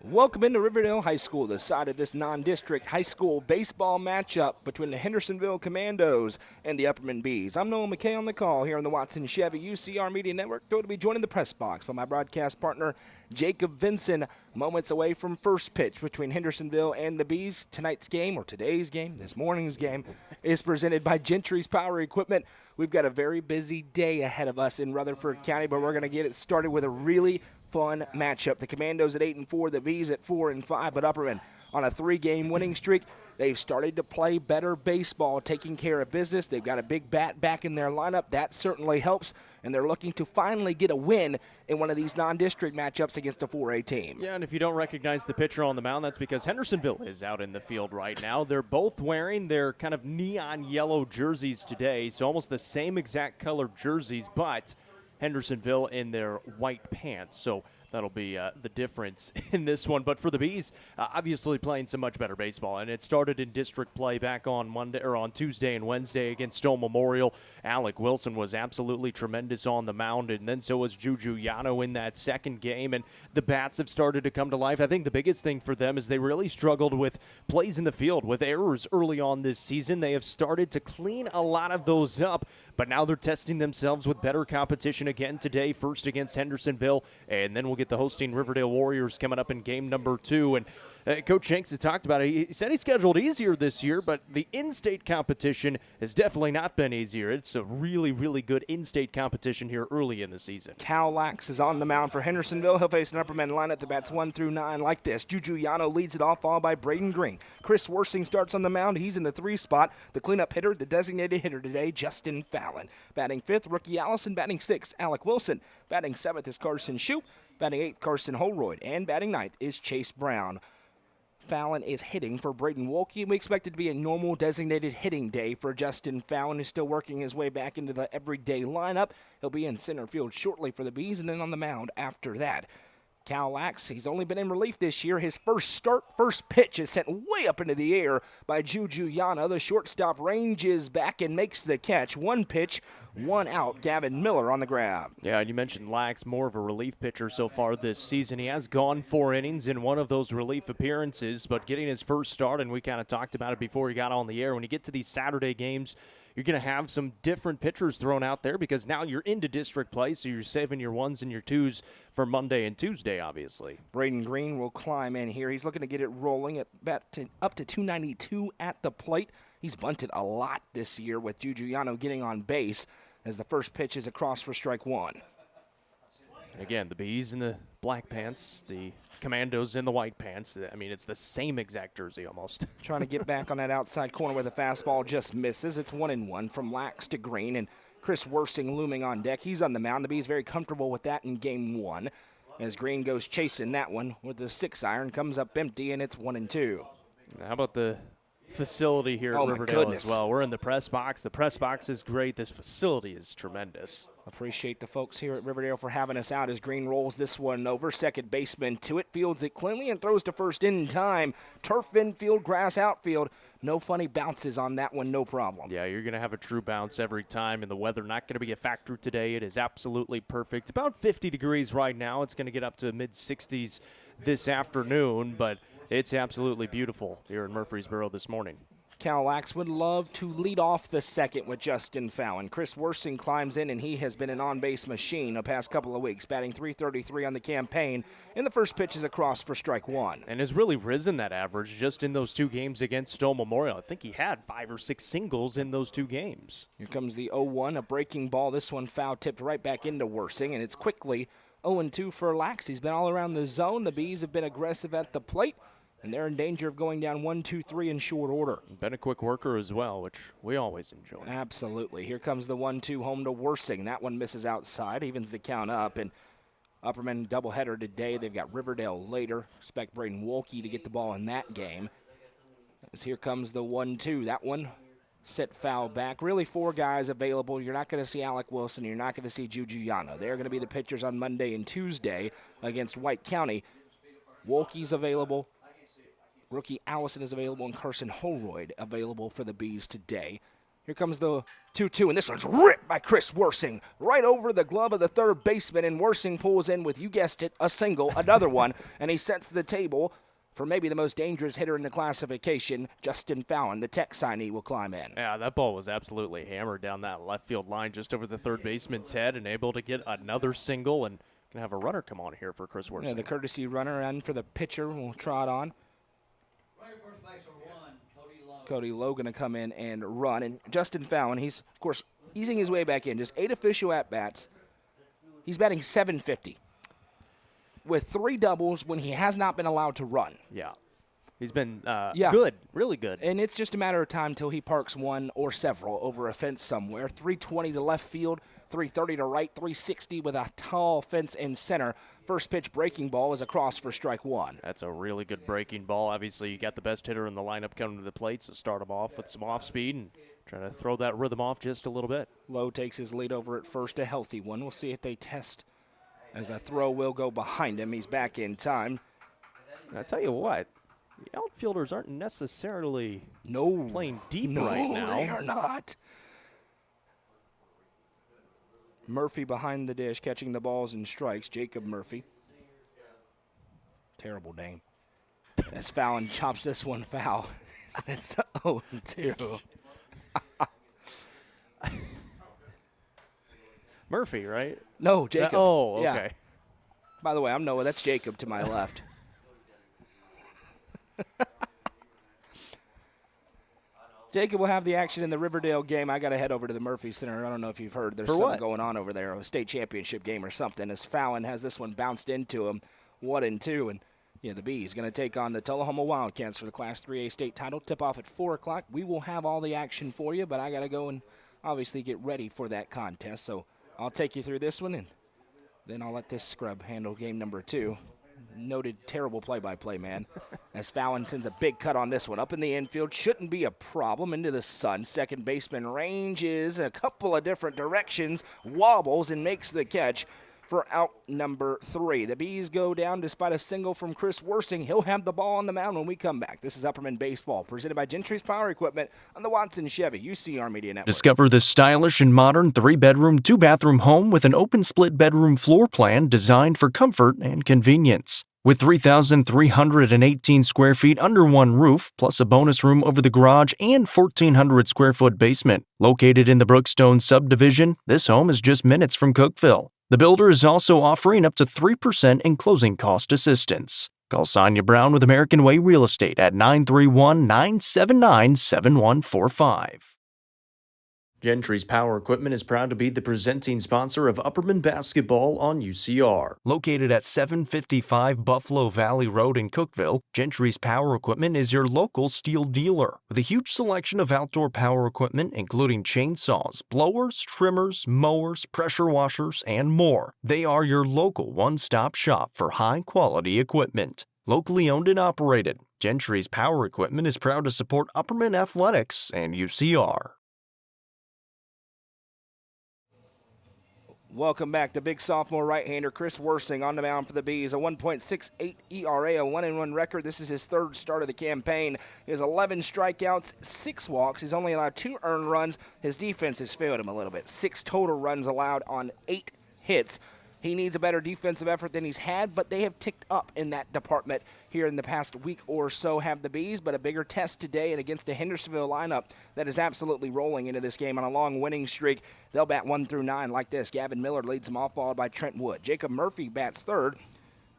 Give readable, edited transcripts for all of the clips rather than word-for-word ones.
Welcome into Riverdale High School, the side of this non-district high school baseball matchup between the Hendersonville Commandos and the Upperman Bees. I'm Noah McKay on the call here on the Watson Chevy UCR Media Network. Thrilled to be joined in the press box by my broadcast partner, Jacob Vinson. Moments away from first pitch between Hendersonville and the Bees. Tonight's game, or today's game, this morning's game, is presented by Gentry's Power Equipment. We've got a very busy day ahead of us in Rutherford County, but we're going to get it started with a really fun matchup. The Commandos at 8-4, the Bees at 4-5, but Upperman on a 3-game winning streak. They've started to play better baseball, taking care of business. They've got a big bat back in their lineup. That certainly helps, and they're looking to finally get a win in one of these non-district matchups against a 4A team. Yeah, and if you don't recognize the pitcher on the mound, that's because Hendersonville is out in the field right now. They're both wearing their kind of neon yellow jerseys today, so almost the same exact color jerseys, but Hendersonville in their white pants. So that'll be the difference in this one. But for the Bees, obviously playing some much better baseball. And it started in district play back on Monday or on Tuesday and Wednesday against Stowe Memorial. Alec Wilson was absolutely tremendous on the mound, and then so was Juju Yano in that second game. And the bats have started to come to life. I think the biggest thing for them is they really struggled with plays in the field, with errors early on this season. They have started to clean a lot of those up, but now they're testing themselves with better competition again today, first against Hendersonville, and then we'll get the hosting Riverdale Warriors coming up in game number 2. And Coach Hanks has talked about it. He said he scheduled easier this year, but the in-state competition has definitely not been easier. It's a really, really good in-state competition here early in the season. Cal Lax is on the mound for Hendersonville. He'll face an Upperman lineup that bats 1 through 9 like this. Juju Yano leads it off, followed by Braden Green. Chris Worsing starts on the mound. He's in the 3 spot. The cleanup hitter, the designated hitter today, Justin Fallon. Batting 5th, rookie Allison. Batting 6th, Alec Wilson. Batting 7th is Carson Shoup. Batting 8th, Carson Holroyd. And batting 9th is Chase Brown. Fallon is hitting for Braden Wolke. We expect it to be a normal designated hitting day for Justin Fallon, who's still working his way back into the everyday lineup. He'll be in center field shortly for the Bees and then on the mound after that. Cal Lax, he's only been in relief this year. His first pitch is sent way up into the air by Juju Yano. The shortstop ranges back and makes the catch. 1 pitch, 1 out. Gavin Miller on the grab. Yeah, and you mentioned Lax, more of a relief pitcher so far this season. He has gone 4 innings in one of those relief appearances, but getting his first start, and we kind of talked about it before he got on the air, when you get to these Saturday games, you're going to have some different pitchers thrown out there because now you're into district play, so you're saving your 1s and your 2s for Monday and Tuesday, obviously. Braden Green will climb in here. He's looking to get it rolling at up to 292 at the plate. He's bunted a lot this year with Juju Yano getting on base as the first pitch is across for strike 1. Again, the Bees in the black pants, the Commandos in the white pants. I mean, it's the same exact jersey almost. Trying to get back on that outside corner where the fastball just misses. It's 1-1 from Lax to Green, and Chris Worsing looming on deck. He's on the mound. The Bees very comfortable with that in game 1. As Green goes chasing that one with the 6-iron, comes up empty, and it's 1-2. How about the facility here at Riverdale as well? We're in the press box. The press box is great. This facility is tremendous. Appreciate the folks here at Riverdale for having us out as Green rolls this one over. Second baseman to it, fields it cleanly and throws to first in time. Turf infield, grass outfield. No funny bounces on that one, no problem. Yeah, you're going to have a true bounce every time, and the weather not going to be a factor today. It is absolutely perfect. About 50 degrees right now. It's going to get up to mid-60s this afternoon, but it's absolutely beautiful here in Murfreesboro this morning. Cal Lax would love to lead off the second with Justin Fallon. Chris Worsing climbs in, and he has been an on-base machine the past couple of weeks, batting .333 on the campaign. And the first pitch is across for strike 1. And has really risen that average just in those 2 games against Stowe Memorial. I think he had 5 or 6 singles in those 2 games. Here comes the 0-1, a breaking ball. This one foul tipped right back into Worsing, and it's quickly 0-2 for Lax. He's been all around the zone. The Bees have been aggressive at the plate, and they're in danger of going down 1-2-3 in short order. Been a quick worker as well, which we always enjoy. Absolutely. Here comes the 1-2 home to Worsing. That one misses outside, evens the count up. And Upperman doubleheader today. They've got Riverdale later. Expect Braden Wolke to get the ball in that game. As here comes the 1-2. That one set foul back. Really 4 guys available. You're not going to see Alec Wilson. You're not going to see Juju Yano. They're going to be the pitchers on Monday and Tuesday against White County. Wolke's available. Rookie Allison is available, and Carson Holroyd available for the Bees today. Here comes the 2-2, and this one's ripped by Chris Worsing right over the glove of the third baseman, and Worsing pulls in with, you guessed it, a single, another one, and he sets the table for maybe the most dangerous hitter in the classification. Justin Fallon, the Tech signee, will climb in. Yeah, that ball was absolutely hammered down that left field line just over the third baseman's head, and able to get another single, and going to have a runner come on here for Chris Worsing. Yeah, the courtesy runner and for the pitcher will trot on. Cody Lowe going to come in and run. And Justin Fallon, he's, of course, easing his way back in. Just 8 official at-bats. He's batting .750 with 3 doubles when he has not been allowed to run. Yeah. He's been good, really good. And it's just a matter of time till he parks one or several over a fence somewhere. 320 to left field, 330 to right, 360 with a tall fence in center. First pitch breaking ball is across for strike 1. That's a really good breaking ball. Obviously, you got the best hitter in the lineup coming to the plate, so start him off with some off speed and try to throw that rhythm off just a little bit. Lowe takes his lead over at first, a healthy one. We'll see if they test as the throw will go behind him. He's back in time. I tell you what, the outfielders aren't necessarily playing deep right now. No, they are not. Murphy behind the dish, catching the balls and strikes. Jacob Murphy. Terrible name. As Fallon chops this one foul. It's 0-2. Murphy, right? No, Jacob. Oh, okay. Yeah. By the way, I'm Noah. That's Jacob to my left. Jacob will have the action in the Riverdale game. I got to head over to the Murphy Center. I don't know if you've heard. There's something going on over there, a state championship game or something, as Fallon has this one bounced into him, 1-2. And the Bees going to take on the Tullahoma Wildcats for the Class 3A state title. Tip off at 4 o'clock. We will have all the action for you, but I got to go and obviously get ready for that contest. So I'll take you through this one, and then I'll let this scrub handle game number 2. Noted terrible play-by-play man. As Fallon sends a big cut on this one. Up in the infield, shouldn't be a problem. Into the sun. Second baseman ranges a couple of different directions, wobbles, and makes the catch for out number 3. The Bees go down despite a single from Chris Worsing. He'll have the ball on the mound when we come back. This is Upperman Baseball, presented by Gentry's Power Equipment on the Watson Chevy UCR Media Network. Discover this stylish and modern 3-bedroom, 2-bathroom home with an open split bedroom floor plan designed for comfort and convenience. With 3,318 square feet under one roof, plus a bonus room over the garage and 1,400 square foot basement. Located in the Brookstone subdivision, this home is just minutes from Cookeville. The builder is also offering up to 3% in closing cost assistance. Call Sonia Brown with American Way Real Estate at 931-979-7145. Gentry's Power Equipment is proud to be the presenting sponsor of Upperman Basketball on UCR. Located at 755 Buffalo Valley Road in Cookeville, Gentry's Power Equipment is your local steel dealer with a huge selection of outdoor power equipment including chainsaws, blowers, trimmers, mowers, pressure washers, and more. They are your local one-stop shop for high-quality equipment. Locally owned and operated, Gentry's Power Equipment is proud to support Upperman Athletics and UCR. Welcome back to big sophomore right-hander Chris Worsing on the mound for the Bees. A 1.68 ERA, a 1-1 record. This is his 3rd start of the campaign. He has 11 strikeouts, 6 walks. He's only allowed 2 earned runs. His defense has failed him a little bit. 6 total runs allowed on 8 hits. He needs a better defensive effort than he's had, but they have ticked up in that department here in the past week or so, have the Bees, but a bigger test today and against the Hendersonville lineup that is absolutely rolling into this game on a long winning streak. They'll bat 1 through 9 like this. Gavin Miller leads them off, followed by Trent Wood. Jacob Murphy bats 3rd,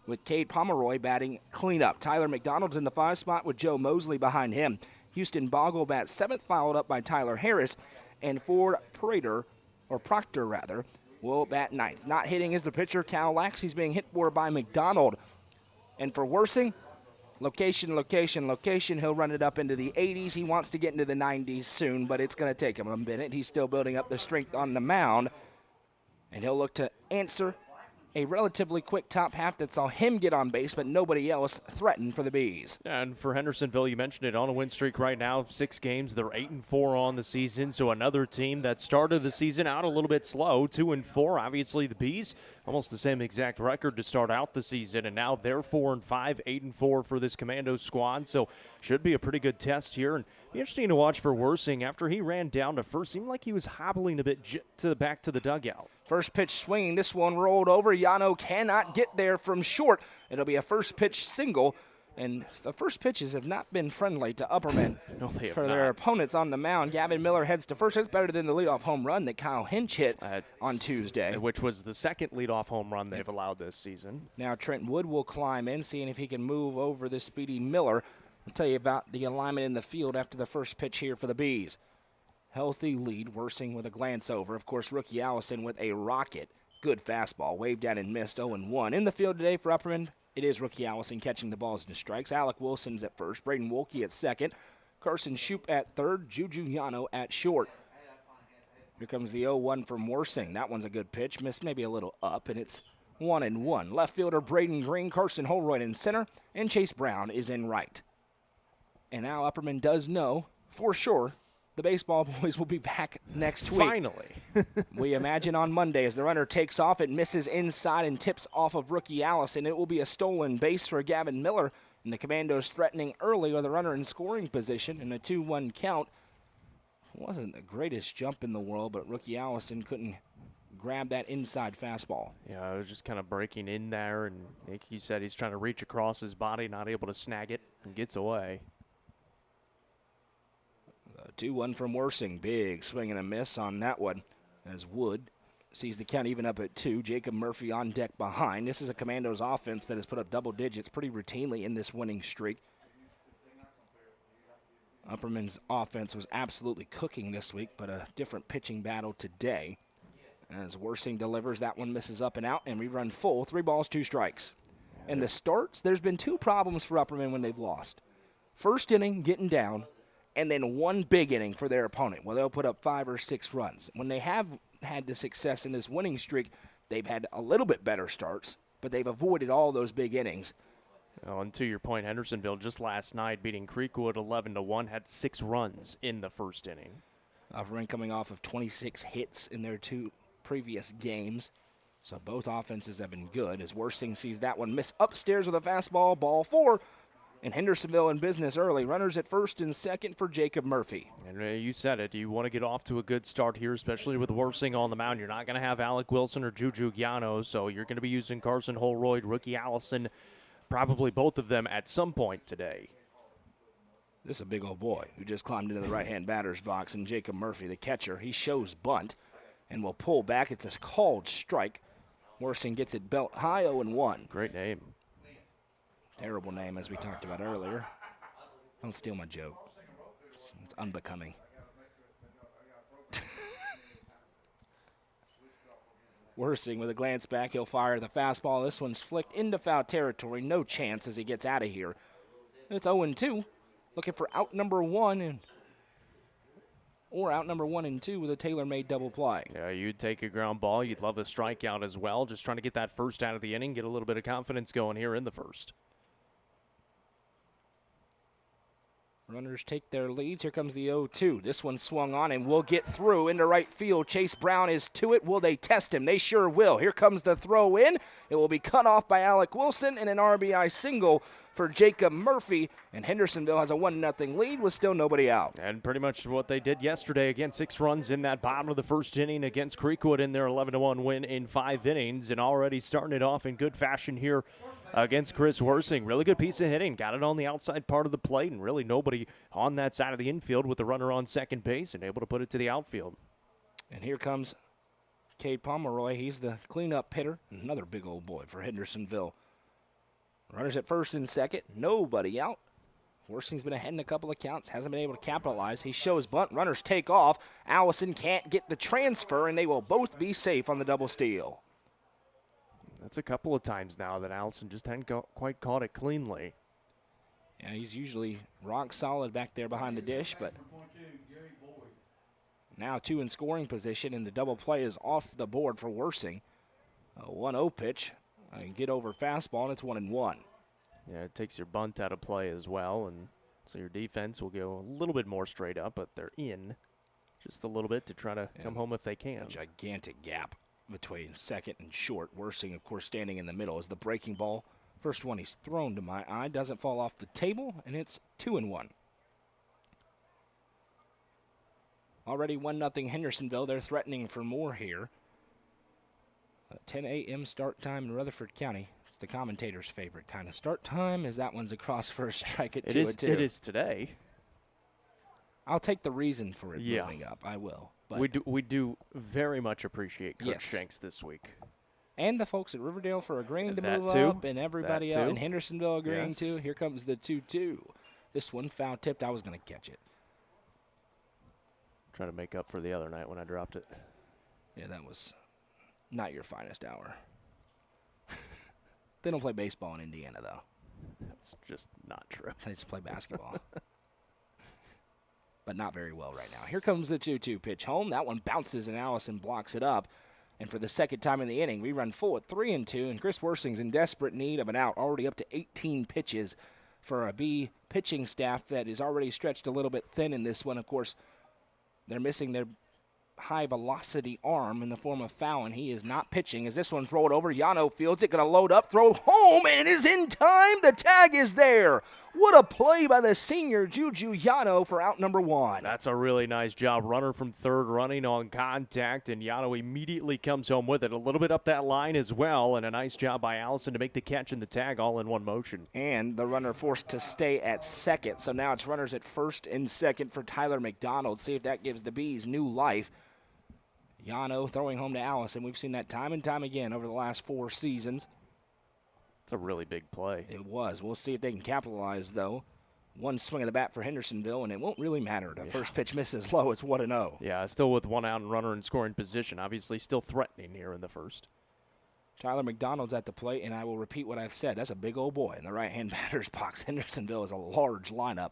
with Cade Pomeroy batting cleanup. Tyler McDonald's in the 5 spot with Joe Mosley behind him. Houston Boggle bats 7th, followed up by Tyler Harris, and Ford Proctor, will bat 9th. Not hitting is the pitcher, Cal Lax. He's being hit for by McDonald. And for Worsing, location. He'll run it up into the 80s. He wants to get into the 90s soon, but it's going to take him a minute. He's still building up the strength on the mound. And he'll look to answer a relatively quick top half that saw him get on base, but nobody else threatened for the Bees. And for Hendersonville, you mentioned it, on a win streak right now, 6 games. They're 8-4 on the season, so another team that started the season out a little bit slow, 2-4. Obviously, the Bees, almost the same exact record to start out the season, and now they're 4-5, 8-4 for this Commando squad, so should be a pretty good test here. And Interesting to watch for Worsing. After he ran down to first, seemed like he was hobbling a bit back to the dugout. First pitch swinging. This one rolled over. Yano cannot get there from short. It'll be a first pitch single. And the first pitches have not been friendly to Upperman No, they have for not. their opponents on the mound. Gavin Miller heads to first. That's better than the leadoff home run that Kyle Hinch hit on Tuesday. Which was the second leadoff home run they've allowed this season. Now Trent Wood will climb in, seeing if he can move over the speedy Miller. I'll tell you about the alignment in the field after the first pitch here for the Bees. Healthy lead, Worsing with a glance over. Of course, rookie Allison with a rocket. Good fastball, waved down and missed, 0-1. In the field today for Upperman, it is rookie Allison catching the balls into strikes. Alec Wilson's at first, Braden Wolke at second, Carson Shoup at third, Juju Yano at short. Here comes the 0-1 from Worsing. That one's a good pitch, missed maybe a little up, and it's 1-1. Left fielder Braden Green, Carson Holroyd in center, and Chase Brown is in right. And now Upperman does know for sure the baseball boys will be back next week. Finally. We imagine on Monday as the runner takes off, it misses inside and tips off of rookie Allison. It will be a stolen base for Gavin Miller, and the Commandos threatening early with the runner in scoring position and a 2-1 count. Wasn't the greatest jump in the world, but rookie Allison couldn't grab that inside fastball. Yeah, it was just kind of breaking in there, and like you said, he's trying to reach across his body, not able to snag it, and gets away. 2-1 from Worsing. Big swing and a miss on that one as Wood sees the count even up at 2. Jacob Murphy on deck behind. This is a Commandos offense that has put up double digits pretty routinely in this winning streak. Upperman's offense was absolutely cooking this week, but a different pitching battle today. As Worsing delivers, that one misses up and out, and we run full. 3 balls, 2 strikes. And the starts, there's been 2 problems for Upperman when they've lost. First inning, getting down, and then 1 big inning for their opponent, where they'll put up 5 or 6 runs. When they have had the success in this winning streak, they've had a little bit better starts, but they've avoided all those big innings. Oh, and to your point, Hendersonville just last night beating Creekwood 11-1, had 6 runs in the first inning. Upperman coming off of 26 hits in their 2 previous games. So both offenses have been good as Worsing sees that one miss upstairs with a fastball, ball 4. And Hendersonville in business early. Runners at first and second for Jacob Murphy. And you said it. You want to get off to a good start here, especially with Worsing on the mound. You're not going to have Alec Wilson or Juju Giano, so you're going to be using Carson Holroyd, rookie Allison, probably both of them at some point today. This is a big old boy who just climbed into the right-hand batter's box, and Jacob Murphy, the catcher, he shows bunt and will pull back. It's a called strike. Worsing gets it belt high, 0-1. Great name. Terrible name, as we talked about earlier. Don't steal my joke. It's unbecoming. Worsing with a glance back. He'll fire the fastball. This one's flicked into foul territory. No chance as he gets out of here. It's 0-2. Looking for out number 1 or out number 1 and 2 with a tailor-made double play. Yeah, you'd take a ground ball. You'd love a strikeout as well. Just trying to get that first out of the inning, get a little bit of confidence going here in the first. Runners take their leads. Here comes the 0-2. This one swung on and will get through into right field. Chase Brown is to it. Will they test him? They sure will. Here comes the throw in. It will be cut off by Alec Wilson and an RBI single for Jacob Murphy. And Hendersonville has a 1-0 lead with still nobody out. And pretty much what they did yesterday. Again, 6 runs in that bottom of the first inning against Creekwood in their 11-1 win in 5 innings. And already starting it off in good fashion here against Chris Worsing. Really good piece of hitting. Got it on the outside part of the plate, and really nobody on that side of the infield with the runner on second base and able to put it to the outfield. And here comes Cade Pomeroy. He's the cleanup hitter. Another big old boy for Hendersonville. Runners at first and second. Nobody out. Worsing's been ahead in a couple of counts. Hasn't been able to capitalize. He shows bunt. Runners take off. Allison can't get the transfer, and they will both be safe on the double steal. That's a couple of times now that Allison just hadn't quite caught it cleanly. Yeah, he's usually rock solid back there behind the dish, but now 2 in scoring position, and the double play is off the board for Worsing. A 1-0 pitch. Get over fastball, and it's 1-1. Yeah, it takes your bunt out of play as well, and so your defense will go a little bit more straight up, but they're in just a little bit to try to come home if they can. A gigantic gap between second and short. Worsing, of course, standing in the middle is the breaking ball. First one he's thrown to my eye. Doesn't fall off the table, and it's 2-1. Already 1-0 Hendersonville. They're threatening for more here. 10 a.m. start time in Rutherford County. It's the commentator's favorite kind of start time, as that one's across for a strike at 2-2. It is today. I'll take the reason for it moving up. I will. But We do very much appreciate Coach Shanks this week. And the folks at Riverdale for agreeing to That move too. up, and everybody That out too. in Hendersonville agreeing Yes. to. Here comes the 2-2. This one foul tipped. I was going to catch it. Trying to make up for the other night when I dropped it. Yeah, that was not your finest hour. They don't play baseball in Indiana, though. That's just not true. They just play basketball. But not very well right now. Here comes the 2-2 pitch home. That one bounces, and Allison blocks it up. And for the second time in the inning, we run full at 3-2, and Chris Worsing's in desperate need of an out, already up to 18 pitches for a B pitching staff that is already stretched a little bit thin in this one. Of course, they're missing their high-velocity arm in the form of foul, and he is not pitching as this one's rolled over. Yano fields it, going to load up, throw home, and is in time. The tag is there. What a play by the senior Juju Yano for out number 1. That's a really nice job. Runner from third running on contact, and Yano immediately comes home with it. A little bit up that line as well, and a nice job by Allison to make the catch and the tag all in one motion. And the runner forced to stay at second. So now it's runners at first and second for Tyler McDonald. See if that gives the Bees new life. Yano throwing home to Allison. We've seen that time and time again over the last 4 seasons. It's a really big play. It was. We'll see if they can capitalize, though. One swing of the bat for Hendersonville, and it won't really matter. The first pitch misses low. It's 1-0. Yeah, still with 1 out and runner in scoring position. Obviously still threatening here in the first. Tyler McDonald's at the plate, and I will repeat what I've said. That's a big old boy in the right-hand batter's box. Hendersonville is a large lineup.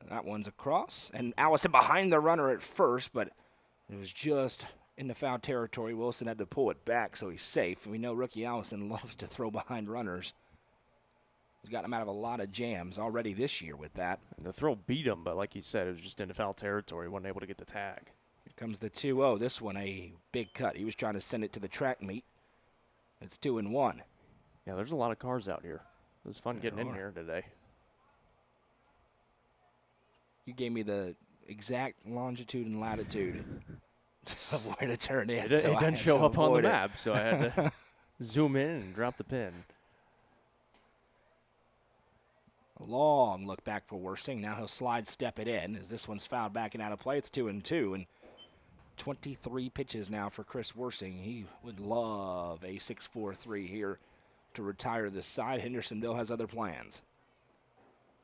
That one's across, and Allison behind the runner at first, but it was just in the foul territory. Wilson had to pull it back, so he's safe. And we know rookie Allison loves to throw behind runners. He's gotten him out of a lot of jams already this year with that. And the throw beat him, but like you said, it was just into foul territory. Wasn't able to get the tag. Here comes the 2-0. This one a big cut. He was trying to send it to the track meet. It's 2-1. Yeah, there's a lot of cars out here. It was fun getting in here today. You gave me the exact longitude and latitude of where to turn in. It I doesn't had show to up on the avoid it. map, so I had to zoom in and drop the pin. A long look back for Worsing. Now he'll slide step it in as this one's fouled back and out of play. It's 2-2, and 23 pitches now for Chris Worsing. He would love a 6-4-3 here to retire this side. Hendersonville has other plans.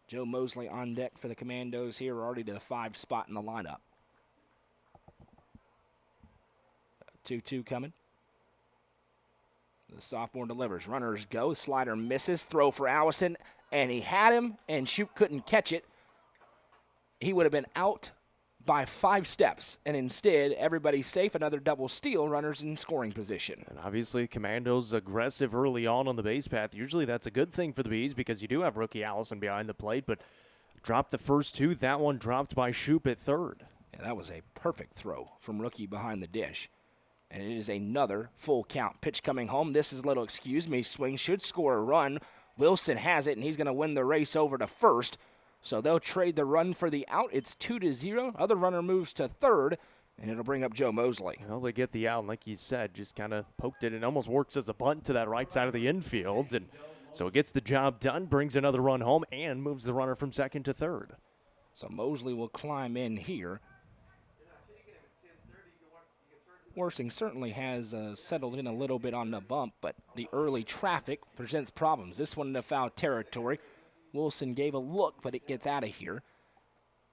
Joe Mosley on deck for the Commandos here, already to the 5 spot in the lineup. 2-2 coming. The sophomore delivers. Runners go. Slider misses. Throw for Allison. And he had him, and Shoot couldn't catch it. He would have been out by 5 steps. And instead, everybody's safe. Another double steal. Runners in scoring position. And obviously, Commandos aggressive early on the base path. Usually that's a good thing for the Bees because you do have rookie Allison behind the plate, but dropped the first 2. That one dropped by Shoop at third. Yeah, that was a perfect throw from rookie behind the dish. And it is another full count. Pitch coming home. This is a little excuse me swing. Should score a run. Wilson has it, and he's going to win the race over to first. So they'll trade the run for the out. It's 2-0. Other runner moves to third, and it'll bring up Joe Mosley. Well, they get the out, and like you said, just kind of poked it and almost works as a bunt to that right side of the infield. And so it gets the job done, brings another run home, and moves the runner from second to third. So Mosley will climb in here. Worsing certainly has settled in a little bit on the bump, but the early traffic presents problems. This one in the foul territory. Wilson gave a look, but it gets out of here.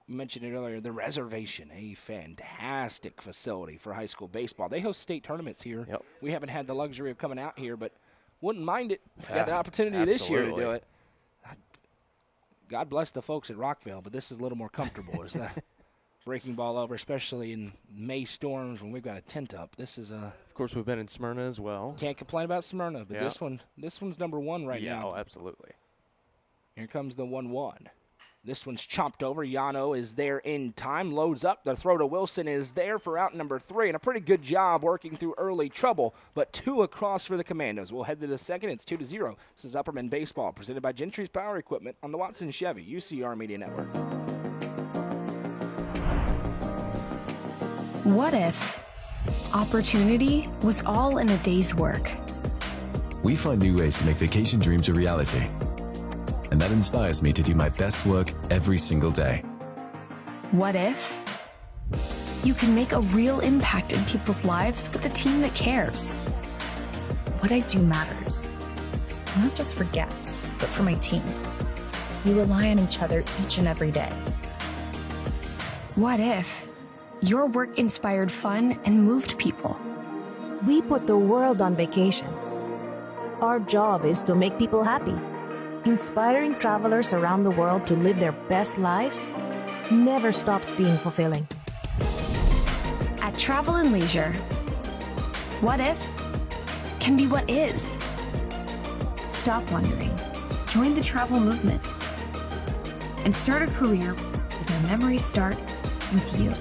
You mentioned it earlier, the Reservation, a fantastic facility for high school baseball. They host state tournaments here. Yep. We haven't had the luxury of coming out here, but wouldn't mind it if we got the opportunity this year to do it. God bless the folks at Rockville, but this is a little more comfortable. Is that breaking ball over, especially in May storms when we've got a tent up. This is a. Of course, we've been in Smyrna as well. Can't complain about Smyrna, but Yeah. this one's number 1 right now. Oh, absolutely. Here comes the 1-1. This one's chopped over. Yano is there in time. Loads up. The throw to Wilson is there for out number 3. And a pretty good job working through early trouble. But 2 across for the Commandos. We'll head to the second. It's 2-0. This is Upperman Baseball, presented by Gentry's Power Equipment on the Watson Chevy UCR Media Network. What if opportunity was all in a day's work? We find new ways to make vacation dreams a reality. And that inspires me to do my best work every single day. What if you can make a real impact in people's lives with a team that cares? What I do matters, not just for guests, but for my team. We rely on each other each and every day. What if your work inspired fun and moved people? We put the world on vacation. Our job is to make people happy. Inspiring travelers around the world to live their best lives never stops being fulfilling. At Travel and Leisure, what if can be what is. Stop wondering. Join the travel movement and start a career where memories start with you.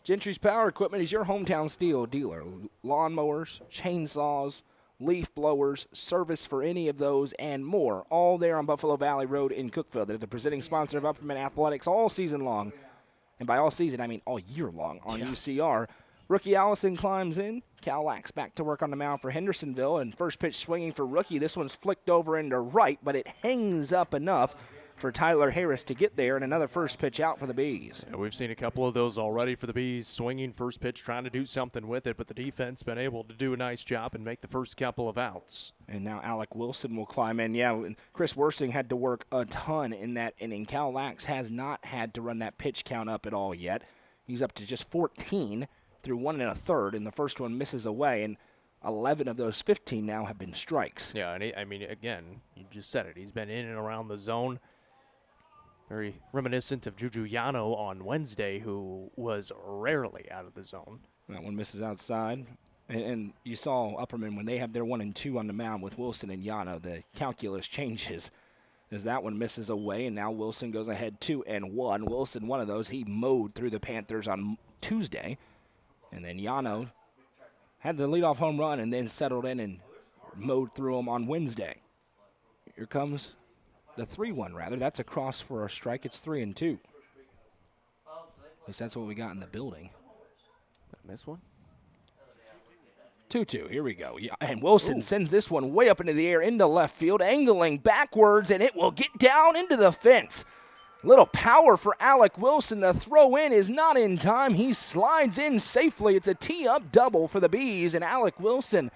Gentry's Power Equipment is your hometown steel dealer. Lawnmowers, chainsaws, leaf blowers, service for any of those, and more. All there on Buffalo Valley Road in Cookeville. They're the presenting sponsor of Upperman Athletics all season long. And by all season, I mean all year long on UCR. Rookie Allison climbs in. Cal Lax back to work on the mound for Hendersonville. And first pitch swinging for Rookie. This one's flicked over into right, but it hangs up enough for Tyler Harris to get there, and another first pitch out for the Bees. Yeah, we've seen a couple of those already for the Bees, swinging first pitch, trying to do something with it, but the defense been able to do a nice job and make the first couple of outs. And now Alec Wilson will climb in. Yeah, and Chris Worsing had to work a ton in that inning. Cal Lax has not had to run that pitch count up at all yet. He's up to just 14 through 1 1/3, and the first one misses away, and 11 of those 15 now have been strikes. Yeah, and again, you just said it. He's been in and around the zone. Very reminiscent of Juju Yano on Wednesday, who was rarely out of the zone. That one misses outside. And you saw Upperman, when they have their 1 and 2 on the mound with Wilson and Yano, the calculus changes as that one misses away, and now Wilson goes ahead 2-1. Wilson, one of those, he mowed through the Panthers on Tuesday. And then Yano had the leadoff home run and then settled in and mowed through them on Wednesday. Here comes the 3-1, rather. That's a cross for a strike. It's 3-2. At least that's what we got in the building. Miss one? 2-2. Here we go. Yeah, and Wilson sends this one way up into the air into left field, angling backwards, and it will get down into the fence. Little power for Alec Wilson. The throw in is not in time. He slides in safely. It's a tee-up double for the Bees, and Alec Wilson,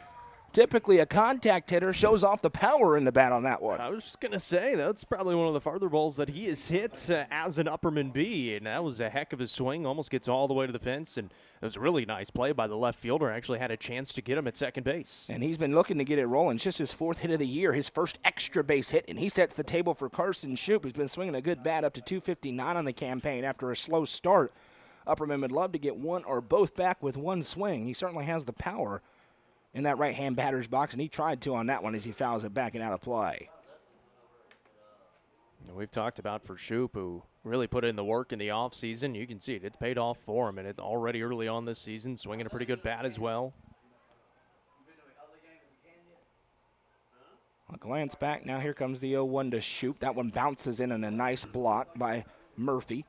typically a contact hitter, shows off the power in the bat on that one. I was just going to say, that's probably one of the farther balls that he has hit as an Upperman Bee, and that was a heck of a swing. Almost gets all the way to the fence, and it was a really nice play by the left fielder. Actually had a chance to get him at second base. And he's been looking to get it rolling. It's just his 4th hit of the year, his first extra base hit, and he sets the table for Carson Shoup, who's been swinging a good bat up to 259 on the campaign after a slow start. Upperman would love to get one or both back with one swing. He certainly has the power in that right-hand batter's box, and he tried to on that one as he fouls it back and out of play. We've talked about for Shoup, who really put in the work in the offseason. You can see it. It's paid off for him, and it's already early on this season, swinging a pretty good bat as well. A glance back. Now here comes the 0-1 to Shoup. That one bounces in a nice block by Murphy.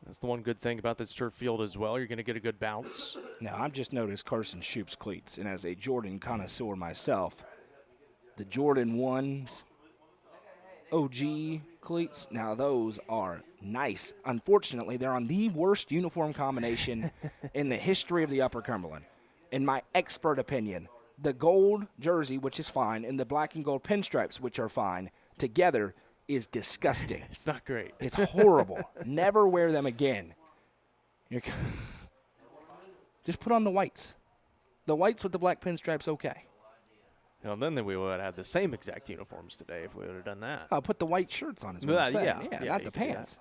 That's the one good thing about this turf field as well. You're going to get a good bounce. Now, I've just noticed Carson Shoup's cleats, and as a Jordan connoisseur myself, the Jordan 1s, OG cleats, now those are nice. Unfortunately, they're on the worst uniform combination in the history of the Upper Cumberland. In my expert opinion, the gold jersey, which is fine, and the black and gold pinstripes, which are fine, together is disgusting. It's not great. It's horrible. Never wear them again. Just put on the whites. The whites with the black pinstripes, okay. Well, then we would have had the same exact uniforms today if we would have done that. I'll put the white shirts on, is what I'm saying. Yeah, not the pants.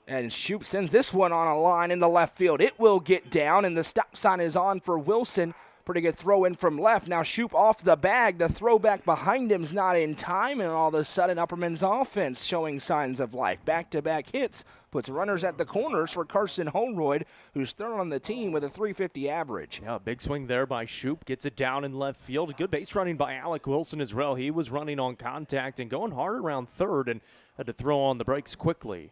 And Shoup sends this one on a line in the left field. It will get down, and the stop sign is on for Wilson. Pretty good throw in from left. Now Shoop off the bag. The throwback behind him's not in time, and all of a sudden Upperman's offense showing signs of life. Back-to-back hits puts runners at the corners for Carson Holroyd, who's third on the team with a .350 average. Yeah, big swing there by Shoop. Gets it down in left field. Good base running by Alec Wilson as well. He was running on contact and going hard around third and had to throw on the brakes quickly.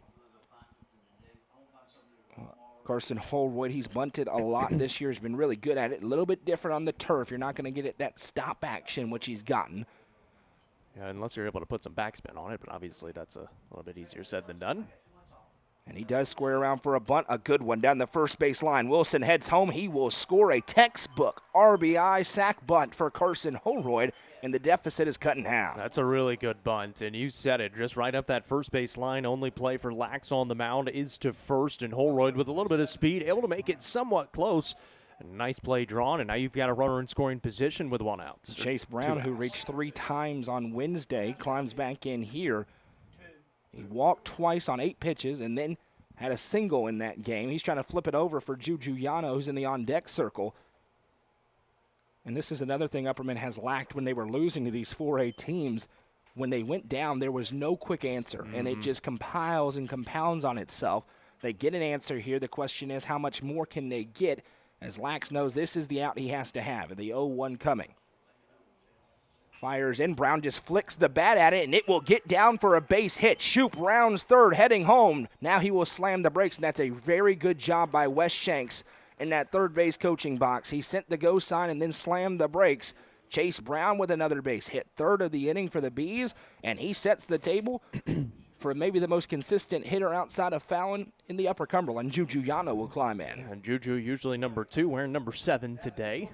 Carson Holroyd, he's bunted a lot this year. He's been really good at it. A little bit different on the turf. You're not going to get it that stop action, which he's gotten. Yeah, unless you're able to put some backspin on it, but obviously that's a little bit easier said than done. And he does square around for a bunt, a good one down the first base line. Wilson heads home. He will score a textbook RBI sac bunt for Carson Holroyd, and the deficit is cut in half. That's a really good bunt, and you said it, just right up that first base line. Only play for Lax on the mound is to first, and Holroyd with a little bit of speed, able to make it somewhat close. A nice play drawn, and now you've got a runner in scoring position with one out. Chase Brown, who reached 3 times on Wednesday, climbs back in here. He walked twice on 8 pitches and then had a single in that game. He's trying to flip it over for Juju Yano, who's in the on-deck circle. And this is another thing Upperman has lacked when they were losing to these 4A teams. When they went down, there was no quick answer, and it just compiles and compounds on itself. They get an answer here. The question is, how much more can they get, as Lax knows this is the out he has to have, the 0-1 coming. Fires in. Brown just flicks the bat at it, and it will get down for a base hit. Shoop rounds third, heading home. Now he will slam the brakes, and that's a very good job by Wes Shanks in that third base coaching box. He sent the go sign and then slammed the brakes. Chase Brown with another base hit. Third of the inning for the Bees, and he sets the table for maybe the most consistent hitter outside of Fallon in the Upper Cumberland. Juju Yano will climb in. And Juju usually number 2, wearing number 7 today,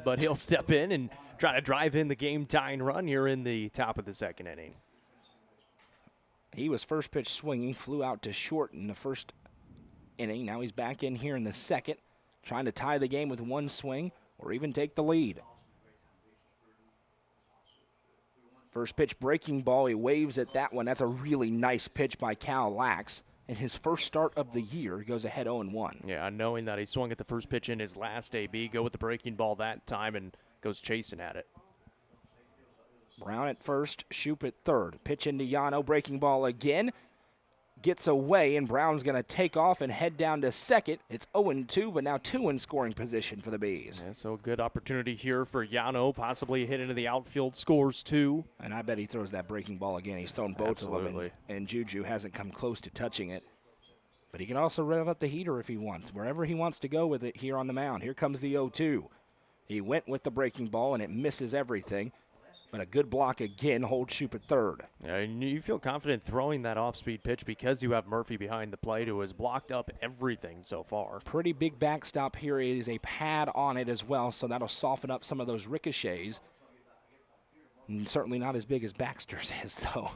but he'll step in and try to drive in the game-tying run here in the top of the second inning. He was first pitch swinging, flew out to short in the first inning. Now he's back in here in the second, trying to tie the game with one swing or even take the lead. First pitch breaking ball, he waves at that one. That's a really nice pitch by Cal Lax. In his first start of the year, he goes ahead 0-1. Yeah, knowing that he swung at the first pitch in his last AB, go with the breaking ball that time and goes chasing at it. Brown at first, Shoop at third. Pitch into Yano, breaking ball again. Gets away, and Brown's going to take off and head down to second. It's 0-2, but now 2 in scoring position for the Bees. Yeah, so good opportunity here for Yano, possibly hit into the outfield, scores 2. And I bet he throws that breaking ball again. He's thrown both of them, and Juju hasn't come close to touching it. But he can also rev up the heater if he wants, wherever he wants to go with it here on the mound. Here comes the 0-2. He went with the breaking ball, and it misses everything. But a good block again, holds Shoop at third. Yeah, and you feel confident throwing that off-speed pitch because you have Murphy behind the plate, who has blocked up everything so far. Pretty big backstop here. It is a pad on it as well, so that'll soften up some of those ricochets. And certainly not as big as Baxter's is, though.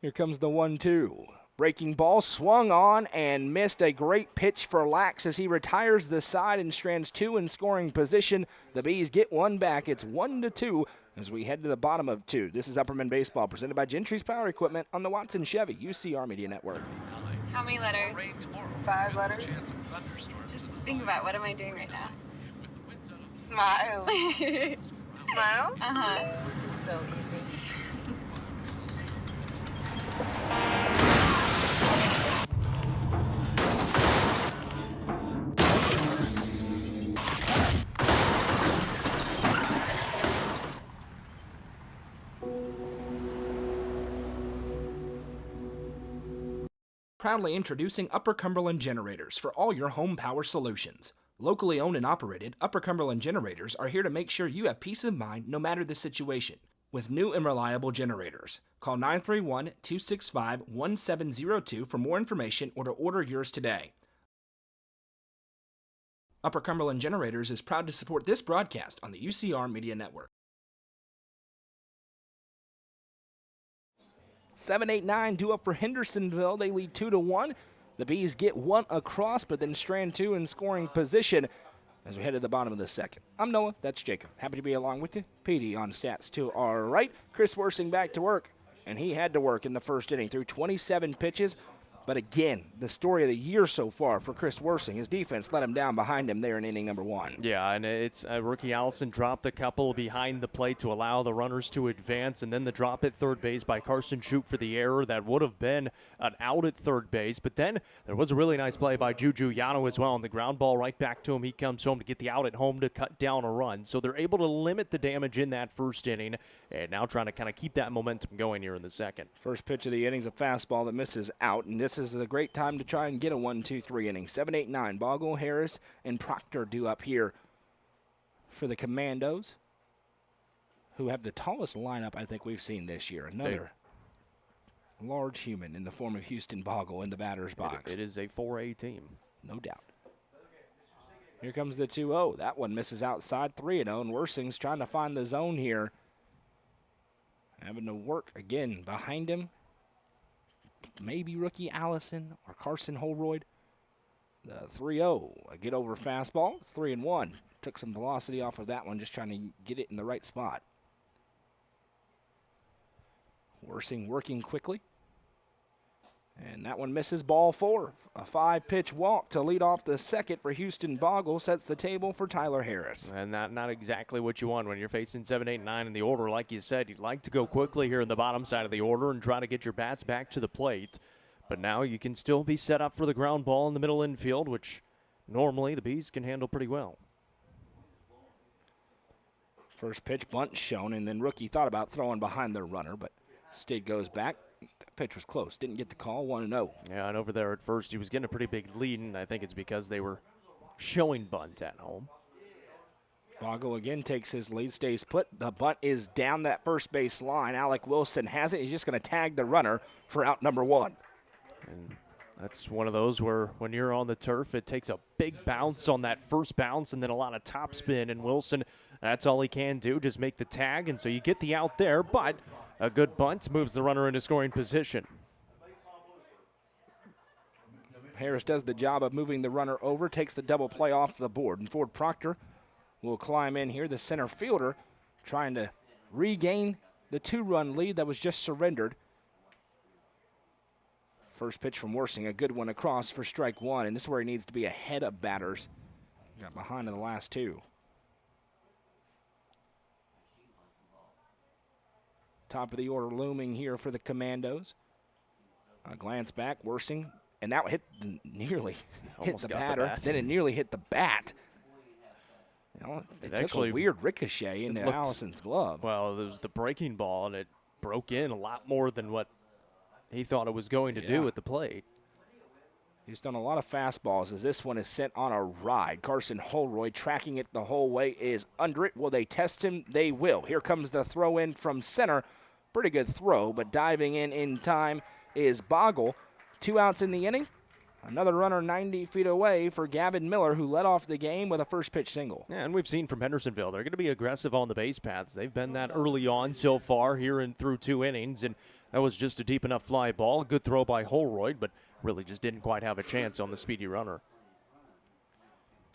Here comes the 1-2. Breaking ball swung on and missed. A great pitch for Lax as he retires the side and strands 2 in scoring position. The Bees get one back. It's 1-2 as we head to the bottom of 2. This is Upperman Baseball, presented by Gentry's Power Equipment on the Watson Chevy UCR Media Network. How many letters? 5 letters. Just think about, what am I doing right now? Smile. Smile? Uh-huh. This is so easy. Proudly introducing Upper Cumberland Generators for all your home power solutions. Locally owned and operated, Upper Cumberland Generators are here to make sure you have peace of mind no matter the situation. With new and reliable generators. Call 931-265-1702 for more information or to order yours today. Upper Cumberland Generators is proud to support this broadcast on the UCR Media Network. 7-8-9 due up for Hendersonville. They lead 2-1. The Bees get one across, but then strand 2 in scoring position as we head to the bottom of the second. I'm Noah. That's Jacob. Happy to be along with you. PD on stats to our right. Chris Worsing back to work, and he had to work in the first inning through 27 pitches, But again, the story of the year so far for Chris Worsing, his defense let him down behind him there in inning number 1. Yeah, and it's rookie Allison dropped a couple behind the plate to allow the runners to advance, and then the drop at third base by Carson Shoup for the error that would have been an out at third base. But then there was a really nice play by Juju Yano as well, and the ground ball right back to him. He comes home to get the out at home to cut down a run. So they're able to limit the damage in that first inning, and now trying to kind of keep that momentum going here in the second. First pitch of the inning's a fastball that misses out, and this is a great time to try and get a 1-2-3 inning. 7, 8, 9. Boggle, Harris, and Proctor due up here for the Commandos, who have the tallest lineup I think we've seen this year. Another large human in the form of Houston Boggle in the batter's box. It is a 4A team. No doubt. Here comes the 2-0. That one misses outside. 3-0, and Worsing's trying to find the zone here. Having to work again behind him. Maybe rookie Allison or Carson Holroyd. The 3-0, a get over fastball. It's 3-1. Took some velocity off of that one, just trying to get it in the right spot. Worsing working quickly. And that one misses, ball 4. A 5-pitch walk to lead off the second for Houston Boggle sets the table for Tyler Harris. And not exactly what you want when you're facing 7, 8, 9 in the order. Like you said, you'd like to go quickly here in the bottom side of the order and try to get your bats back to the plate. But now you can still be set up for the ground ball in the middle infield, which normally the Bees can handle pretty well. First pitch, bunt shown, and then rookie thought about throwing behind their runner, but Stead goes back. That pitch was close. Didn't get the call, 1-0. Yeah, and over there at first, he was getting a pretty big lead, and I think it's because they were showing bunt at home. Boggle again takes his lead, stays put. The bunt is down that first base line. Alec Wilson has it. He's just going to tag the runner for out number 1. And that's one of those where when you're on the turf, it takes a big bounce on that first bounce and then a lot of topspin. And Wilson, that's all he can do, just make the tag. And so you get the out there, but a good bunt moves the runner into scoring position. Harris does the job of moving the runner over, takes the double play off the board. And Ford Proctor will climb in here, the center fielder, trying to regain the 2-run lead that was just surrendered. First pitch from Worsing, a good one across for strike 1, and this is where he needs to be ahead of batters. Got behind in the last 2. Top of the order looming here for the Commandos. A glance back, Worsing, and that hit nearly hit the batter. Then it nearly hit the bat. You know, it took a weird ricochet into Allison's glove. Well, it was the breaking ball, and it broke in a lot more than what he thought it was going to do at the plate. He's done a lot of fastballs as this one is sent on a ride. Carson Holroyd tracking it the whole way is under it. Will they test him? They will. Here comes the throw in from center. Pretty good throw, but diving in time is Boggle. 2 outs in the inning. Another runner 90 feet away for Gavin Miller, who led off the game with a first pitch single. Yeah, and we've seen from Hendersonville, they're going to be aggressive on the base paths. They've been that early on so far here and through 2 innings, and that was just a deep enough fly ball. Good throw by Holroyd, but really just didn't quite have a chance on the speedy runner.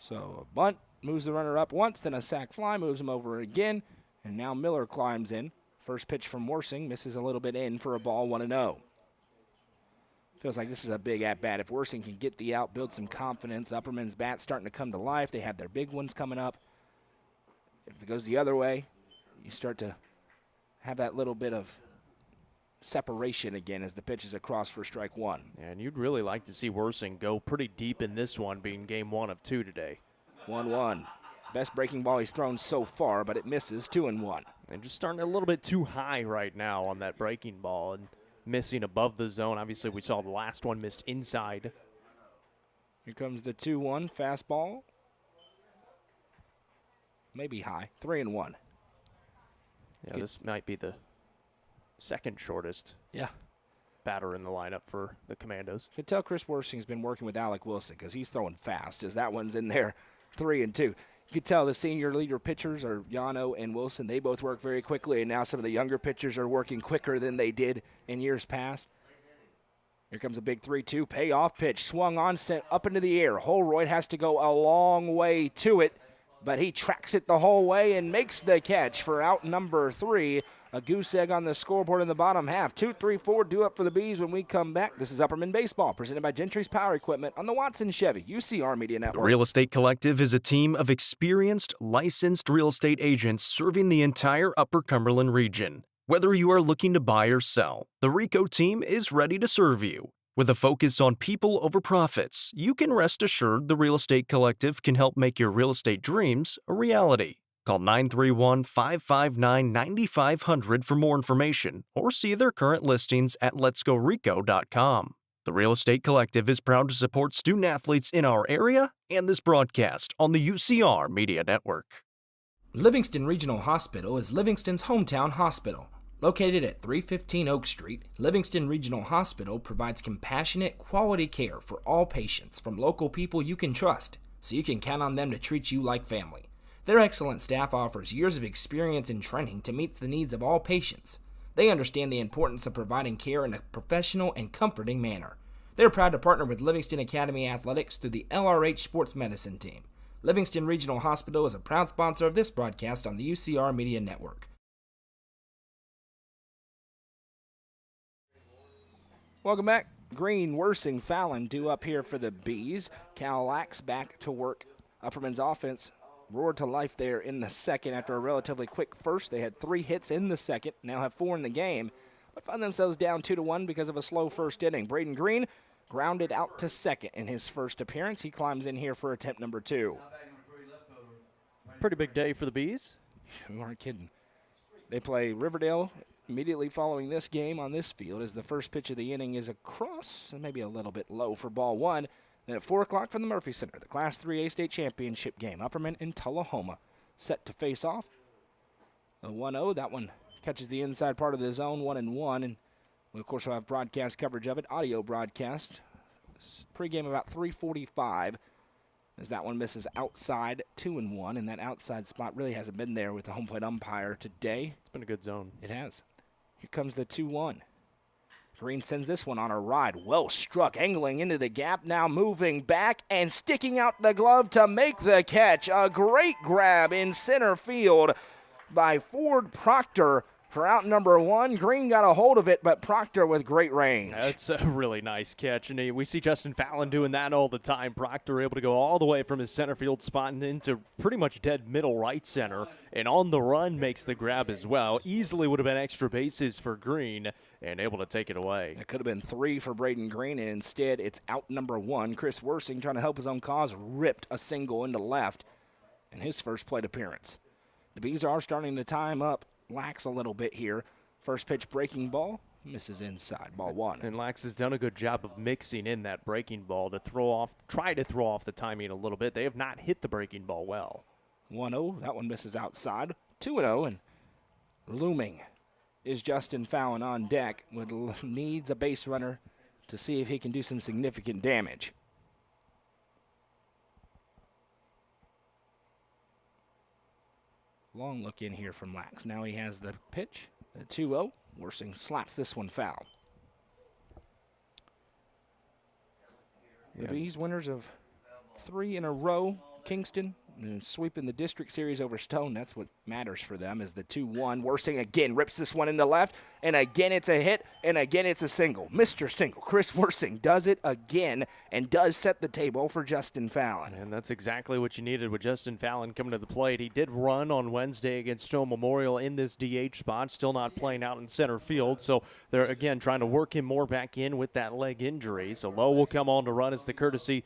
So a bunt moves the runner up once, then a sac fly moves him over again, and now Miller climbs in. First pitch from Worsing misses a little bit in for a ball, 1-0. Feels like this is a big at-bat. If Worsing can get the out, build some confidence, Upperman's bat's starting to come to life. They have their big ones coming up. If it goes the other way, you start to have that little bit of separation again as the pitch is across for strike 1. And you'd really like to see Worsing go pretty deep in this one, being game 1 of 2 today. 1-1. Best breaking ball he's thrown so far, but it misses, 2-1. And just starting a little bit too high right now on that breaking ball and missing above the zone. Obviously, we saw the last one missed inside. Here comes the 2-1 fastball. Maybe high, 3-1. Yeah, this might be the second shortest batter in the lineup for the Commandos. You can tell Chris Worsing's been working with Alec Wilson because he's throwing fast as that one's in there, 3-2. You can tell the senior leader pitchers are Yano and Wilson. They both work very quickly, and now some of the younger pitchers are working quicker than they did in years past. Here comes a big 3-2 payoff pitch. Swung on, sent up into the air. Holroyd has to go a long way to it, but he tracks it the whole way and makes the catch for out number 3. a goose egg on the scoreboard in the bottom half. 2-3-4 due up for the Bees when we come back. This is Upperman Baseball, presented by Gentry's Power Equipment on the Watson Chevy UCR Media The Network. Real Estate Collective is a team of experienced, licensed real estate agents serving the entire Upper Cumberland region. Whether you are looking to buy or sell, the RICO team is ready to serve you. With a focus on people over profits, you can rest assured the Real Estate Collective can help make your real estate dreams a reality. Call 931-559-9500 for more information or see their current listings at letsgorico.com. The Real Estate Collective is proud to support student athletes in our area and this broadcast on the UCR Media Network. Livingston Regional Hospital is Livingston's hometown hospital. Located at 315 Oak Street, Livingston Regional Hospital provides compassionate, quality care for all patients from local people you can trust, so you can count on them to treat you like family. Their excellent staff offers years of experience and training to meet the needs of all patients. They understand the importance of providing care in a professional and comforting manner. They're proud to partner with Livingston Academy Athletics through the LRH Sports Medicine Team. Livingston Regional Hospital is a proud sponsor of this broadcast on the UCR Media Network. Welcome back. Green, Worsing, Fallon due up here for the Bees. Cal Lax back to work. Upperman's offense roared to life there in the second after a relatively quick first. They had 3 hits in the second, now have 4 in the game, but found themselves down 2-1 because of a slow first inning. Braden Green grounded out to second in his first appearance. He climbs in here for attempt number 2. Pretty big day for the Bees. We aren't kidding. They play Riverdale immediately following this game on this field as the first pitch of the inning is across, and maybe a little bit low for ball 1. Then at 4 o'clock from the Murphy Center, the Class 3A State Championship game, Upperman in Tullahoma, set to face off. A 1-0, that one catches the inside part of the zone, 1-1, and we, of course, will have broadcast coverage of it, audio broadcast. Pre-game about 3:45, as that one misses outside, 2-1, and that outside spot really hasn't been there with the home plate umpire today. It's been a good zone. It has. Here comes the 2-1. Green sends this one on a ride. Well struck, angling into the gap, now moving back and sticking out the glove to make the catch. A great grab in center field by Ford Proctor for out number 1. Green got a hold of it, but Proctor with great range. That's a really nice catch, and we see Justin Fallon doing that all the time. Proctor able to go all the way from his center field spot and into pretty much dead middle right center, and on the run makes the grab as well. Easily would have been extra bases for Green, and able to take it away. It could have been 3 for Braden Green, and instead it's out number 1. Chris Worsing, trying to help his own cause, ripped a single into left in his first plate appearance. The Bees are starting to time up Lax a little bit here. First pitch breaking ball, misses inside, ball 1. And Lax has done a good job of mixing in that breaking ball to try to throw off the timing a little bit. They have not hit the breaking ball well. 1-0, that one misses outside. 2-0, and looming is Justin Fallon on deck. Needs a base runner to see if he can do some significant damage. Long look in here from Lax. Now he has the pitch, the 2-0. Worsing slaps this one foul. The Bees winners of 3 in a row. Kingston sweeping the district series over Stone. That's what matters for them is the 2-1. Worsing again rips this one in the left, and again it's a hit, and again it's a single. Mr. Single, Chris Worsing does it again and does set the table for Justin Fallon. And that's exactly what you needed with Justin Fallon coming to the plate. He did run on Wednesday against Stone Memorial in this DH spot, still not playing out in center field. So they're, again, trying to work him more back in with that leg injury. So Lowe will come on to run as the courtesy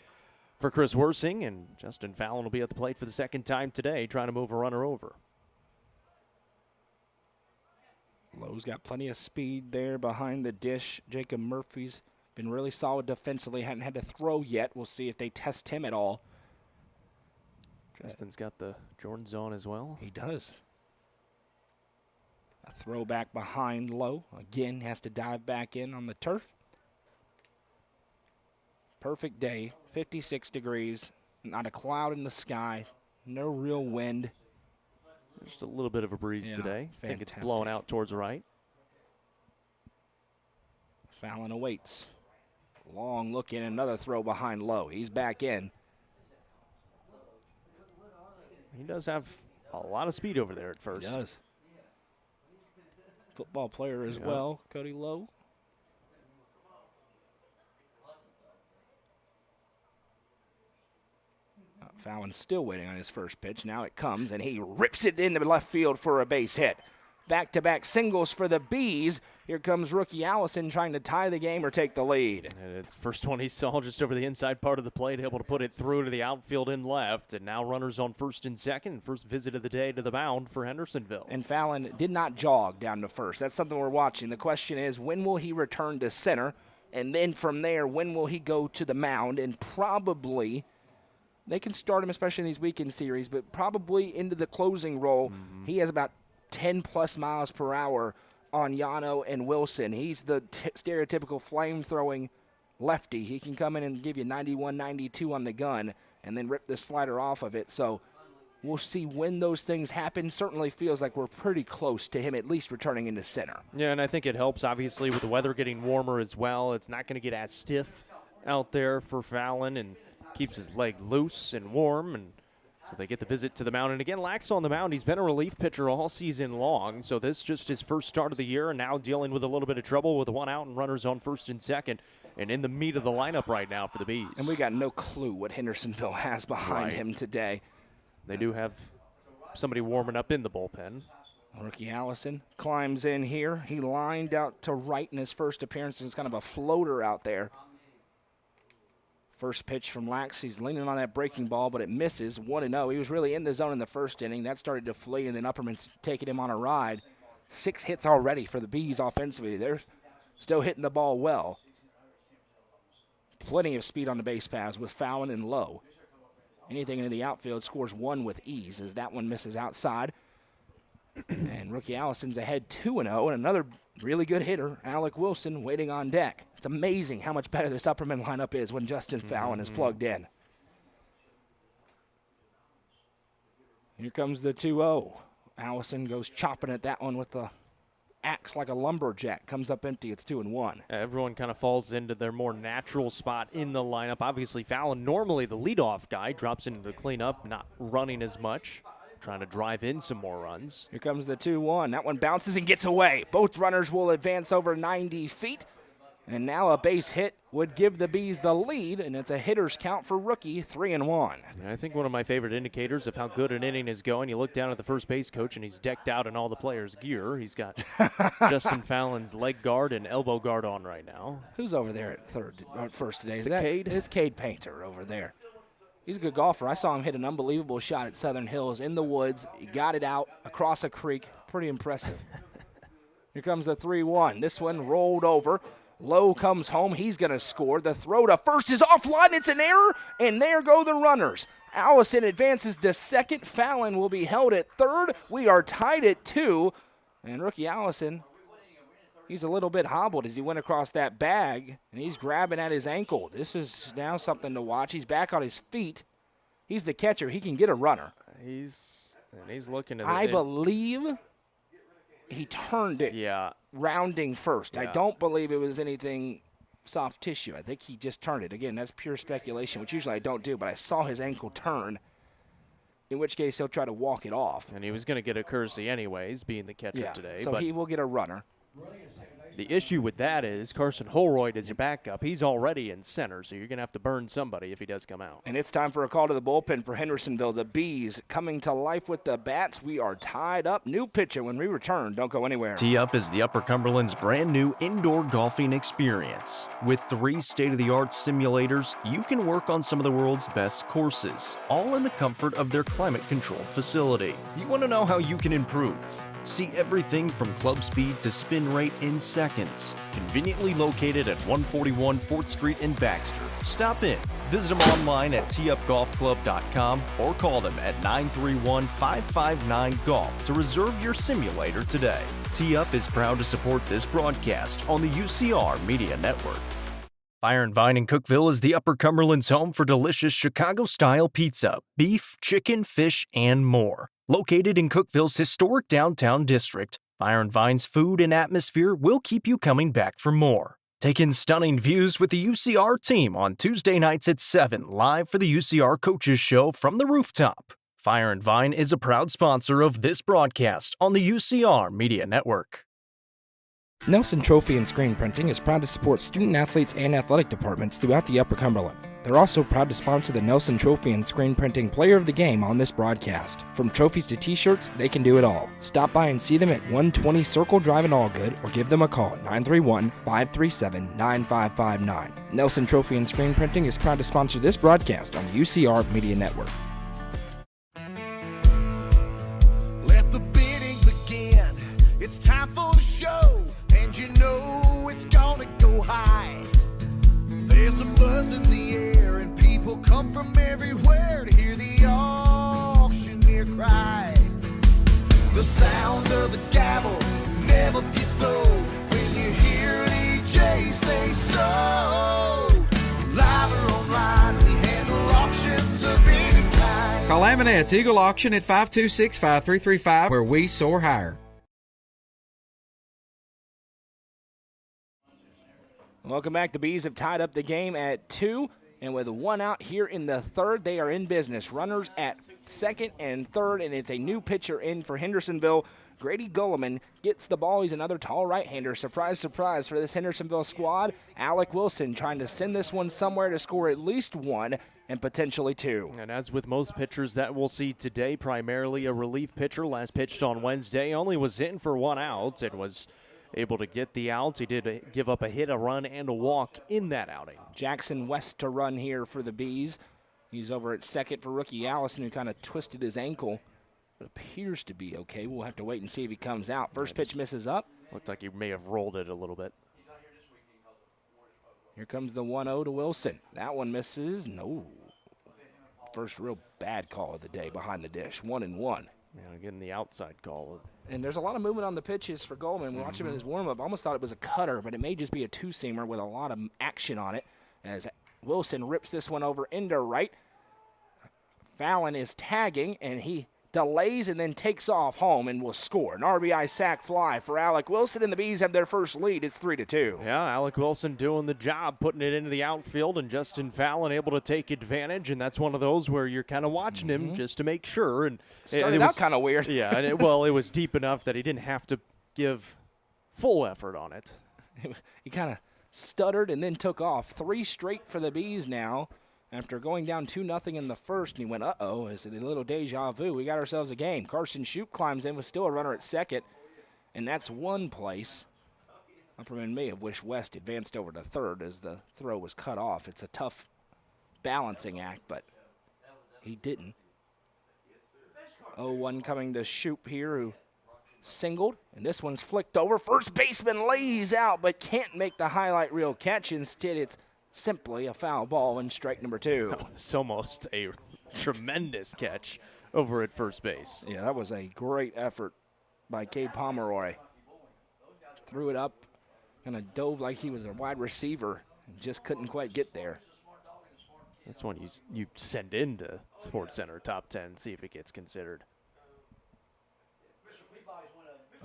for Chris Worsing, and Justin Fallon will be at the plate for the second time today, trying to move a runner over. Lowe's got plenty of speed there behind the dish. Jacob Murphy's been really solid defensively, hadn't had to throw yet. We'll see if they test him at all. Justin's got the Jordans on as well. He does. A throw back behind Lowe. Again, has to dive back in on the turf. Perfect day, 56 degrees, not a cloud in the sky, no real wind. Just a little bit of a breeze today. I think it's blowing out towards the right. Fallon awaits. Long look in, another throw behind Lowe. He's back in. He does have a lot of speed over there at first. He does. football player as well, Cody Lowe. Fallon still waiting on his first pitch. Now it comes, and he rips it into left field for a base hit. Back-to-back singles for the Bees. Here comes rookie Allison trying to tie the game or take the lead. And it's the first one he saw just over the inside part of the plate, able to put it through to the outfield and left. And now runners on first and second. First visit of the day to the mound for Hendersonville. And Fallon did not jog down to first. That's something we're watching. The question is, when will he return to center? And then from there, when will he go to the mound? And probably, they can start him, especially in these weekend series, but probably into the closing role. He has about 10-plus miles per hour on Yano and Wilson. He's the stereotypical flame-throwing lefty. He can come in and give you 91, 92 on the gun and then rip the slider off of it. So we'll see when those things happen. Certainly feels like we're pretty close to him at least returning into center. Yeah, and I think it helps, obviously, with the weather getting warmer as well. It's not going to get as stiff out there for Fallon and keeps his leg loose and warm, and so they get the visit to the mound. And again, Lax on the mound. He's been a relief pitcher all season long, so this is just his first start of the year, and now dealing with a little bit of trouble with a one out and runners on first and second, and in the meat of the lineup right now for the Bees. And we got no clue what Hendersonville has behind him today. They do have somebody warming up in the bullpen. Rookie Allison climbs in here. He lined out to right in his first appearance. It's kind of a floater out there. First pitch from Lax. He's leaning on that breaking ball, but it misses. 1-0. He was really in the zone in the first inning. That started to flee, and then Upperman's taking him on a ride. 6 hits already for the Bees offensively. They're still hitting the ball well. Plenty of speed on the base paths with Fallon and Lowe. Anything into the outfield scores 1 with ease as that one misses outside. And rookie Allison's ahead 2-0, and another really good hitter, Alec Wilson, waiting on deck. It's amazing how much better this Upperman lineup is when Justin Fallon is plugged in. Here comes the 2-0. Allison goes chopping at that one with the axe like a lumberjack. Comes up empty. It's 2-1. Everyone kind of falls into their more natural spot in the lineup. Obviously, Fallon, normally the leadoff guy, drops into the cleanup, not running as much, trying to drive in some more runs. Here comes the 2-1. That one bounces and gets away. Both runners will advance over 90 feet. And now a base hit would give the Bees the lead, and it's a hitter's count for rookie, 3-1. I think one of my favorite indicators of how good an inning is going, you look down at the first base coach, and he's decked out in all the players' gear. He's got Justin Fallon's leg guard and elbow guard on right now. Who's over there at first today? Is it Cade? It's Cade Painter over there. He's a good golfer. I saw him hit an unbelievable shot at Southern Hills in the woods. He got it out across a creek. Pretty impressive. Here comes the 3-1. This one rolled over. Lowe comes home. He's going to score. The throw to first is offline. It's an error, and there go the runners. Allison advances to second. Fallon will be held at third. We are tied at 2. And rookie Allison, he's a little bit hobbled as he went across that bag, and he's grabbing at his ankle. This is now something to watch. He's back on his feet. He's the catcher. He can get a runner. He's looking at it. I believe he turned it. Yeah. Rounding first. Yeah. I don't believe it was anything soft tissue. I think he just turned it. Again, that's pure speculation, which usually I don't do, but I saw his ankle turn, in which case he'll try to walk it off. And he was going to get a courtesy anyways, being the catcher today. So he will get a runner. The issue with that is Carson Holroyd is your backup. He's already in center, so you're going to have to burn somebody if he does come out. And it's time for a call to the bullpen for Hendersonville. The Bees coming to life with the bats. We are tied up. New pitcher when we return. Don't go anywhere. Tee Up is the Upper Cumberland's brand new indoor golfing experience. With 3 state-of-the-art simulators, you can work on some of the world's best courses, all in the comfort of their climate-controlled facility. You want to know how you can improve? See everything from club speed to spin rate in seconds. Conveniently located at 141 4th Street in Baxter. Stop in. Visit them online at teeupgolfclub.com or call them at 931-559-GOLF to reserve your simulator today. Tee Up is proud to support this broadcast on the UCR Media Network. Fire and Vine in Cookeville is the Upper Cumberland's home for delicious Chicago-style pizza, beef, chicken, fish, and more. Located in Cookeville's historic downtown district, Fire and Vine's food and atmosphere will keep you coming back for more. Take in stunning views with the UCR team on Tuesday nights at 7, live for the UCR Coaches Show from the rooftop. Fire and Vine is a proud sponsor of this broadcast on the UCR Media Network. Nelson Trophy and Screen Printing is proud to support student athletes and athletic departments throughout the Upper Cumberland. They're also proud to sponsor the Nelson Trophy and Screen Printing Player of the Game on this broadcast. From trophies to t-shirts, they can do it all. Stop by and see them at 120 Circle Drive in Allgood or give them a call at 931-537-9559. Nelson Trophy and Screen Printing is proud to sponsor this broadcast on the UCR Media Network. Let the bidding begin. It's time for the show, and you know it's gonna go high. There's a buzz in the air, and people come from everywhere to hear the auctioneer cry. The sound of the gavel never gets old when you hear an EJ say so. Live or online, we handle auctions of any kind. Call Amanette's Eagle Auction at 526-5335, where we soar higher. Welcome back. The Bees have tied up the game at 2, and with 1 out here in the third, they are in business. Runners at second and third, and it's a new pitcher in for Hendersonville. Grady Gulliman gets the ball. He's another tall right-hander. Surprise, surprise for this Hendersonville squad. Alec Wilson trying to send this one somewhere to score at least 1 and potentially 2. And as with most pitchers that we'll see today, primarily a relief pitcher. Last pitched on Wednesday, only was in for 1 out and was able to get the out. He did give up a hit, a run, and a walk in that outing. Jackson West to run here for the Bees. He's over at second for rookie Allison, who kind of twisted his ankle. It appears to be okay. We'll have to wait and see if he comes out. First pitch misses up. Looked like he may have rolled it a little bit. Here comes the 1-0 to Wilson. That one misses. No. First real bad call of the day behind the dish. 1-1. Yeah, getting the outside call. And there's a lot of movement on the pitches for Goldman. We watched him in his warm-up. Almost thought it was a cutter, but it may just be a two-seamer with a lot of action on it as Wilson rips this one over into right. Fallon is tagging, and he delays and then takes off home and will score. An RBI sac fly for Alec Wilson, and the Bees have their first lead. It's 3-2. Yeah, Alec Wilson doing the job, putting it into the outfield, and Justin Fallon able to take advantage, and that's one of those where you're kind of watching him just to make sure. And started out kind of weird. Yeah, and it was deep enough that he didn't have to give full effort on it. He kind of stuttered and then took off. 3 straight for the Bees now. After going down 2-0 in the first, and he went, uh-oh, is it a little deja vu? We got ourselves a game. Carson Shoup climbs in with still a runner at second, and that's one place. Upperman may have wished West advanced over to third as the throw was cut off. It's a tough balancing act, but he didn't. 0-1 coming to Shoup here, who singled, and this one's flicked over. First baseman lays out, but can't make the highlight reel catch. Instead, it's simply a foul ball in strike number 2. It's almost a tremendous catch over at first base. Yeah, that was a great effort by Cade Pomeroy. Threw it up, kind of dove like he was a wide receiver, and just couldn't quite get there. That's one you send into Sports Center Top 10, see if it gets considered.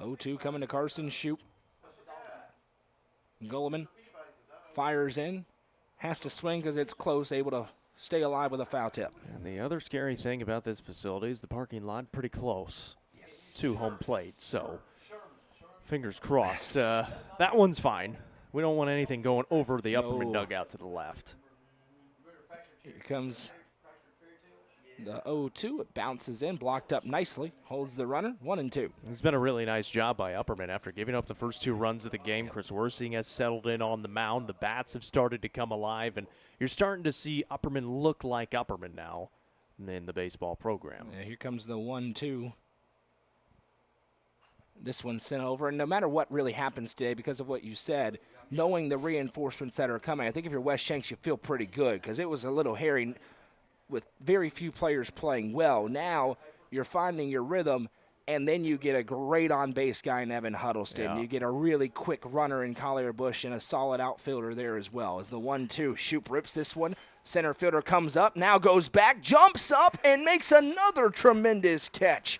0-2 coming to Carson Shoup. Gulliman fires in. Has to swing because it's close, able to stay alive with a foul tip. And the other scary thing about this facility is the parking lot pretty close to home plate. So fingers crossed. That one's fine. We don't want anything going over the Upperman dugout to the left. Here comes the 0-2. It bounces in, blocked up nicely, holds the runner, 1-2. It's been a really nice job by Upperman after giving up the first 2 runs of the game. Chris Worsing has settled in on the mound. The bats have started to come alive, and you're starting to see Upperman look like Upperman now in the baseball program. Yeah, here comes the 1-2. This one's sent over, and no matter what really happens today, because of what you said, knowing the reinforcements that are coming, I think if you're West Shanks, you feel pretty good because it was a little hairy with very few players playing well. Now you're finding your rhythm, and then you get a great on-base guy in Evan Huddleston. Yeah. You get a really quick runner in Collier Bush and a solid outfielder there as well. As the 1-2, Shoup rips this one. Center fielder comes up, now goes back, jumps up, and makes another tremendous catch.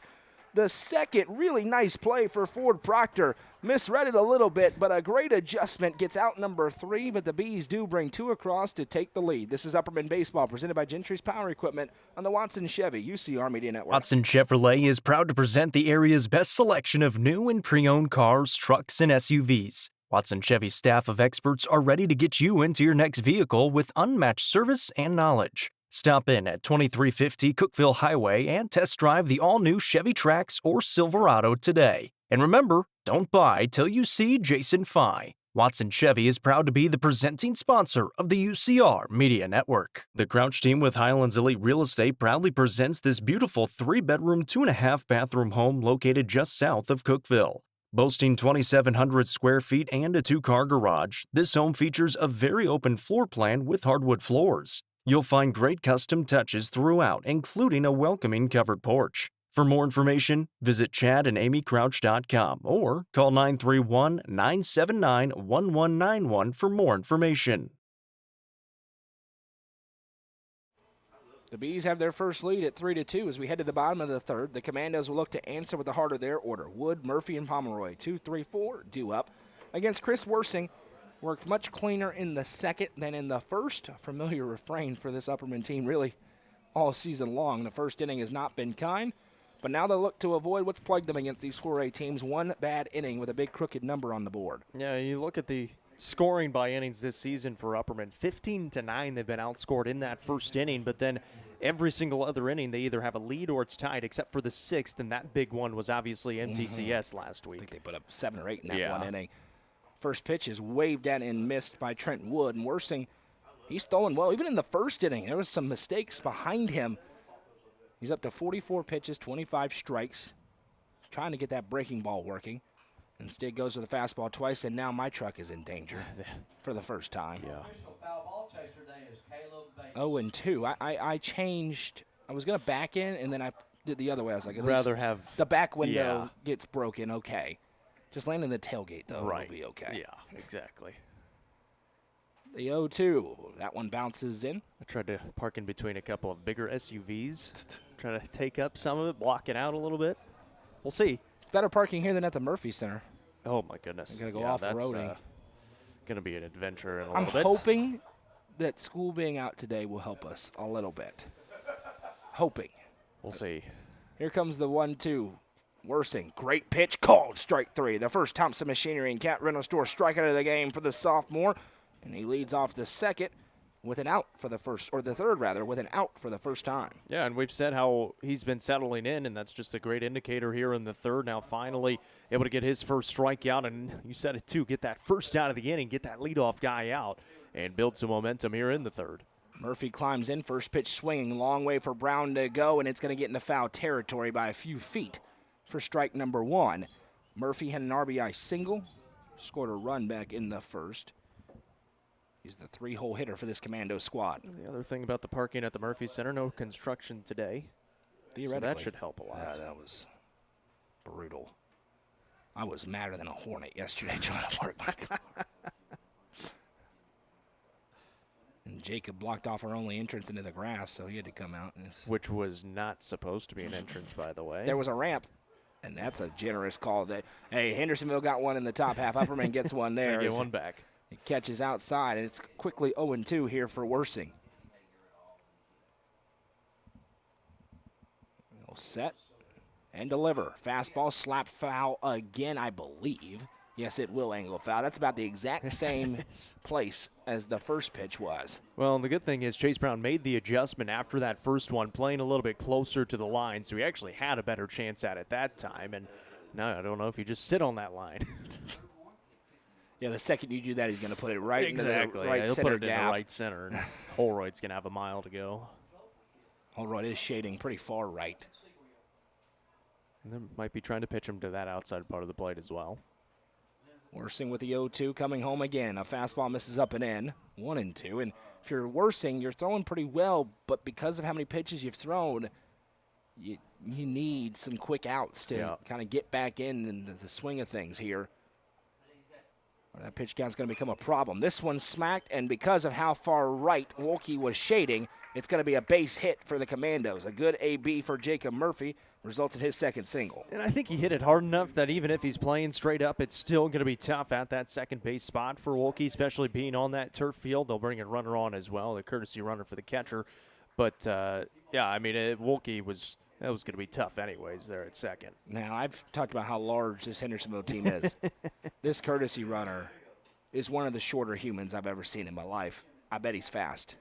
the second. Really nice play for Ford Proctor. Misread it a little bit, but a great adjustment gets out number 3, but the Bees do bring 2 across to take the lead. This is Upperman Baseball presented by Gentry's Power Equipment on the Watson Chevy UCR Media Network. Watson Chevrolet is proud to present the area's best selection of new and pre-owned cars, trucks, and SUVs. Watson Chevy's staff of experts are ready to get you into your next vehicle with unmatched service and knowledge. Stop in at 2350 Cookeville Highway and test drive the all-new Chevy Trax or Silverado today. And remember, don't buy till you see Jason Fye. Watson Chevy is proud to be the presenting sponsor of the UCR Media Network. The Crouch team with Highlands Elite Real Estate proudly presents this beautiful 3-bedroom, 2.5-bathroom home located just south of Cookeville. Boasting 2,700 square feet and a 2-car garage, this home features a very open floor plan with hardwood floors. You'll find great custom touches throughout, including a welcoming covered porch. For more information, visit chadandamycrouch.com or call 931-979-1191 for more information. The Bees have their first lead at 3-2 as we head to the bottom of the third. The Commandos will look to answer with the heart of their order. Wood, Murphy, and Pomeroy, 2, 3, 4, due up. Against Chris Worsing, worked much cleaner in the second than in the first. A familiar refrain for this Upperman team really all season long. The first inning has not been kind, but now they look to avoid what's plagued them against these 4A teams. One bad inning with a big crooked number on the board. Yeah, you look at the scoring by innings this season for Upperman. 15-9 they've been outscored in that first inning, but then every single other inning they either have a lead or it's tied, except for the 6th, and that big one was obviously MTCS last week. I think they put up 7 or 8 in that one inning. First pitch is waved at and missed by Trent Wood, and Worsing, he's throwing well. Even in the first inning, there was some mistakes behind him. He's up to 44 pitches, 25 strikes, trying to get that breaking ball working. Instead goes with a fastball twice, and now my truck is in danger for the first time. Yeah. 0-2. I changed. I was going to back in, and then I did the other way. I was like, at rather least have the back window gets broken. Okay. Just land in the tailgate, though. Right. It'll be okay. Yeah, exactly. The 0-2. That one bounces in. I tried to park in between a couple of bigger SUVs, try to take up some of it, block it out a little bit. We'll see. It's better parking here than at the Murphy Center. Oh, my goodness. I'm going to go off-roading. Going to be an adventure in a I'm little bit. hoping that school being out today will help us a little bit. Hoping. We'll see. Here comes the 1-2. Worsing, great pitch, called strike 3. The first Thompson Machinery and Cat Rental Store strikeout of the game for the sophomore, and he leads off the second with an out for the first, or the third rather, with an out for the first time. Yeah, and we've said how he's been settling in, and that's just a great indicator here in the third. Now finally able to get his first strikeout, and you said it too, get that first out of the inning, get that leadoff guy out, and build some momentum here in the third. Murphy climbs in, first pitch swinging, long way for Brown to go, and it's going to get into foul territory by a few feet for strike number 1. Murphy had an RBI single, scored a run back in the first. He's the 3-hole hitter for this Commando squad. The other thing about the parking at the Murphy Center, no construction today. So that should help a lot. Yeah, that was brutal. I was madder than a hornet yesterday trying to park my car. And Jacob blocked off our only entrance into the grass, so he had to come out. Which was not supposed to be an entrance, by the way. There was a ramp, and that's a generous call. That hey, Hendersonville got one in the top half. Upperman gets one there. They get one back. It catches outside, and it's quickly 0-2 here for Worsing. We'll set and deliver. Fastball slap foul again, I believe. Yes, it will angle foul. That's about the exact same place as the first pitch was. Well, the good thing is Chase Brown made the adjustment after that first one, playing a little bit closer to the line, so he actually had a better chance at it that time. And now I don't know if you just sit on that line. Yeah, the second you do that, he's going to put it right into the right he'll center put it gap. in the right center. And Holroyd's going to have a mile to go. Holroyd is shading pretty far right. And they might be trying to pitch him to that outside part of the plate as well. Worsing with the 0-2 coming home again. A fastball misses up and in, 1-2. And if you're Worsing, you're throwing pretty well, but because of how many pitches you've thrown, you need some quick outs to kind of get back in the swing of things here. That pitch count's going to become a problem. This one smacked, and because of how far right Wolke was shading, it's going to be a base hit for the Commandos. A good AB for Jacob Murphy results in his second single. And I think he hit it hard enough that even if he's playing straight up, it's still going to be tough at that second base spot for Wolke, especially being on that turf field. They'll bring a runner on as well, the courtesy runner for the catcher. But, yeah, I mean, Wolke was – that was going to be tough anyways there at second. Now, I've talked about how large this Hendersonville team is. This courtesy runner is one of the shorter humans I've ever seen in my life. I bet he's fast.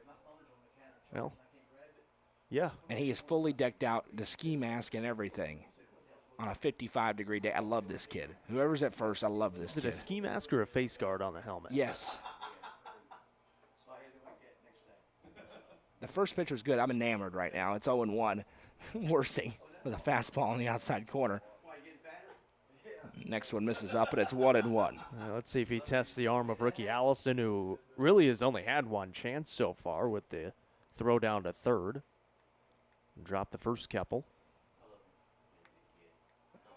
Well, yeah. And he is fully decked out, the ski mask and everything, on a 55-degree day. I love this kid. Whoever's at first, I love this kid. Is it a ski mask or a face guard on the helmet? Yes. The first pitch was good. I'm enamored right now. It's 0-1. Worsing with a fastball on the outside corner. Next one misses up, and it's 1-1. Let's see if he tests the arm of rookie Allison, who really has only had one chance so far with the throw down to third. Drop the first couple.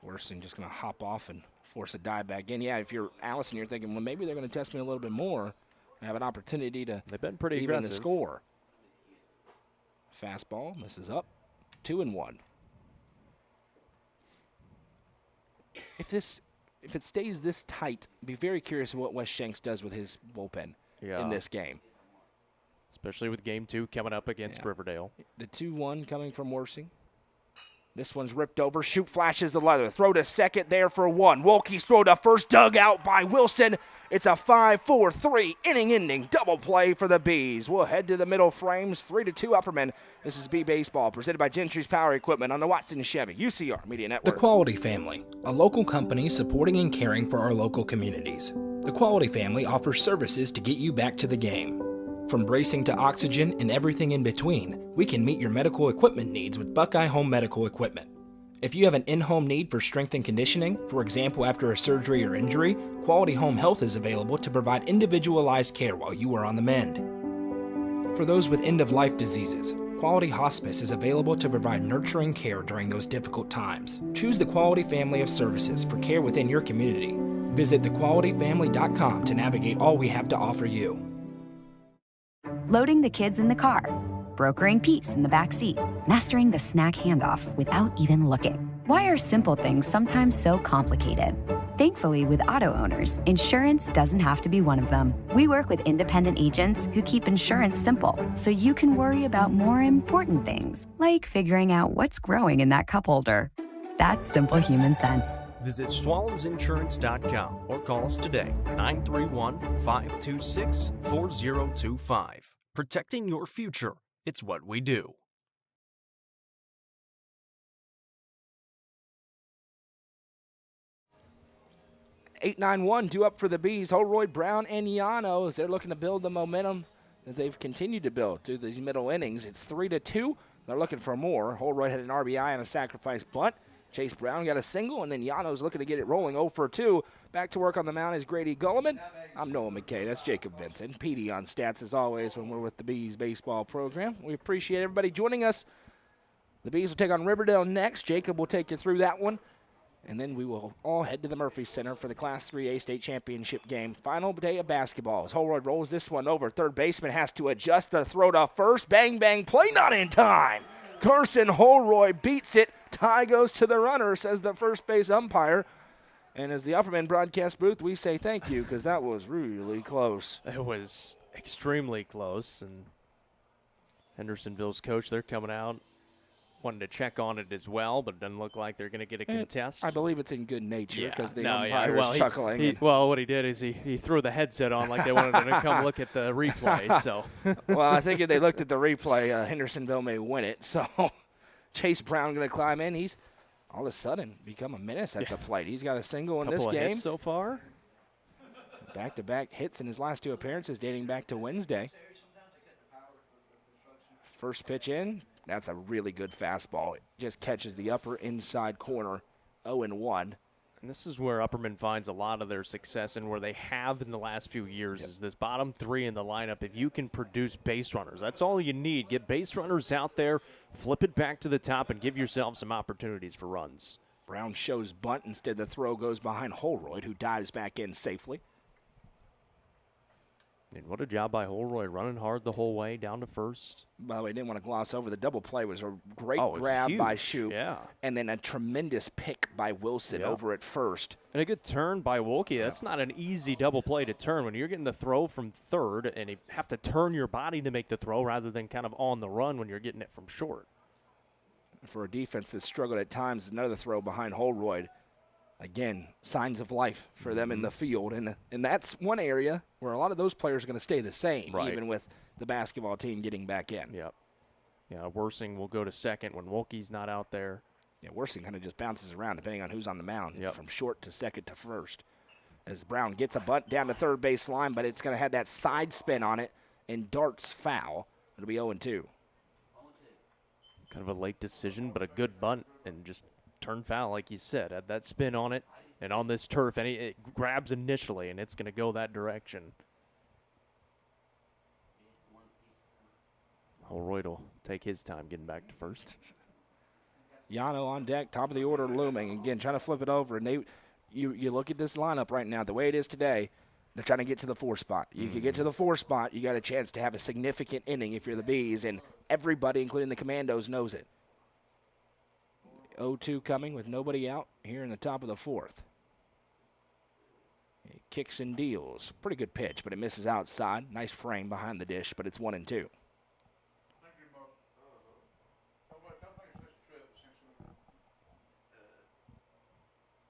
Worsing just going to hop off and force a dive back in. Yeah, if you're Allison, you're thinking, well, maybe they're going to test me a little bit more and have an opportunity to They've been pretty even aggressive. the score. Fastball misses up. 2-1. If it stays this tight, be very curious what Wes Shanks does with his bullpen in this game. Especially with game 2 coming up against Riverdale. The 2-1 coming from Worsing. This one's ripped over. Shoot flashes the leather. Throw to second there for 1. Wolke's throw to first, dug out by Wilson. It's a 5-4-3 inning-ending double play for the Bees. We'll head to the middle frames. 3-2 Upperman. This is B Baseball, presented by Gentry's Power Equipment on the Watson Chevy UCR Media Network. The Quality Family, a local company supporting and caring for our local communities. The Quality Family offers services to get you back to the game. From bracing to oxygen and everything in between, we can meet your medical equipment needs with Buckeye Home Medical Equipment. If you have an in-home need for strength and conditioning, for example after a surgery or injury, Quality Home Health is available to provide individualized care while you are on the mend. For those with end-of-life diseases, Quality Hospice is available to provide nurturing care during those difficult times. Choose the Quality family of services for care within your community. Visit thequalityfamily.com to navigate all we have to offer you. Loading the kids in the car, brokering peace in the back seat, mastering the snack handoff without even looking. Why are simple things sometimes so complicated? Thankfully, with auto owners, insurance doesn't have to be one of them. We work with independent agents who keep insurance simple, so you can worry about more important things, like figuring out what's growing in that cup holder. That's simple human sense. Visit swallowsinsurance.com or call us today, 931-526-4025. Protecting your future. It's what we do. 8-9-1, 2 up for the Bees. Holroyd, Brown, and Yano as they're looking to build the momentum that they've continued to build through these middle innings. It's 3-2. They're looking for more. Holroyd had an RBI on a sacrifice bunt. Chase Brown got a single, and then Yano's looking to get it rolling 0 for 2. Back to work on the mound is Grady Gulliman. I'm Noah McKay. That's Jacob Vincent. PD on stats as always when we're with the Bees baseball program. We appreciate everybody joining us. The Bees will take on Riverdale next. Jacob will take you through that one. And then we will all head to the Murphy Center for the Class 3A state championship game. Final day of basketball as Holroyd rolls this one over. Third baseman has to adjust the throw to first. Bang, bang, play not in time. Carson Holroyd beats it. Tie goes to the runner, says the first base umpire. And as the Upperman broadcast booth, we say thank you because that was really close. It was extremely close. And Hendersonville's coach, they're coming out. Wanted to check on it as well, but it doesn't look like they're going to get a contest. I believe it's in good nature because the umpire is chuckling. Well, what he did is he threw the headset on like they wanted him to come look at the replay. So, well, I think if they looked at the replay, Hendersonville may win it. So Chase Brown going to climb in. He's all of a sudden become a menace at the plate. He's got a single in this game hits so far. Back-to-back hits in his last 2 appearances dating back to Wednesday. First pitch in. That's a really good fastball. It just catches the upper inside corner, 0-1. And this is where Upperman finds a lot of their success and where they have in the last few years is this bottom 3 in the lineup. If you can produce base runners, that's all you need. Get base runners out there, flip it back to the top, and give yourself some opportunities for runs. Brown shows bunt. Instead, the throw goes behind Holroyd, who dives back in safely. And what a job by Holroyd, running hard the whole way down to first. By the way, I didn't want to gloss over the double play. Was a great Oh, it was grab by huge, Shoup, yeah. and then a tremendous pick by Wilson Yeah. over at first. And a good turn by Wolke. That's not an easy double play to turn when you're getting the throw from third and you have to turn your body to make the throw rather than kind of on the run when you're getting it from short. For a defense that struggled at times, another throw behind Holroyd. Again, signs of life for them in the field. And that's one area where a lot of those players are going to stay the same, Right. even with the basketball team getting back in. Yep. Yeah, Worsing will go to second when Wolke's not out there. Yeah, Worsing kind of just bounces around depending on who's on the mound, Yep. from short to second to first. As Brown gets a bunt down to third base line, but it's going to have that side spin on it and darts foul. It'll be 0-2. Kind of a late decision, but a good bunt and just turn foul, like you said. Had that spin on it, and on this turf, and it grabs initially, and it's going to go that direction. Holroyd will take his time getting back to first. Yano on deck, top of the order looming. Again, trying to flip it over. And you look at this lineup right now, the way it is today, they're trying to get to the 4 spot. You can get to the 4 spot, you got a chance to have a significant inning if you're the Bees, and everybody, including the Commandos, knows it. 0-2 coming with nobody out here in the top of the 4th. He kicks and deals. Pretty good pitch, but it misses outside. Nice frame behind the dish, but it's 1-2.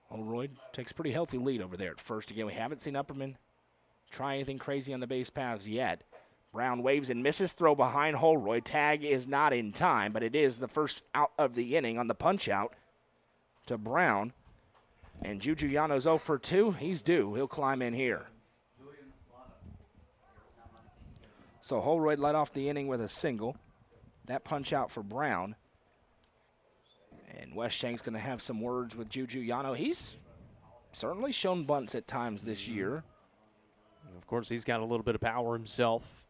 Holroyd takes a pretty healthy lead over there at first. Again, we haven't seen Upperman try anything crazy on the base paths yet. Brown waves and misses, throw behind Holroyd. Tag is not in time, but it is the first out of the inning on the punch out to Brown. And Juju Yano's 0 for 2. He's due. He'll climb in here. So Holroyd led off the inning with a single. That punch out for Brown. And West Shank's going to have some words with Juju Yano. He's certainly shown bunts at times this year. And of course, he's got a little bit of power himself.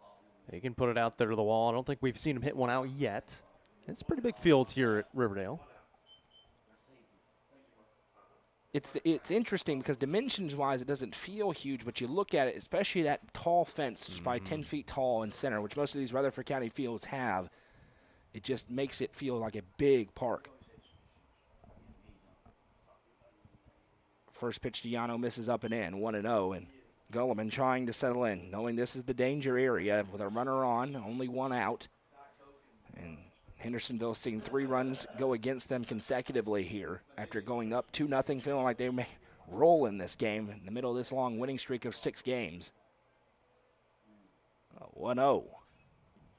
He can put it out there to the wall. I don't think we've seen him hit one out yet. It's a pretty big field here at Riverdale. It's interesting because dimensions-wise it doesn't feel huge, but you look at it, especially that tall fence, just by 10 feet tall in center, which most of these Rutherford County fields have. It just makes it feel like a big park. First pitch to Yano misses up and in, 1-0, and Gulliman trying to settle in, knowing this is the danger area with a runner on, only one out. And Hendersonville seeing 3 runs go against them consecutively here after going up 2-0, feeling like they may roll in this game in the middle of this long winning streak of 6 games. 1-0.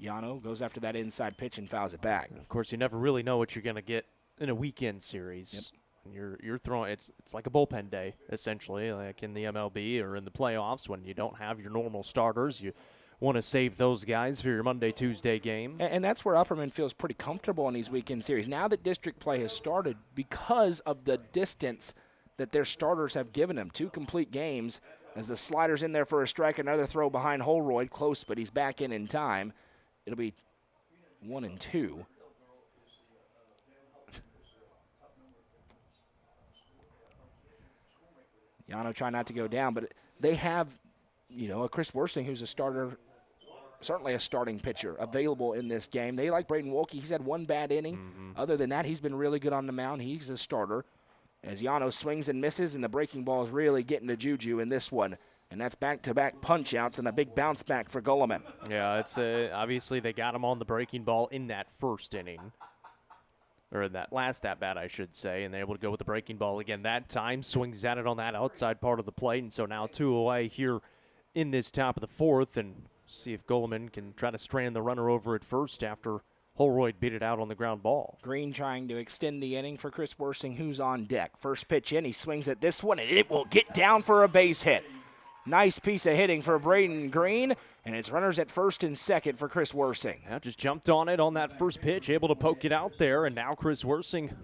Yano goes after that inside pitch and fouls it back. And of course, you never really know what you're going to get in a weekend series. Yep. You're throwing it's like a bullpen day essentially, like in the MLB or in the playoffs when you don't have your normal starters. You want to save those guys for your Monday, Tuesday game. And that's where Upperman feels pretty comfortable in these weekend series. Now that district play has started, because of the distance that their starters have given them, 2 complete games, as the slider's in there for a strike, another throw behind Holroyd, close, but he's back in time. It'll be 1-2. Yano trying not to go down, but they have, a Chris Worsing who's a starter, certainly a starting pitcher available in this game. They like Braden Wolke. He's had 1 bad inning. Other than that, he's been really good on the mound. He's a starter. As Yano swings and misses, and the breaking ball is really getting to Juju in this one. And that's back-to-back punch-outs and a big bounce back for Gulliman. Yeah, it's obviously they got him on the breaking ball in that first inning. Or in that last at-bat, I should say, and they're able to go with the breaking ball again that time. Swings at it on that outside part of the plate, and so now 2 away here in this top of the 4th, and see if Gulliman can try to strand the runner over at first after Holroyd beat it out on the ground ball. Green trying to extend the inning for Chris Worsing, who's on deck. First pitch in, he swings at this one, and it will get down for a base hit. Nice piece of hitting for Braden Green, and it's runners at first and second for Chris Worsing. Yeah, just jumped on it on that first pitch, able to poke it out there, and now Chris Worsing,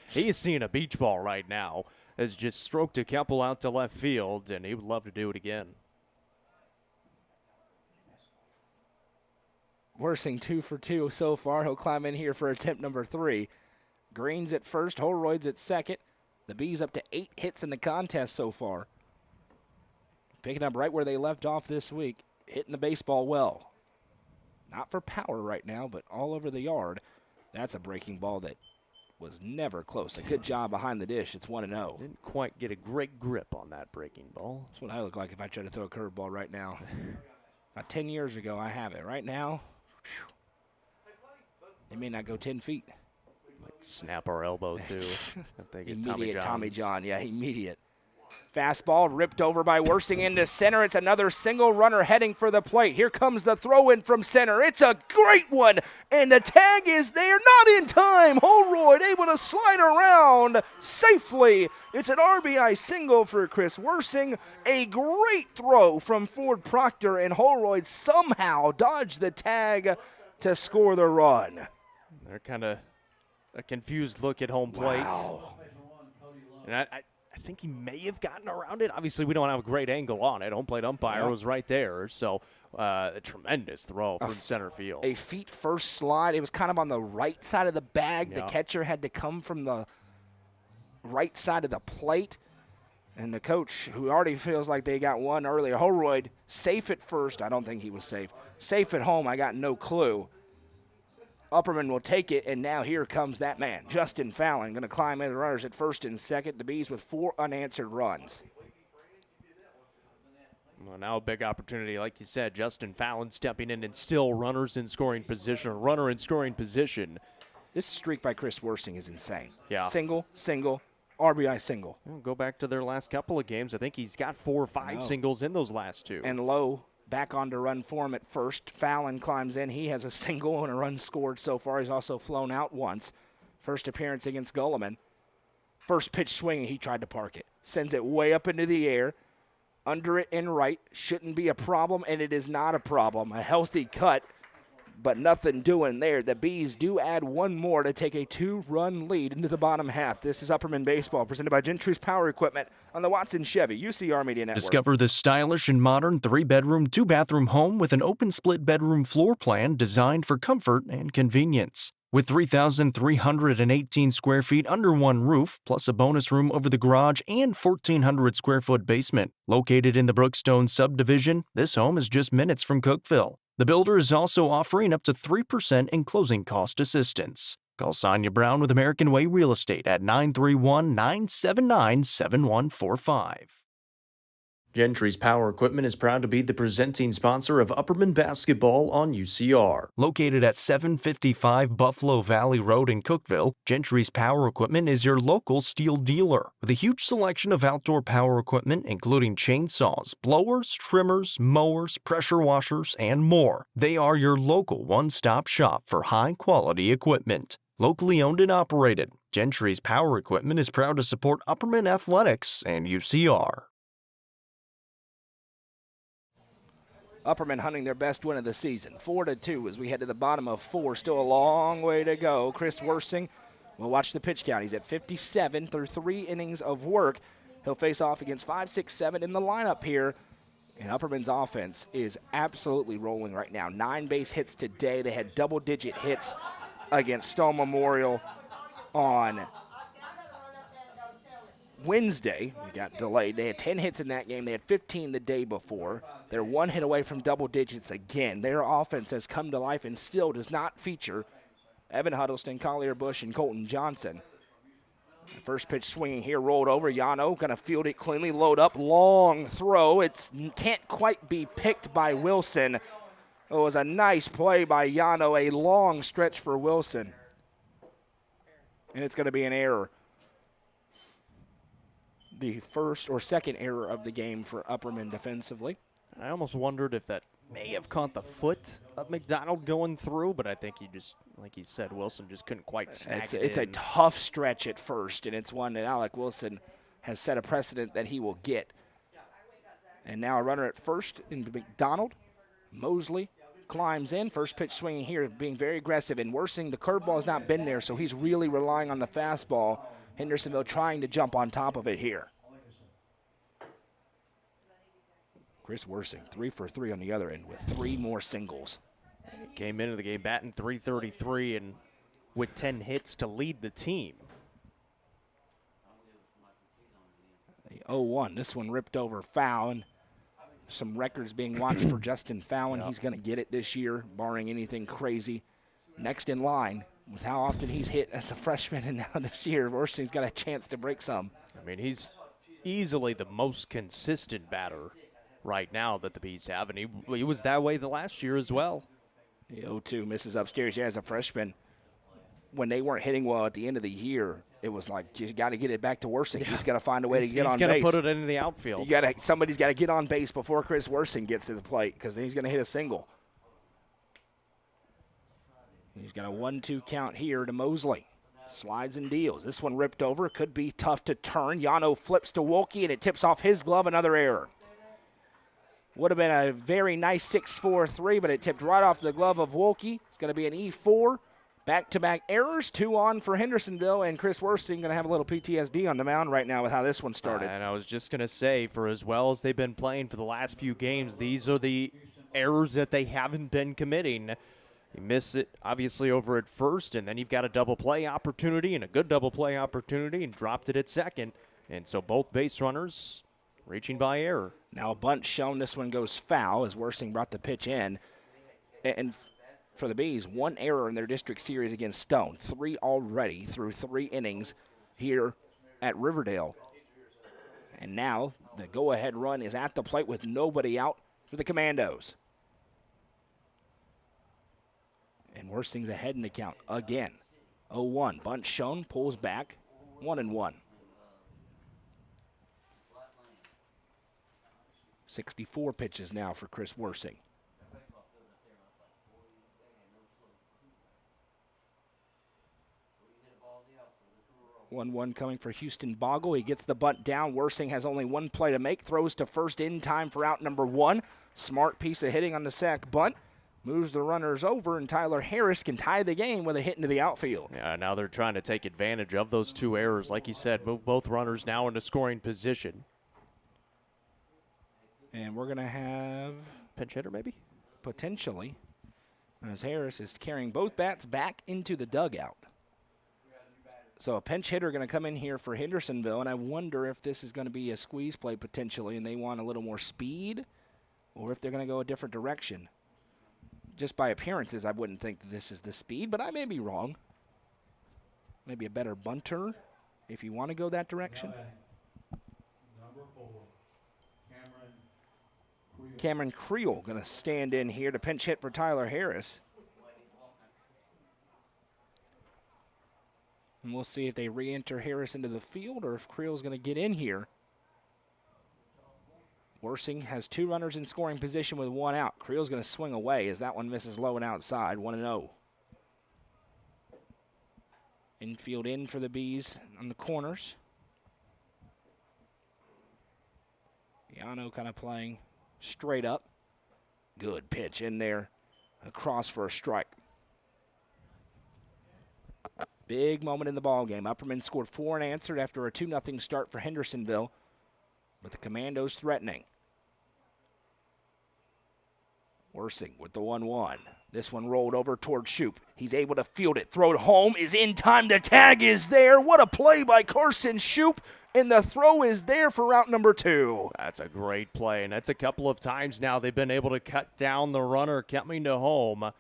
he's seeing a beach ball right now, has just stroked a couple out to left field, and he would love to do it again. Worsing 2 for 2 so far. He'll climb in here for attempt number 3. Green's at first, Holroyd's at second. The Bees up to 8 hits in the contest so far. Picking up right where they left off this week. hitting the baseball well. Not for power right now, but all over the yard. That's a breaking ball that was never close. A good job behind the dish. It's 1-0. Didn't quite get a great grip on that breaking ball. That's what I look like if I try to throw a curveball right now. About 10 years ago, I have it. Right now, it may not go 10 feet. Like snap our elbow, too. I'm thinking Immediate Tommy John's. John. Yeah, immediate. Fastball ripped over by Worsing into center. It's another single runner heading for the plate. Here comes the throw in from center. It's a great one, and the tag is there. Not in time. Holroyd able to slide around safely. It's an RBI single for Chris Worsing. A great throw from Ford Proctor, and Holroyd somehow dodged the tag to score the run. They're kind of a confused look at home plate. Wow. And I think he may have gotten around it. Obviously, we don't have a great angle on it. Home plate umpire was right there. So a tremendous throw from center field. A feet first slide. It was kind of on the right side of the bag. Yeah. The catcher had to come from the right side of the plate. And the coach, who already feels like they got one earlier, Holroyd, safe at first. I don't think he was safe. Safe at home, I got no clue. Upperman will take it, and now here comes that man, Justin Fallon, going to climb in the runners at first and second. The Bees with 4 unanswered runs. Well, now a big opportunity, like you said, Justin Fallon stepping in and still runners in scoring position, runner in scoring position. This streak by Chris Worsing is insane. Yeah. Single, RBI single. We'll go back to their last couple of games. I think he's got 4 or 5 singles in those last 2. And Lowe back on to run for him at first. Fallon climbs in. He has a single and a run scored so far. He's also flown out once. First appearance against Gulliman. First pitch swinging, he tried to park it. Sends it way up into the air. Under it and right. Shouldn't be a problem, and it is not a problem. A healthy cut, but nothing doing there. The Bees do add one more to take a 2-run lead into the bottom half. This is Upperman Baseball, presented by Gentry's Power Equipment on the Watson Chevy UCR Media Network. Discover the stylish and modern 3-bedroom, 2-bathroom home with an open split bedroom floor plan designed for comfort and convenience. With 3,318 square feet under one roof, plus a bonus room over the garage and 1,400 square foot basement. Located in the Brookstone subdivision, this home is just minutes from Cookeville. The builder is also offering up to 3% in closing cost assistance. Call Sonia Brown with American Way Real Estate at 931-979-7145. Gentry's Power Equipment is proud to be the presenting sponsor of Upperman Basketball on UCR. Located at 755 Buffalo Valley Road in Cookeville, Gentry's Power Equipment is your local steel dealer with a huge selection of outdoor power equipment including chainsaws, blowers, trimmers, mowers, pressure washers, and more. They are your local one-stop shop for high-quality equipment. Locally owned and operated, Gentry's Power Equipment is proud to support Upperman Athletics and UCR. Upperman hunting their best win of the season, 4-2 as we head to the bottom of 4. Still a long way to go. Chris Worsing will watch the pitch count. He's at 57 through 3 innings of work. He'll face off against 5, 6, 7 in the lineup here. And Upperman's offense is absolutely rolling right now. 9 base hits today. They had double-digit hits against Stone Memorial on Wednesday. It got delayed. They had 10 hits in that game. They had 15 the day before. They're 1 hit away from double digits again. Their offense has come to life and still does not feature Evan Huddleston, Collier Bush, and Colton Johnson. The first pitch swinging here, rolled over. Yano going to field it cleanly, load up, long throw. It can't quite be picked by Wilson. It was a nice play by Yano, a long stretch for Wilson. And it's going to be an error. The first or second error of the game for Upperman defensively. I almost wondered if that may have caught the foot of McDonald going through, but I think he just, like he said, Wilson just couldn't quite snag it It's in. a tough stretch at first, and it's one that Alec Wilson has set a precedent that he will get. And now a runner at first into McDonald. Mosley climbs in. First pitch swinging here, being very aggressive. And Worsing, the curveball has not been there, so he's really relying on the fastball. Hendersonville trying to jump on top of it here. Chris Worsing, 3 for 3 on the other end with 3 more singles. He came into the game batting .333 and with 10 hits to lead the team. The 0-1, this one ripped over foul. And some records being watched for Justin Fallon. He's going to get it this year, barring anything crazy. Next in line, with how often he's hit as a freshman, and now this year, Worsing's got a chance to break some. I mean, he's easily the most consistent batter right now that the Bees have, and he was that way the last year as well. The 0-2 misses upstairs. Yeah, as a freshman, when they weren't hitting well at the end of the year, it was like you got to get it back to Worsing. He's got to find a way to get on base. He's going to put it into the outfield. Somebody's got to get on base before Chris Worsing gets to the plate, because then he's going to hit a single. He's got a 1-2 count here to Mosley. Slides and deals. This one ripped over. Could be tough to turn. Yano flips to Wolke, and it tips off his glove. Another error. Would have been a very nice 6-4-3, but it tipped right off the glove of Wolke. It's going to be an E4. Back-to-back errors. 2 on for Hendersonville, and Chris Worsing going to have a little PTSD on the mound right now with how this one started. And I was just going to say, for as well as they've been playing for the last few games, these are the errors that they haven't been committing. You miss it, obviously, over at first, and then you've got a double play opportunity and a good double play opportunity and dropped it at second. And so both base runners reaching by error. Now a bunt shown. This one goes foul as Worsing brought the pitch in. And for the Bees, 1 error in their district series against Stone. 3 already through 3 innings here at Riverdale. And now the go-ahead run is at the plate with nobody out for the Commandos. And Worsing's ahead in the count again. 0-1. Bunt shown, pulls back. 1-1. 64 pitches now for Chris Worsing. 1-1 coming for Houston Boggle. He gets the bunt down. Worsing has only 1 play to make. Throws to first in time for out number 1. Smart piece of hitting on the sack bunt. Moves the runners over, and Tyler Harris can tie the game with a hit into the outfield. Yeah, now they're trying to take advantage of those 2 errors. Like you said, move both runners now into scoring position. And we're going to have pinch hitter maybe? Potentially, as Harris is carrying both bats back into the dugout. So a pinch hitter going to come in here for Hendersonville, and I wonder if this is going to be a squeeze play potentially, and they want a little more speed, or if they're going to go a different direction. Just by appearances, I wouldn't think that this is the speed, but I may be wrong. Maybe a better bunter if you want to go that direction. Number 4, Cameron Creel going to stand in here to pinch hit for Tyler Harris. And we'll see if they re-enter Harris into the field or if Creel's going to get in here. Worsing has 2 runners in scoring position with 1 out. Creel's going to swing away as that one misses low and outside, 1-0. Infield in for the Bees on the corners. Yano kind of playing straight up. Good pitch in there. Across for a strike. Big moment in the ball game. Upperman scored 4 unanswered after a 2-0 start for Hendersonville, but the Commandos threatening. Worsing with the 1-1. This one rolled over toward Shoup. He's able to field it. Throw it home is in time. The tag is there. What a play by Carson Shoup, and the throw is there for route number 2. That's a great play, and that's a couple of times now they've been able to cut down the runner coming to home.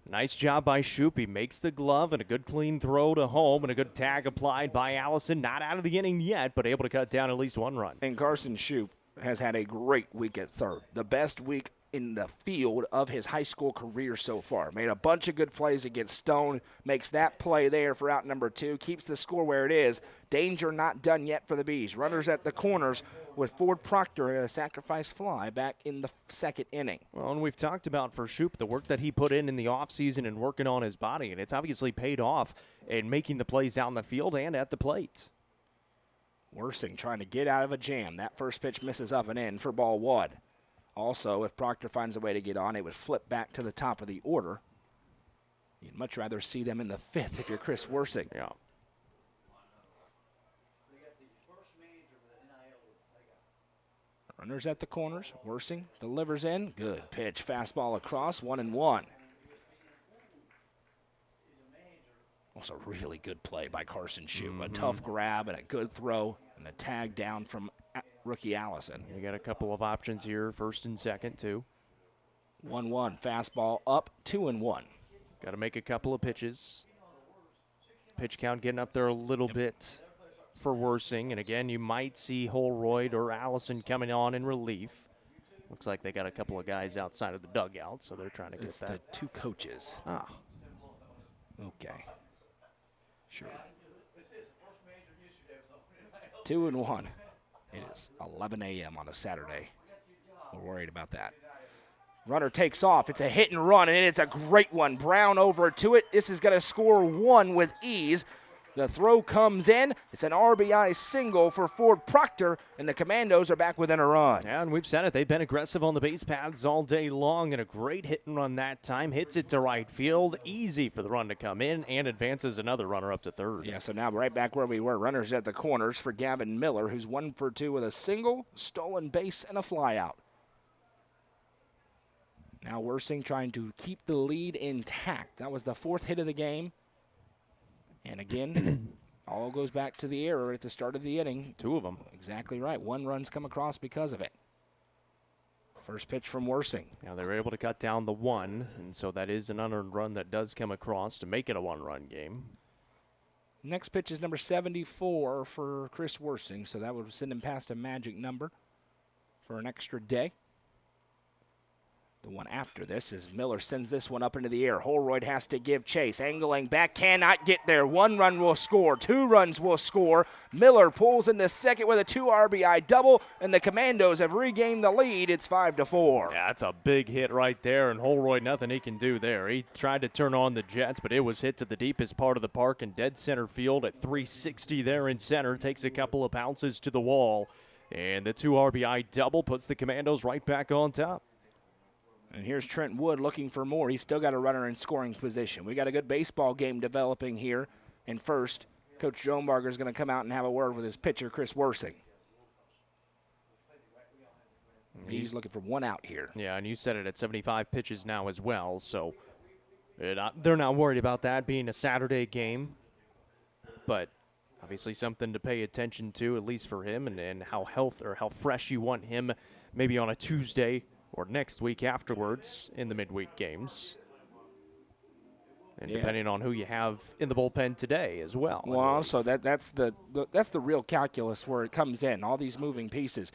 Nice job by Shoup. He makes the glove and a good clean throw to home and a good tag applied by Allison. Not out of the inning yet, but able to cut down at least 1 run. And Carson Shoup has had a great week at third. The best week in the field of his high school career so far. Made a bunch of good plays against Stone. Makes that play there for out number 2. Keeps the score where it is. Danger not done yet for the Bees. Runners at the corners with Ford Proctor at a sacrifice fly back in the 2nd inning. Well, and we've talked about for Shoup the work that he put in the offseason and working on his body, and it's obviously paid off in making the plays out in the field and at the plate. Worsing trying to get out of a jam. That first pitch misses up and in for ball 1. Also, if Proctor finds a way to get on, it would flip back to the top of the order. You'd much rather see them in the 5th if you're Chris Worsing. Yeah. Runners at the corners. Worsing delivers in. Good pitch. Fastball across. 1-1. Also, really good play by Carson Shoup. A tough grab and a good throw and a tag down from rookie Allison. You got a couple of options here, first and second, too. 1-1. Fastball up, 2-1. Got to make a couple of pitches. Pitch count getting up there a little bit for Worsing. And again, you might see Holroyd or Allison coming on in relief. Looks like they got a couple of guys outside of the dugout, so they're trying to get It's that. the two coaches. Ah. Okay. Sure. 2-1. It is 11 a.m. on a Saturday. We're worried about that. Runner takes off. It's a hit and run, and it's a great one. Brown over to it. This is going to score one with ease. The throw comes in. It's an RBI single for Ford Proctor, and the Commandos are back within a run. Yeah, and we've said it. They've been aggressive on the base paths all day long, and a great hit and run that time. Hits it to right field. Easy for the run to come in, and advances another runner up to third. Yeah, so now right back where we were. Runners at the corners for Gavin Miller, who's 1 for 2 with a single, stolen base, and a flyout. Now Worsing trying to keep the lead intact. That was the 4th hit of the game. And again, all goes back to the error at the start of the inning. 2 of them. Exactly right. 1 run's come across because of it. First pitch from Worsing. Now they were able to cut down the 1, and so that is an unearned run that does come across to make it a 1-run game. Next pitch is number 74 for Chris Worsing, so that would send him past a magic number for an extra day. The one after this is Miller sends this one up into the air. Holroyd has to give chase. Angling back, cannot get there. 1 run will score. 2 runs will score. Miller pulls into second with a 2 RBI double, and the Commandos have regained the lead. It's 5-4. Yeah, that's a big hit right there, and Holroyd, nothing he can do there. He tried to turn on the Jets, but it was hit to the deepest part of the park in dead center field at 360 there in center. Takes a couple of bounces to the wall, and the 2 RBI double puts the Commandos right back on top. And here's Trent Wood looking for more. He's still got a runner in scoring position. We got a good baseball game developing here. And first, Coach Jonebarger is going to come out and have a word with his pitcher, Chris Worsing. He's looking for 1 out here. Yeah, and you said it at 75 pitches now as well, so they're not worried about that being a Saturday game. But obviously something to pay attention to, at least for him, and how fresh you want him maybe on a Tuesday or next week afterwards in the midweek games. And depending on who you have in the bullpen today as well. Well, also that's the real calculus where it comes in, all these moving pieces.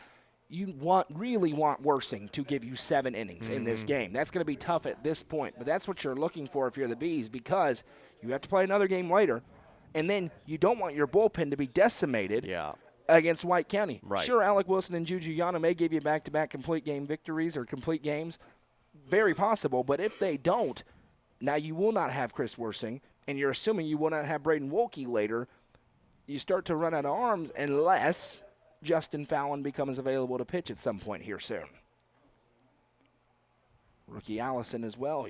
You really want Worsing to give you 7 innings in this game. That's going to be tough at this point, but that's what you're looking for if you're the Bees, because you have to play another game later, and then you don't want your bullpen to be decimated. Yeah. Against White County. Right. Sure, Alec Wilson and Juju Yano may give you back-to-back complete game victories or complete games. Very possible, but if they don't, now you will not have Chris Worsing, and you're assuming you will not have Braden Wolke later. You start to run out of arms unless Justin Fallon becomes available to pitch at some point here soon. Rookie Allison as well.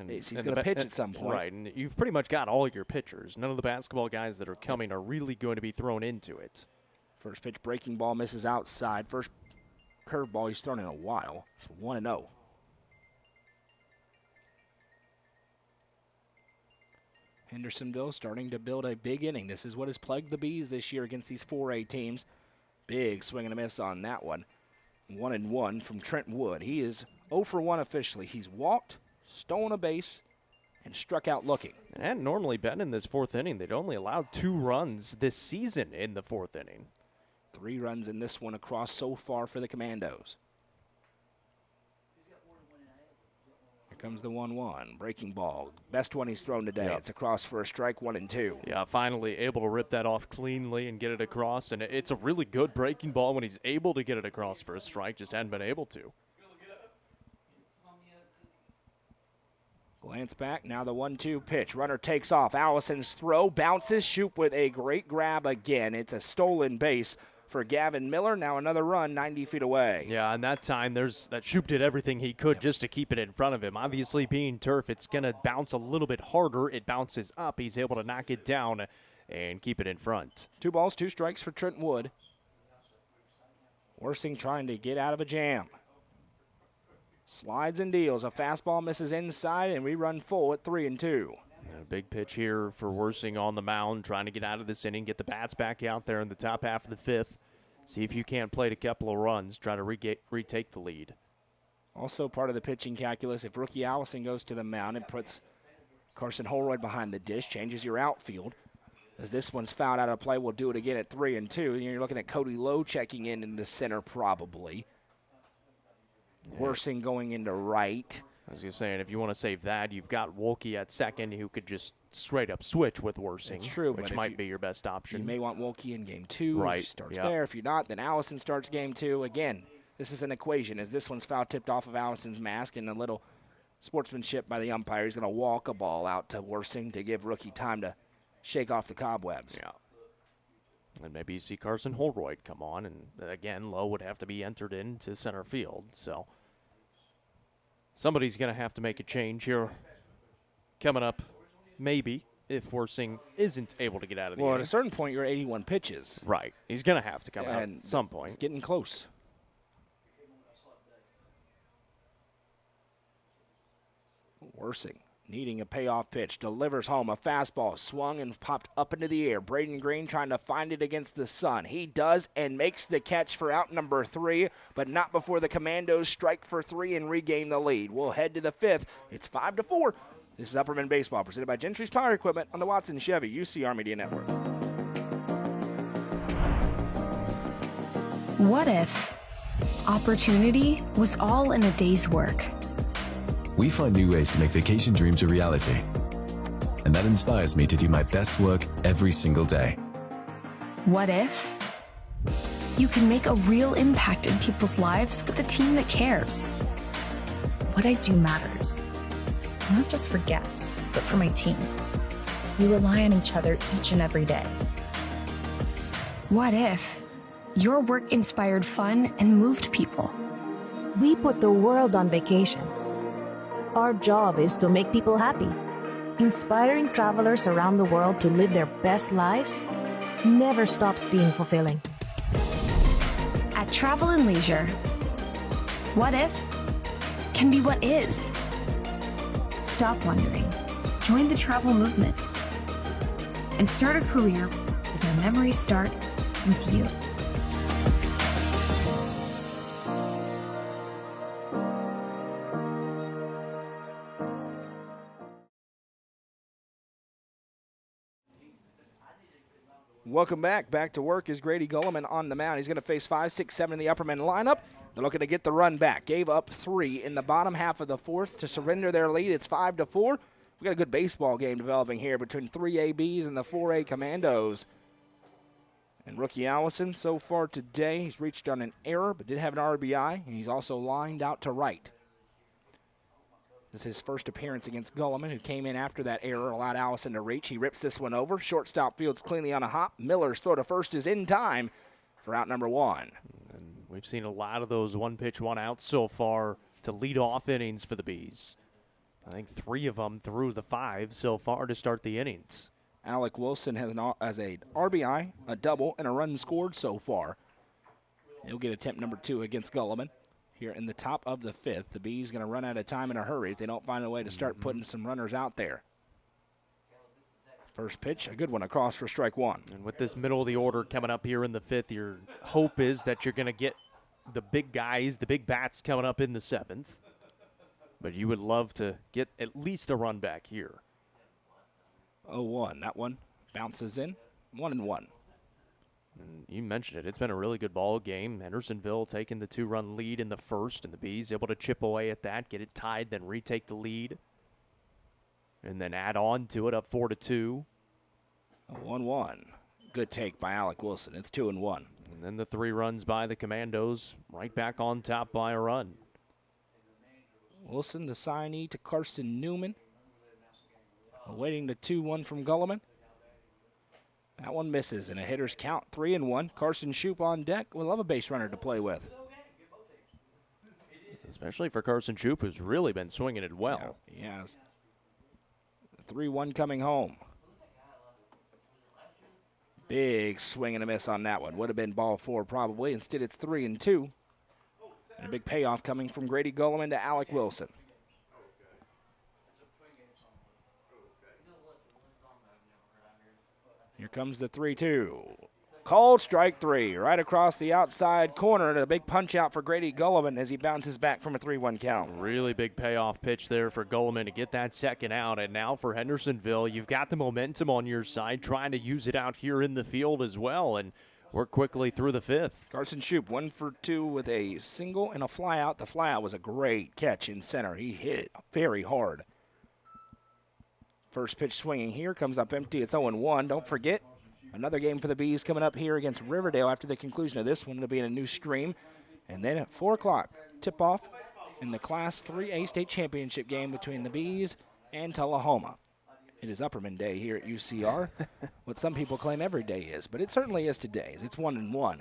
He's going to pitch at some point. Right, and you've pretty much got all your pitchers. None of the basketball guys that are coming are really going to be thrown into it. First pitch, breaking ball, misses outside. First curveball he's thrown in a while. It's 1-0. Hendersonville starting to build a big inning. This is what has plagued the Bees this year against these 4A teams. Big swing and a miss on that one. 1-1 from Trent Wood. He is 0 for 1 officially. He's walked, stolen a base, and struck out looking. And normally been in this 4th inning. They'd only allowed 2 runs this season in the 4th inning. 3 runs in this one across so far for the Commandos. Here comes the 1-1. Breaking ball. Best one he's thrown today. Yep. It's across for a strike, 1-2. Yeah, finally able to rip that off cleanly and get it across. And it's a really good breaking ball when he's able to get it across for a strike. Just hadn't been able to. Glance back, now the 1-2 pitch. Runner takes off. Allison's throw bounces. Shoop with a great grab again. It's a stolen base for Gavin Miller. Now another run 90 feet away. Yeah, and that time that Shoop did everything he could just to keep it in front of him. Obviously, being turf, it's going to bounce a little bit harder. It bounces up. He's able to knock it down and keep it in front. 2 balls, 2 strikes for Trent Wood. Worsing trying to get out of a jam. Slides and deals. A fastball misses inside, and we run full at 3-2. A big pitch here for Worsing on the mound, trying to get out of this inning, get the bats back out there in the top half of the 5th. see if you can't plate a couple of runs, try to retake the lead. Also part of the pitching calculus, if rookie Allison goes to the mound and puts Carson Holroyd behind the dish, changes your outfield. As this one's fouled out of play, we'll do it again at 3-2. And you're looking at Cody Lowe checking in the center probably. Worsing going into right. I was just saying, if you want to save that, you've got Wolke at second, who could just straight up switch with Worsing, It's true, which but might be your best option. You may want Wolke in game 2. Right. If he starts there. If you're not, then Allison starts game 2. Again, this is an equation. As this one's foul tipped off of Allison's mask and a little sportsmanship by the umpire, he's going to walk a ball out to Worsing to give rookie time to shake off the cobwebs. Yeah. And maybe you see Carson Holroyd come on, and again, Lowe would have to be entered into center field. So somebody's going to have to make a change here coming up, maybe, if Worsing isn't able to get out of the Well, inning. at a certain point, you're 81 pitches. Right. He's going to have to come out And at some point. It's getting close. Worsing needing a payoff pitch, delivers home a fastball, swung and popped up into the air. Braden Green trying to find it against the sun. He does and makes the catch for out number 3, but not before the Commandos strike for 3 and regain the lead. We'll head to the 5th. It's 5-4. This is Upperman Baseball, presented by Gentry's Power Equipment on the Watson Chevy UCR Media Network. What if opportunity was all in a day's work? We find new ways to make vacation dreams a reality. And that inspires me to do my best work every single day. What if you can make a real impact in people's lives with a team that cares? What I do matters, not just for guests, but for my team. We rely on each other each and every day. What if your work inspired fun and moved people? We put the world on vacation. Our job is to make people happy. Inspiring travelers around the world to live their best lives never stops being fulfilling. At Travel and Leisure, what if can be what is. Stop wondering. Join the travel movement and start a career where memories start with you. Welcome back. Back to work is Grady Gulliman on the mound. He's going to face 5, 6, 7 in the Upperman lineup. They're looking to get the run back. Gave up 3 in the bottom half of the 4th to surrender their lead. It's 5-4. We got a good baseball game developing here between 3 ABs and the 4A Commandos. And rookie Allison, so far today, he's reached on an error, but did have an RBI, and he's also lined out to right. This is his first appearance against Gulliman, who came in after that error, allowed Allison to reach. He rips this one over. Shortstop fields cleanly on a hop. Miller's throw to first is in time for out number 1. And we've seen a lot of those one-pitch, one-out so far to lead off innings for the Bees. I think 3 of them through the 5 so far to start the innings. Alec Wilson has a RBI, a double, and a run scored so far. He'll get attempt number 2 against Gulliman. Here in the top of the 5th, the Bees going to run out of time in a hurry if they don't find a way to start putting some runners out there. First pitch, a good one across for strike 1. And with this middle of the order coming up here in the 5th, your hope is that you're going to get the big guys, the big bats coming up in the 7th. But you would love to get at least a run back here. 0-1. That one bounces in. 1-1. And you mentioned it. It's been a really good ball game. Hendersonville taking the 2-run lead in the 1st, and the Bees able to chip away at that, get it tied, then retake the lead, and then add on to it, up 4-2. 1-1. Good take by Alec Wilson. It's 2-1. And then the 3 runs by the Commandos, right back on top by a run. Wilson, the signee to Carson Newman. Awaiting the 2-1 from Gulliman. That one misses, and a hitter's count, 3-1. Carson Shoup on deck. We'll love a base runner to play with. Especially for Carson Shoup, who's really been swinging it well. Yeah, he has. 3-1 coming home. Big swing and a miss on that one. Would have been ball 4 probably. Instead, it's 3-2. And a big payoff coming from Grady Gulliman to Alec Wilson. Here comes the 3-2. Called strike 3, right across the outside corner, and a big punch out for Grady Gullivan as he bounces back from a 3-1 count. Really big payoff pitch there for Gullivan to get that second out. And now for Hendersonville, you've got the momentum on your side, trying to use it out here in the field as well. And we're quickly through the fifth. Carson Shoup 1 for 2 with a single and a flyout. The flyout was a great catch in center. He hit it very hard. First pitch swinging here, comes up empty. It's 0-1. Don't forget, another game for the Bees coming up here against Riverdale after the conclusion of this one. It'll be in a new stream. And then at 4 o'clock, tip-off in the Class 3A state championship game between the Bees and Tullahoma. It is Upperman Day here at UCR, what some people claim every day is, but it certainly is today's. It's 1-1.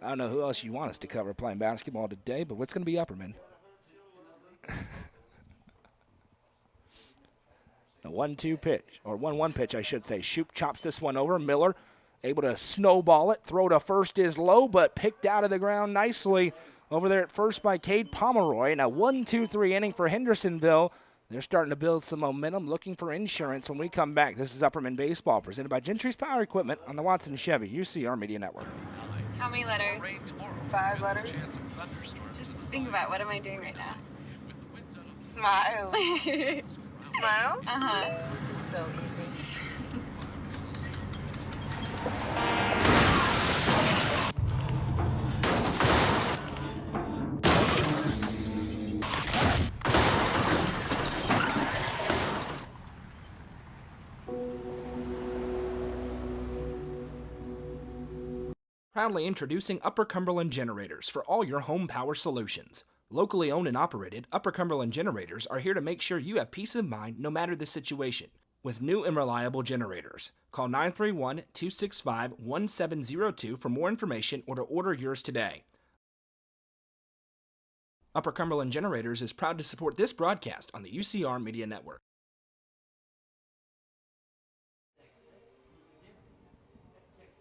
I don't know who else you want us to cover playing basketball today, but what's going to be Upperman? The 1-2 pitch, or 1-1 pitch, I should say. Shoup chops this one over. Miller able to snowball it. Throw to first is low, but picked out of the ground nicely over there at first by Cade Pomeroy. Now 1-2-3 inning for Hendersonville. They're starting to build some momentum, looking for insurance when we come back. This is Upperman Baseball, presented by Gentry's Power Equipment on the Watson Chevy UCR Media Network. How many letters? 5 letters. Just think about, what am I doing right now? Smile. Smile? Uh-huh. This is so easy. Proudly introducing Upper Cumberland Generators for all your home power solutions. Locally owned and operated, Upper Cumberland Generators are here to make sure you have peace of mind no matter the situation. With new and reliable generators. Call 931-265-1702 for more information or to order yours today. Upper Cumberland Generators is proud to support this broadcast on the UCR Media Network.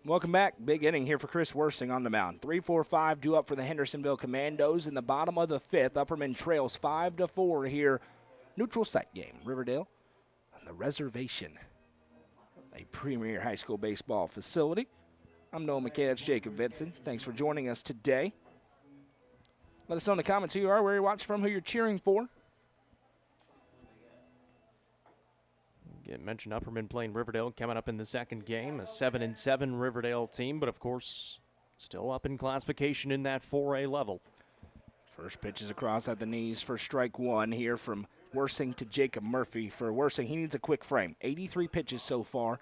Welcome back. Big inning here for Chris Worsing on the mound. 3-4-5 due up for the Hendersonville Commandos in the bottom of the fifth. Upperman trails 5-4 here. Neutral site game. Riverdale on the reservation. A premier high school baseball facility. I'm Noah McKay. That's Jacob Vinson. Thanks for joining us today. Let us know in the comments who you are, where you're watching from, who you're cheering for. Mentioned Upperman playing Riverdale coming up in the second game, a 7-7 Riverdale team, but of course still up in classification in that 4A level. First pitch is across at the knees for strike 1 here from Worsing to Jacob Murphy. For Worsing, he needs a quick frame. 83 pitches so far.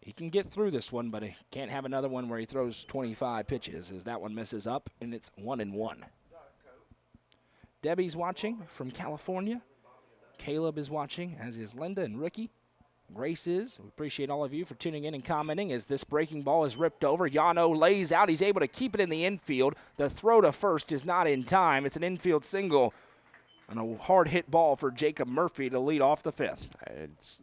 He can get through this one, but he can't have another one where he throws 25 pitches as that one misses up, and it's 1-1. Debbie's watching from California. Caleb is watching, as is Linda and Ricky. Grace is. We appreciate all of you for tuning in and commenting as this breaking ball is ripped over. Yano lays out. He's able to keep it in the infield. The throw to first is not in time. It's an infield single and a hard-hit ball for Jacob Murphy to lead off the fifth. It's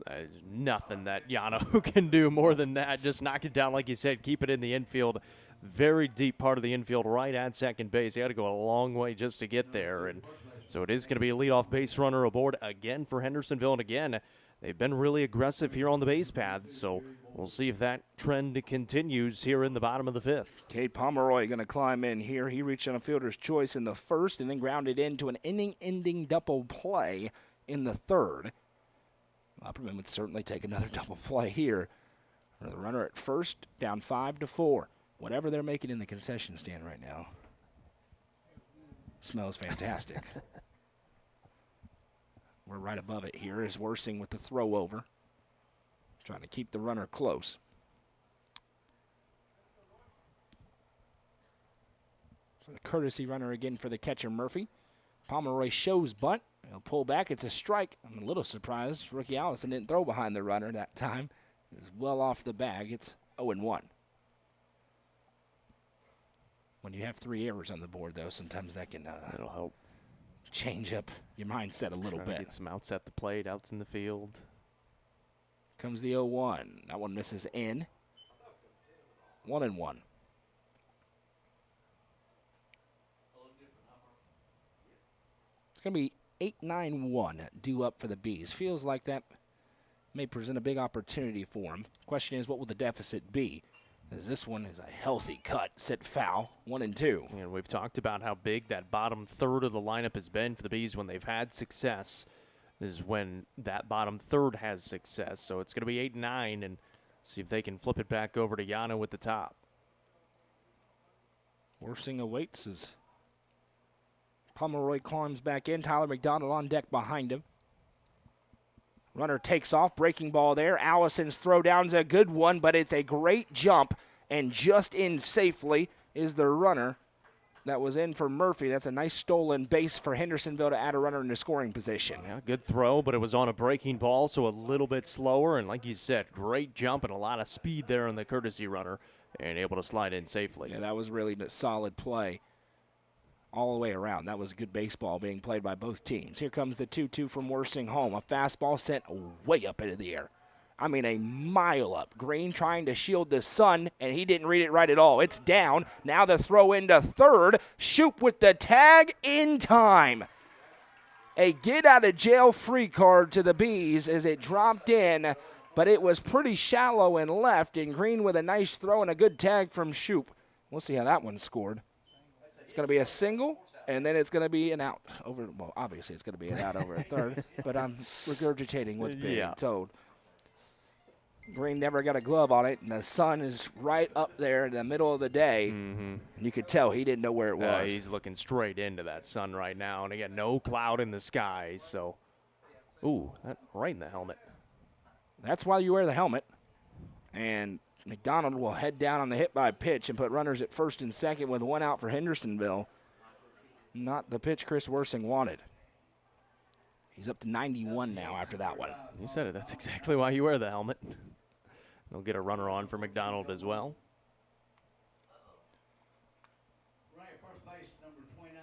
nothing that Yano can do more than that. Just knock it down, like you said, keep it in the infield. Very deep part of the infield right at second base. He had to go a long way just to get there, and so it is going to be a leadoff base runner aboard again for Hendersonville. And again, they've been really aggressive here on the base paths, so we'll see if that trend continues here in the bottom of the fifth. Cade Pomeroy going to climb in here. He reached on a fielder's choice in the first and then grounded into an inning-ending double play in the third. Upperman would certainly take another double play here. The runner at first, down 5-4. Whatever they're making in the concession stand right now smells fantastic. We're right above it here is Worsing with the throw over. Trying to keep the runner close. So the courtesy runner again for the catcher Murphy. Pomeroy shows bunt. He'll pull back. It's a strike. I'm a little surprised Rookie Allison didn't throw behind the runner that time. It was well off the bag. It's 0-1. When you have 3 errors on the board, though, sometimes that can it'll help change up your mindset a little bit. Get some outs at the plate, outs in the field. Comes the 0-1. That one misses in. 1-1. It's going to be 8-9-1 due up for the Bees. Feels like that may present a big opportunity for him. Question is, what will the deficit be? As this one is a healthy cut, set foul, 1-2. And we've talked about how big that bottom third of the lineup has been for the Bees when they've had success. This is when that bottom third has success. So it's going to be 8-9 and see if they can flip it back over to Yano at the top. Worsing awaits as Pomeroy climbs back in. Tyler McDonald on deck behind him. Runner takes off, breaking ball there. Allison's throwdown's a good one, but it's a great jump, and just in safely is the runner that was in for Murphy. That's a nice stolen base for Hendersonville to add a runner into scoring position. Yeah, good throw, but it was on a breaking ball, so a little bit slower. And like you said, great jump and a lot of speed there on the courtesy runner, and able to slide in safely. Yeah, that was really a solid play all the way around. That was good baseball being played by both teams. Here comes the 2-2 from Worsing home. A fastball sent way up into the air. I mean, a mile up. Green trying to shield the sun, and he didn't read it right at all. It's down. Now the throw into third. Shoop with the tag in time. A get-out-of-jail-free card to the Bees as it dropped in, but it was pretty shallow and left, and Green with a nice throw and a good tag from Shoop. We'll see how that one scored. It's going to be a single, and then it's going to be an out. Well, obviously it's going to be an out over a third, but I'm regurgitating what's being told. Green never got a glove on it, and the sun is right up there in the middle of the day. And you could tell he didn't know where it was. He's looking straight into that sun right now, and again, no cloud in the sky. So, ooh, that right in the helmet. That's why you wear the helmet. And McDonald will head down on the hit by pitch and put runners at first and second with one out for Hendersonville. Not the pitch Chris Worsing wanted. He's up to 91 now after that one. You said it. That's exactly why you wear the helmet. They'll get a runner on for McDonald as well. Running at first base, number 29,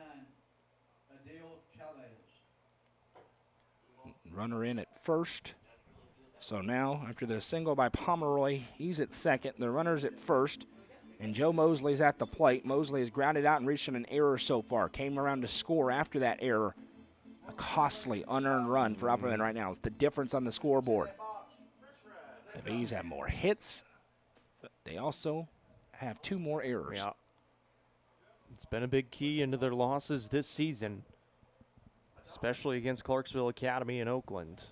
Adil Chavez. Runner in at first. So now, after the single by Pomeroy, he's at second. The runner's at first, and Joe Mosley's at the plate. Mosley has grounded out and reached an error so far. Came around to score after that error. A costly, unearned run for Upperman right now. It's the difference on the scoreboard. The Bees have more hits, but they also have two more errors. Yeah. It's been a big key into their losses this season, especially against Clarksville Academy in Oakland.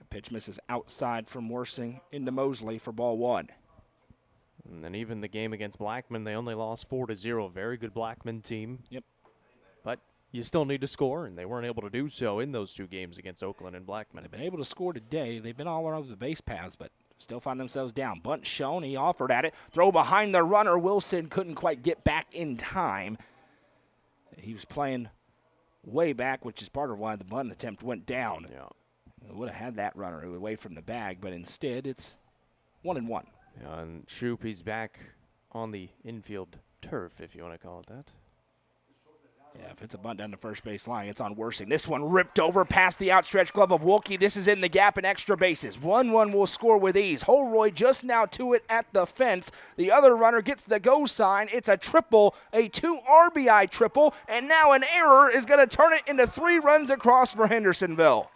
Pitch misses outside from Worsing into Mosley for ball one. And then even the game against Blackman, they only lost 4-0. Very good Blackman team. Yep. But you still need to score, and they weren't able to do so in those two games against Oakland and Blackman. They've been able to score today. They've been all over the base paths, but still find themselves down. Bunt shown. He offered at it. Throw behind the runner. Wilson couldn't quite get back in time. He was playing way back, which is part of why the bunt attempt went down. Yeah. Would have had that runner away from the bag, but instead it's 1-1. Yeah, and Shoop, he's back on the infield turf, if you want to call it that. Yeah, if it's a bunt down the first base line, it's on Worsing. This one ripped over past the outstretched glove of Wolke. This is in the gap and extra bases. 1-1 will score with ease. Holroyd just now to it at the fence. The other runner gets the go sign. It's a triple, a 2 RBI triple, and now an error is going to turn it into 3 runs across for Hendersonville.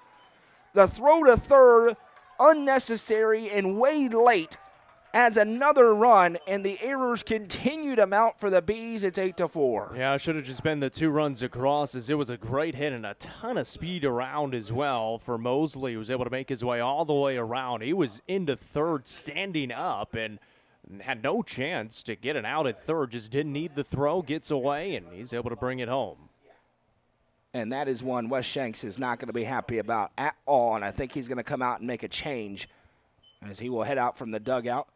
The throw to third, unnecessary and way late, adds another run, and the errors continue to mount for the Bees. It's 8-4. Yeah, it should have just been the 2 runs across, as it was a great hit and a ton of speed around as well for Mosley, who was able to make his way all the way around. He was into third standing up and had no chance to get an out at third, just didn't need the throw, gets away, and he's able to bring it home. And that is one Wes Shanks is not going to be happy about at all, and I think he's going to come out and make a change as he will head out from the dugout.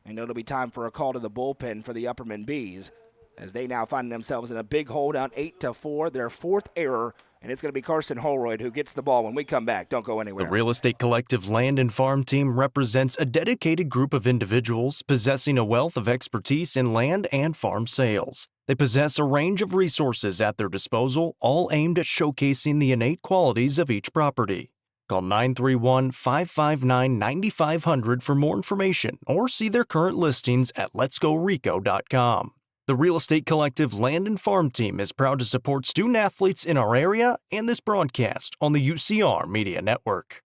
And it'll be time for a call to the bullpen for the Upperman Bees as they now find themselves in a big hole down 8-4, their 4th error, and it's going to be Carson Holroyd who gets the ball when we come back. Don't go anywhere. The Real Estate Collective Land and Farm Team represents a dedicated group of individuals possessing a wealth of expertise in land and farm sales. They possess a range of resources at their disposal, all aimed at showcasing the innate qualities of each property. Call 931-559-9500 for more information or see their current listings at letsgorico.com. The Real Estate Collective Land and Farm Team is proud to support student athletes in our area and this broadcast on the UCR Media Network.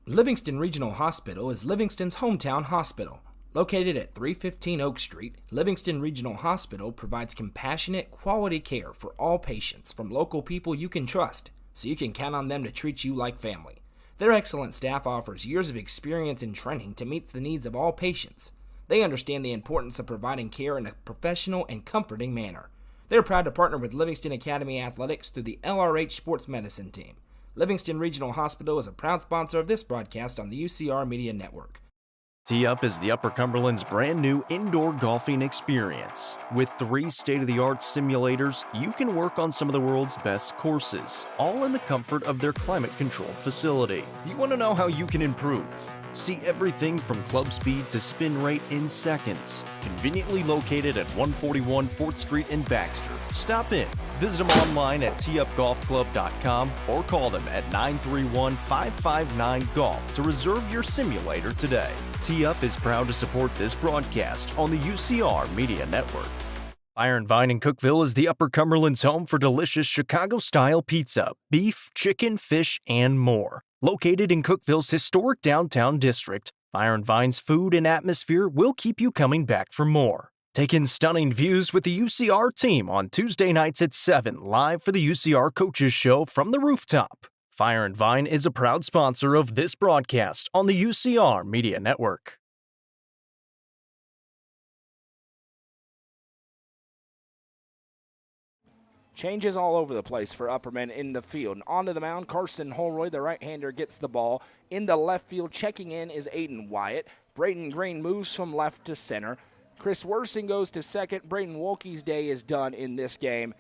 Livingston Regional Hospital is Livingston's hometown hospital. Located at 315 Oak Street, Livingston Regional Hospital provides compassionate, quality care for all patients from local people you can trust, so you can count on them to treat you like family. Their excellent staff offers years of experience and training to meet the needs of all patients. They understand the importance of providing care in a professional and comforting manner. They're proud to partner with Livingston Academy Athletics through the LRH Sports Medicine Team. Livingston Regional Hospital is a proud sponsor of this broadcast on the UCR Media Network. Tee-Up is the Upper Cumberland's brand new indoor golfing experience. With 3 state-of-the-art simulators, you can work on some of the world's best courses, all in the comfort of their climate-controlled facility. You want to know how you can improve? See everything from club speed to spin rate in seconds. Conveniently located at 141 4th Street in Baxter. Stop in. Visit them online at teeupgolfclub.com or call them at 931-559-GOLF to reserve your simulator today. Tee-Up is proud to support this broadcast on the UCR Media Network. Fire and Vine in Cookeville is the Upper Cumberland's home for delicious Chicago-style pizza, beef, chicken, fish, and more. Located in Cookeville's historic downtown district, Fire and Vine's food and atmosphere will keep you coming back for more. Take in stunning views with the UCR team on Tuesday nights at 7, live for the UCR Coaches Show from the rooftop. Fire and Vine is a proud sponsor of this broadcast on the UCR Media Network. Changes all over the place for Upperman in the field. Onto the mound, Carson Holroyd, the right-hander, gets the ball. Into left field, checking in is Aiden Wyatt. Braden Green moves from left to center. Chris Worsing goes to second. Braden Wolke's day is done in this game.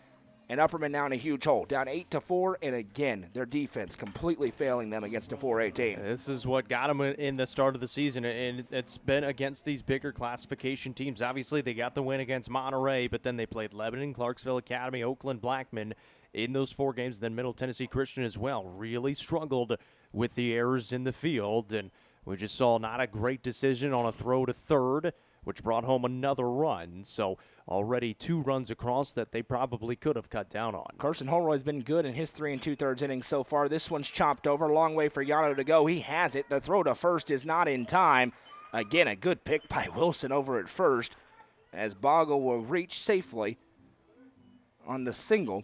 And Upperman now in a huge hole, down 8-4, and again, their defense completely failing them against a 4A team. This is what got them in the start of the season, and it's been against these bigger classification teams. Obviously, they got the win against Monterey, but then they played Lebanon, Clarksville Academy, Oakland, Blackman in those 4 games, then Middle Tennessee Christian as well. Really struggled with the errors in the field, and we just saw not a great decision on a throw to third, which brought home another run. So already 2 runs across that they probably could have cut down on. Carson Holroyd's been good in his 3 2/3 innings so far. This one's chopped over. Long way for Yano to go. He has it. The throw to first is not in time. Again, a good pick by Wilson over at first, as Boggle will reach safely on the single.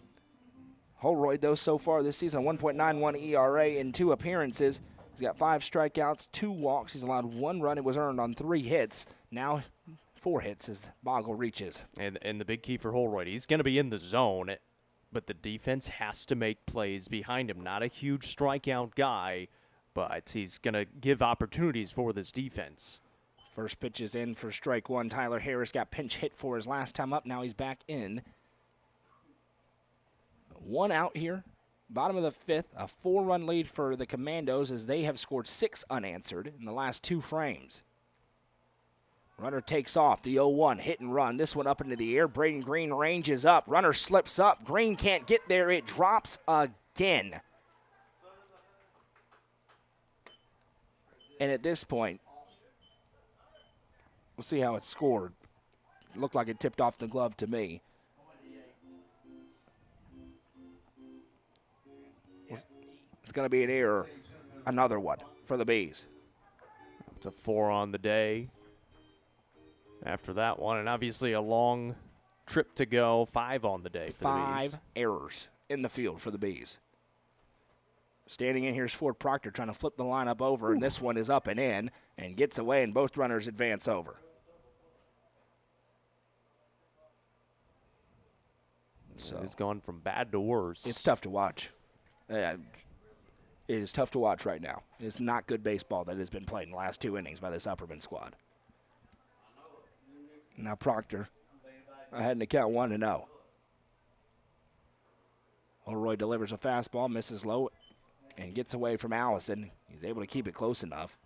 Holroyd, though, so far this season, 1.91 ERA in 2 appearances. He's got 5 strikeouts, 2 walks. He's allowed 1 run. It was earned on 3 hits. Now 4 hits as Boggle reaches. And the big key for Holroyd, he's going to be in the zone, but the defense has to make plays behind him. Not a huge strikeout guy, but he's going to give opportunities for this defense. First pitch is in for strike 1. Tyler Harris got pinch hit for his last time up. Now he's back in. 1 out here. Bottom of the 5th, a 4-run lead for the Commandos as they have scored 6 unanswered in the last 2 frames. Runner takes off, the 0-1, hit and run. This one up into the air. Braden Green ranges up. Runner slips up. Green can't get there. It drops again. And at this point, we'll see how it's scored. It looked like it tipped off the glove to me. It's going to be an error. Another one for the Bees. It's a 4 on the day after that one, and obviously a long trip to go. 5 on the day for the Bees. 5 errors in the field for the Bees. Standing in here is Ford Proctor trying to flip the lineup over, and this one is up and in and gets away, and both runners advance over. So it's gone from bad to worse. It's tough to watch. It is tough to watch right now. It's not good baseball that has been played in the last 2 innings by this Upperman squad. Now Proctor ahead in the count 1-0. Holroyd delivers a fastball, misses low, and gets away from Allison. He's able to keep it close enough.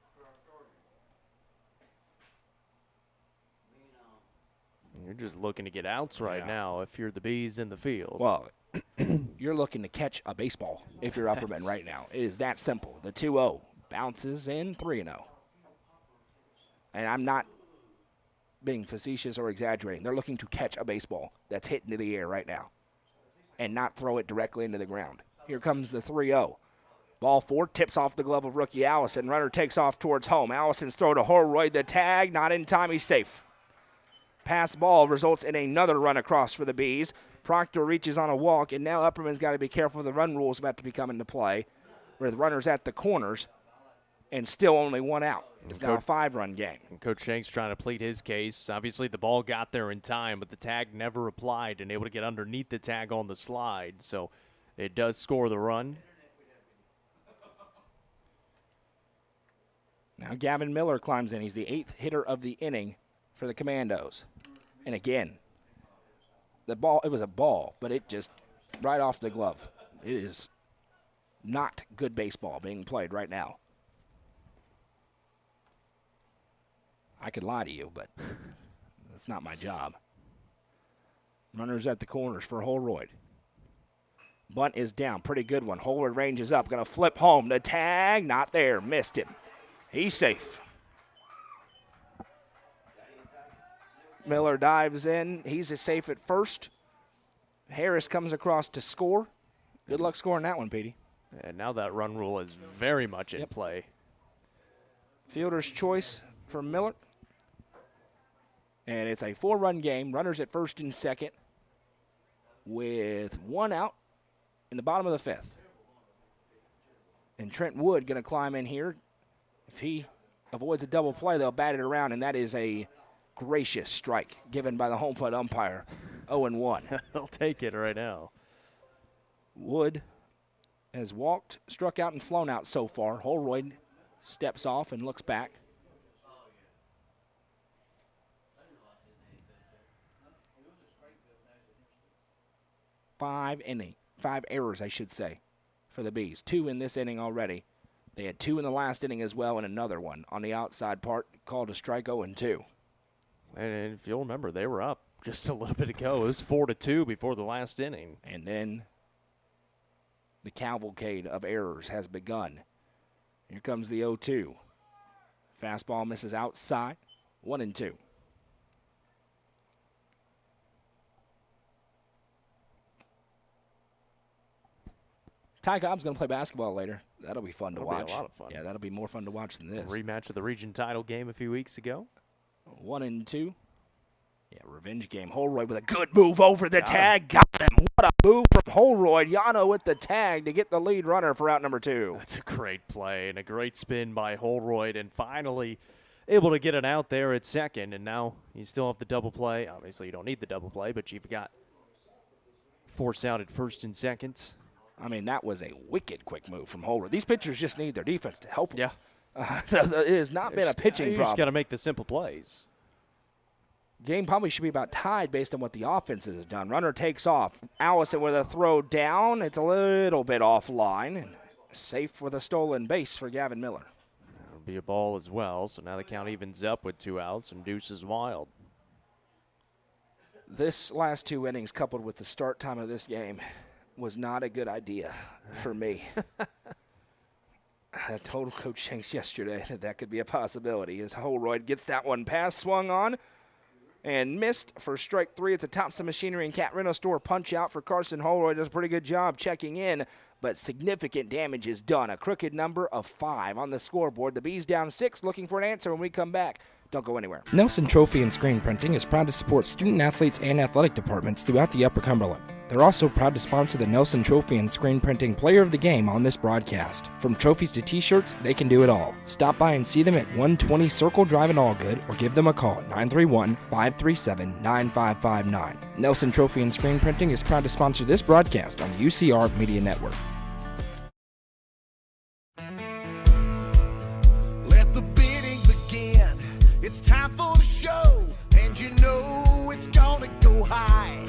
You're just looking to get outs right now if you're the Bees in the field. Well, you're looking to catch a baseball if you're Upperman right now. It is that simple. The 2-0 bounces in 3-0. And I'm not being facetious or exaggerating. They're looking to catch a baseball that's hit into the air right now and not throw it directly into the ground. Here comes the 3-0. Ball 4 tips off the glove of rookie Allison. Runner takes off towards home. Allison's throw to Holroyd. The tag, not in time. He's safe. Pass ball results in another run across for the Bees. Proctor reaches on a walk, and now Upperman's got to be careful. The run rule is about to be coming into play with runners at the corners and still only one out. It's now a 5-run game. And Coach Shanks trying to plead his case. Obviously, the ball got there in time, but the tag never applied and able to get underneath the tag on the slide. So it does score the run. Now Gavin Miller climbs in. He's the 8th hitter of the inning for the Commandos. And again, the ball, it was a ball, but it just right off the glove. It is not good baseball being played right now. I could lie to you, but that's not my job. Runners at the corners for Holroyd. Bunt is down. Pretty good one. Holroyd ranges up. Going to flip home. The tag, not there. Missed him. He's safe. Miller dives in. He's safe at first. Harris comes across to score. Good luck scoring that one, Petey. And now that run rule is very much in play. Fielder's choice for Miller. And it's a 4-run game. Runners at first and second with 1 out in the bottom of the 5th. And Trent Wood going to climb in here. If he avoids a double play, they'll bat it around, and that is a gracious strike given by the home plate umpire. 0-1. He'll take it right now. Wood has walked, struck out, and flown out so far. Holroyd steps off and looks back. Five errors, I should say, for the Bees. 2 in this inning already. They had 2 in the last inning as well, and another one on the outside part called a strike 0-2. And if you'll remember, they were up just a little bit ago. It was 4-2 before the last inning. And then the cavalcade of errors has begun. Here comes the 0-2. Fastball misses outside. 1-2. Ty Cobb's going to play basketball later. That'll be fun to watch. That'll be a lot of fun. Yeah, that'll be more fun to watch than this. Rematch of the region title game a few weeks ago. 1-2. Yeah, revenge game. Holroyd with a good move over the tag. Got him. What a move from Holroyd. Yano with the tag to get the lead runner for out number 2. That's a great play and a great spin by Holroyd, and finally able to get it out there at second. And now you still have the double play. Obviously, you don't need the double play, but you've got force out at first and second. I mean, that was a wicked quick move from Holroyd. These pitchers just need their defense to help them. Yeah. It has not been a pitching You problem. just got to make the simple plays. Game probably should be about tied based on what the offenses have done. Runner takes off. Allison with a throw down. It's a little bit offline. And safe with a stolen base for Gavin Miller. That'll be a ball as well. So now the count evens up with 2 outs and Deuce is wild. This last 2 innings coupled with the start time of this game was not a good idea for me. I told Coach Shanks yesterday that could be a possibility as Holroyd gets that one pass swung on and missed for strike 3. It's a Thompson Machinery and Cat Rental Store punch out for Carson Holroyd. Does a pretty good job checking in, but significant damage is done. A crooked number of 5 on the scoreboard. The Bees down 6, looking for an answer when we come back. Don't go anywhere. Nelson Trophy and Screen Printing is proud to support student athletes and athletic departments throughout the Upper Cumberland. They're also proud to sponsor the Nelson Trophy and Screen Printing Player of the Game on this broadcast. From trophies to t-shirts, they can do it all. Stop by and see them at 120 Circle Drive in Allgood or give them a call at 931-537-9559. Nelson Trophy and Screen Printing is proud to sponsor this broadcast on the UCR Media Network. Let the bidding begin. It's time for the show, and you know it's gonna go high.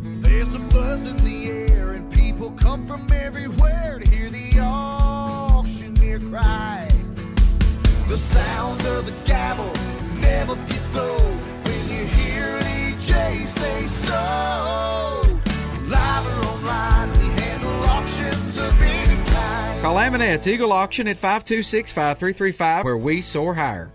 There's a buzz in the air, and people come from everywhere to hear the auctioneer cry. The sound of the gavel never gets old when you hear an EJ say so. Live or online, we handle auctions of any kind. Call Aminette's Eagle Auction at 526-5335, where we soar higher.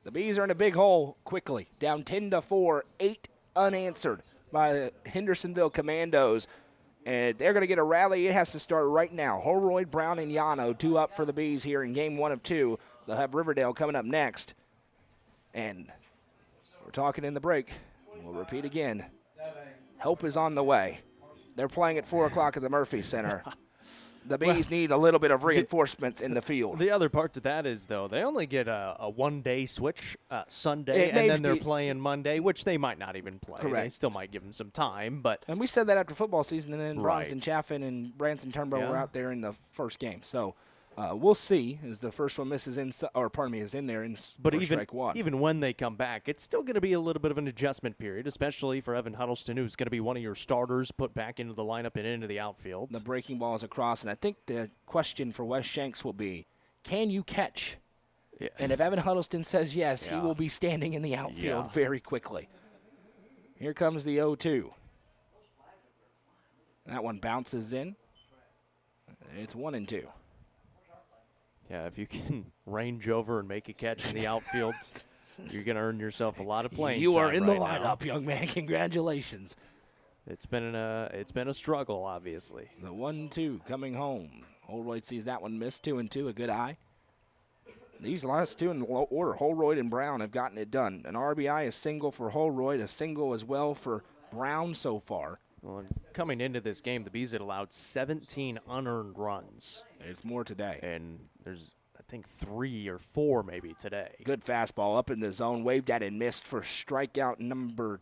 The Bees are in a big hole quickly, down 10-4, 8 unanswered. by the Hendersonville Commandos. And they're going to get a rally. It has to start right now. Holroyd, Brown, and Yano, 2 up for the Bees here in game 1 of 2. They'll have Riverdale coming up next. And we're talking in the break. We'll repeat again. Help is on the way. They're playing at 4 o'clock at the Murphy Center. The Bees need a little bit of reinforcements in the field. The other part to that is, though, they only get a one-day switch Sunday, and then they're playing Monday, which they might not even play. Correct. They still might give them some time. And we said that after football season, and then Right. Bronston Chaffin and Branson Turnbow were out there in the first game. So we'll see as the first one is in there But for strike one. even when they come back, it's still going to be a little bit of an adjustment period, especially for Evan Huddleston, who's going to be one of your starters put back into the lineup and into the outfield. The breaking ball is across, and I think the question for Wes Shanks will be, can you catch? Yeah. And if Evan Huddleston says yes, he will be standing in the outfield very quickly. Here comes the 0-2. That one bounces in. It's 1-2. Yeah, if you can range over and make a catch in the outfield, you're going to earn yourself a lot of playing You time are in the right lineup, now. young man. Congratulations. It's been a struggle, obviously. The 1-2 coming home. Holroyd sees that one miss. 2-2, a good eye. These last two in the low order, Holroyd and Brown, have gotten it done. An RBI, a single for Holroyd, a single as well for Brown so far. Well, coming into this game, the Bees had allowed 17 unearned runs. It's more today. And there's, I think, 3 or 4 maybe today. Good fastball up in the zone, waved at and missed for strikeout number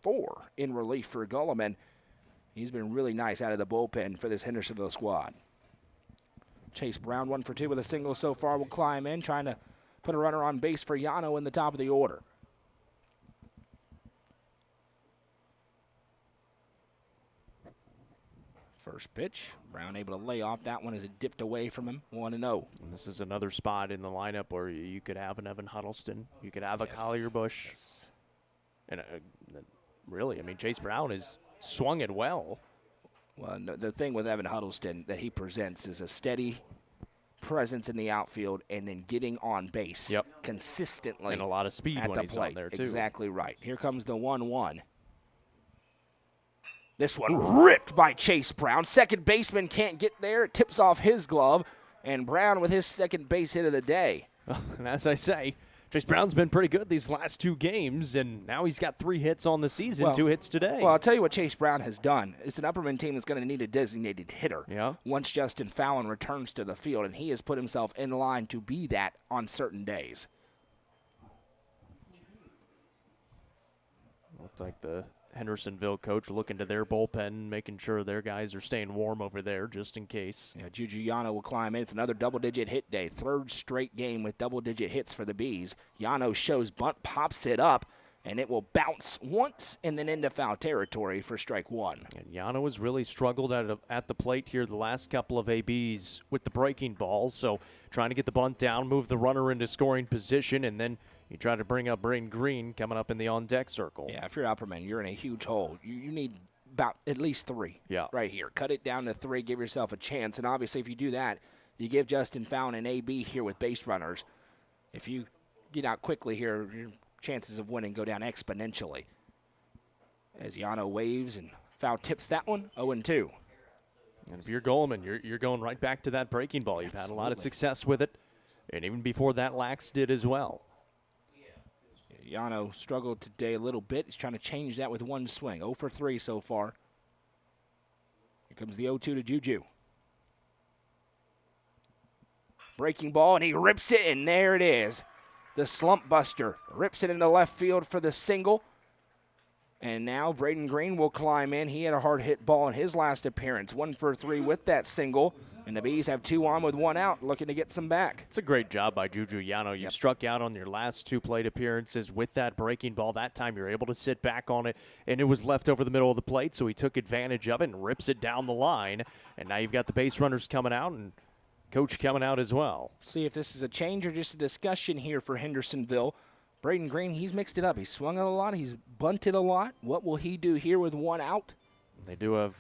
4 in relief for Gulliman. He's been really nice out of the bullpen for this Hendersonville squad. Chase Brown, 1 for 2 with a single so far, will climb in, trying to put a runner on base for Yano in the top of the order. First pitch, Brown able to lay off that one as it dipped away from him, 1-0. And this is another spot in the lineup where you could have an Evan Huddleston, you could have a Collier Bush. And really, I mean, Chase Brown has swung it well. Well, no, the thing with Evan Huddleston that he presents is a steady presence in the outfield and then getting on base consistently. And a lot of speed at when the he's plate. on there, too. Exactly right. Here comes the 1-1. This one ripped by Chase Brown. Second baseman can't get there. It tips off his glove, and Brown with his second base hit of the day. And as I say, Chase Brown's been pretty good these last 2 games, and now he's got 3 hits on the season, 2 hits today. Well, I'll tell you what Chase Brown has done. It's an Upperman team that's going to need a designated hitter once Justin Fallon returns to the field, and he has put himself in line to be that on certain days. Looks like the Hendersonville coach looking to their bullpen, making sure their guys are staying warm over there just in case. Yeah, Juju Yano will climb in. It's another double-digit hit day. 3rd straight game with double-digit hits for the Bees. Yano shows bunt, pops it up, and it will bounce once and then into foul territory for strike 1. And Yano has really struggled at the plate here the last couple of ABs with the breaking ball, so trying to get the bunt down, move the runner into scoring position, and then you try to bring up Braden Green coming up in the on-deck circle. Yeah, if you're Upperman, you're in a huge hole. You need about at least 3 right here. Cut it down to 3, give yourself a chance. And obviously, if you do that, you give Justin Fallon an AB here with base runners. If you get out quickly here, your chances of winning go down exponentially. As Yano waves and foul tips that one, 0-2. And if you're Goldman, you're going right back to that breaking ball. You've had a lot of success with it, and even before that, Lax did as well. Yano struggled today a little bit. He's trying to change that with 1 swing. 0 for 3 so far. Here comes the 0-2 to Juju. Breaking ball, and he rips it, and there it is. The slump buster rips it into left field for the single. And now Braden Green will climb in. He had a hard hit ball in his last appearance. 1 for 3 with that single. And the Bees have 2 on with 1 out, looking to get some back. It's a great job by Juju Yano. You struck out on your last 2 plate appearances with that breaking ball. That time you're able to sit back on it, and it was left over the middle of the plate, so he took advantage of it and rips it down the line. And now you've got the base runners coming out and coach coming out as well. See if this is a change or just a discussion here for Hendersonville. Braden Green, he's mixed it up. He's swung it a lot. He's bunted a lot. What will he do here with 1 out? They do have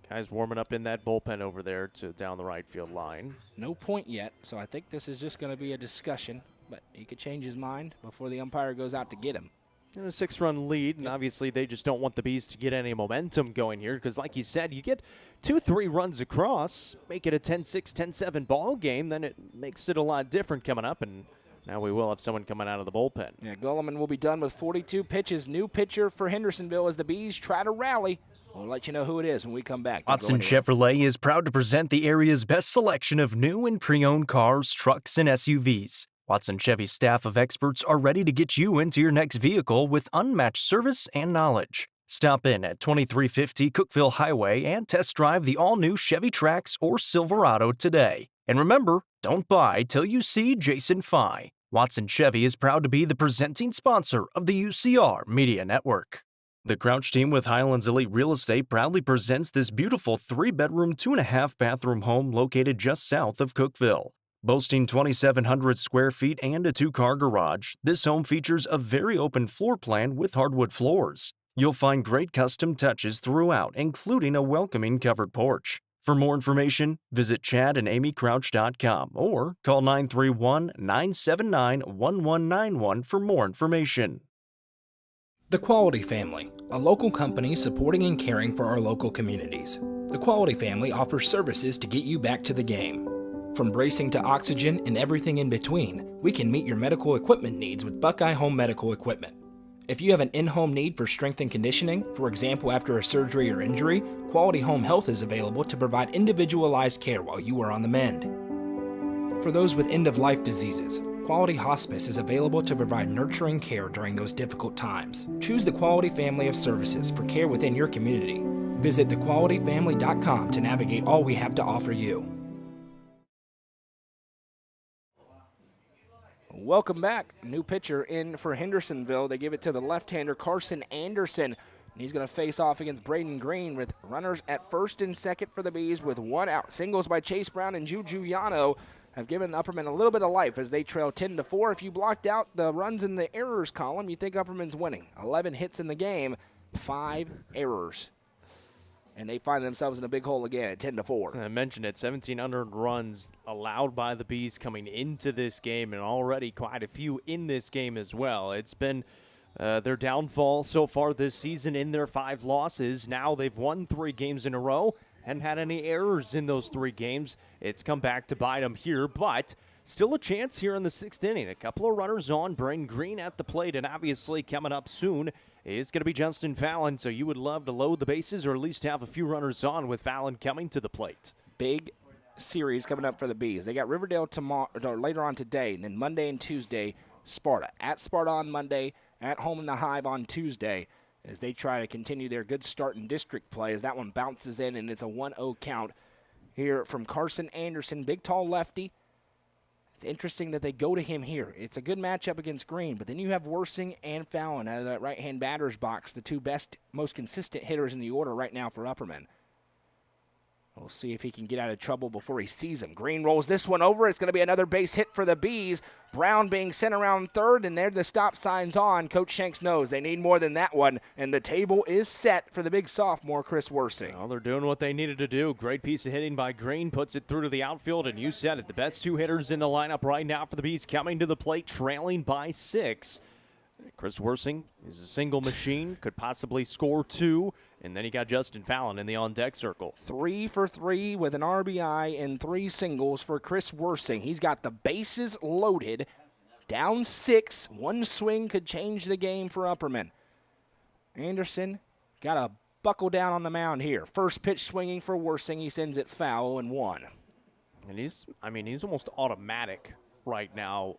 guys warming up in that bullpen over there to down the right field line. No point yet, so I think this is just going to be a discussion, but he could change his mind before the umpire goes out to get him. And a 6-run lead, and obviously they just don't want the Bees to get any momentum going here because, like you said, you get 2-3 runs across, make it a 10-6, 10-7 ball game, then it makes it a lot different coming up, and now we will have someone coming out of the bullpen. Yeah, Gulliman will be done with 42 pitches. New pitcher for Hendersonville as the Bees try to rally. We'll let you know who it is when we come back. Watson Chevrolet is proud to present the area's best selection of new and pre-owned cars, trucks, and SUVs. Watson Chevy's staff of experts are ready to get you into your next vehicle with unmatched service and knowledge. Stop in at 2350 Cookeville Highway and test drive the all-new Chevy Trax or Silverado today. And remember, don't buy till you see Jason Fye. Watson Chevy is proud to be the presenting sponsor of the UCR Media Network. The Crouch team with Highlands Elite Real Estate proudly presents this beautiful 3-bedroom, 2.5-bathroom home located just south of Cookeville. Boasting 2,700 square feet and a 2-car garage, this home features a very open floor plan with hardwood floors. You'll find great custom touches throughout, including a welcoming covered porch. For more information, visit chadandamycrouch.com or call 931-979-1191 for more information. The Quality Family, a local company supporting and caring for our local communities. The Quality Family offers services to get you back to the game. From bracing to oxygen and everything in between, we can meet your medical equipment needs with Buckeye Home Medical Equipment. If you have an in-home need for strength and conditioning, for example after a surgery or injury, Quality Home Health is available to provide individualized care while you are on the mend. For those with end-of-life diseases, Quality Hospice is available to provide nurturing care during those difficult times. Choose the Quality family of services for care within your community. Visit thequalityfamily.com to navigate all we have to offer you. Welcome back. New pitcher in for Hendersonville. They give it to the left-hander Carson Anderson. And he's going to face off against Braden Green with runners at first and second for the Bees with 1 out. Singles by Chase Brown and Juju Yano have given Upperman a little bit of life as they trail 10-4. If you blocked out the runs in the errors column, you think Upperman's winning. 11 hits in the game, 5 errors. And they find themselves in a big hole again at 10-4. I mentioned it, 1,700 runs allowed by the Bees coming into this game, and already quite a few in this game as well. It's been their downfall so far this season in their 5 losses. Now they've won 3 games in a row, hadn't had any errors in those 3 games. It's come back to bite them here, but still a chance here in the 6th inning. A couple of runners on, Braden Green at the plate, and obviously coming up soon is going to be Justin Fallon, so you would love to load the bases or at least have a few runners on with Fallon coming to the plate. Big series coming up for the Bees. They got Riverdale tomorrow, or later on today, and then Monday and Tuesday, Sparta. At Sparta on Monday, at home in the Hive on Tuesday, as they try to continue their good start in district play, as that one bounces in, and it's a 1-0 count here from Carson Anderson, big, tall lefty. It's interesting that they go to him here. It's a good matchup against Green, but then you have Worsing and Fallon out of that right-hand batter's box, the 2 best, most consistent hitters in the order right now for Upperman. We'll see if he can get out of trouble before he sees him. Green rolls this one over. It's going to be another base hit for the Bees. Brown being sent around third, and there the stop sign's on. Coach Shanks knows they need more than that one, and the table is set for the big sophomore, Chris Worsing. Well, they're doing what they needed to do. Great piece of hitting by Green. Puts it through to the outfield, and you said it. The best 2 hitters in the lineup right now for the Bees coming to the plate, trailing by 6. Chris Worsing is a single machine, could possibly score 2, and then you got Justin Fallon in the on-deck circle. 3 for 3 with an RBI and 3 singles for Chris Worsing. He's got the bases loaded, down 6. 1 swing could change the game for Upperman. Anderson got a buckle down on the mound here. First pitch swinging for Worsing. He sends it foul and 1. And he's almost automatic right now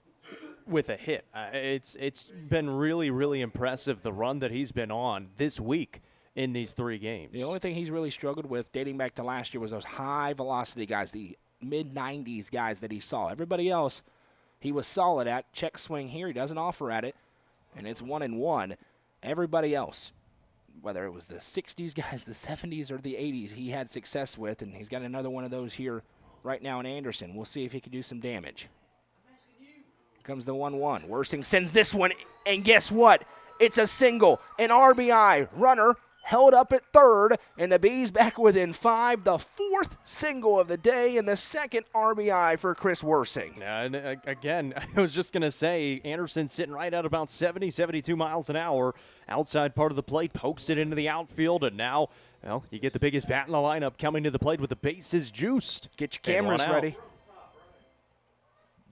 with a hit. It's been really, really impressive, the run that he's been on this week in these 3 games. The only thing he's really struggled with dating back to last year was those high-velocity guys, the mid-90s guys that he saw. Everybody else he was solid at. Check swing here. He doesn't offer at it, and it's 1-1. Everybody else, whether it was the 60s guys, the 70s, or the 80s, he had success with, and he's got another one of those here right now in Anderson. We'll see if he can do some damage. Comes the 1-1. Worsing sends this one, and guess what? It's a single, an RBI. Runner held up at third, and the Bees back within 5, the 4th single of the day and the 2nd RBI for Chris Worsing. Yeah, and again, I was just going to say, Anderson sitting right at about 70, 72 miles an hour, outside part of the plate, pokes it into the outfield, and now, well, you get the biggest bat in the lineup coming to the plate with the bases juiced. Get your cameras ready.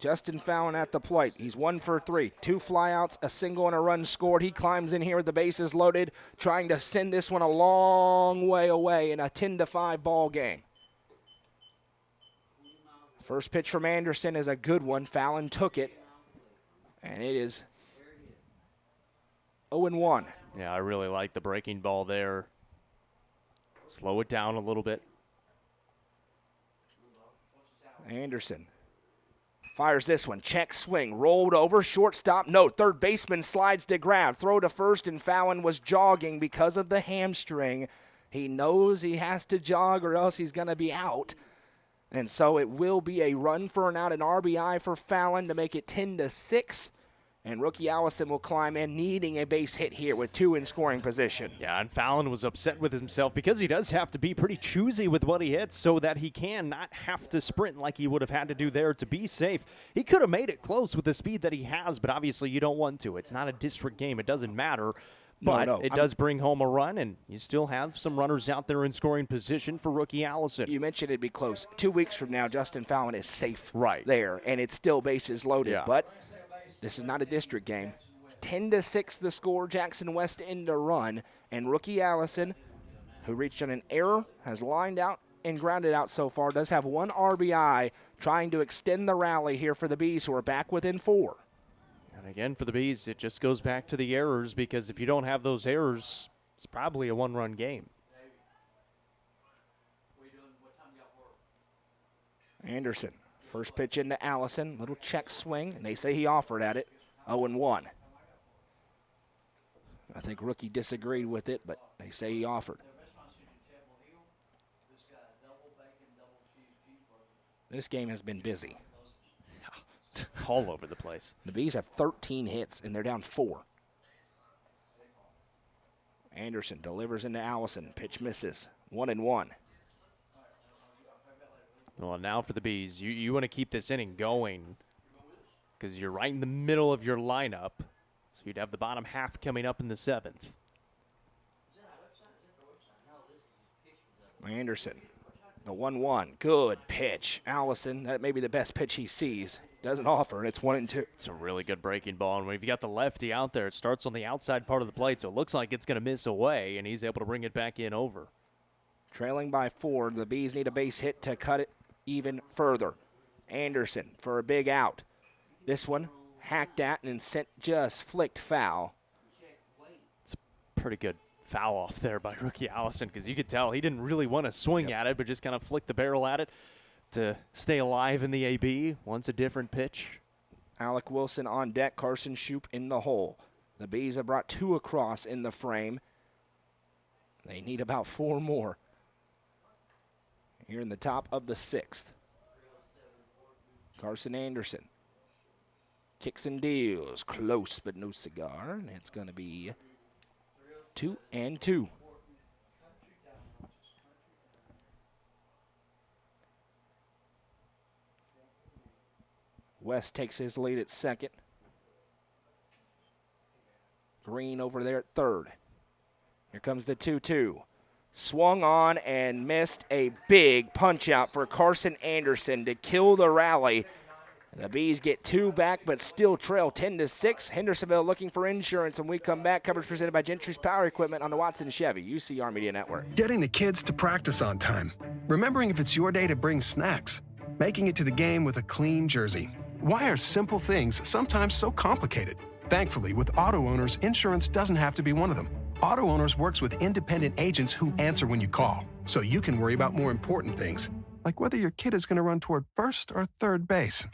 Justin Fallon at the plate. He's 1 for 3. 2 flyouts, a single, and a run scored. He climbs in here with the bases loaded, trying to send this one a long way away in a 10-5 ball game. First pitch from Anderson is a good one. Fallon took it, and it is 0-1. Yeah, I really like the breaking ball there. Slow it down a little bit. Anderson fires this one. Check swing. Rolled over. Shortstop. No. Third baseman slides to grab. Throw to first, and Fallon was jogging because of the hamstring. He knows he has to jog or else he's going to be out. And so it will be a run for an out, an RBI for Fallon to make it 10-6. And rookie Allison will climb in, needing a base hit here with 2 in scoring position. Yeah, and Fallon was upset with himself because he does have to be pretty choosy with what he hits so that he can not have to sprint like he would have had to do there to be safe. He could have made it close with the speed that he has, but obviously you don't want to. It's not a district game. It doesn't matter. But it does bring home a run, and you still have some runners out there in scoring position for rookie Allison. You mentioned it'd be close. 2 weeks from now, Justin Fallon is safe right there, and it's still bases loaded. Yeah. But this is not a district game. 10-6 the score. Jackson West in to run, and rookie Allison, who reached on an error, has lined out and grounded out so far, does have 1 RBI, trying to extend the rally here for the Bees, who are back within 4. And again, for the Bees, it just goes back to the errors, because if you don't have those errors, it's probably a 1-run game. Anderson, first pitch into Allison, little check swing, and they say he offered at it. 0-1. I think rookie disagreed with it, but they say he offered. This game has been busy. All over the place. The Bees have 13 hits, and they're down 4. Anderson delivers into Allison. Pitch misses. 1-1. Well, now for the Bees, you want to keep this inning going because you're right in the middle of your lineup. So you'd have the bottom half coming up in the 7th. Anderson, the 1-1. Good pitch. Allison, that may be the best pitch he sees. Doesn't offer, and it's 1-2. It's a really good breaking ball, and when you've got the lefty out there, it starts on the outside part of the plate, so it looks like it's going to miss away, and he's able to bring it back in over. Trailing by 4, the Bees need a base hit to cut it even further. Anderson for a big out. This one hacked at and sent, just flicked foul. It's a pretty good foul off there by rookie Allison, because you could tell he didn't really want to swing at it, but just kind of flicked the barrel at it to stay alive in the AB. Once a different pitch. Alec Wilson on deck, Carson Shoup in the hole. The Bees have brought 2 across in the frame. They need about 4 more. Here in the top of the 6th. Carson Anderson kicks and deals. Close, but no cigar. And it's going to be 2-2. West takes his lead at second. Green over there at third. Here comes the 2-2. Swung on and missed a big punch out for Carson Anderson to kill the rally. The Bees get 2 back, but still trail 10-6. Hendersonville looking for insurance. When we come back, coverage presented by Gentry's Power Equipment on the Watson Chevy UCR Media Network. Getting the kids to practice on time. Remembering if it's your day to bring snacks. Making it to the game with a clean jersey. Why are simple things sometimes so complicated? Thankfully, with Auto Owners, insurance doesn't have to be one of them. Auto Owners works with independent agents who answer when you call, so you can worry about more important things, like whether your kid is going to run toward first or third base.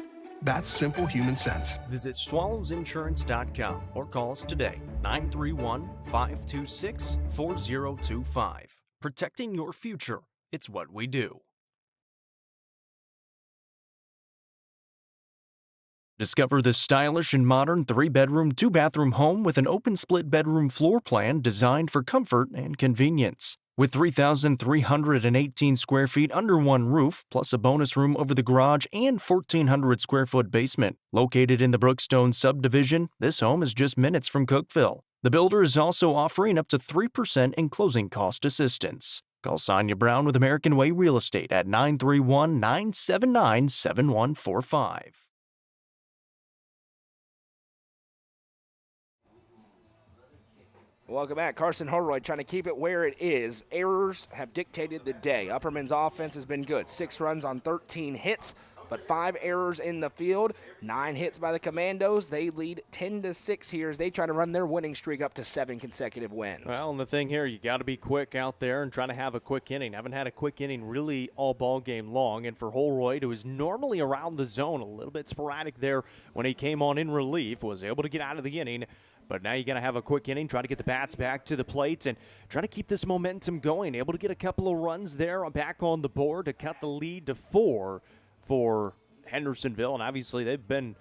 That's simple human sense. Visit swallowsinsurance.com or call us today, 931-526-4025. Protecting your future, it's what we do. Discover this stylish and modern 3-bedroom, 2-bathroom home with an open split bedroom floor plan designed for comfort and convenience. With 3,318 square feet under one roof, plus a bonus room over the garage and 1,400 square foot basement. Located in the Brookstone subdivision, this home is just minutes from Cookeville. The builder is also offering up to 3% in closing cost assistance. Call Sonia Brown with American Way Real Estate at 931-979-7145. Welcome back. Carson Holroyd trying to keep it where it is. Errors have dictated the day. Upperman's offense has been good. 6 runs on 13 hits, but 5 errors in the field. 9 hits by the Commandos. They lead 10-6 here as they try to run their winning streak up to 7 consecutive wins. Well, and the thing here, you got to be quick out there and trying to have a quick inning. Haven't had a quick inning really all ball game long. And for Holroyd, who is normally around the zone, a little bit sporadic there when he came on in relief, was able to get out of the inning. But now you got to have a quick inning, try to get the bats back to the plate and try to keep this momentum going. Able to get a couple of runs there back on the board to cut the lead to 4 for Hendersonville. And obviously they've been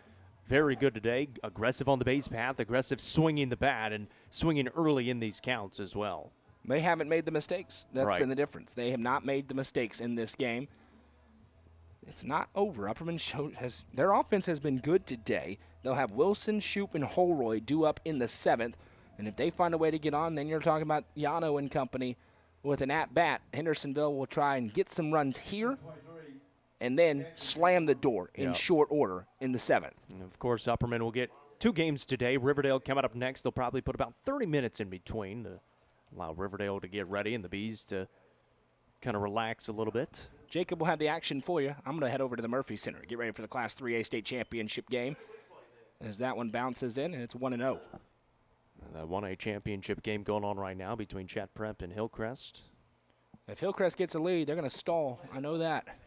very good today. Aggressive on the base path, aggressive swinging the bat and swinging early in these counts as well. They haven't made the mistakes. That's Right. been the difference. They have not made the mistakes in this game. It's not over. Upperman their offense has been good today. They'll have Wilson, Shoup, and Holroyd due up in the 7th. And if they find a way to get on, then you're talking about Yano and company with an at-bat. Hendersonville will try and get some runs here and then slam the door in short order in the 7th. And of course, Upperman will get 2 games today. Riverdale coming up next. They'll probably put about 30 minutes in between to allow Riverdale to get ready and the Bees to kind of relax a little bit. Jacob will have the action for you. I'm going to head over to the Murphy Center. Get ready for the Class 3A state championship game as that one bounces in, and it's 1-0. The 1A championship game going on right now between Chat Prep and Hillcrest. If Hillcrest gets a lead, they're going to stall. I know that.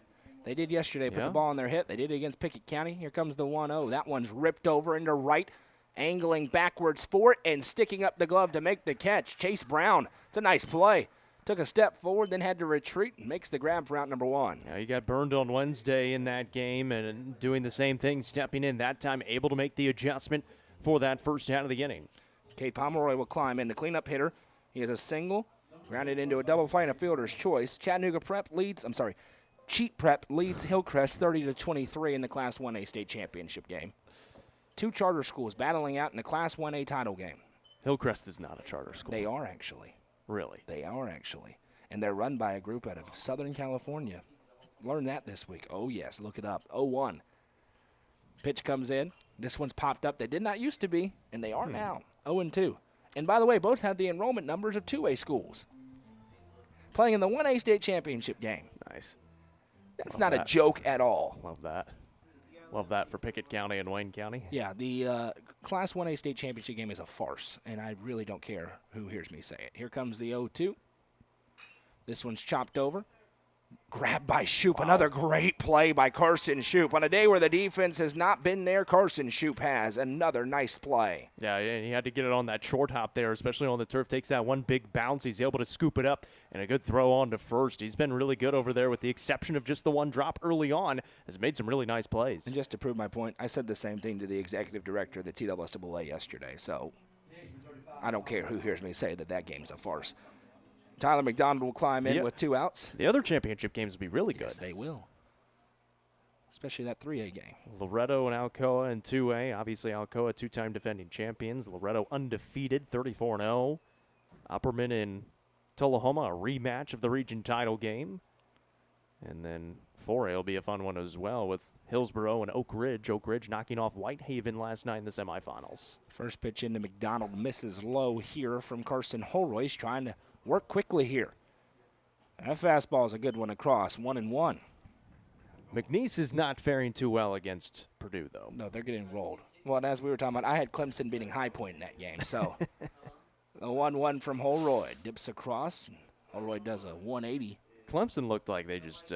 They did yesterday, put the ball on their hip. They did it against Pickett County. Here comes the 1-0. That one's ripped over into right, angling backwards for it and sticking up the glove to make the catch. Chase Brown. It's a nice play. Took a step forward, then had to retreat and makes the grab for out number 1. Yeah, he got burned on Wednesday in that game and doing the same thing, stepping in that time, able to make the adjustment for that first out of the inning. Kate Pomeroy will climb in, the cleanup hitter. He has a single, grounded into a double play and a fielder's choice. Cheat Prep leads Hillcrest 30-23 in the Class 1A state championship game. 2 charter schools battling out in the Class 1A title game. Hillcrest is not a charter school. They are actually. Really? They are actually. And they're run by a group out of Southern California. Learned that this week. Oh, yes, look it up. 0-1. Pitch comes in. This one's popped up. They did not used to be, and they are now. 0-2. And by the way, both have the enrollment numbers of 2A schools. Playing in the 1A state championship game. Nice. That's not a joke at all. Love that. Love that for Pickett County and Wayne County. Yeah, the Class 1A state championship game is a farce, and I really don't care who hears me say it. Here comes the 0-2. This one's chopped over. Grabbed by Shoup. Wow. Another great play by Carson Shoup. On a day where the defense has not been there, Carson Shoup has another nice play. Yeah, and he had to get it on that short hop there, especially on the turf. Takes that one big bounce. He's able to scoop it up, and a good throw on to first. He's been really good over there with the exception of just the one drop early on. Has made some really nice plays. And just to prove my point, I said the same thing to the executive director of the TSSAA yesterday, so I don't care who hears me say that game's a farce. Tyler McDonald will climb in with 2 outs. The other championship games will be really good. Yes, they will. Especially that 3A game. Loretto and Alcoa in 2A. Obviously, Alcoa, 2-time defending champions. Loretto undefeated, 34-0. Upperman in Tullahoma, a rematch of the region title game. And then 4A will be a fun one as well with Hillsboro and Oak Ridge. Oak Ridge knocking off Whitehaven last night in the semifinals. First pitch into McDonald misses low here from Carson Holroyd. He's trying to work quickly here. That fastball is a good one across, 1-1. McNeese is not faring too well against Purdue, though. No, they're getting rolled. Well, and as we were talking about, I had Clemson beating High Point in that game. So a 1-1 from Holroyd. Dips across. Holroyd does a 180. Clemson looked like they just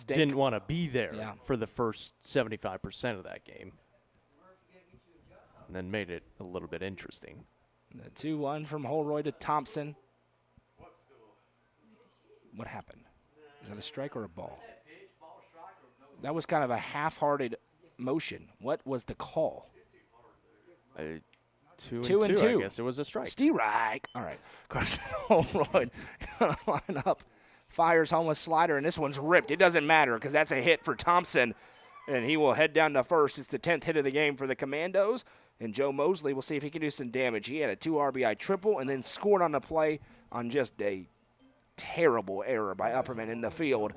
didn't want to be there for the first 75% of that game. And then made it a little bit interesting. The 2-1 from Holroyd to Thompson. What happened? Is that a strike or a ball? That was kind of a half-hearted motion. What was the call? 2-2. I guess it was a strike. Strike. All right. Carson Holroyd going to line up. Fires home a slider, and this one's ripped. It doesn't matter because that's a hit for Thompson, and he will head down to first. It's the 10th hit of the game for the Commandos, and Joe Mosley will see if he can do some damage. He had a 2 RBI triple and then scored on the play on just a terrible error by Upperman in the field,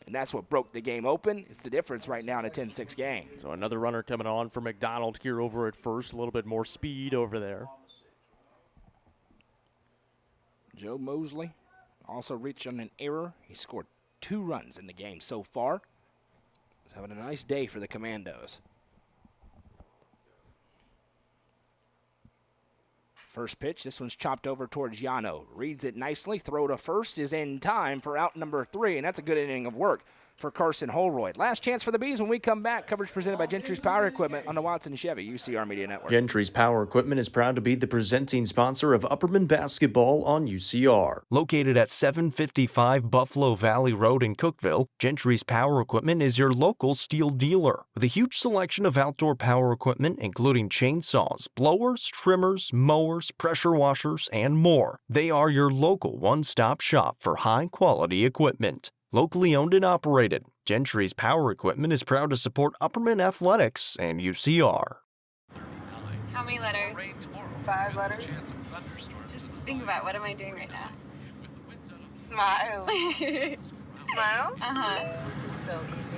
and that's what broke the game open. It's the difference right now in a 10-6 game. So another runner coming on for McDonald here over at first. A little bit more speed over there. Joe Mosley also reached on an error. He scored 2 runs in the game so far. He's having a nice day for the Commandos. First pitch, this one's chopped over towards Yano. Reads it nicely. Throw to first is in time for out number 3, and that's a good inning of work for Carson Holroyd. Last chance for the Bees when we come back. Coverage presented by Gentry's Power Equipment on the Watson Chevy UCR Media Network. Gentry's Power Equipment is proud to be the presenting sponsor of Upperman Baseball on UCR. Located at 755 Buffalo Valley Road in Cookeville, Gentry's Power Equipment is your local steel dealer. With a huge selection of outdoor power equipment, including chainsaws, blowers, trimmers, mowers, pressure washers, and more. They are your local one-stop shop for high-quality equipment. Locally owned and operated, Gentry's Power Equipment is proud to support Upperman Athletics and UCR. How many letters? 5 letters. Just think about what am I doing right now? Smile. Smile? Uh-huh. This is so easy.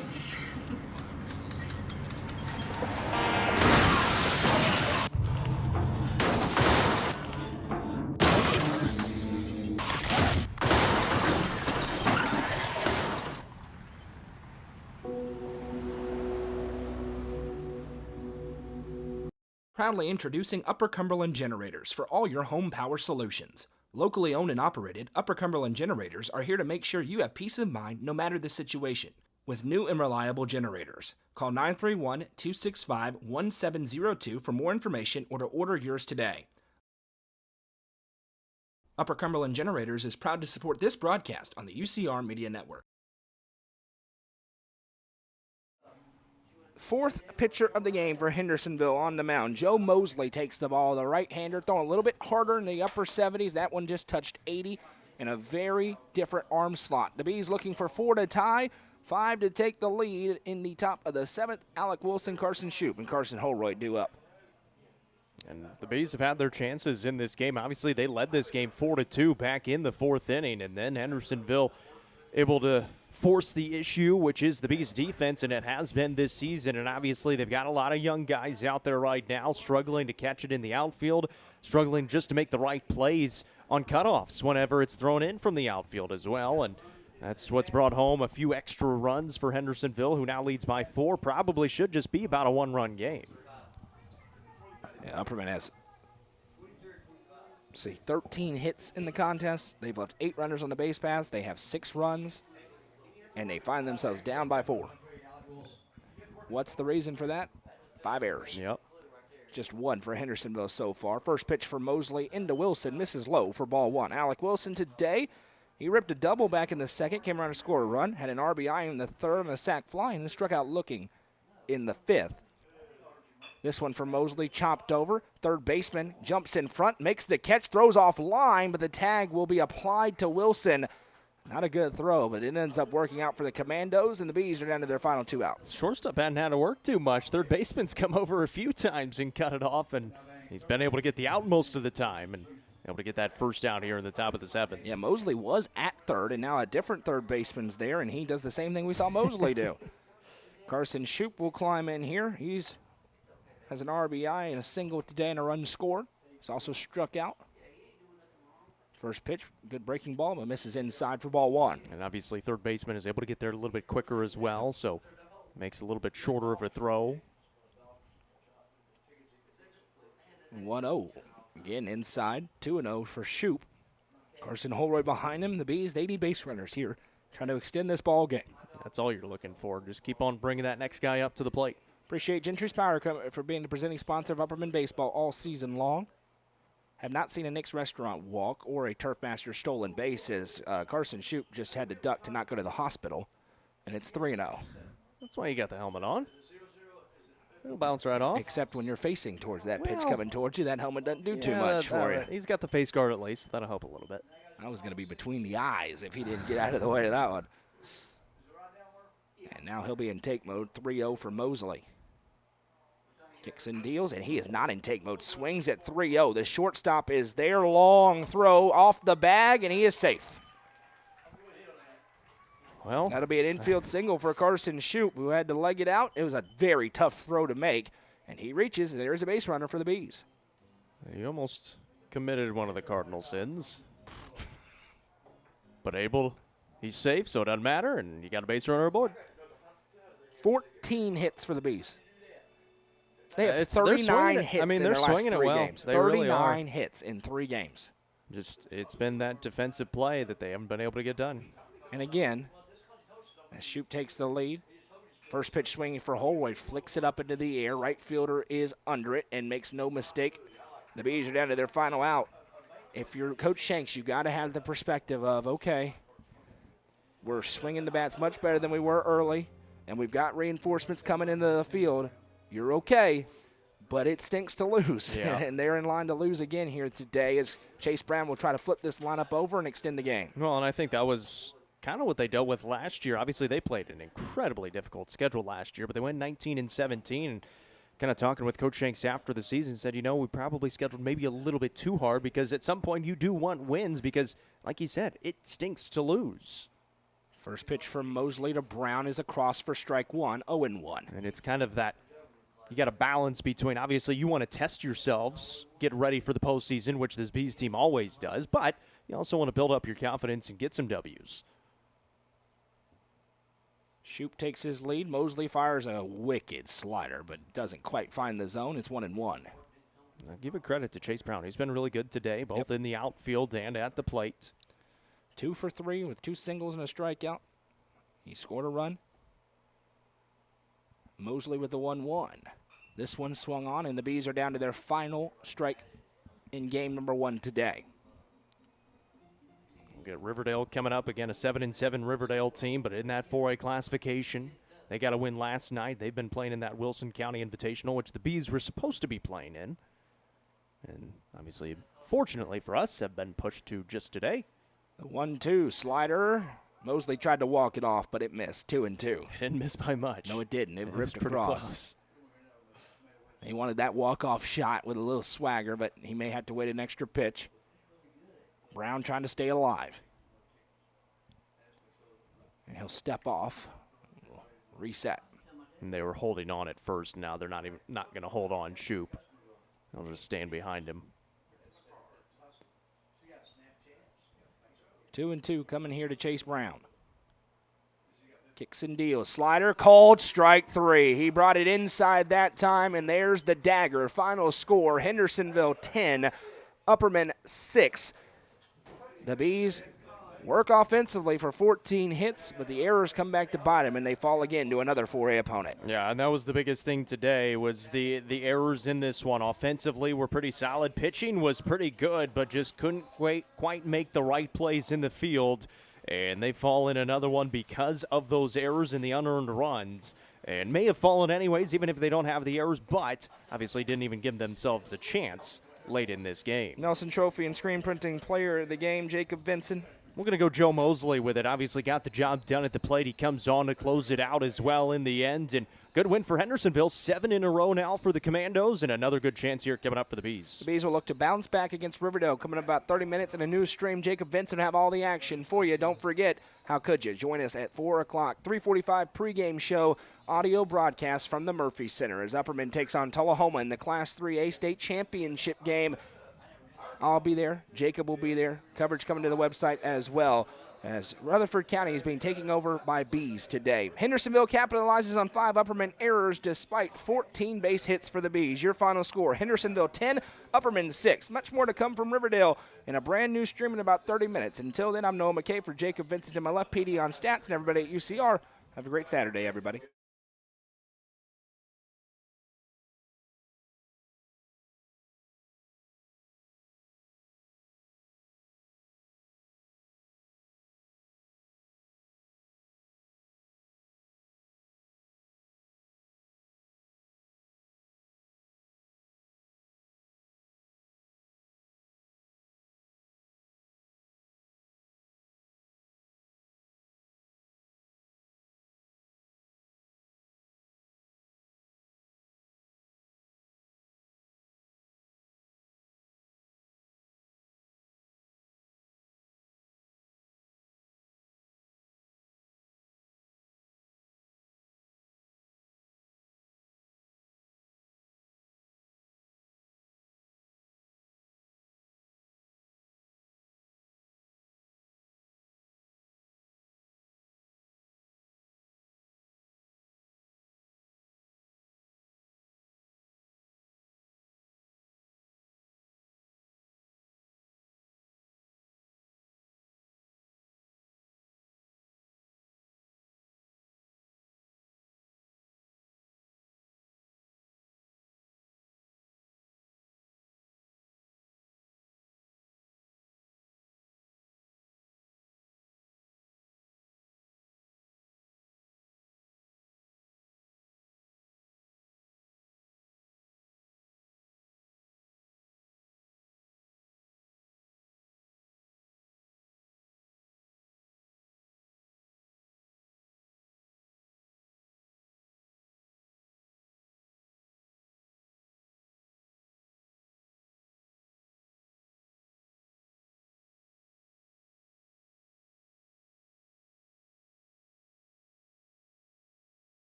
Proudly introducing Upper Cumberland Generators for all your home power solutions. Locally owned and operated, Upper Cumberland Generators are here to make sure you have peace of mind no matter the situation. With new and reliable generators. Call 931-265-1702 for more information or to order yours today. Upper Cumberland Generators is proud to support this broadcast on the UCR Media Network. Fourth pitcher of the game for Hendersonville on the mound. Joe Mosley takes the ball, the right-hander, throwing a little bit harder in the upper 70s. That one just touched 80 in a very different arm slot. The Bees looking for 4 to tie, 5 to take the lead in the top of the 7th. Alec Wilson, Carson Shoup, and Carson Holroyd due up. And the Bees have had their chances in this game. Obviously, they led this game 4-2 back in the 4th inning, and then Hendersonville able to force the issue, which is the Bees' defense, and it has been this season. And obviously, they've got a lot of young guys out there right now struggling to catch it in the outfield, struggling just to make the right plays on cutoffs whenever it's thrown in from the outfield as well. And that's what's brought home a few extra runs for Hendersonville, who now leads by 4. Probably should just be about a 1-run game. Yeah, Upperman has 13 hits in the contest. They've left 8 runners on the base paths. They have 6 runs, and they find themselves down by 4. What's the reason for that? 5 errors. Yep. Just 1 for Hendersonville so far. First pitch for Mosley into Wilson. Misses low for ball 1. Alec Wilson today, he ripped a double back in the 2nd, came around to score a run, had an RBI in the 3rd and a sac fly, and then struck out looking in the 5th. This one for Mosley, chopped over. Third baseman jumps in front, makes the catch, throws off line, but the tag will be applied to Wilson. Not a good throw, but it ends up working out for the Commandos, and the Bees are down to their final 2 outs. Shortstop hadn't had to work too much. Third baseman's come over a few times and cut it off, and he's been able to get the out most of the time and able to get that first out here in the top of the 7th. Yeah, Mosley was at third, and now a different third baseman's there, and he does the same thing we saw Mosley do. Carson Shoup will climb in here. He's has an RBI and a single today and a run scored. He's also struck out. First pitch, good breaking ball, but misses inside for ball 1. And obviously third baseman is able to get there a little bit quicker as well, so makes a little bit shorter of a throw. 1-0. Again, inside. 2-0 for Shoup. Carson Holroyd behind him. The Bees, they need base runners here, trying to extend this ball game. That's all you're looking for. Just keep on bringing that next guy up to the plate. Appreciate Gentry's Power for being the presenting sponsor of Upperman Baseball all season long. Have not seen a Nick's Restaurant walk or a Turfmaster stolen bases. Carson Shoup just had to duck to not go to the hospital, and it's 3-0. That's why you got the helmet on. It'll bounce right off. Except when you're facing towards that pitch Well, coming towards you, that helmet doesn't do too much for you. He's got the face guard at least. That'll help a little bit. That was going to be between the eyes if he didn't get out of the way of that one. And now he'll be in take mode, 3-0 for Mosley. Kicks and deals, and he is not in take mode. Swings at 3-0. The shortstop is there. Long throw off the bag, and he is safe. Well, that'll be an infield single for Carson Shoup, who had to leg it out. It was a very tough throw to make, and he reaches, and there's a base runner for the Bees. He almost committed one of the Cardinal sins. But he's safe, so it doesn't matter, and you got a base runner aboard. 14 hits for the Bees. They have They're 39 swinging hits in they're their last swinging it 3 well. games. They really are. 39 hits in 3 games. It's been that defensive play that they haven't been able to get done. And again, as Shoup takes the lead, first pitch swinging for Holroyd, flicks it up into the air. Right fielder is under it and makes no mistake. The Bees are down to their final out. If you're Coach Shanks, you got to have the perspective of, okay, we're swinging the bats much better than we were early, and we've got reinforcements coming into the field. You're okay, but it stinks to lose. Yeah. And they're in line to lose again here today as Chase Brown will try to flip this lineup over and extend the game. Well, and I think that was kind of what they dealt with last year. Obviously, they played an incredibly difficult schedule last year, but they went 19-17. And kind of talking with Coach Shanks after the season, said, we probably scheduled maybe a little bit too hard because at some point you do want wins because, like he said, it stinks to lose. First pitch from Mosley to Brown is across for strike one, 0-1. And it's kind of that you got a balance between, obviously, you want to test yourselves, get ready for the postseason, which this Bees team always does, but you also want to build up your confidence and get some W's. Shoup takes his lead. Mosley fires a wicked slider, but doesn't quite find the zone. It's 1-1. Now, give it credit to Chase Brown. He's been really good today, both in the outfield and at the plate. 2 for 3 with 2 singles and a strikeout. He scored a run. Mosley with the 1-1. This one swung on, and the Bees are down to their final strike in game number 1 today. We'll get Riverdale coming up again, a 7-7 Riverdale team, but in that 4A classification, they got a win last night. They've been playing in that Wilson County Invitational, which the Bees were supposed to be playing in. And obviously, fortunately for us, have been pushed to just today. The 1-2 slider. Mosley tried to walk it off, but it missed. 2-2. It didn't miss by much. No, it didn't. It ripped pretty across. close. He wanted that walk-off shot with a little swagger, but he may have to wait an extra pitch. Brown trying to stay alive. And he'll step off. Reset. And they were holding on at first. Now they're not going to hold on Shoup. They'll just stand behind him. 2-2 coming here to Chase Brown. Kicks and deals. Slider called, strike 3. He brought it inside that time, and there's the dagger. Final score, Hendersonville 10, Upperman 6. The Bees work offensively for 14 hits, but the errors come back to bite them, and they fall again to another 4A opponent. Yeah, and that was the biggest thing today was the errors in this one. Offensively were pretty solid. Pitching was pretty good, but just couldn't quite make the right plays in the field. And they fall in another one because of those errors and the unearned runs. And may have fallen anyways, even if they don't have the errors, but obviously didn't even give themselves a chance late in this game. Nelson Trophy and screen printing player of the game, Jacob Vinson. We're going to go Joe Mosley with it. Obviously got the job done at the plate. He comes on to close it out as well in the end. And good win for Hendersonville. 7 in a row now for the Commandos, and another good chance here coming up for the Bees. The Bees will look to bounce back against Riverdale. Coming up about 30 minutes in a news stream. Jacob Vinson will have all the action for you. Don't forget, how could you? Join us at 4 o'clock, 3:45 pregame show, audio broadcast from the Murphy Center as Upperman takes on Tullahoma in the Class 3A state championship game. I'll be there. Jacob will be there. Coverage coming to the website as well, as Rutherford County is being taken over by Bees today. Hendersonville capitalizes on 5 Upperman errors despite 14 base hits for the Bees. Your final score, Hendersonville 10, Upperman 6. Much more to come from Riverdale in a brand new stream in about 30 minutes. Until then, I'm Noah McKay for Jacob Vincent and my left, PD on stats, and everybody at UCR. Have a great Saturday, everybody.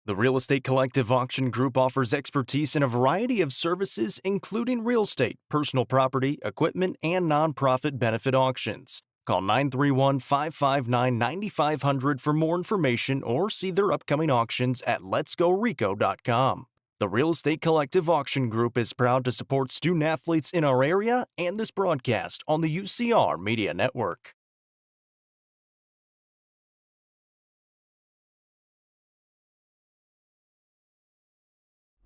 The Real Estate Collective Auction Group offers expertise in a variety of services, including real estate, personal property, equipment, and nonprofit benefit auctions. Call 931-559-9500 for more information or see their upcoming auctions at letsgorico.com. The Real Estate Collective Auction Group is proud to support student athletes in our area and this broadcast on the UCR Media Network.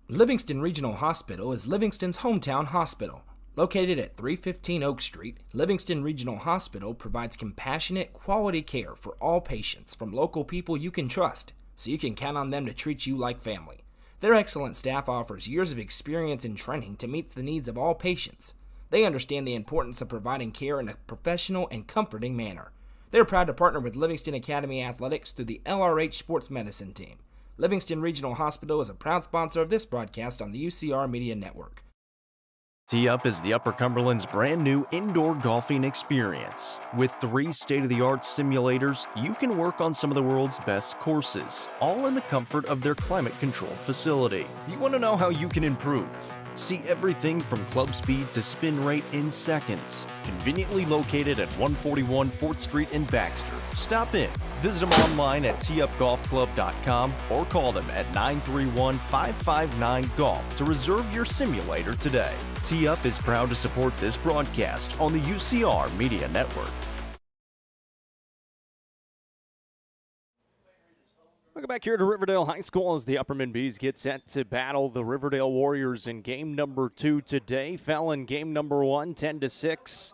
Livingston Regional Hospital is Livingston's hometown hospital. Located at 315 Oak Street, Livingston Regional Hospital provides compassionate, quality care for all patients from local people you can trust, so you can count on them to treat you like family. Their excellent staff offers years of experience and training to meet the needs of all patients. They understand the importance of providing care in a professional and comforting manner. They're proud to partner with Livingston Academy Athletics through the LRH Sports Medicine Team. Livingston Regional Hospital is a proud sponsor of this broadcast on the UCR Media Network. Tee Up is the Upper Cumberland's brand new indoor golfing experience. With 3 state-of-the-art simulators, you can work on some of the world's best courses, all in the comfort of their climate-controlled facility. You want to know how you can improve? See everything from club speed to spin rate in seconds. Conveniently located at 141 4th Street in Baxter. Stop in. Visit them online at teeupgolfclub.com or call them at 931-559-GOLF to reserve your simulator today. Tee Up is proud to support this broadcast on the UCR Media Network. Welcome back here to Riverdale High School as the Upperman Bees get set to battle the Riverdale Warriors in game number 2 today. Fell in game number 1, 10-6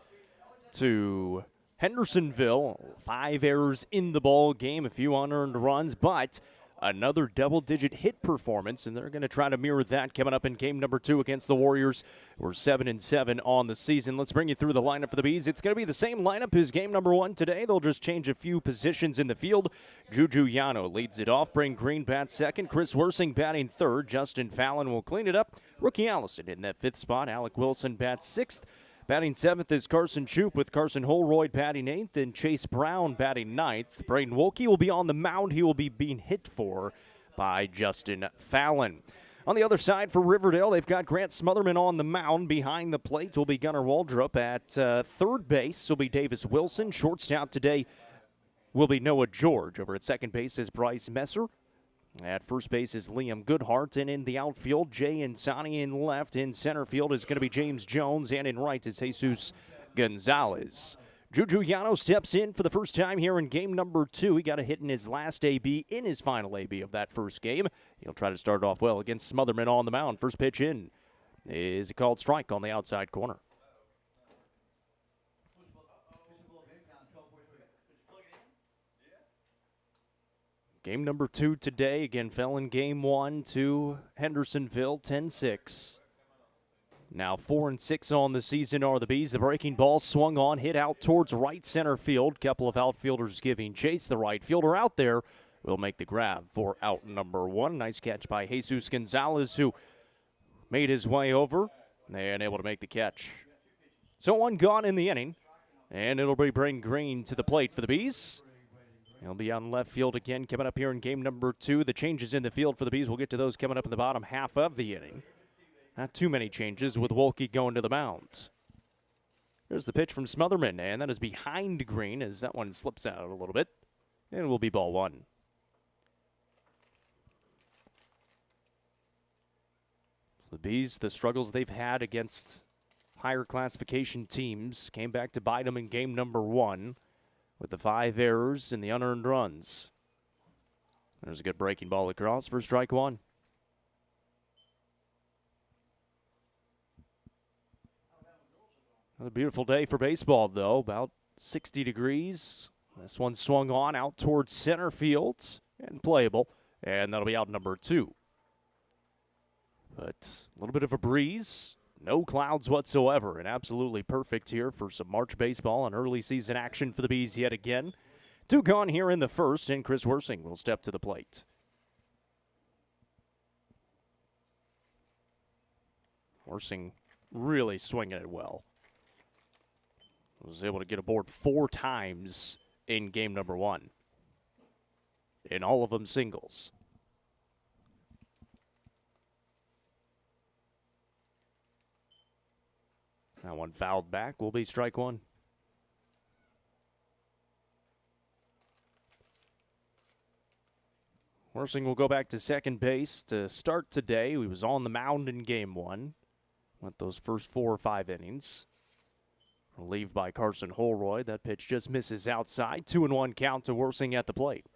to Hendersonville. 5 errors in the ball game, a few unearned runs, but another double-digit hit performance, and they're going to try to mirror that coming up in game number 2 against the Warriors. We're 7-7 on the season. Let's bring you through the lineup for the Bees. It's going to be the same lineup as game number 1 today. They'll just change a few positions in the field. Juju Yano leads it off. Braden Green bats second. Chris Worsing batting third. Justin Fallon will clean it up. Rookie Allison in that 5th spot. Alec Wilson bats 6th. Batting 7th is Carson Shoup with Carson Holroyd batting 8th and Chase Brown batting 9th. Braden Wolke will be on the mound. He will be being hit for by Justin Fallon. On the other side for Riverdale, they've got Grant Smotherman on the mound. Behind the plate will be Gunnar Waldrop. At third base will be Davis Wilson. Shortstop today will be Noah George. Over at second base is Bryce Messer. At first base is Liam Goodhart, and in the outfield, Jay Insani in left. In center field is going to be James Jones, and in right is Jesus Gonzalez. Juju Yano steps in for the first time here in game number 2. He got a hit in his last AB in his final AB of that first game. He'll try to start off well against Smotherman on the mound. First pitch in is a called strike on the outside corner. Game number 2 today. Again, fell in game 1 to Hendersonville, 10-6. Now 4-6 on the season are the Bees. The breaking ball swung on, hit out towards right center field. Couple of outfielders giving chase. The right fielder out there will make the grab for out number 1. Nice catch by Jesus Gonzalez, who made his way over and able to make the catch. So 1 gone in the inning, and it'll be Braden Green to the plate for the Bees. He'll be on left field again coming up here in game number 2. The changes in the field for the Bees, we'll get to those coming up in the bottom half of the inning. Not too many changes with Wolke going to the mound. Here's the pitch from Smotherman, and that is behind Green as that one slips out a little bit. And it will be ball 1. The Bees, the struggles they've had against higher classification teams came back to bite them in game number 1. With the 5 errors and the unearned runs. There's a good breaking ball across for strike 1. Another beautiful day for baseball, though. About 60 degrees. This one swung on out towards center field and playable. And that'll be out number 2. But a little bit of a breeze. No clouds whatsoever, and absolutely perfect here for some March baseball and early season action for the Bees yet again. 2 gone here in the first, and Chris Worsing will step to the plate. Worsing really swinging it well. Was able to get aboard 4 times in game number 1. And all of them singles. That one fouled back will be strike one. Worsing will go back to second base to start today. He was on the mound in game one. Went those first 4 or 5 innings. Relieved by Carson Holroyd. That pitch just misses outside. 2-1 count to Worsing at the plate.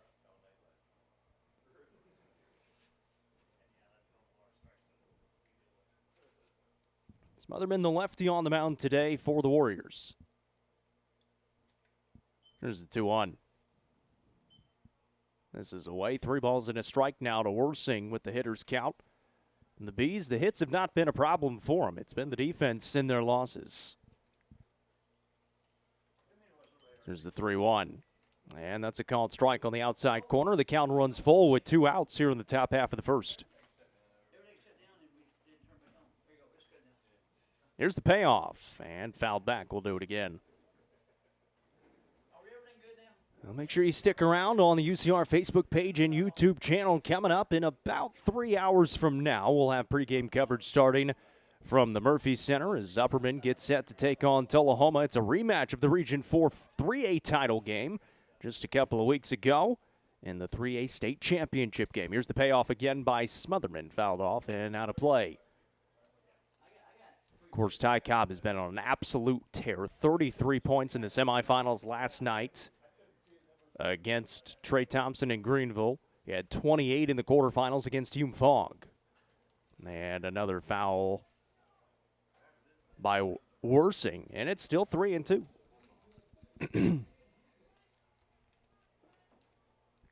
Smotherman, the lefty, on the mound today for the Warriors. Here's the 2-1. This is away. 3 balls and a strike now to Worsing with the hitter's count. And the Bees, the hits have not been a problem for them. It's been the defense in their losses. Here's the 3-1. And that's a called strike on the outside corner. The count runs full with 2 outs here in the top half of the first. Here's the payoff. And fouled back. We'll do it again. Well, make sure you stick around on the UCR Facebook page and YouTube channel. Coming up in about 3 hours from now, we'll have pregame coverage starting from the Murphy Center as Upperman gets set to take on Tullahoma. It's a rematch of the Region 4 3A title game just a couple of weeks ago in the 3A state championship game. Here's the payoff again by Smotherman. Fouled off and out of play. Of course, Ty Cobb has been on an absolute tear. 33 points in the semifinals last night against Trey Thompson in Greenville. He had 28 in the quarterfinals against Hume Fogg. And another foul by Worsing, and it's still 3-2. Get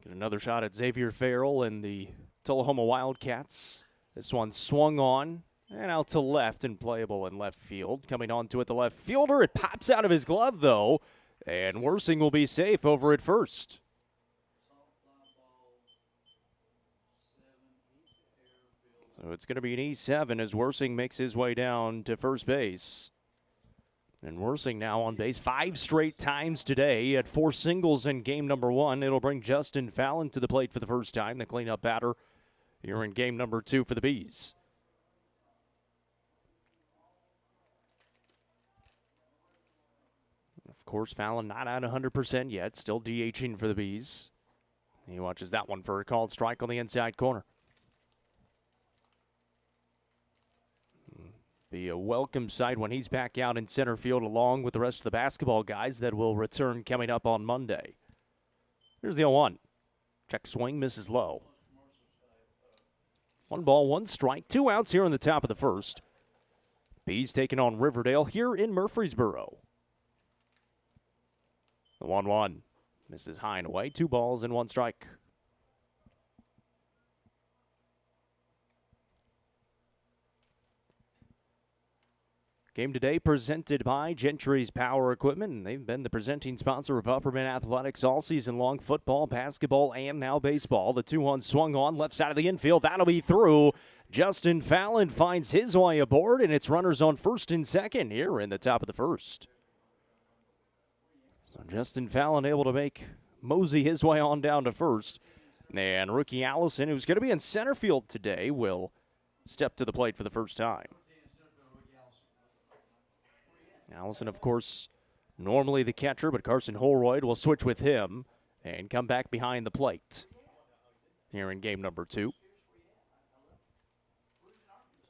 another shot at Xavier Farrell and the Tullahoma Wildcats. This one swung on and out to left and playable in left field. Coming on to it, the left fielder. It pops out of his glove, though, and Worsing will be safe over at first. So it's going to be an E7 as Worsing makes his way down to first base. And Worsing now on base 5 straight times today. He had 4 singles in game number 1. It'll bring Justin Fallon to the plate for the first time, the cleanup batter here in game number 2 for the Bees. Of course, Fallon not at 100% yet, still DHing for the Bees. He watches that one for a called strike on the inside corner. Be a welcome sight when he's back out in center field along with the rest of the basketball guys that will return coming up on Monday. Here's the 0-1. Check swing, misses low. 1 ball, 1 strike, 2 outs here in the top of the first. Bees taking on Riverdale here in Murfreesboro. The 1-1. Misses high and away. 2 balls and 1 strike. Game today presented by Gentry's Power Equipment, and they've been the presenting sponsor of Upperman Athletics all season long, football, basketball, and now baseball. The 2-1 swung on left side of the infield. That'll be through. Justin Fallon finds his way aboard, and it's runners on first and second here in the top of the first. So Justin Fallon able to make mosey his way on down to first. And rookie Allison, who's going to be in center field today, will step to the plate for the first time. Allison, of course, normally the catcher, but Carson Holroyd will switch with him and come back behind the plate here in game number 2.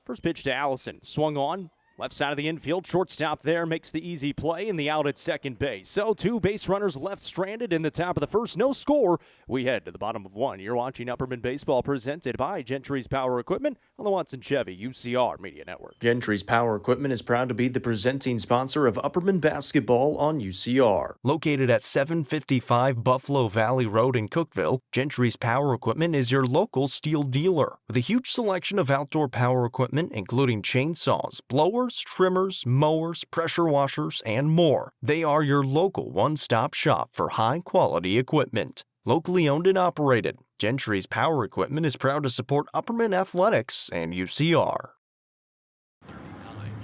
First pitch to Allison. Swung on. Left side of the infield. Shortstop there makes the easy play and the out at second base. So 2 base runners left stranded in the top of the first. No score. We head to the bottom of 1. You're watching Upperman Baseball presented by Gentry's Power Equipment on the Watson Chevy UCR Media Network. Gentry's Power Equipment is proud to be the presenting sponsor of Upperman Basketball on UCR. Located at 755 Buffalo Valley Road in Cookeville, Gentry's Power Equipment is your local steel dealer. With a huge selection of outdoor power equipment, including chainsaws, blowers, trimmers, mowers, pressure washers, and more. They are your local one-stop shop for high-quality equipment. Locally owned and operated, Gentry's Power Equipment is proud to support Upperman Athletics and UCR.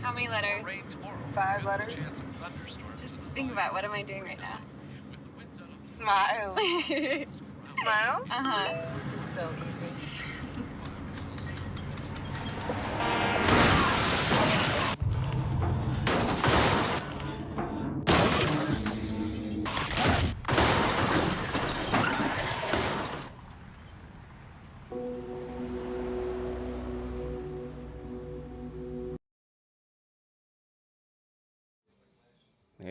How many letters? 5 letters. Just think about, what am I doing right now? Smile. Smile? Uh-huh. This is so easy.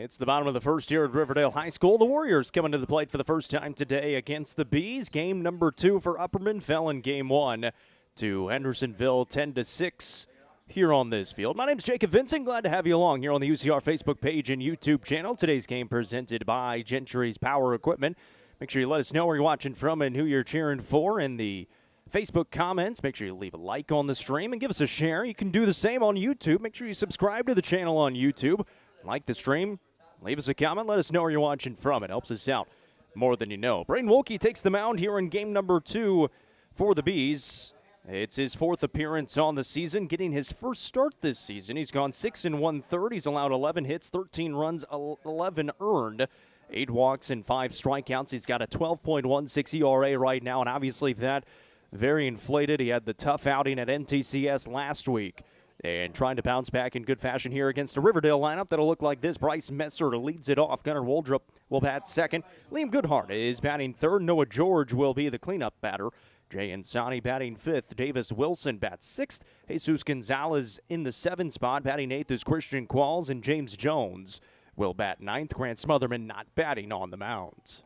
It's the bottom of the first here at Riverdale High School. The Warriors coming to the plate for the first time today against the Bees. Game number 2 for Upperman fell in game 1 to Hendersonville 10-6 here on this field. My name is Jacob Vincent. Glad to have you along here on the UCR Facebook page and YouTube channel. Today's game presented by Gentry's Power Equipment. Make sure you let us know where you're watching from and who you're cheering for in the Facebook comments. Make sure you leave a like on the stream and give us a share. You can do the same on YouTube. Make sure you subscribe to the channel on YouTube. Like the stream, leave us a comment, let us know where you're watching from. It helps us out more than you know. Braden Wolke takes the mound here in game number 2 for the Bees. It's his 4th appearance on the season, getting his first start this season. He's gone 6 1/3. He's allowed 11 hits, 13 runs, 11 earned, 8 walks, and 5 strikeouts. He's got a 12.16 ERA right now, and obviously that very inflated. He had the tough outing at NTCS last week. And trying to bounce back in good fashion here against a Riverdale lineup that'll look like this. Bryce Messer leads it off. Gunnar Waldrop will bat second. Liam Goodhart is batting third. Noah George will be the cleanup batter. Jay Insani batting 5th. Davis Wilson bats 6th. Jesus Gonzalez in the 7th spot. Batting 8th is Christian Qualls, and James Jones will bat 9th. Grant Smotherman not batting on the mound.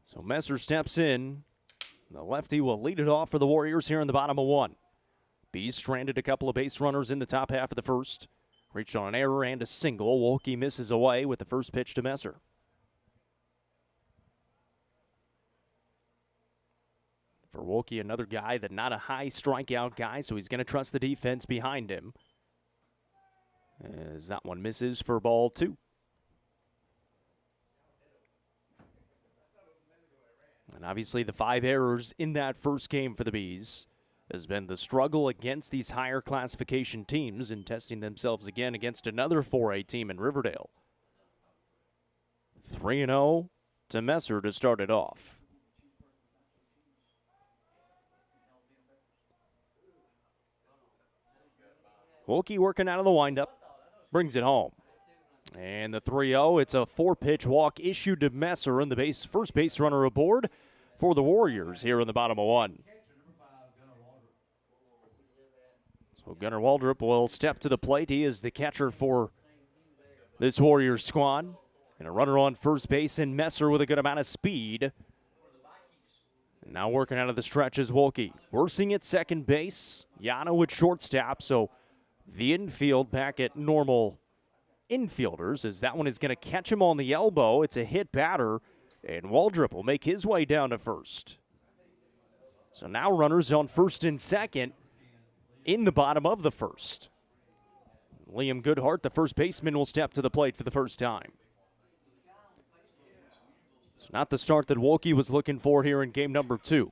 So Messer steps in. The lefty will lead it off for the Warriors here in the bottom of 1. Bees stranded a couple of base runners in the top half of the first. Reached on an error and a single. Wolke misses away with the first pitch to Messer. For Wolke, another guy that not a high strikeout guy, so he's going to trust the defense behind him. As that one misses for ball 2. And obviously the 5 errors in that first game for the Bees has been the struggle against these higher classification teams and testing themselves again against another 4A team in Riverdale. 3-0 to Messer to start it off. Wolke working out of the windup, brings it home. And the 3-0, it's a 4-pitch walk issued to Messer, and the first base runner aboard for the Warriors here in the bottom of 1. So Gunnar Waldrop will step to the plate. He is the catcher for this Warriors squad. And a runner on first base in Messer with a good amount of speed. And now working out of the stretch is Wolke. Worsing at second base. Yano at shortstop. So the infield back at normal infielders, as that one is going to catch him on the elbow. It's a hit batter. And Waldrop will make his way down to first. So now runners on first and second in the bottom of the first. Liam Goodhart, the first baseman, will step to the plate for the first time. So not the start that Wolke was looking for here in game number 2.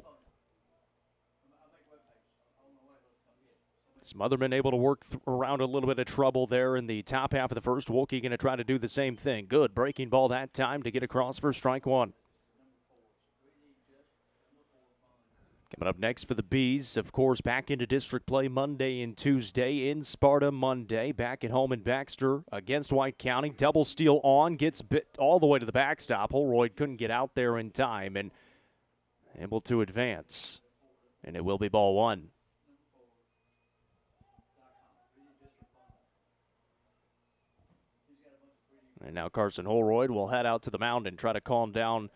Smotherman able to work around a little bit of trouble there in the top half of the first. Wolke going to try to do the same thing. Good breaking ball that time to get across for strike 1. Coming up next for the Bees, of course, back into district play Monday and Tuesday in Sparta Monday. Back at home in Baxter against White County. Double steal on, gets bit all the way to the backstop. Holroyd couldn't get out there in time and able to advance. And it will be ball 1. And now Carson Holroyd will head out to the mound and try to calm down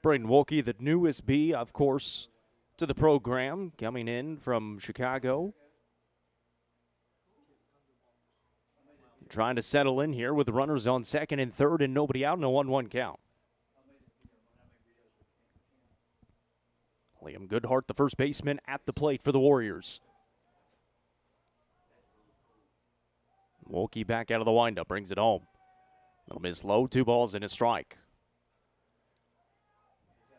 Braden Wolke, the newest Bee, of course, to the program, coming in from Chicago. Trying to settle in here with the runners on second and third and nobody out in a 1-1 count. Liam Goodhart, the first baseman, at the plate for the Warriors. Wolke back out of the windup, brings it home. Little miss low, 2 balls and a strike.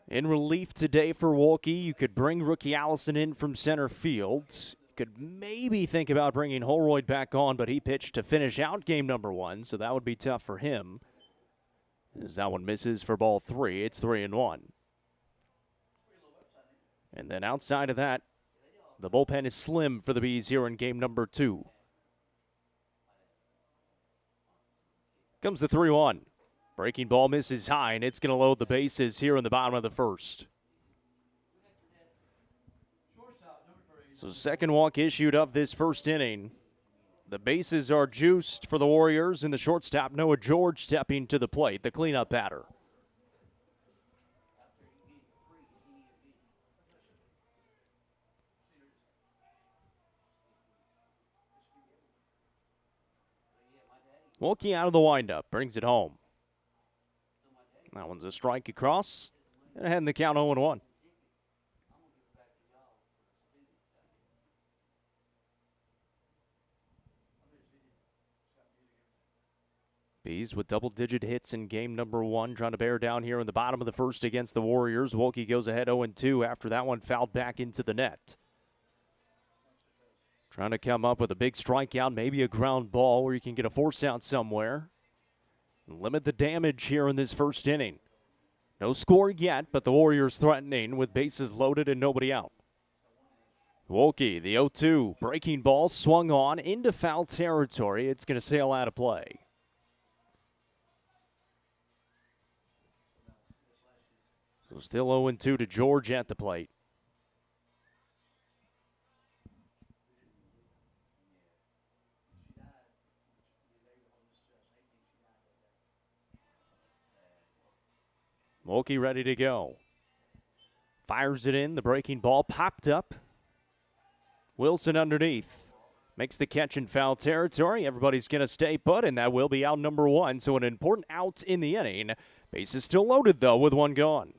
In relief today for Wolke, you could bring rookie Allison in from center field. You could maybe think about bringing Holroyd back on, but he pitched to finish out game number 1, so that would be tough for him. As that one misses for ball 3, it's 3-1. And then outside of that, the bullpen is slim for the Bees here in game number 2. Comes the 3-1. Breaking ball misses high, and it's going to load the bases here in the bottom of the first. So second walk issued of this first inning. The bases are juiced for the Warriors, and the shortstop, Noah George, stepping to the plate, the cleanup batter. Wilkie out of the windup, brings it home. That one's a strike across, and ahead in the count 0-1. Bees with double-digit hits in game number 1, trying to bear down here in the bottom of the first against the Warriors. Wilkie goes ahead 0-2 after that one fouled back into the net. Trying to come up with a big strikeout, maybe a ground ball where you can get a force out somewhere. Limit the damage here in this first inning. No score yet, but the Warriors threatening with bases loaded and nobody out. Wilkie, the 0-2, breaking ball swung on into foul territory. It's going to sail out of play. So still 0-2 to George at the plate. Wilkie ready to go. Fires it in. The breaking ball popped up. Wilson underneath. Makes the catch in foul territory. Everybody's going to stay put, and that will be out number 1. So an important out in the inning. Bases still loaded, though, with one gone.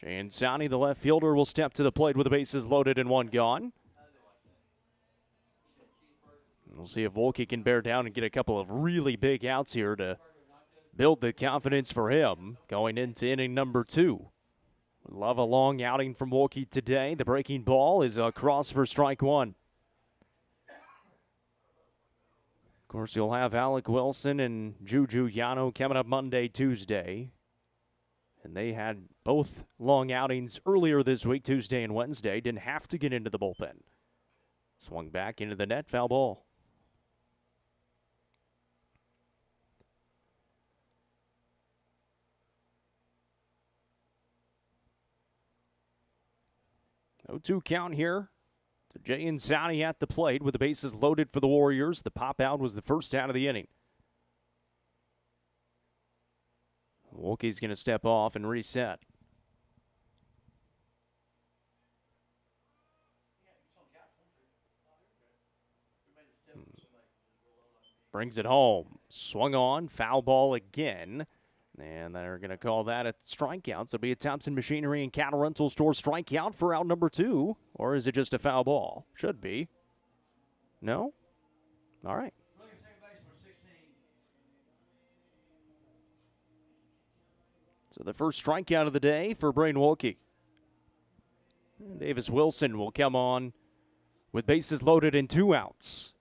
Jay Insani, the left fielder, will step to the plate with the bases loaded and one gone. We'll see if Wilkie can bear down and get a couple of really big outs here to build the confidence for him going into inning number 2. Love a long outing from Wilkie today. The breaking ball is across for strike 1. Of course, you'll have Alec Wilson and Juju Yano coming up Monday, Tuesday. And they had both long outings earlier this week, Tuesday and Wednesday. Didn't have to get into the bullpen. Swung back into the net, foul ball. No 2 count here to Jay Insani at the plate with the bases loaded for the Warriors. The pop out was the first out of the inning. Wilkie's going to step off and reset. Brings it home. Swung on. Foul ball again. And they're going to call that a strikeout. So it'll be a Thompson Machinery and Cattle Rental Store strikeout for out number 2. Or is it just a foul ball? Should be. No? All right. So the first strikeout of the day for Braden Wilkie. And Davis Wilson will come on with bases loaded and 2 outs.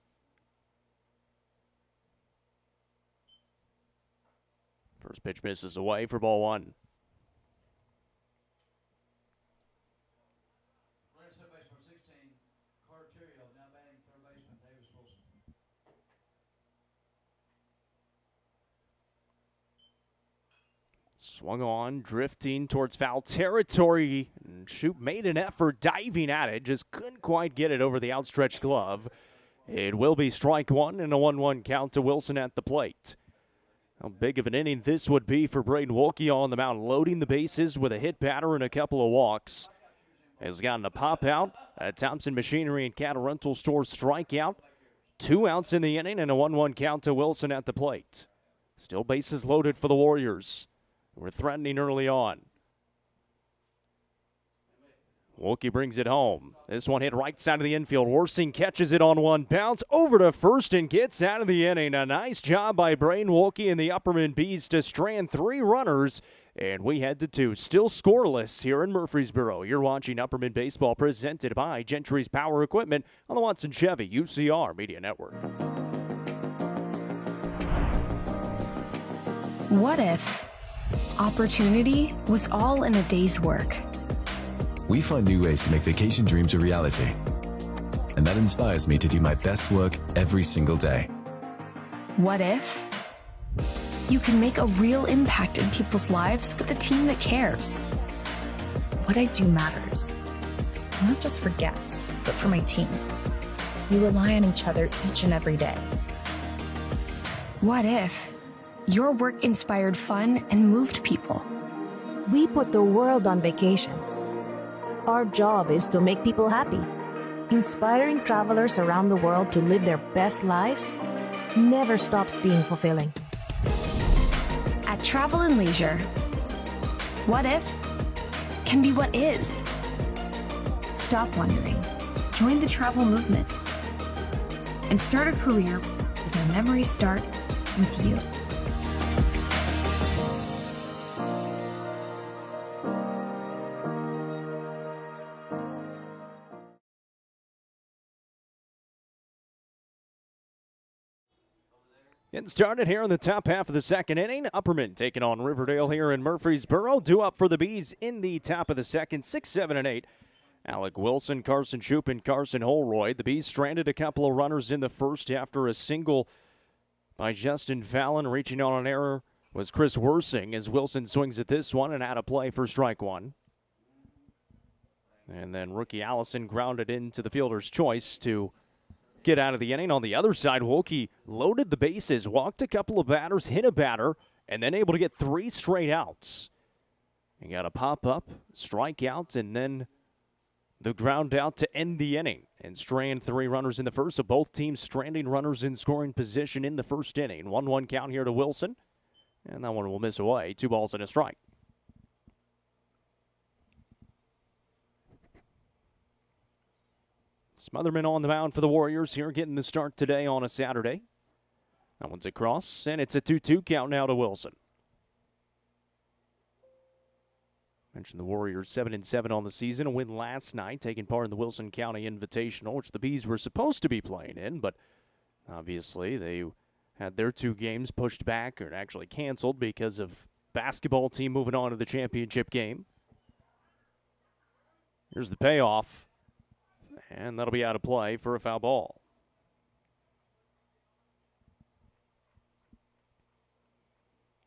First pitch misses away for ball 1. Swung on, drifting towards foul territory. And Shoop made an effort diving at it, just couldn't quite get it over the outstretched glove. It will be strike 1 and a 1-1 count to Wilson at the plate. How big of an inning this would be for Braden Wilkie on the mound, loading the bases with a hit batter and a couple of walks. Has gotten a pop out, a Thompson Machinery and Cattle Rental Store strikeout. 2 outs in the inning and a 1-1 count to Wilson at the plate. Still bases loaded for the Warriors. We're threatening early on. Wilkie brings it home. This one hit right side of the infield. Worsing catches it on one bounce over to first and gets out of the inning. A nice job by Braden Wilkie and the Upperman Bees to strand 3 runners. And we head to 2. Still scoreless here in Murfreesboro. You're watching Upperman Baseball presented by Gentry's Power Equipment on the Watson Chevy UCR Media Network. What if opportunity was all in a day's work? We find new ways to make vacation dreams a reality. And that inspires me to do my best work every single day. What if you can make a real impact in people's lives with a team that cares? What I do matters, not just for guests, but for my team. You rely on each other each and every day. What if your work inspired fun and moved people? We put the world on vacation. Our job is to make people happy. Inspiring travelers around the world to live their best lives never stops being fulfilling. At Travel and Leisure, what if can be what is. Stop wondering. Join the travel movement and start a career where memories start with you. Getting started here in the top half of the second inning. Upperman taking on Riverdale here in Murfreesboro. Due up for the Bees in the top of the second, 6, 7, and 8. Alec Wilson, Carson Shoup, and Carson Holroyd. The Bees stranded a couple of runners in the first after a single by Justin Fallon. Reaching on an error was Chris Worsing as Wilson swings at this one and out of play for strike one. And then rookie Allison grounded into the fielder's choice to get out of the inning. On the other side, Wilkie loaded the bases, walked a couple of batters, hit a batter, and then able to get 3 straight outs. He got a pop-up, strikeout, and then the ground out to end the inning. And straying 3 runners in the first, so both teams stranding runners in scoring position in the first inning. 1-1 count here to Wilson, and that one will miss away. 2 balls and a strike. Smotherman on the mound for the Warriors here, getting the start today on a Saturday. That one's across, and it's a 2-2 count now to Wilson. Mentioned the Warriors 7-7 on the season, a win last night, taking part in the Wilson County Invitational, which the Bees were supposed to be playing in, but obviously they had their 2 games pushed back or actually canceled because of basketball team moving on to the championship game. Here's the payoff. And that'll be out of play for a foul ball.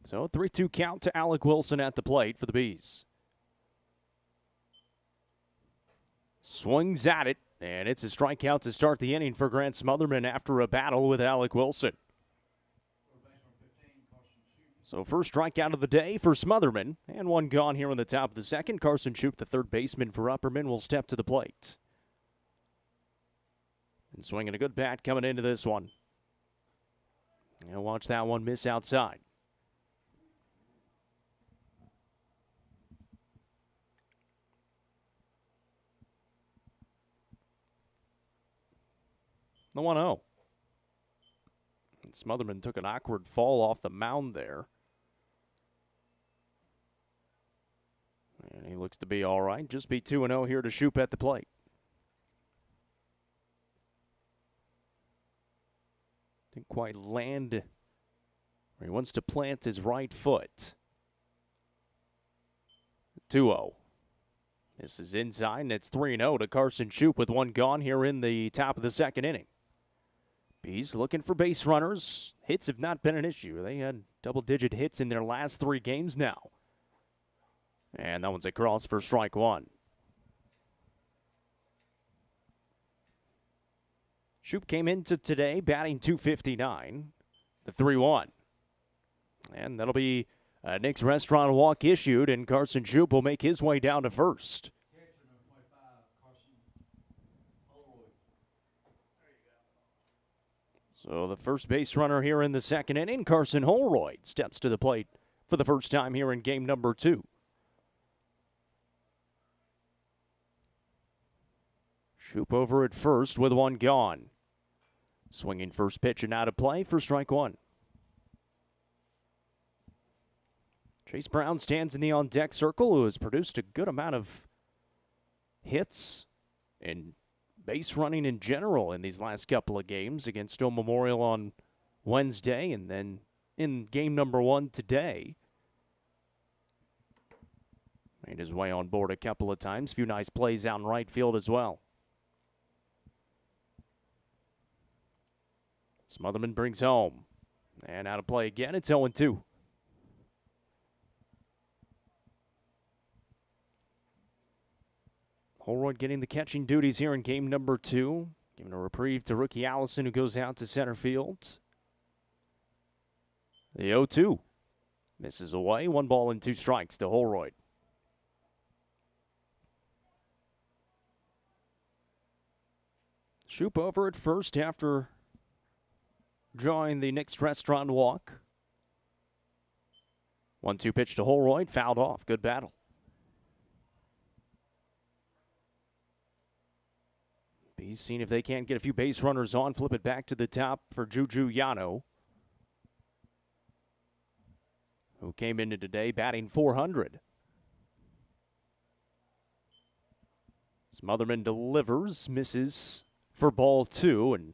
So 3-2 count to Alec Wilson at the plate for the Bees. Swings at it, and it's a strikeout to start the inning for Grant Smotherman after a battle with Alec Wilson. So first strikeout of the day for Smotherman, and 1 gone here in the top of the second. Carson Shoup, the third baseman for Upperman, will step to the plate. And swinging a good bat coming into this one. And watch that one miss outside. The 1-0. And Smotherman took an awkward fall off the mound there. And he looks to be all right. Just be 2-0 here to Shoup at the plate. Didn't quite land where he wants to plant his right foot. 2-0. This is inside, and it's 3-0 to Carson Shoup with 1 gone here in the top of the second inning. Bees looking for base runners. Hits have not been an issue. They had double-digit hits in their last 3 games now. And that one's across for strike 1. Shoup came into today batting .259, the 3-1. And that'll be a Nick's Restaurant walk issued, and Carson Shoup will make his way down to first. So the first base runner here in the second inning, Carson Holroyd, steps to the plate for the first time here in game number 2. Shoup over at first with 1 gone. Swinging first pitch and out of play for strike 1. Chase Brown stands in the on-deck circle, who has produced a good amount of hits and base running in general in these last couple of games against Stone Memorial on Wednesday and then in game number 1 today. Made his way on board a couple of times. A few nice plays out in right field as well. Smotherman brings home. And out of play again. It's 0-2. Holroyd getting the catching duties here in game number 2. Giving a reprieve to rookie Allison, who goes out to center field. The 0-2 misses away. 1 ball and 2 strikes to Holroyd. Shoop over at first after drawing the Nick's Restaurant walk. 1-2 pitch to Holroyd, fouled off. Good battle. Bees seeing if they can't get a few base runners on. Flip it back to the top for Juju Yano, who came into today batting .400. Smotherman delivers, misses for ball 2, and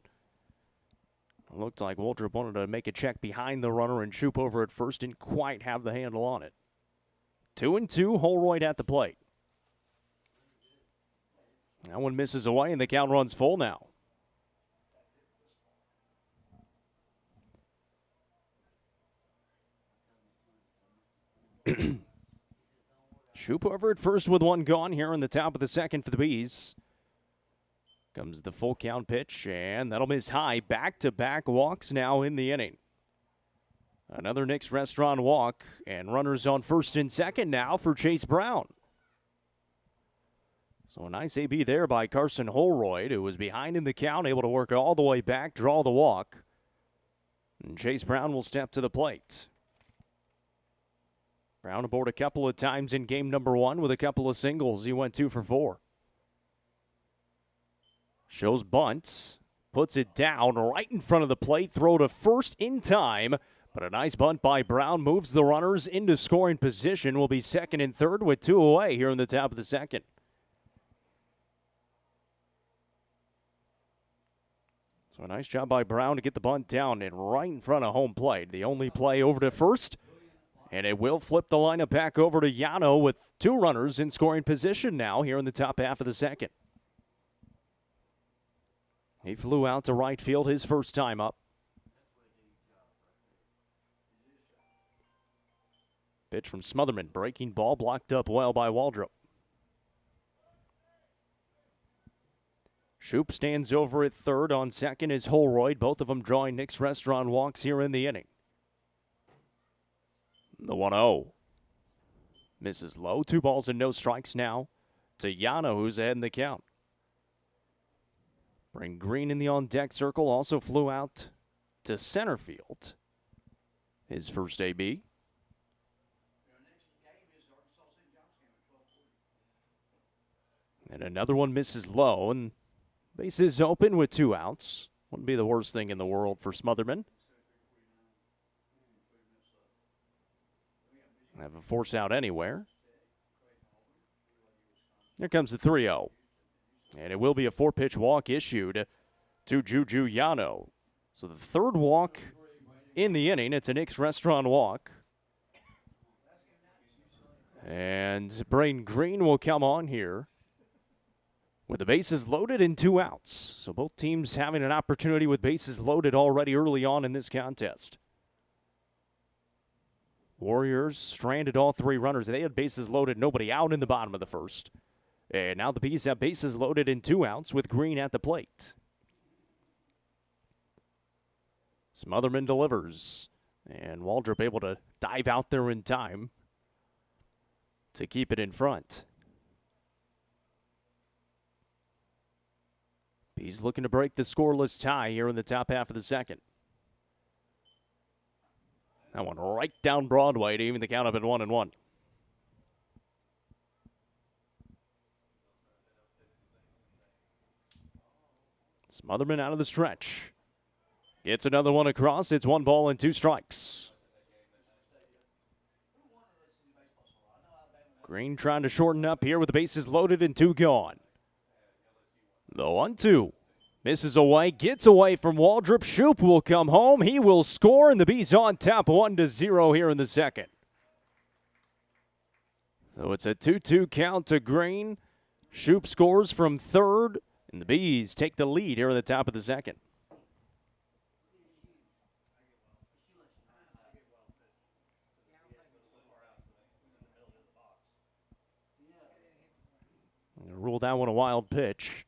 it looked like Waldrop wanted to make a check behind the runner, and Shoop over at first didn't quite have the handle on it. 2-2, Holroyd at the plate. That one misses away, and the count runs full now. Shoop over at first with 1 gone here in the top of the second for the Bees. Comes the full count pitch, and that'll miss high. Back-to-back walks now in the inning. Another Nick's Restaurant walk, and runners on first and second now for Chase Brown. So a nice AB there by Carson Holroyd, who was behind in the count, able to work all the way back, draw the walk. And Chase Brown will step to the plate. Brown aboard a couple of times in game number 1 with a couple of singles. He went 2 for 4. Shows bunt, puts it down right in front of the plate, throw to first in time, but a nice bunt by Brown moves the runners into scoring position. Will be second and third with 2 away here in the top of the second. So a nice job by Brown to get the bunt down and right in front of home plate. The only play over to first, and it will flip the lineup back over to Yano with 2 runners in scoring position now here in the top half of the second. He flew out to right field his first time up. Pitch from Smotherman, breaking ball, blocked up well by Waldrop. Shoop stands over at third. On second is Holroyd. Both of them drawing Nick's Restaurant walks here in the inning. The 1-0. Misses low. 2 balls and no strikes now to Yano, who's ahead in the count. Bring Green in the on-deck circle. Also flew out to center field. His first AB. And another one misses low, and bases open with 2 outs. Wouldn't be the worst thing in the world for Smotherman. Have a force out anywhere. Here comes the 3-0. And it will be a 4-pitch walk issued to Juju Yano. So the third walk in the inning. It's a Nick's Restaurant walk. And Braden Green will come on here with the bases loaded and 2 outs. So both teams having an opportunity with bases loaded already early on in this contest. Warriors stranded all 3 runners. They had bases loaded, nobody out in the bottom of the first. And now the Bees have bases loaded and 2 outs with Green at the plate. Smotherman delivers. And Waldrop able to dive out there in time to keep it in front. Bees looking to break the scoreless tie here in the top half of the second. That one right down Broadway to even the count up at 1-1. Smotherman out of the stretch. Gets another one across. It's 1 ball and 2 strikes. Green trying to shorten up here with the bases loaded and 2 gone. The 1-2. Misses away, gets away from Waldrop. Shoop will come home. He will score, and the Bees on top 1-0 here in the second. So it's a 2-2 count to Green. Shoop scores from third, and the Bees take the lead here in the top of the second. Ruled that one a wild pitch.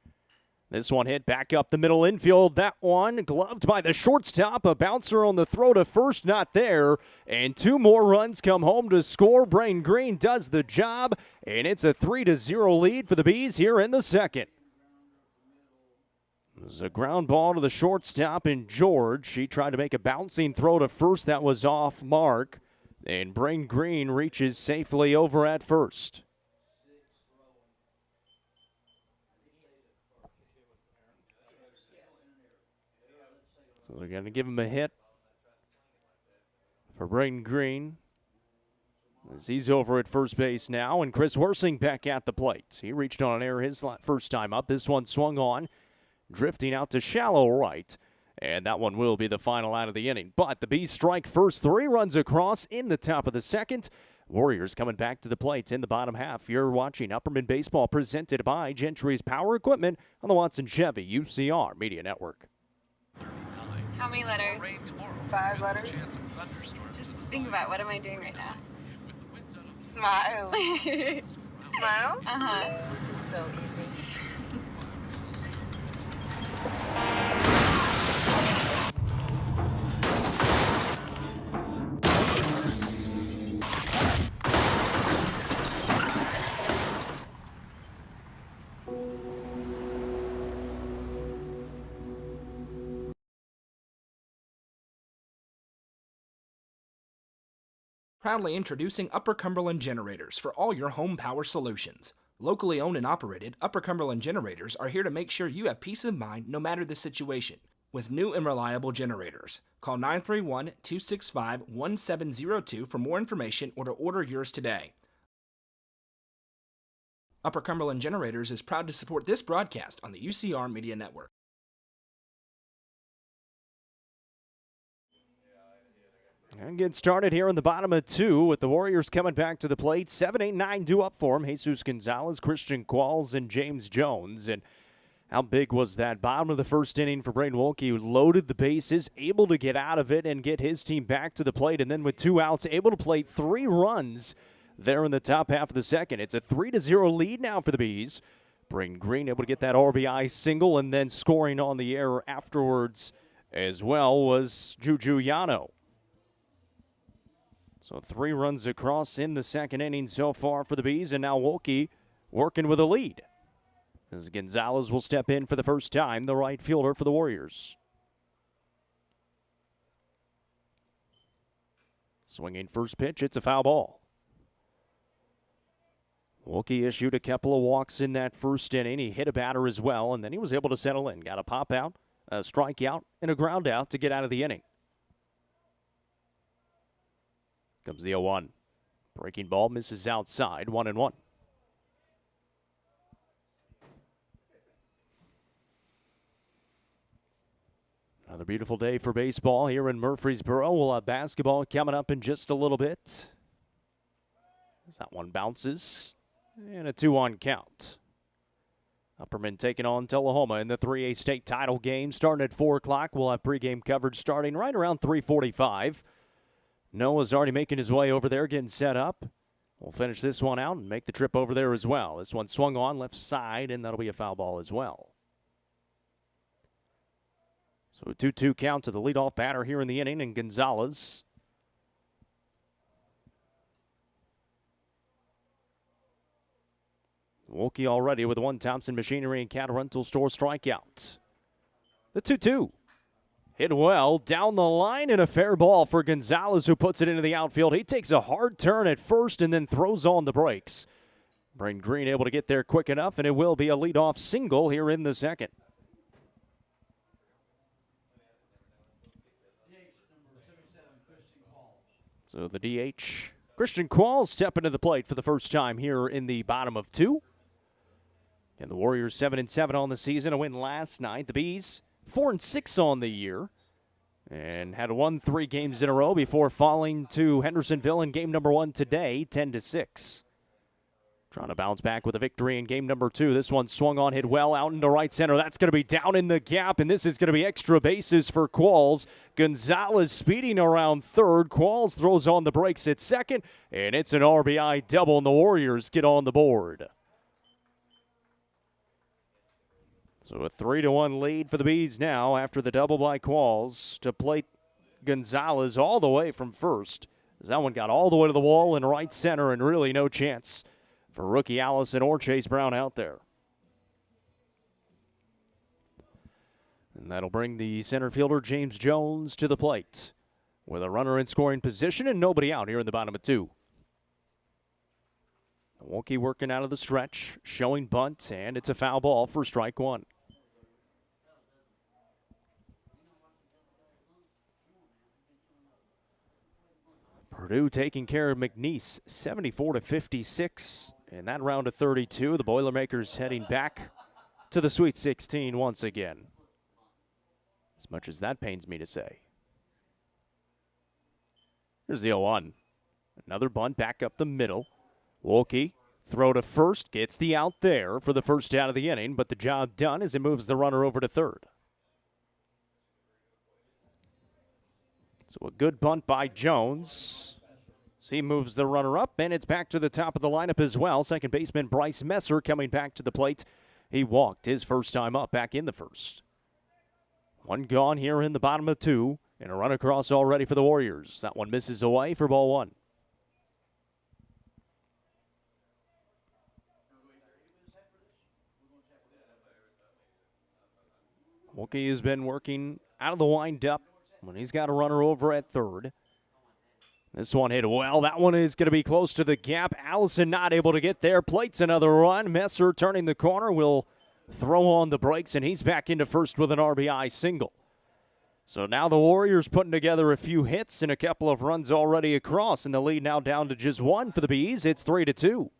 This one hit back up the middle infield. That one gloved by the shortstop. A bouncer on the throw to first, not there. And 2 more runs come home to score. Brain Green does the job, and it's a 3-0 lead for the Bees here in the second. There's a ground ball to the shortstop in George. He tried to make a bouncing throw to first. That was off mark. And Brain Green reaches safely over at first. So they're going to give him a hit for Braden Green as he's over at first base now. And Chris Worsing back at the plate. He reached on an error his first time up. This one swung on, drifting out to shallow right. And that one will be the final out of the inning. But the Bees strike first, 3 runs across in the top of the second. Warriors coming back to the plate in the bottom half. You're watching Upperman Baseball presented by Gentry's Power Equipment on the Watson Chevy UCR Media Network. How many letters? 5 letters. Just think about what am I doing right now? Smile. Smile? Uh-huh. This is so easy. Proudly introducing Upper Cumberland Generators for all your home power solutions. Locally owned and operated, Upper Cumberland Generators are here to make sure you have peace of mind no matter the situation. With new and reliable generators. Call 931-265-1702 for more information or to order yours today. Upper Cumberland Generators is proud to support this broadcast on the UCR Media Network. And get started here in the bottom of 2 with the Warriors coming back to the plate. 7, 8, 9 due up for them. Jesus Gonzalez, Christian Qualls, and James Jones. And how big was that bottom of the first inning for Braden Wolke, who loaded the bases, able to get out of it and get his team back to the plate. And then with 2 outs, able to plate 3 runs there in the top half of the second. It's a 3-0 lead now for the Bees. Braden Green able to get that RBI single, and then scoring on the air afterwards as well was Juju Yano. So 3 runs across in the second inning so far for the Bees, and now Wolke working with a lead. As Gonzalez will step in for the first time, the right fielder for the Warriors. Swinging first pitch, it's a foul ball. Wolke issued a couple of walks in that first inning. He hit a batter as well, and then he was able to settle in. Got a pop out, a strikeout, and a ground out to get out of the inning. Comes the 0-1. Breaking ball misses outside, 1-1. Another beautiful day for baseball here in Murfreesboro. We'll have basketball coming up in just a little bit. As that one bounces. And a 2-1 count. Upperman taking on Tullahoma in the 3A state title game. Starting at 4 o'clock. We'll have pregame coverage starting right around 3:45. Noah's already making his way over there, getting set up. We'll finish this one out and make the trip over there as well. This one swung on left side, and that'll be a foul ball as well. So a 2-2 count to the leadoff batter here in the inning, and Gonzalez. Wolke already with the 1 Thompson Machinery and Cattle Rental Store strikeout. The 2-2. Hit well down the line, and a fair ball for Gonzalez, who puts it into the outfield. He takes a hard turn at first and then throws on the brakes. Braden Green able to get there quick enough, and it will be a leadoff single here in the second. So the DH, Christian Qualls, stepping to the plate for the first time here in the bottom of 2. And the Warriors 7-7 on the season, a win last night. The Bees 4-6 on the year, and had won 3 games in a row before falling to Hendersonville in game number 1 today, 10-6. Trying to bounce back with a victory in game number 2. This one swung on, hit well out into right center. That's going to be down in the gap, and this is going to be extra bases for Qualls. Gonzalez speeding around third. Qualls throws on the brakes at second, and it's an RBI double, and the Warriors get on the board. So a 3-1 lead for the Bees now after the double by Qualls to plate Gonzalez all the way from first. That one got all the way to the wall in right center and really no chance for rookie Allison or Chase Brown out there. And that'll bring the center fielder James Jones to the plate with a runner in scoring position and nobody out here in the bottom of 2. Milwaukee working out of the stretch, showing bunt, and it's a foul ball for strike 1. Purdue taking care of McNeese 74-56 in that round of 32. The Boilermakers heading back to the Sweet 16 once again. As much as that pains me to say. Here's the 0-1. Another bunt back up the middle. Wilkie, throw to first, gets the out there for the first out of the inning, but the job done as it moves the runner over to third. So a good bunt by Jones. So he moves the runner up, and it's back to the top of the lineup as well. Second baseman Bryce Messer coming back to the plate. He walked his first time up back in the first. One gone here in the bottom of 2, and a run across already for the Warriors. That one misses away for ball 1. Wilkie has been working out of the windup when he's got a runner over at third. This one hit well. That one is going to be close to the gap. Allison not able to get there. Plates another run. Messer turning the corner will throw on the brakes, and he's back into first with an RBI single. So now the Warriors putting together a few hits and a couple of runs already across, and the lead now down to just 1 for the Bees. It's 3-2.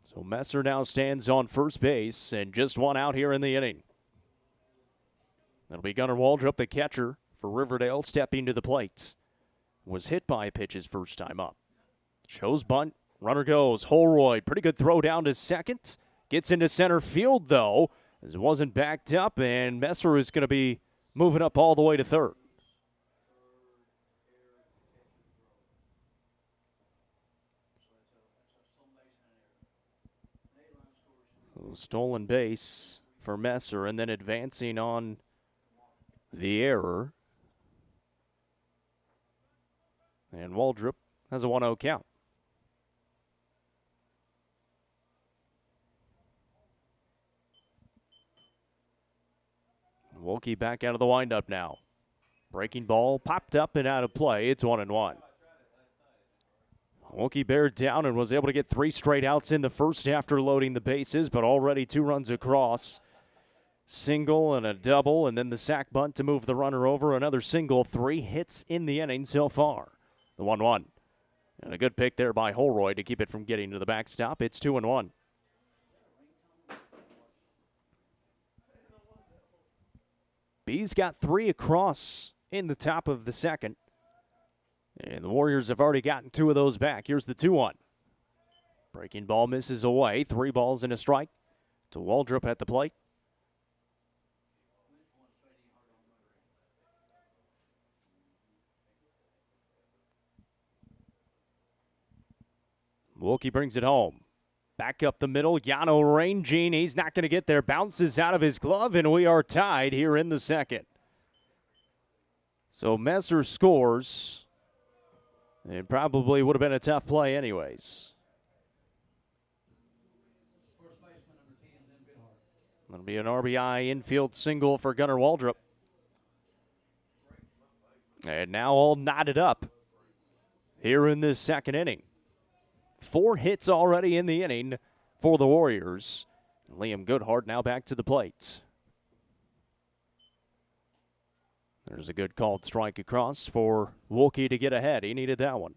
So Messer now stands on first base and just 1 out here in the inning. That'll be Gunnar Waldrop, the catcher for Riverdale, stepping to the plate. Was hit by a pitch his first time up. Shows bunt. Runner goes. Holroyd, pretty good throw down to second. Gets into center field, though, as it wasn't backed up, and Messer is going to be moving up all the way to third. So stolen base for Messer, and then advancing on the error. And Waldrop has a 1-0 count. Wilkie back out of the windup now. Breaking ball popped up and out of play. It's 1-1. Wilkie bared down and was able to get 3 straight outs in the first after loading the bases, but already 2 runs across. Single and a double, and then the sac bunt to move the runner over. Another single, 3 hits in the inning so far. The 1-1. And a good pick there by Holroyd to keep it from getting to the backstop. It's 2-1. Bees got 3 across in the top of the second. And the Warriors have already gotten 2 of those back. Here's the 2-1. Breaking ball misses away. 3 balls and a strike to Waldrop at the plate. Wilkie brings it home. Back up the middle. Yano ranging. He's not going to get there. Bounces out of his glove, and we are tied here in the second. So Messer scores. It probably would have been a tough play anyways. That'll be an RBI infield single for Gunnar Waldrop. And now all knotted up here in this second inning. 4 hits already in the inning for the Warriors. Liam Goodhart now back to the plate. There's a good called strike across for Wilkie to get ahead. He needed that one.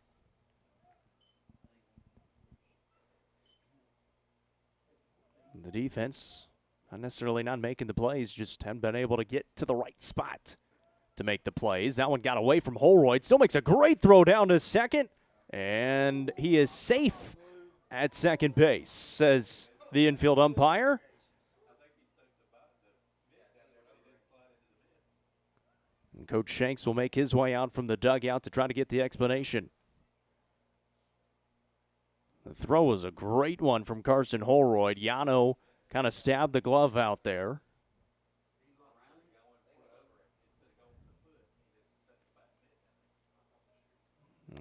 The defense, not necessarily not making the plays, just haven't been able to get to the right spot to make the plays. That one got away from Holroyd. Still makes a great throw down to second. And he is safe at second base, says the infield umpire. And Coach Shanks will make his way out from the dugout to try to get the explanation. The throw was a great one from Carson Holroyd. Yano kind of stabbed the glove out there.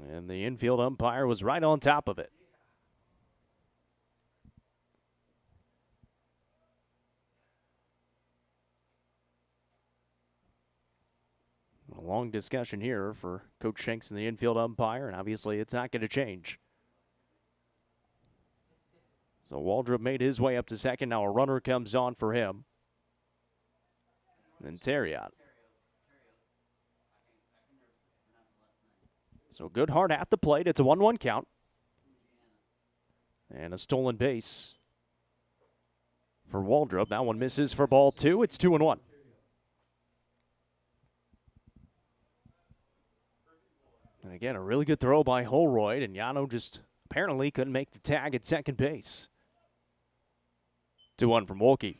And the infield umpire was right on top of it. A long discussion here for Coach Shanks and the infield umpire, and obviously it's not going to change. So Waldrop made his way up to second. Now a runner comes on for him. And Terriot. So Goodhart at the plate. It's a 1-1 count. And a stolen base for Waldrop. That one misses for ball 2. It's 2-1. And again, a really good throw by Holroyd, and Yano just apparently couldn't make the tag at second base. 2-1 from Wolke.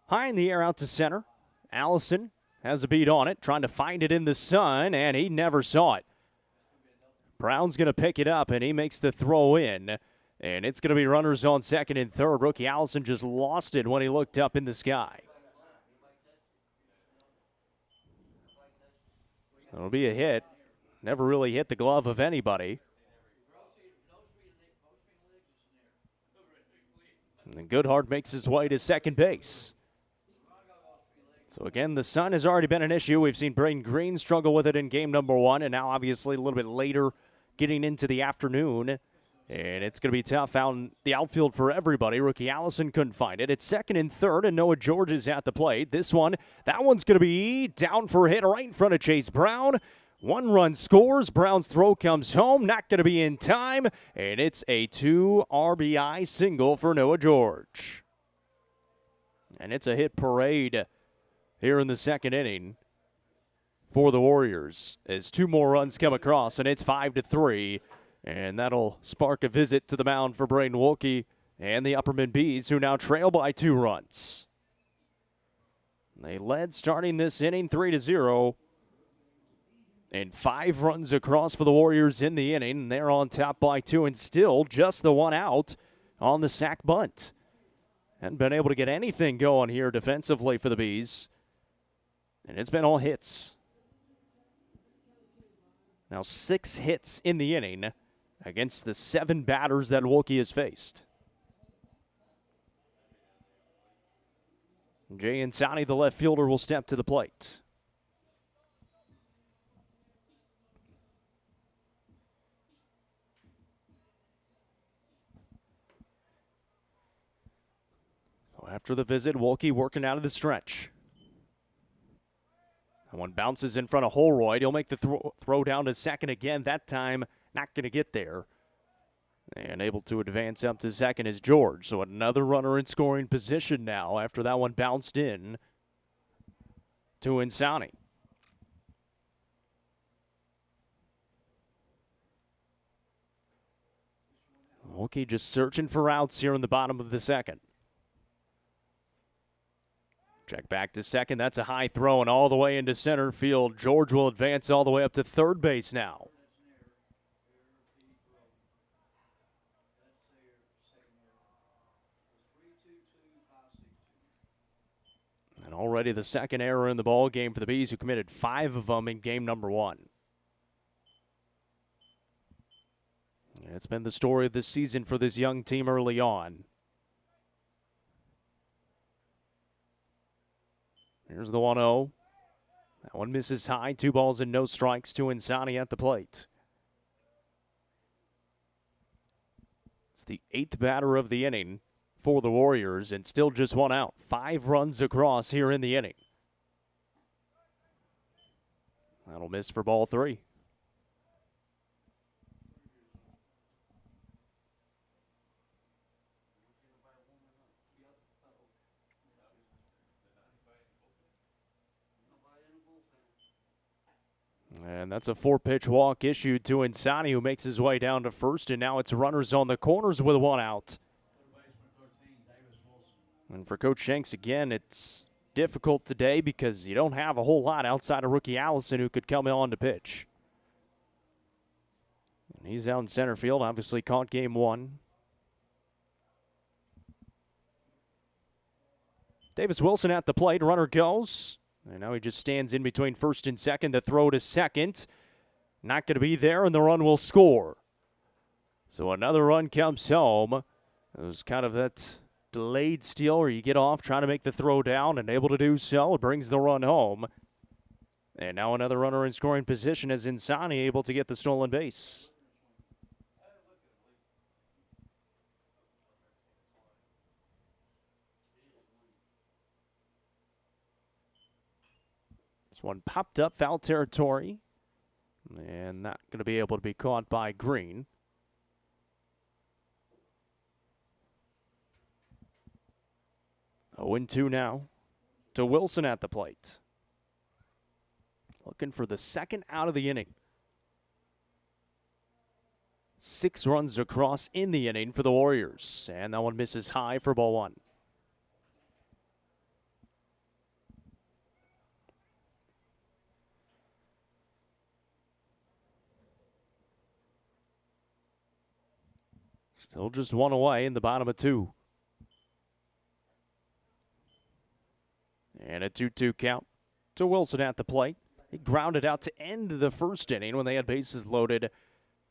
High in the air out to center. Allison has a beat on it, trying to find it in the sun, and he never saw it. Brown's going to pick it up, and he makes the throw in. And it's going to be runners on second and third. Rookie Allison just lost it when he looked up in the sky. It'll be a hit. Never really hit the glove of anybody. And Goodhart makes his way to second base. So again, the sun has already been an issue. We've seen Braden Green struggle with it in game number 1, and now obviously a little bit later getting into the afternoon. And it's going to be tough out in the outfield for everybody. Rookie Allison couldn't find it. It's second and third, and Noah George is at the plate. That one's going to be down for a hit right in front of Chase Brown. 1 run scores. Brown's throw comes home. Not going to be in time. And it's a 2 RBI single for Noah George. And it's a hit parade here in the second inning for the Warriors as 2 more runs come across, and it's 5-3. And that'll spark a visit to the mound for Braden Wolke and the Upperman Bees, who now trail by 2 runs. They led starting this inning 3-0. And 5 runs across for the Warriors in the inning. And they're on top by 2, and still just the 1 out on the sac bunt. Hadn't been able to get anything going here defensively for the Bees. And it's been all hits. Now 6 hits in the inning against the 7 batters that Wolke has faced. Jay Insani, the left fielder, will step to the plate. After the visit, Wolke working out of the stretch. That one bounces in front of Holroyd. He'll make the throw down to second again. That time, not going to get there. And able to advance up to second is George. So another runner in scoring position now after that one bounced in to Insani. Wolke just searching for outs here in the bottom of the second. Check back to second. That's a high throw and all the way into center field. George will advance all the way up to third base now. And already the second error in the ball game for the Bees, who committed 5 of them in game number 1. And it's been the story of this season for this young team early on. Here's the 1-0. That one misses high. 2 balls and no strikes to Insani at the plate. It's the 8th batter of the inning for the Warriors, and still just 1 out. 5 runs across here in the inning. That'll miss for ball 3. And that's a 4-pitch walk issued to Insani, who makes his way down to first, and now it's runners on the corners with 1 out. And for Coach Shanks, again, it's difficult today because you don't have a whole lot outside of rookie Allison, who could come on to pitch. And he's out in center field, obviously caught game one. Davis Wilson at the plate, runner goes. And now he just stands in between first and second. The throw to second. Not going to be there, and the run will score. So another run comes home. It was kind of that delayed steal where you get off trying to make the throw down and able to do so. It brings the run home. And now another runner in scoring position as Insani able to get the stolen base. This one popped up, foul territory. And not going to be able to be caught by Green. Oh, 0-2 now to Wilson at the plate. Looking for the second out of the inning. 6 runs across in the inning for the Warriors. And that one misses high for ball one. Still just one away in the bottom of 2. And a 2-2 count to Wilson at the plate. He grounded out to end the first inning when they had bases loaded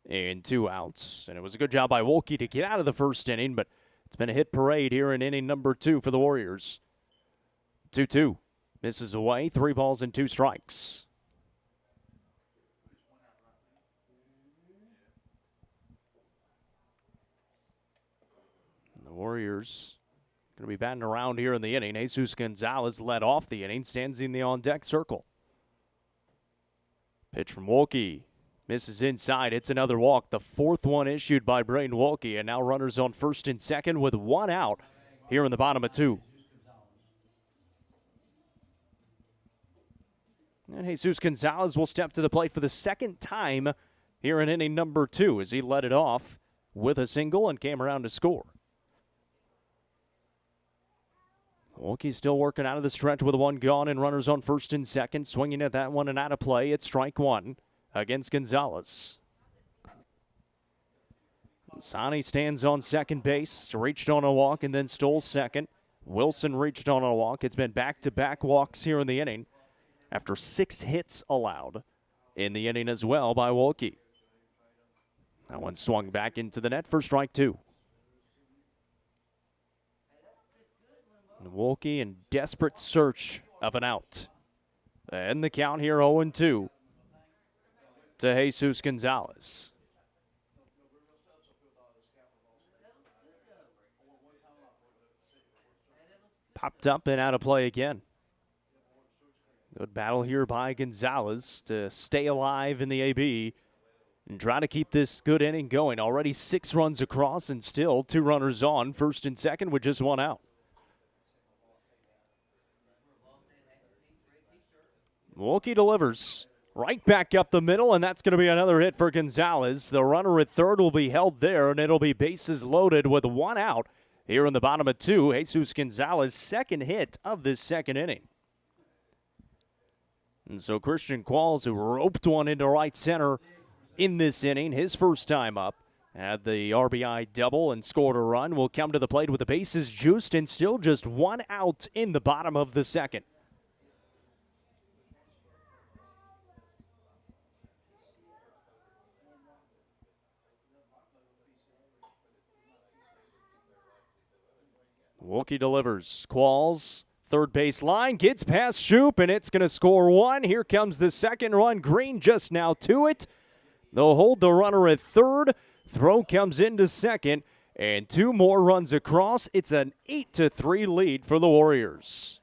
and 2 outs. And it was a good job by Wolke to get out of the first inning, but it's been a hit parade here in inning number 2 for the Warriors. 2-2. Misses away, 3 balls and 2 strikes. And the Warriors going to be batting around here in the inning. Jesus Gonzalez led off the inning, stands in the on-deck circle. Pitch from Wolke. Misses inside. It's another walk. The 4th one issued by Braden Wolke. And now runners on first and second with 1 out here in the bottom of 2. And Jesus Gonzalez will step to the plate for the second time here in inning number 2 as he led it off with a single and came around to score. Wolke still working out of the stretch with 1 gone and runners on first and second. Swinging at that one and out of play. It's strike 1 against Gonzalez. Sani stands on second base. Reached on a walk and then stole second. Wilson reached on a walk. It's been back-to-back walks here in the inning after 6 hits allowed in the inning as well by Wolke. That one swung back into the net for strike 2. And Wolke in desperate search of an out. And the count here 0-2 to Jesus Gonzalez. Popped up and out of play again. Good battle here by Gonzalez to stay alive in the AB and try to keep this good inning going. Already 6 runs across and still 2 runners on, first and second with just 1 out. Wolke delivers right back up the middle, and that's going to be another hit for Gonzalez. The runner at third will be held there, and it'll be bases loaded with 1 out here in the bottom of 2. Jesus Gonzalez, second hit of this second inning. And so Christian Qualls, who roped one into right center in this inning, his first time up, had the RBI double and scored a run, will come to the plate with the bases juiced and still just 1 out in the bottom of the second. Wolke delivers. Qualls, third base line, gets past Shoop, and it's going to score 1. Here comes the second run. Green just now to it. They'll hold the runner at third. Throw comes into second, and 2 more runs across. It's an 8-3 lead for the Warriors.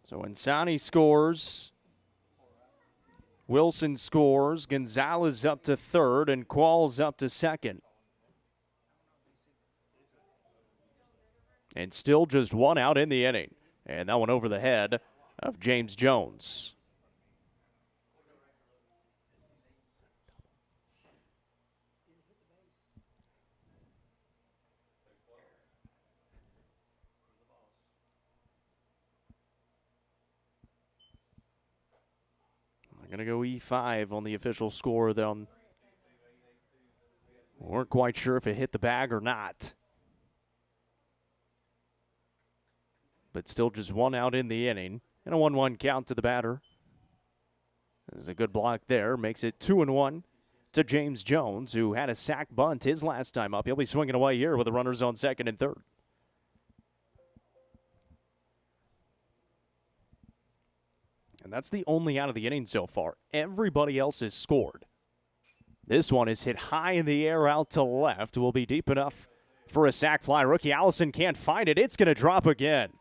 So Insani scores, Wilson scores, Gonzalez up to third, and Qualls up to second. And still just 1 out in the inning. And that one over the head of James Jones. going to go E5 on the official score. Then weren't quite sure if it hit the bag or not. But still just one out in the inning. And a 1-1 count to the batter. There's a good block there. Makes it 2-1 to James Jones, who had a sac bunt his last time up. He'll be swinging away here with the runners on second and third. And that's the only out of the inning so far. Everybody else has scored. This one is hit high in the air out to left. Will be deep enough for a sac fly. Rookie Allison can't find it. It's going to drop again.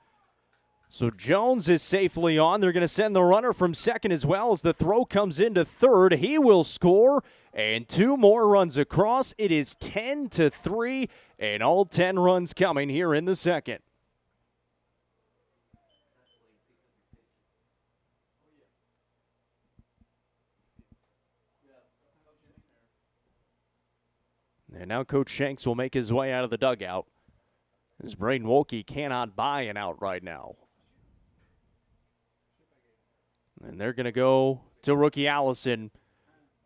So Jones is safely on. They're going to send the runner from second as well as the throw comes into third. He will score, and 2 more runs across. It is 10-3, and all 10 runs coming here in the second. And now Coach Shanks will make his way out of the dugout, as Braden Wolke cannot buy an out right now. And they're going to go to rookie Allison.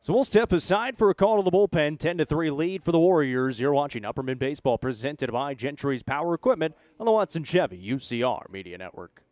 So we'll step aside for a call to the bullpen. 10-3 lead for the Warriors. You're watching Upperman Baseball, presented by Gentry's Power Equipment on the Watson Chevy UCR Media Network.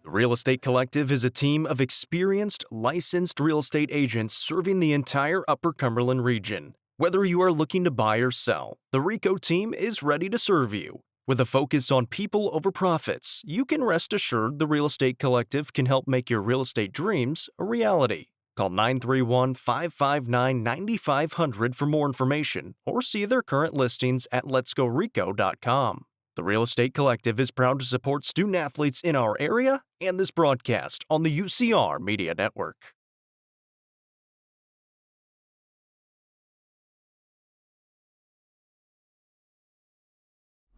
The Real Estate Collective is a team of experienced, licensed real estate agents serving the entire Upper Cumberland region. Whether you are looking to buy or sell, the RICO team is ready to serve you. With a focus on people over profits, you can rest assured the Real Estate Collective can help make your real estate dreams a reality. Call 931-559-9500 for more information or see their current listings at letsgorico.com. The Real Estate Collective is proud to support student athletes in our area and this broadcast on the UCR Media Network.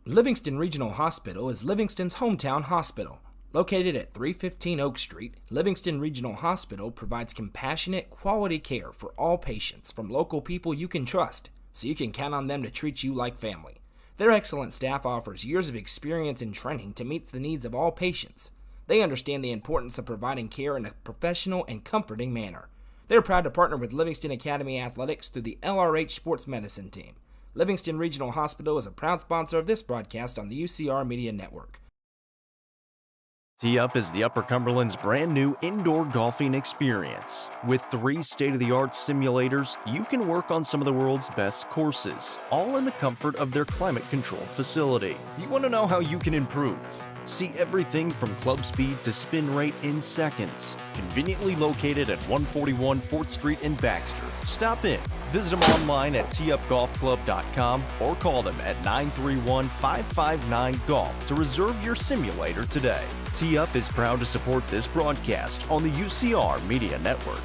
Livingston Regional Hospital is Livingston's hometown hospital. Located at 315 Oak Street, Livingston Regional Hospital provides compassionate, quality care for all patients from local people you can trust, so you can count on them to treat you like family. Their excellent staff offers years of experience and training to meet the needs of all patients. They understand the importance of providing care in a professional and comforting manner. They're proud to partner with Livingston Academy Athletics through the LRH Sports Medicine Team. Livingston Regional Hospital is a proud sponsor of this broadcast on the UCR Media Network. Tee Up is the Upper Cumberland's brand new indoor golfing experience. With 3 state-of-the-art simulators, you can work on some of the world's best courses, all in the comfort of their climate-controlled facility. You want to know how you can improve? See everything from club speed to spin rate in seconds. Conveniently located at 141 4th Street in Baxter. Stop in. Visit them online at teeupgolfclub.com or call them at 931-559-GOLF to reserve your simulator today. Tee Up is proud to support this broadcast on the UCR Media Network.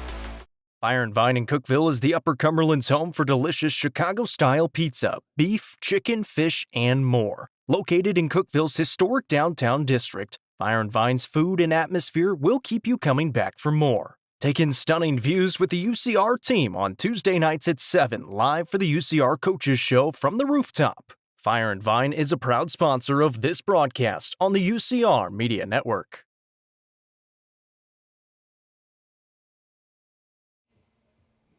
Fire and Vine in Cookeville is the Upper Cumberland's home for delicious Chicago-style pizza, beef, chicken, fish, and more. Located in Cookeville's historic downtown district, Fire and Vine's food and atmosphere will keep you coming back for more. Take in stunning views with the UCR team on Tuesday nights at 7, live for the UCR Coaches Show from the rooftop. Fire and Vine is a proud sponsor of this broadcast on the UCR Media Network.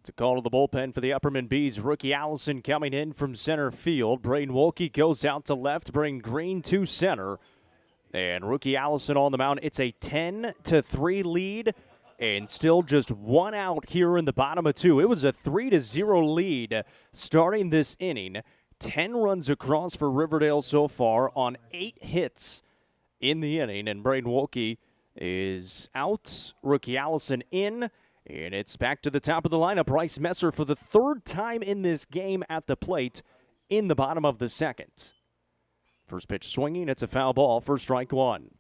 It's a call to the bullpen for the Upperman Bees. Rookie Allison coming in from center field. Braden Wolke goes out to left, bring Green to center. And rookie Allison on the mound. It's a 10-3 lead, and still just 1 out here in the bottom of 2. It was a 3-0 lead starting this inning. 10 runs across for Riverdale so far on 8 hits in the inning. And Braden Wolke is out. Rookie Allison in. And it's back to the top of the lineup. Bryce Messer for the 3rd time in this game at the plate in the bottom of the second. First pitch swinging. It's a foul ball for strike 1.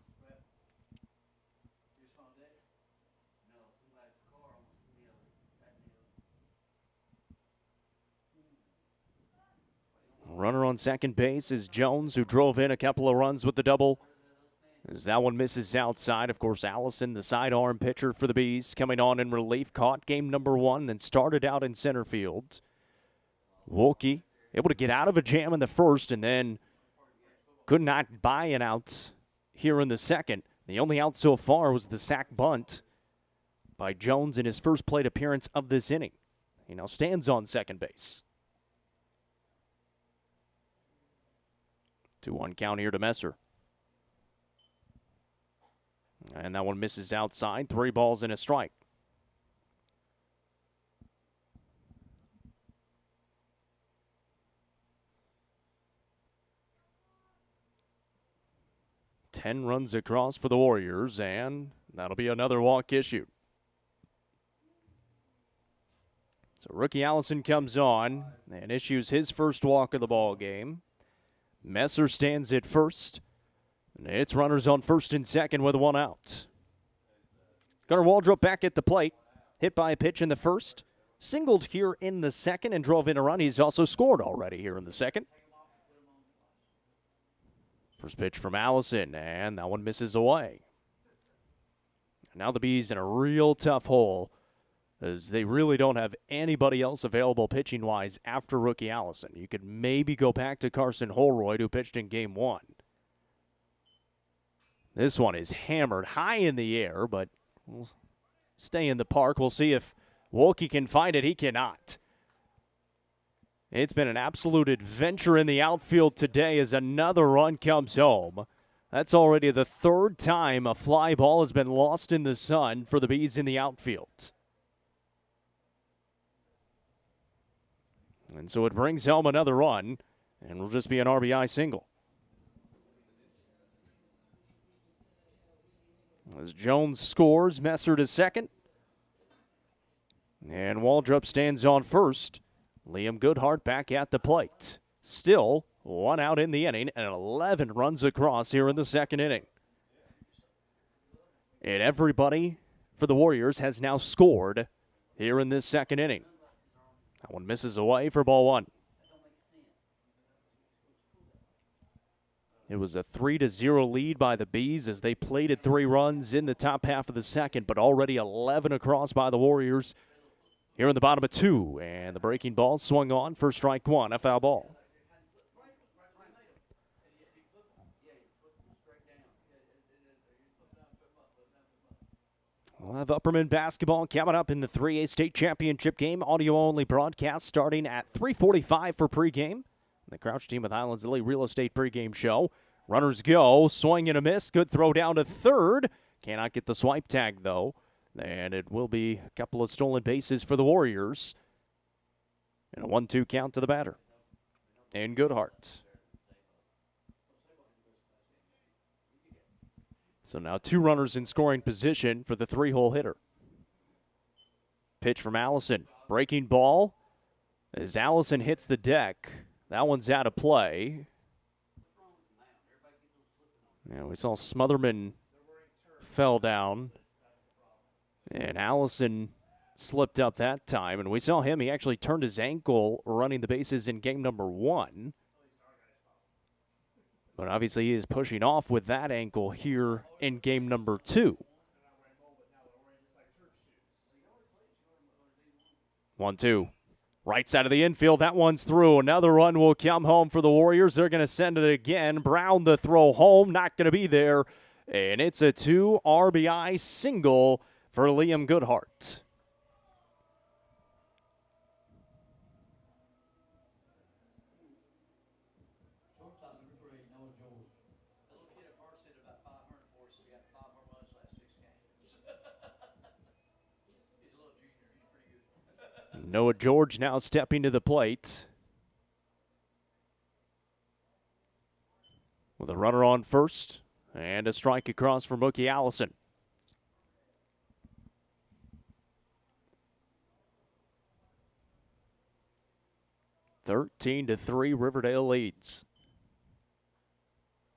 Runner on second base is Jones, who drove in a couple of runs with the double. As that one misses outside, of course, Allison, the sidearm pitcher for the Bees, coming on in relief, caught game number 1, then started out in center field. Wolke able to get out of a jam in the first, and then could not buy an out here in the second. The only out so far was the sac bunt by Jones in his first plate appearance of this inning. He now stands on second base. 2-1 count here to Messer. And that one misses outside. 3 balls and a strike. Ten runs across for the Warriors, and that'll be another walk issued. So rookie Allison comes on and issues his first walk of the ball game. Messer stands at first. It's runners on first and second with 1 out. Gunnar Waldrop back at the plate. Hit by a pitch in the first. Singled here in the second and drove in a run. He's also scored already here in the second. First pitch from Allison, and that one misses away. Now the Bees in a real tough hole, as they really don't have anybody else available pitching-wise after rookie Allison. You could maybe go back to Carson Holroyd, who pitched in Game 1. This one is hammered high in the air, but we'll stay in the park. We'll see if Wolke can find it. He cannot. It's been an absolute adventure in the outfield today as another run comes home. That's already the 3rd time a fly ball has been lost in the sun for the Bees in the outfield. And so it brings home another run, and will just be an RBI single. As Jones scores, Messer to second. And Waldrop stands on first. Liam Goodhart back at the plate. Still 1 out in the inning and 11 runs across here in the second inning. And everybody for the Warriors has now scored here in this second inning. That one misses away for ball 1. It was a 3-0 lead by the Bees as they plated 3 runs in the top half of the second, but already 11 across by the Warriors here in the bottom of 2. And the breaking ball swung on for strike 1, a foul ball. We'll have Upperman Basketball coming up in the 3A State Championship game. Audio-only broadcast starting at 3:45 for pregame. The Crouch team with Highlands Lily Real Estate pregame show. Runners go, swing and a miss. Good throw down to third. Cannot get the swipe tag, though. And it will be a couple of stolen bases for the Warriors. And a 1-2 count to the batter. And Goodhart. So now 2 runners in scoring position for the 3-hole hitter. Pitch from Allison. Breaking ball. As Allison hits the deck, that one's out of play. Yeah, we saw Smotherman fell down. And Allison slipped up that time. And we saw him. He actually turned his ankle running the bases in game number 1. But obviously he is pushing off with that ankle here in game number 2. 1-2. Right side of the infield. That one's through. Another run will come home for the Warriors. They're going to send it again. Brown the throw home. Not going to be there. And it's a 2 RBI single for Liam Goodhart. Noah George now stepping to the plate. With a runner on first and a strike across for Mookie Allison. (13-3) Riverdale leads.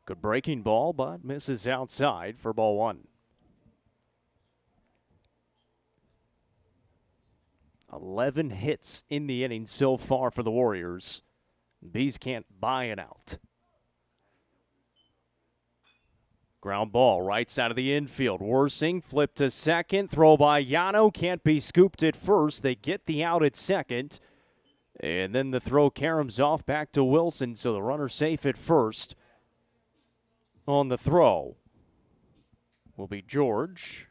Good breaking ball, but misses outside for ball 1. 11 hits in the inning so far for the Warriors. Bees can't buy it out. Ground ball, right side of the infield. Worsing, flip to second. Throw by Yano. Can't be scooped at first. They get the out at second. And then the throw caroms off back to Wilson, so the runner safe at first. On the throw will be George.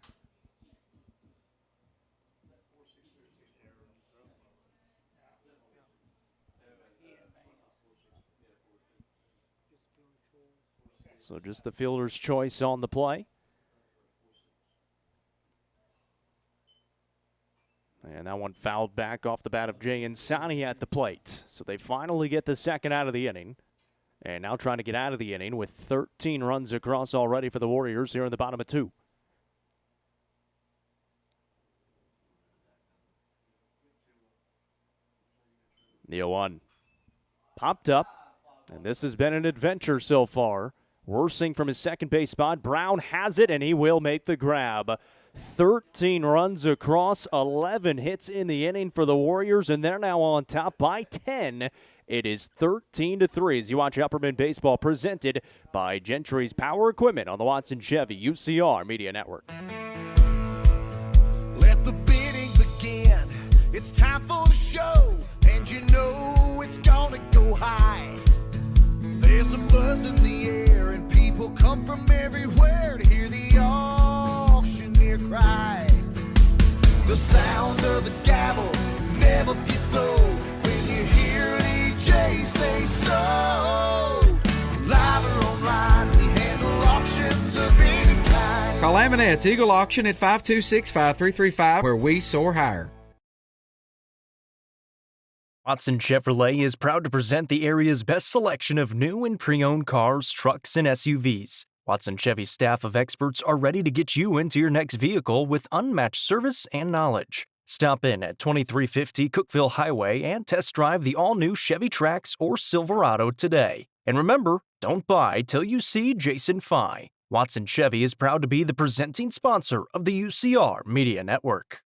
So just the fielder's choice on the play. And that one fouled back off the bat of Jay Insani at the plate. So they finally get the second out of the inning. And now trying to get out of the inning with 13 runs across already for the Warriors here in the bottom of 2. The 0-1 popped up, and this has been an adventure so far. Worsing from his second base spot. Brown has it, and he will make the grab. 13 runs across, 11 hits in the inning for the Warriors, and they're now on top by 10. It is 13-3 as you watch Upperman Baseball, presented by Gentry's Power Equipment on the Watson Chevy UCR Media Network. Let the bidding begin. It's time for the show, and you know it's gonna go high. There's a buzz in the air, and people come from everywhere to hear the auctioneer cry. The sound of the gavel never gets old when you hear an EJ say so. Live or online, we handle auctions of any kind. Call Aminette's Eagle Auction at 526-5335, where we soar higher. Watson Chevrolet is proud to present the area's best selection of new and pre-owned cars, trucks, and SUVs. Watson Chevy's staff of experts are ready to get you into your next vehicle with unmatched service and knowledge. Stop in at 2350 Cookeville Highway and test drive the all-new Chevy Trax or Silverado today. And remember, don't buy till you see Jason Fye. Watson Chevy is proud to be the presenting sponsor of the UCR Media Network.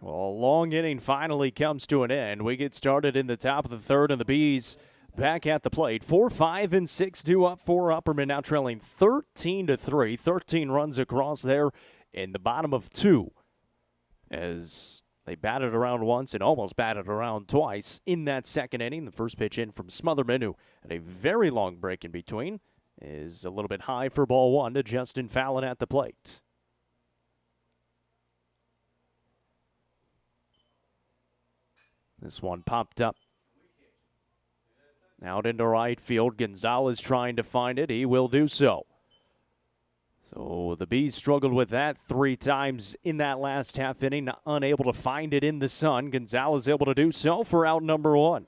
Well, a long inning finally comes to an end. We get started in the top of the third, and the Bees back at the plate. 4, 5, and 6 due up for Upperman, now trailing 13-3. 13 runs across there in the bottom of 2 as they batted around once and almost batted around twice in that second inning. The first pitch in from Smotherman, who had a very long break in between, is a little bit high for ball 1 to Justin Fallon at the plate. This one popped up out into right field. Gonzalez trying to find it. He will do so. So the Bees struggled with that 3 times in that last half inning, unable to find it in the sun. Gonzalez able to do so for out number 1.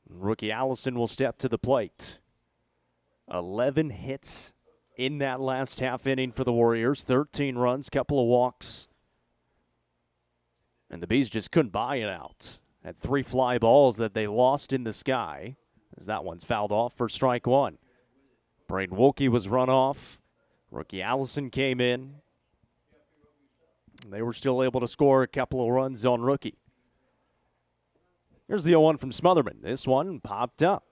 Rookie Allison will step to the plate. 11 hits in that last half inning for the Warriors. 13 runs, couple of walks. And the Bees just couldn't buy it out. Had 3 fly balls that they lost in the sky, as that one's fouled off for strike 1. Braden Wilkie was run off. Rookie Allison came in. They were still able to score a couple of runs on Rookie. Here's the 0-1 from Smotherman. This one popped up.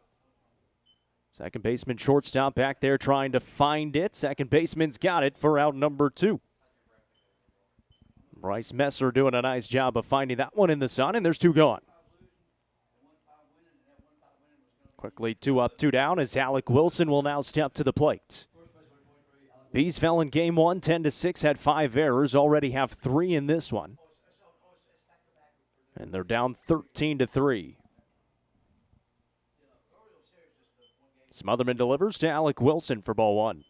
Second baseman, shortstop back there trying to find it. Second baseman's got it for out number 2. Bryce Messer doing a nice job of finding that one in the sun, and there's 2 gone. Quickly 2 up, 2 down as Alec Wilson will now step to the plate. Bees fell in game 1, 10-6, had 5 errors, already have 3 in this one. And they're down 13-3. Smotherman delivers to Alec Wilson for ball 1.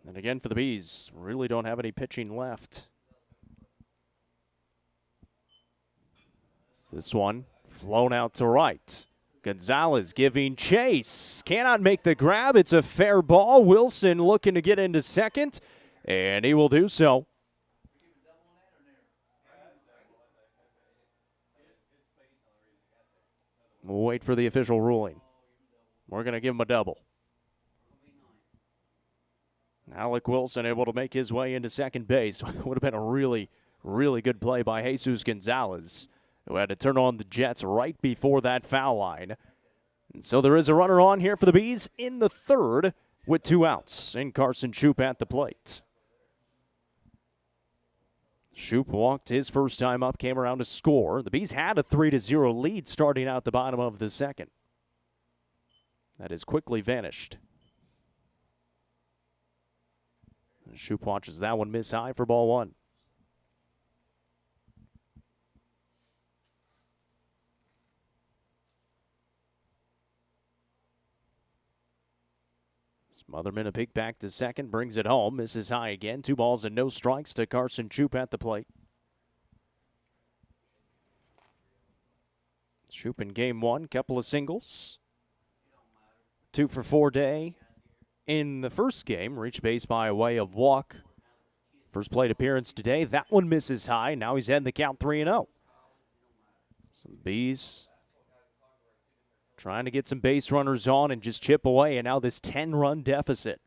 And again for the Bees, really don't have any pitching left. This one flown out to right. Gonzalez giving chase. Cannot make the grab. It's a fair ball. Wilson looking to get into second, and he will do so. We'll wait for the official ruling. We're going to give him a double. Alec Wilson able to make his way into second base. Would have been a really, really good play by Jesus Gonzalez, who had to turn on the Jets right before that foul line. And so there is a runner on here for the Bees in the third with 2 outs, and Carson Shoup at the plate. Shoop walked his first time up, came around to score. The Bees had a 3-0 lead starting out the bottom of the second. That has quickly vanished. Shoop watches that one miss high for ball one. Smotherman a pick back to second, brings it home, misses high again. 2 balls and no strikes to Carson Shoop at the plate. Shoop in game one, couple of singles. 2 for 4 day in the first game, reached base by way of walk. First plate appearance today, that one misses high. Now he's heading the count 3-0. So the Bees trying to get some base runners on and just chip away, and now this 10-run deficit.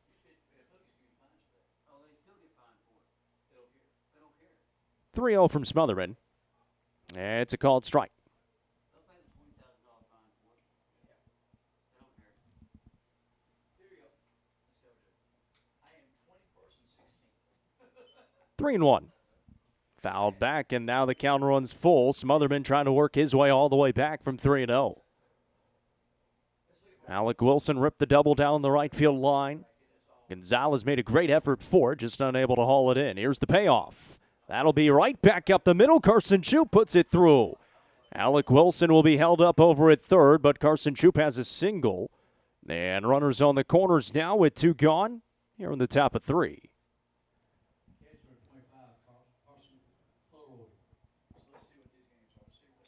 3-0 from Smotherman. It's a called strike. Three and one. Fouled back, and now the count runs full. Smotherman trying to work his way all the way back from 3-0. Alec Wilson ripped the double down the right field line. Gonzalez made a great effort for it, just unable to haul it in. Here's the payoff. That'll be right back up the middle. Carson Shoop puts it through. Alec Wilson will be held up over at third, but Carson Shoop has a single. And runners on the corners now with 2 gone here in the top of 3.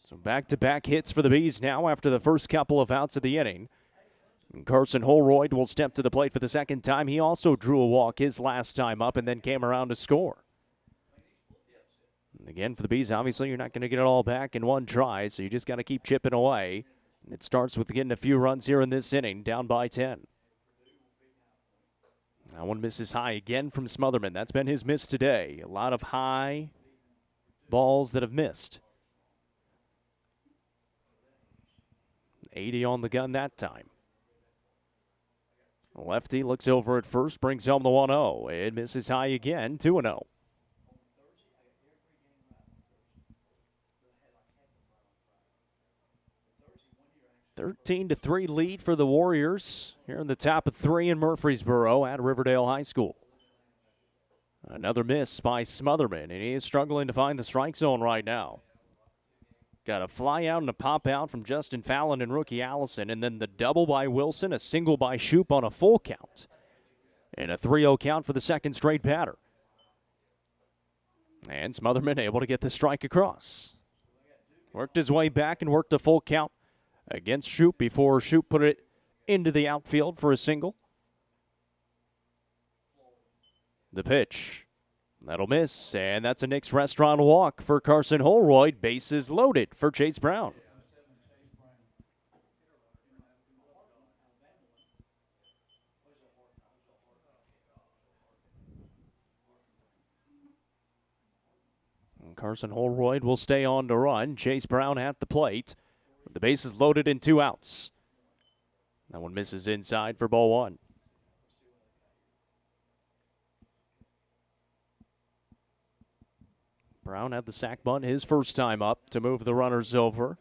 So back-to-back hits for the Bees now after the first couple of outs of the inning. And Carson Holroyd will step to the plate for the second time. He also drew a walk his last time up and then came around to score. And again, for the Bees, obviously you're not going to get it all back in one try, so you just got to keep chipping away. And it starts with getting a few runs here in this inning, down by 10. That one misses high again from Smotherman. That's been his miss today. A lot of high balls that have missed. 80 on the gun that time. Lefty looks over at first, brings home the 1-0. It misses high again, 2-0. 13-3 lead for the Warriors here in the top of 3 in Murfreesboro at Riverdale High School. Another miss by Smotherman, and he is struggling to find the strike zone right now. Got a fly out and a pop out from Justin Fallon and rookie Allison, and then the double by Wilson, a single by Shoop on a full count, and a 3-0 count for the second straight batter. And Smotherman able to get the strike across. Worked his way back and worked a full count against Shoop before Shoop put it into the outfield for a single. The pitch. That'll miss, and that's a Nick's Restaurant walk for Carson Holroyd. Bases loaded for Chase Brown. And Carson Holroyd will stay on to run. Chase Brown at the plate. The bases loaded and 2 outs. That one misses inside for ball 1. Brown had the sac bunt his first time up to move the runners over.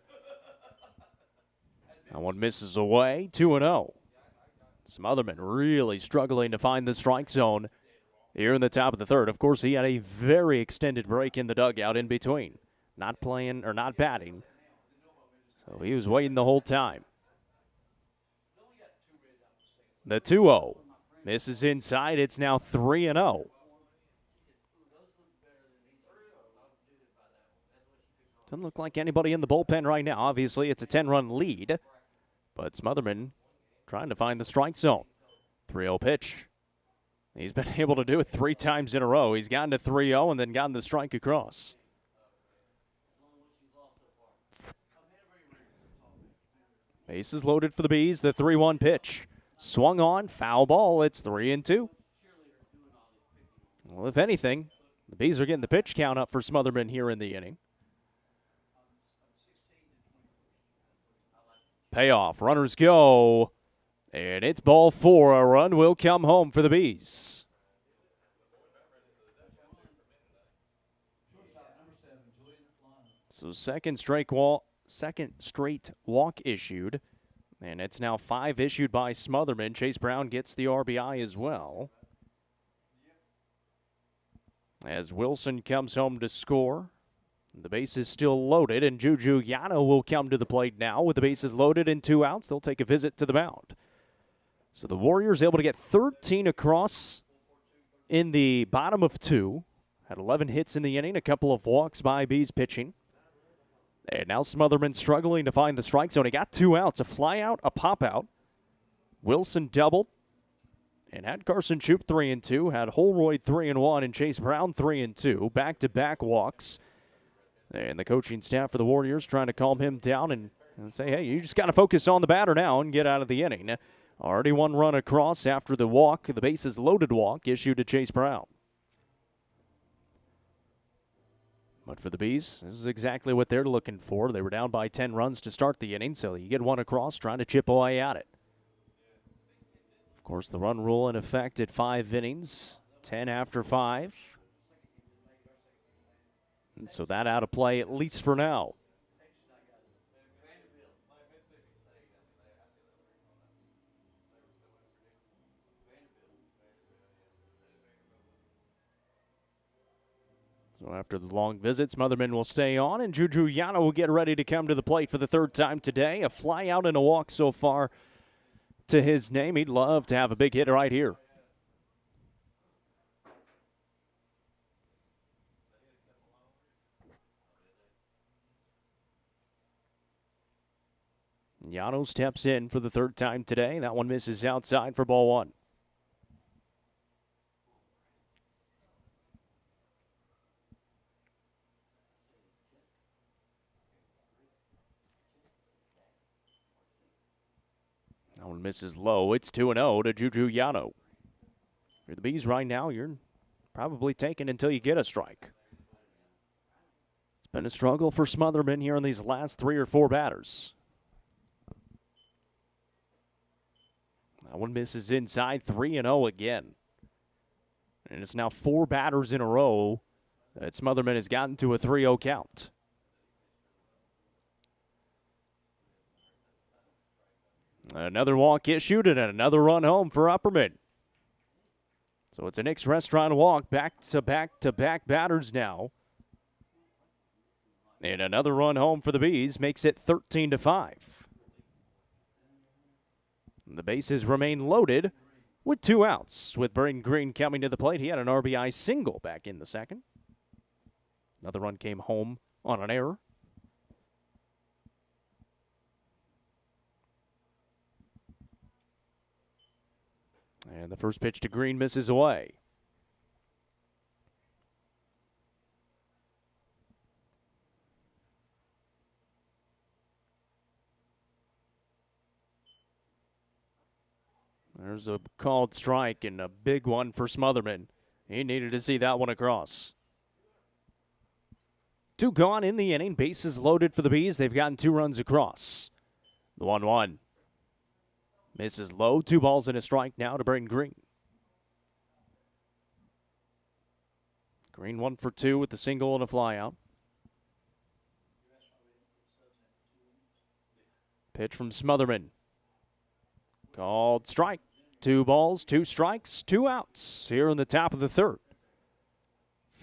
That one misses away, 2-0. Smotherman really struggling to find the strike zone here in the top of the third. Of course, he had a very extended break in the dugout in between. Not playing or not batting. So he was waiting the whole time. The 2-0 misses inside. It's now 3-0. Doesn't look like anybody in the bullpen right now. Obviously, it's a 10-run lead. But Smotherman trying to find the strike zone. 3-0 pitch. He's been able to do it 3 times in a row. He's gotten to 3-0 and then gotten the strike across. Bases loaded for the Bees. The 3-1 pitch. Swung on. Foul ball. It's 3-2. Well, if anything, the Bees are getting the pitch count up for Smotherman here in the inning. Payoff. Runners go. And it's ball 4. A run will come home for the Bees. So second straight walk issued, and it's now 5 issued by Smotherman. Chase Brown gets the RBI as well. As Wilson comes home to score, the base is still loaded, and Juju Yano will come to the plate now with the bases loaded and 2 outs. They'll take a visit to the mound. So the Warriors able to get 13 across in the bottom of 2. Had 11 hits in the inning, a couple of walks by Bees pitching. And now Smotherman struggling to find the strike zone. He got 2 outs, a fly out, a pop out. Wilson doubled and had Carson Shoup 3-2, had Holroyd 3-1, and Chase Brown 3-2. Back-to-back walks. And the coaching staff for the Warriors trying to calm him down and say, hey, you just got to focus on the batter now and get out of the inning. Already 1 run across after the walk, the bases loaded walk issued to Chase Brown. But for the Bees, this is exactly what they're looking for. They were down by 10 runs to start the inning, so you get 1 across, trying to chip away at it. Of course, the run rule in effect at 5 innings, 10 after 5. And so that out of play, at least for now. So after the long visit, Smotherman will stay on, and Juju Yano will get ready to come to the plate for the 3rd time today. A fly out and a walk so far to his name. He'd love to have a big hit right here. Yano steps in for the 3rd time today. That one misses outside for ball 1. That one misses low. It's 2-0 to Juju Yano. You're the Bees right now. You're probably taking until you get a strike. It's been a struggle for Smotherman here in these last 3 or 4 batters. That one misses inside, 3-0 again. And it's now 4 batters in a row that Smotherman has gotten to a 3-0 count. Another walk issued and another run home for Upperman. So it's a Nick's Restaurant walk, back-to-back batters now. And another run home for the Bees makes it 13-5. The bases remain loaded with 2 outs. With Braden Green coming to the plate, he had an RBI single back in the 2nd. Another run came home on an error. And the first pitch to Green misses away. There's a called strike and a big one for Smotherman. He needed to see that one across. 2 gone in the inning. Bases loaded for the Bees. They've gotten 2 runs across. The 1-1. Misses low. 2 balls and a strike now to Braden Green. Green 1 for 2 with the single and a flyout. Pitch from Smotherman. Called strike. 2 balls, 2 strikes, 2 outs here in the top of the 3rd.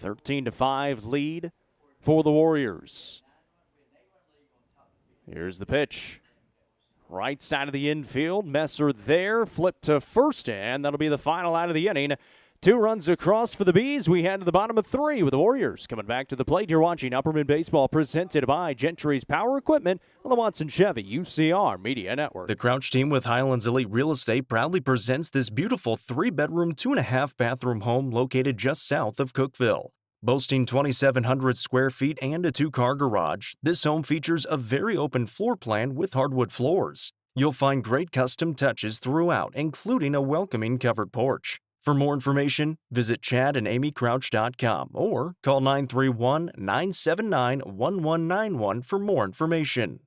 13-5 lead for the Warriors. Here's the pitch. Right side of the infield. Messer there. Flip to first, and that'll be the final out of the inning. 2 runs across for the Bees. We head to the bottom of 3 with the Warriors coming back to the plate. You're watching Upperman Baseball presented by Gentry's Power Equipment on the Watson Chevy UCR Media Network. The Crouch team with Highlands Elite Real Estate proudly presents this beautiful 3-bedroom, 2.5-bathroom home located just south of Cookeville. Boasting 2,700 square feet and a 2-car garage, this home features a very open floor plan with hardwood floors. You'll find great custom touches throughout, including a welcoming covered porch. For more information, visit chadandamycrouch.com or call 931-979-1191 for more information.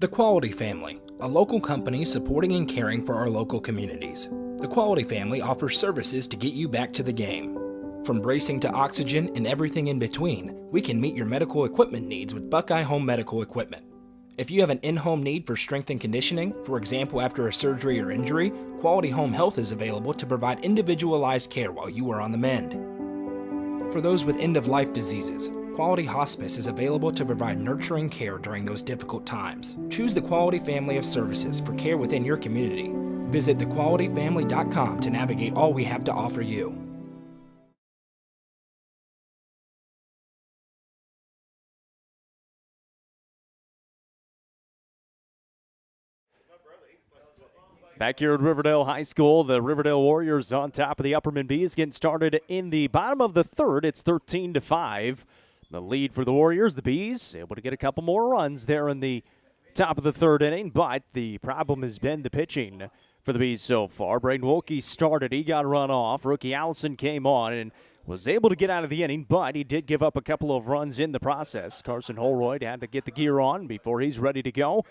The Quality Family, a local company supporting and caring for our local communities. The Quality Family offers services to get you back to the game. From bracing to oxygen and everything in between, we can meet your medical equipment needs with Buckeye Home Medical Equipment. If you have an in-home need for strength and conditioning, for example after a surgery or injury, Quality Home Health is available to provide individualized care while you are on the mend. For those with end-of-life diseases, Quality Hospice is available to provide nurturing care during those difficult times. Choose the Quality family of services for care within your community. Visit thequalityfamily.com to navigate all we have to offer you. Back here at Riverdale High School, the Riverdale Warriors on top of the Upperman Bees, getting started in the bottom of the third. It's 13-5. The lead for the Warriors, the Bees, able to get a couple more runs there in the top of the third inning, but the problem has been the pitching for the Bees so far. Braden Wilkie started. He got run off. Rookie Allison came on and was able to get out of the inning, but he did give up a couple of runs in the process. Carson Holroyd had to get the gear on before he's ready to go.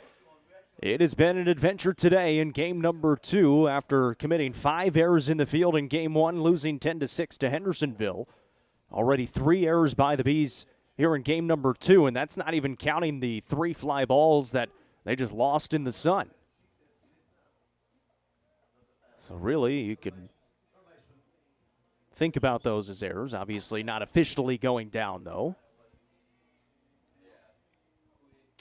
It has been an adventure today in game number 2 after committing 5 errors in the field in game 1, losing 10-6 to Hendersonville. Already 3 errors by the Bees here in game number 2, and that's not even counting the 3 fly balls that they just lost in the sun. So really, you could think about those as errors. Obviously not officially going down, though.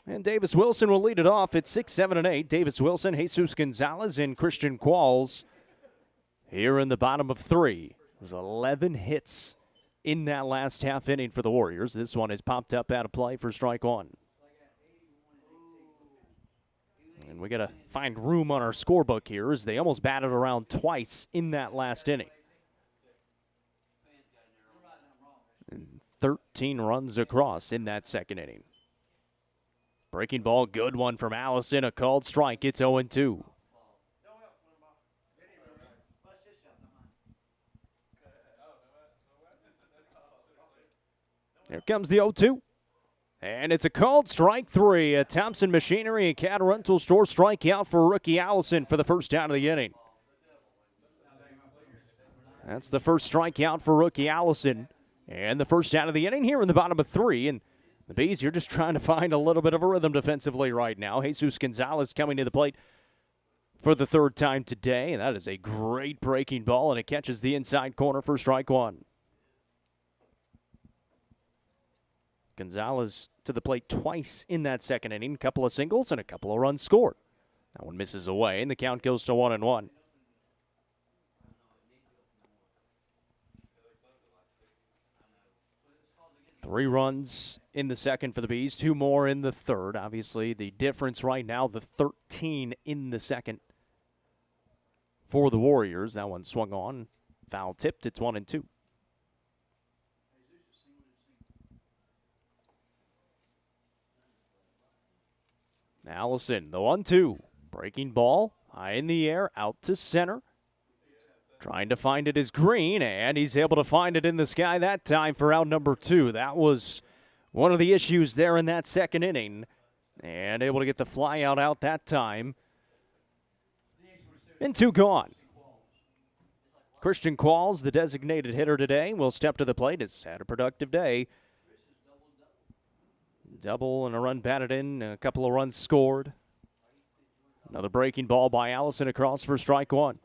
And Davis Wilson will lead it off at 6, 7, and 8. Davis Wilson, Jesus Gonzalez, and Christian Qualls here in the bottom of 3. There's 11 hits in that last half inning for the Warriors. This one is popped up out of play for strike 1. And we got to find room on our scorebook here as they almost batted around twice in that last inning. And 13 runs across in that second inning. Breaking ball, good one from Allison. A called strike. It's 0-2. There comes the 0-2. And it's a called strike 3. A Thompson Machinery and Cat Rental Store strikeout for rookie Allison for the first out of the inning. That's the first strikeout for rookie Allison. And the first out of the inning here in the bottom of 3. And the Bees, you're just trying to find a little bit of a rhythm defensively right now. Jesus Gonzalez coming to the plate for the third time today. And that is a great breaking ball, and it catches the inside corner for strike 1. Gonzalez to the plate twice in that second inning. A couple of singles and a couple of runs scored. That one misses away, and the count goes to 1-1. Three runs in the second for the Bees, 2 more in the third. Obviously, the difference right now, the 13 in the second for the Warriors. That one swung on, foul tipped. It's 1-2. Allison, the 1-2. Breaking ball, high in the air, out to center. Trying to find it is Green, and he's able to find it in the sky that time for out number 2. That was one of the issues there in that second inning. And able to get the fly out that time. And 2 gone. Christian Qualls, the designated hitter today, will step to the plate. Has had a productive day. Double and a run batted in, a couple of runs scored. Another breaking ball by Allison across for strike 1.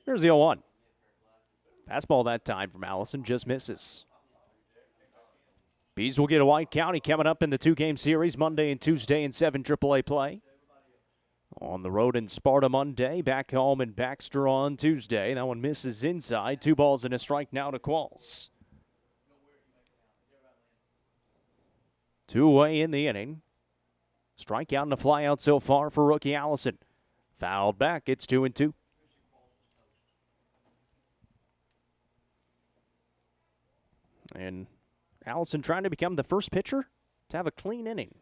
Here's the 0-1. Fastball that time from Allison, just misses. Bees will get a White County coming up in the 2-game series Monday and Tuesday in 7 AAA play. On the road in Sparta Monday, back home in Baxter on Tuesday. That one misses inside. 2 balls and a strike now to Qualls. 2 away in the inning. Strikeout and a flyout so far for rookie Allison. Fouled back, it's 2-2. And Allison trying to become the first pitcher to have a clean inning.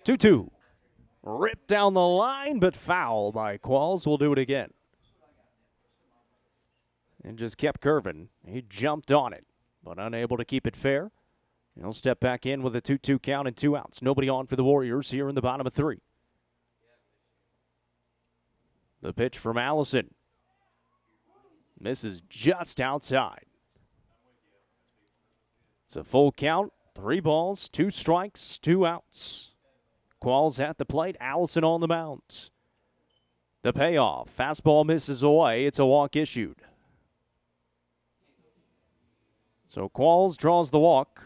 2-2. Ripped down the line, but foul by Qualls. Will do it again. And just kept curving. He jumped on it, but unable to keep it fair. He'll step back in with a 2-2 count and 2 outs. Nobody on for the Warriors here in the bottom of 3. The pitch from Allison. Misses just outside. It's a full count. 3 balls, 2 strikes, 2 outs. Qualls at the plate. Allison on the mound. The payoff. Fastball misses away. It's a walk issued. So Qualls draws the walk.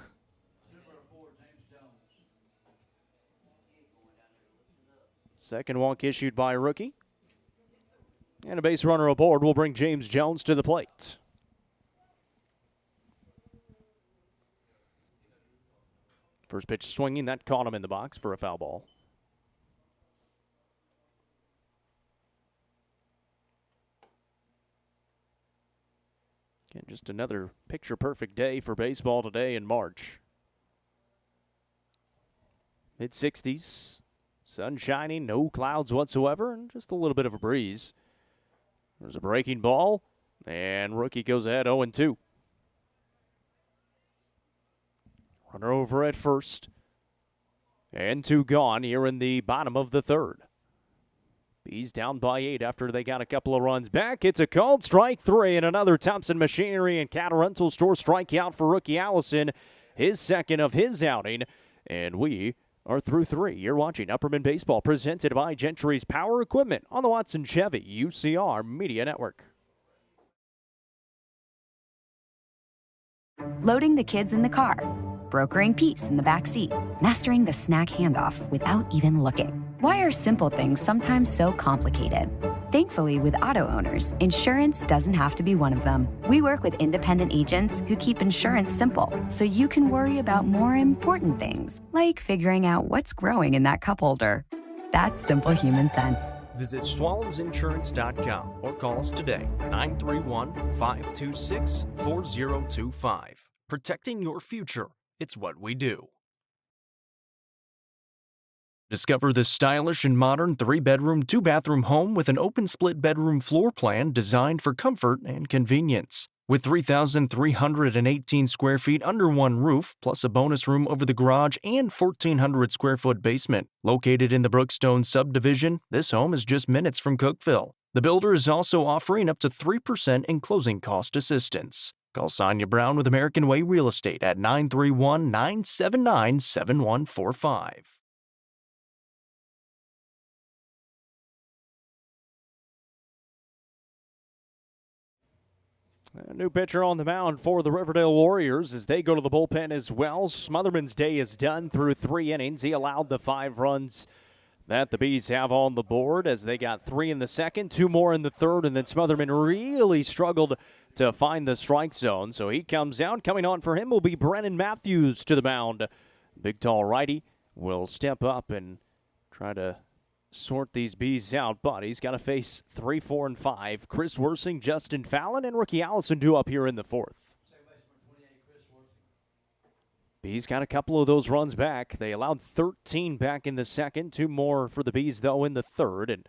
Second walk issued by a rookie. And a base runner aboard will bring James Jones to the plate. First pitch swinging, that caught him in the box for a foul ball. Again, just another picture-perfect day for baseball today in March. Mid-60s, sun shining, no clouds whatsoever, and just a little bit of a breeze. There's a breaking ball, and rookie goes ahead 0-2. Runner over at first, and 2 gone here in the bottom of the 3rd. Bees down by 8 after they got a couple of runs back. It's a called strike 3 and another Thompson Machinery and Cattle Rental Store strikeout for rookie Allison, his second of his outing, and we are through 3. You're watching Upperman Baseball presented by Gentry's Power Equipment on the Watson Chevy UCR Media Network. Loading the kids in the car, brokering peace in the back seat, mastering the snack handoff without even looking. Why are simple things sometimes so complicated? Thankfully, with auto owners, insurance doesn't have to be one of them. We work with independent agents who keep insurance simple, so you can worry about more important things, like figuring out what's growing in that cup holder. That's simple human sense. Visit swallowsinsurance.com or call us today, 931-526-4025. Protecting your future. It's what we do. Discover this stylish and modern 3-bedroom, 2-bathroom home with an open split bedroom floor plan designed for comfort and convenience. With 3,318 square feet under one roof, plus a bonus room over the garage and 1,400 square foot basement. Located in the Brookstone subdivision, this home is just minutes from Cookeville. The builder is also offering up to 3% in closing cost assistance. Call Sonia Brown with American Way Real Estate at 931-979-7145. A new pitcher on the mound for the Riverdale Warriors as they go to the bullpen as well. Smotherman's day is done through 3 innings. He allowed the 5 runs that the Bees have on the board as they got 3 in the second, 2 more in the third, and then Smotherman really struggled to find the strike zone. So he comes out. Coming on for him will be Brennan Matthews to the mound. Big, tall righty will step up and try to sort these Bees out, but he's got to face 3, 4, and 5. Chris Worsing, Justin Fallon, and rookie Allison due up here in the 4th. Bees got a couple of those runs back. They allowed 13 back in the second. 2 more for the Bees, though, in the third. And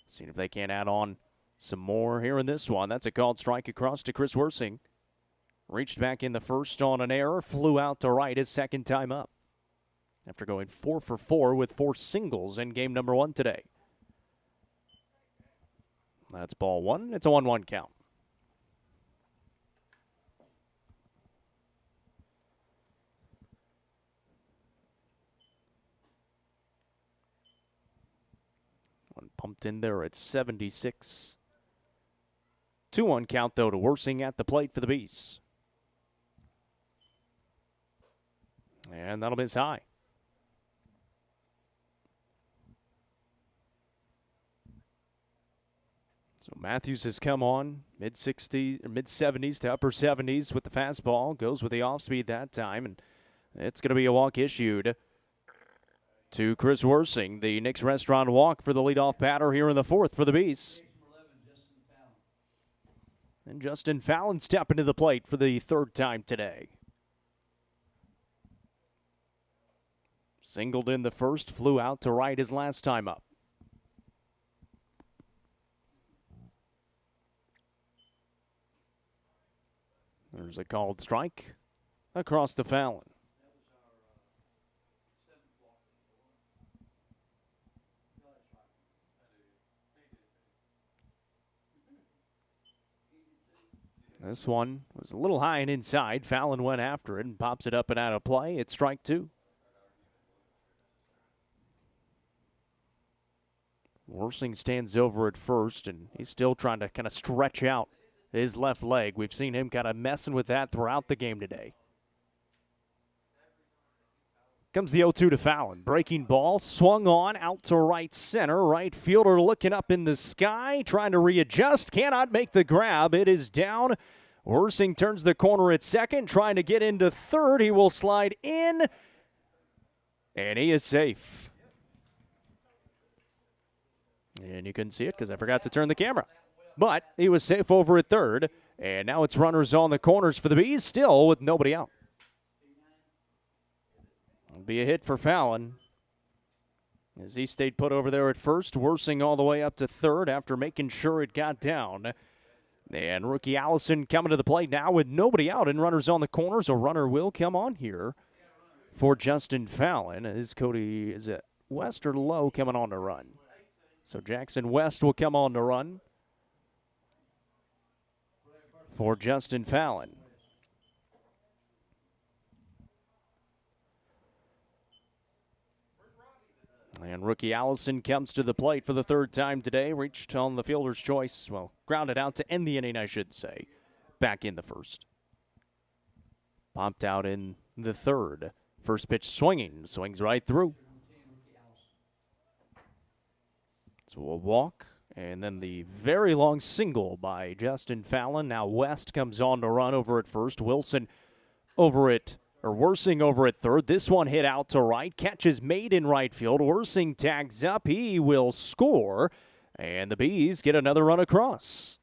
seeing if they can add on some more here in this one. That's a called strike across to Chris Worsing. Reached back in the first on an error. Flew out to right his second time up, after going 4 for 4 with 4 singles in game number 1 today. That's ball 1. It's a 1-1 count. One pumped in there at 76. 2-1 count, though, to Worsing at the plate for the Bees. And that'll miss high. So Matthews has come on mid-60s or mid-70s to upper 70s with the fastball. Goes with the off-speed that time, and it's going to be a walk issued to Chris Worsing. The Nick's Restaurant walk for the leadoff batter here in the 4th for the Bees. And Justin Fallon stepping to the plate for the 3rd time today. Singled in the first, flew out to right his last time up. There's a called strike across to Fallon. This one was a little high and inside. Fallon went after it and pops it up and out of play. It's strike two. Worsing stands over at first, and he's still trying to kind of stretch out his left leg. We've seen him kind of messing with that throughout the game today. Comes the 0-2 to Fallon. Breaking ball, swung on, out to right center. Right fielder looking up in the sky, trying to readjust. Cannot make the grab. It is down. Worsing turns the corner at second, trying to get into third. He will slide in, and he is safe. And you couldn't see it because I forgot to turn the camera. But he was safe over at third, and now it's runners on the corners for the Bees, still with nobody out. It'll be a hit for Fallon as he stayed put over there at first, Worsing all the way up to third after making sure it got down. And rookie Allison coming to the plate now with nobody out and runners on the corners. A runner will come on here for Justin Fallon. Is it West or Lowe coming on to run? So Jackson West will come on to run for Justin Fallon. And rookie Allison comes to the plate for the third time today. Reached on the fielder's choice. Well, grounded out to end the inning, I should say. Back in the first. Popped out in the third. First pitch swinging. Swings right through. So a walk. And then the very long single by Justin Fallon. Now West comes on to run over at first. Wilson Worsing over at third. This one hit out to right. Catch is made in right field. Worsing tags up. He will score. And the Bees get another run across.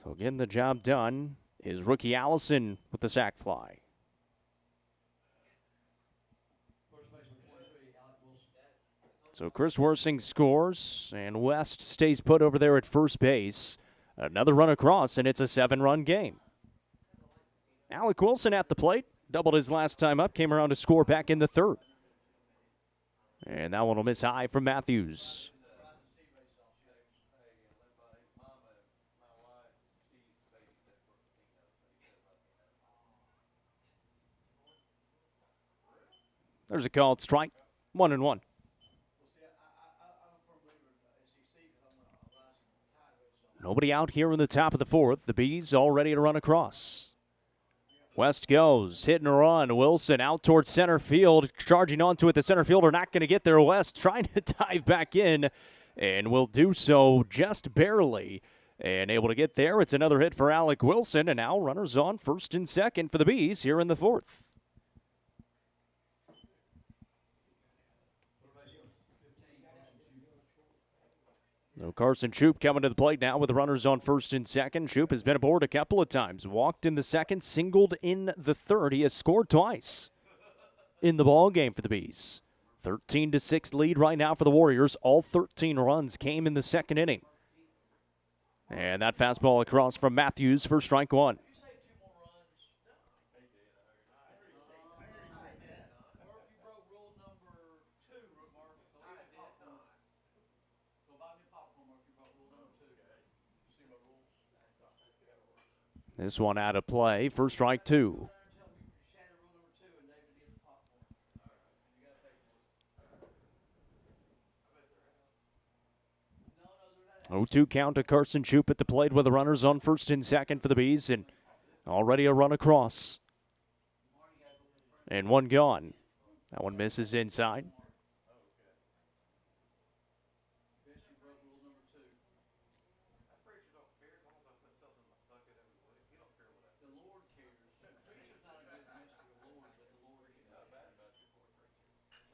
So getting the job done is rookie Allison with the sac fly. So Chris Worsing scores, and West stays put over there at first base. Another run across, and it's a 7-run game. Alec Wilson at the plate, doubled his last time up, came around to score back in the third. And that one will miss high from Matthews. There's a called strike, 1-1. Nobody out here in the top of the fourth. The Bees all ready to run across. West goes, hit and run. Wilson out towards center field, charging onto it. The center fielder not going to get there. West trying to dive back in, and will do so just barely. And able to get there. It's another hit for Alec Wilson, and now runners on first and second for the Bees here in the fourth. So Carson Shoup coming to the plate now with the runners on first and second. Shoup has been aboard a couple of times. Walked in the second, singled in the third. He has scored twice in the ball game for the Bees. 13-6 lead right now for the Warriors. All 13 runs came in the second inning. And that fastball across from Matthews for strike one. This one out of play for strike two. Oh, 2 count to Carson Shoup at the plate with the runners on first and second for the Bees, and already a run across. And one gone. That one misses inside.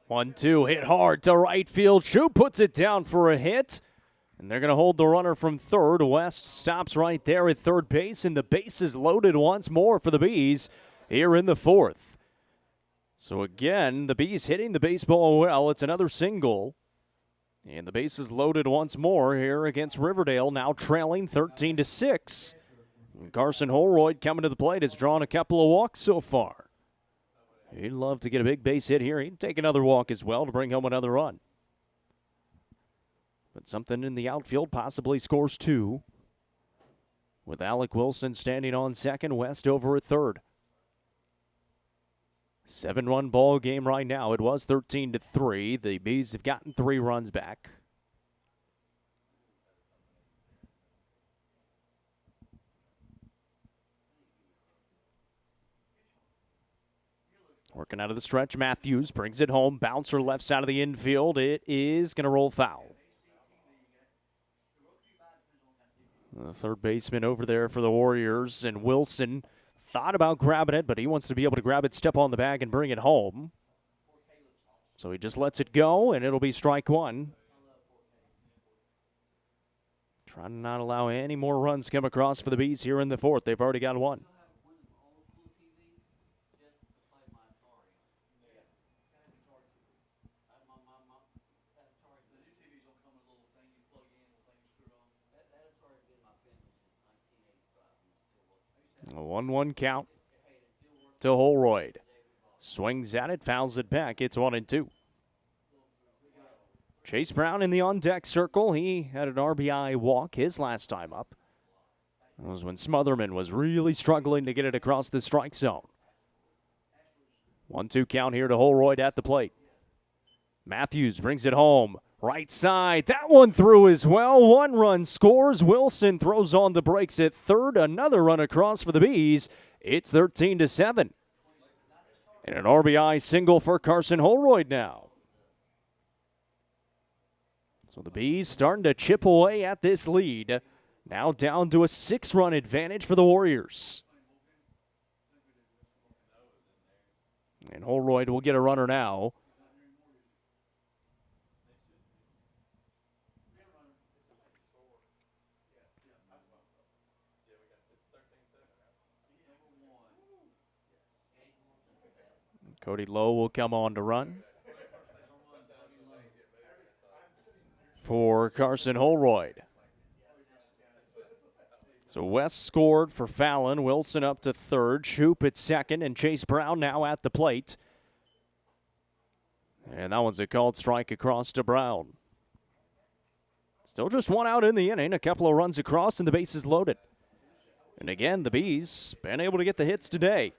One, two, hit hard to right field. Shoup puts it down for a hit. And they're going to hold the runner from third. West stops right there at third base, and the base is loaded once more for the Bees here in the fourth. So again, the Bees hitting the baseball well. It's another single. And the base is loaded once more here against Riverdale, now trailing 13-6. And Carson Holroyd coming to the plate has drawn a couple of walks so far. He'd love to get a big base hit here. He'd take another walk as well to bring home another run. But something in the outfield possibly scores two. with Alec Wilson standing on second, West over at third. 7-run ball game right now. It was 13-3. The Bees have gotten 3 runs back. Working out of the stretch, Matthews brings it home. Bouncer left side of the infield. It is going to roll foul. The third baseman over there for the Warriors, and Wilson thought about grabbing it, but he wants to be able to grab it, step on the bag, and bring it home. So he just lets it go, and it'll be strike one. Trying to not allow any more runs come across for the Bees here in the fourth. They've already got one. A 1-1 count to Holroyd. Swings at it, fouls it back. It's 1-2. Chase Brown in the on-deck circle. He had an RBI walk his last time up. That was when Smotherman was really struggling to get it across the strike zone. 1-2 count here to Holroyd at the plate. Matthews brings it home. Right side. That one through as well. 1 run scores. Wilson throws on the brakes at third. Another run across for the Bees. It's 13-7. And an RBI single for Carson Holroyd now. So the Bees starting to chip away at this lead. Now down to a 6-run advantage for the Warriors. And Holroyd will get a runner now. Cody Lowe will come on to run for Carson Holroyd. So West scored for Fallon. Wilson up to third. Shoop at second, and Chase Brown now at the plate. And that one's a called strike across to Brown. Still just 1 out in the inning. A couple of runs across, and the bases loaded. And again, the Bees been able to get the hits today.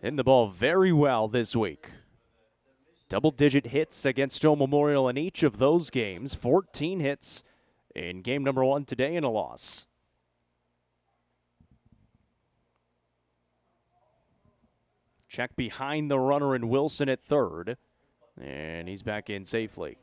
Hitting the ball very well this week. Double-digit hits against Stowe Memorial in each of those games. 14 hits in game number 1 today and a loss. Check behind the runner in Wilson at third. And he's back in safely.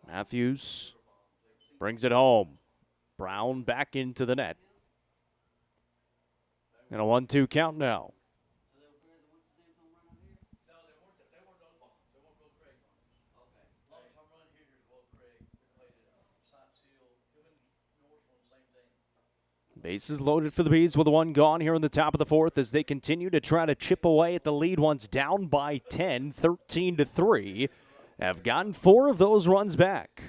Matthews brings it home. Brown back into the net. And a 1-2 count now. Bases loaded for the Bees with 1 gone here in the top of the fourth as they continue to try to chip away at the lead once down by 10, 13-3. Have gotten 4 of those runs back.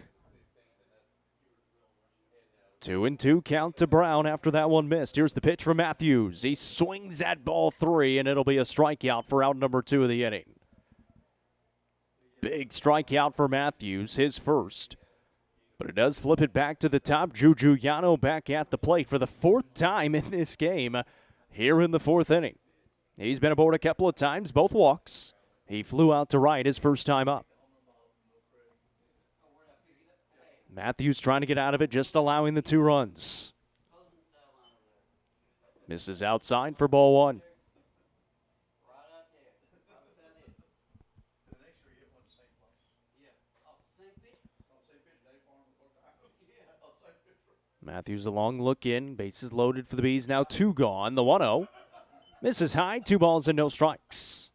2-2 count to Brown after that one missed. Here's the pitch for Matthews. He swings at ball 3, and it'll be a strikeout for out number 2 of the inning. Big strikeout for Matthews, his first. But it does flip it back to the top. Juju Yano back at the plate for the 4th time in this game here in the 4th inning. He's been aboard a couple of times, both walks. He flew out to right his first time up. Matthews trying to get out of it, just allowing the 2 runs. Misses outside for ball 1. Matthews a long look in, bases loaded for the Bees, now 2 gone. The 1-0 misses high, 2 balls and no strikes.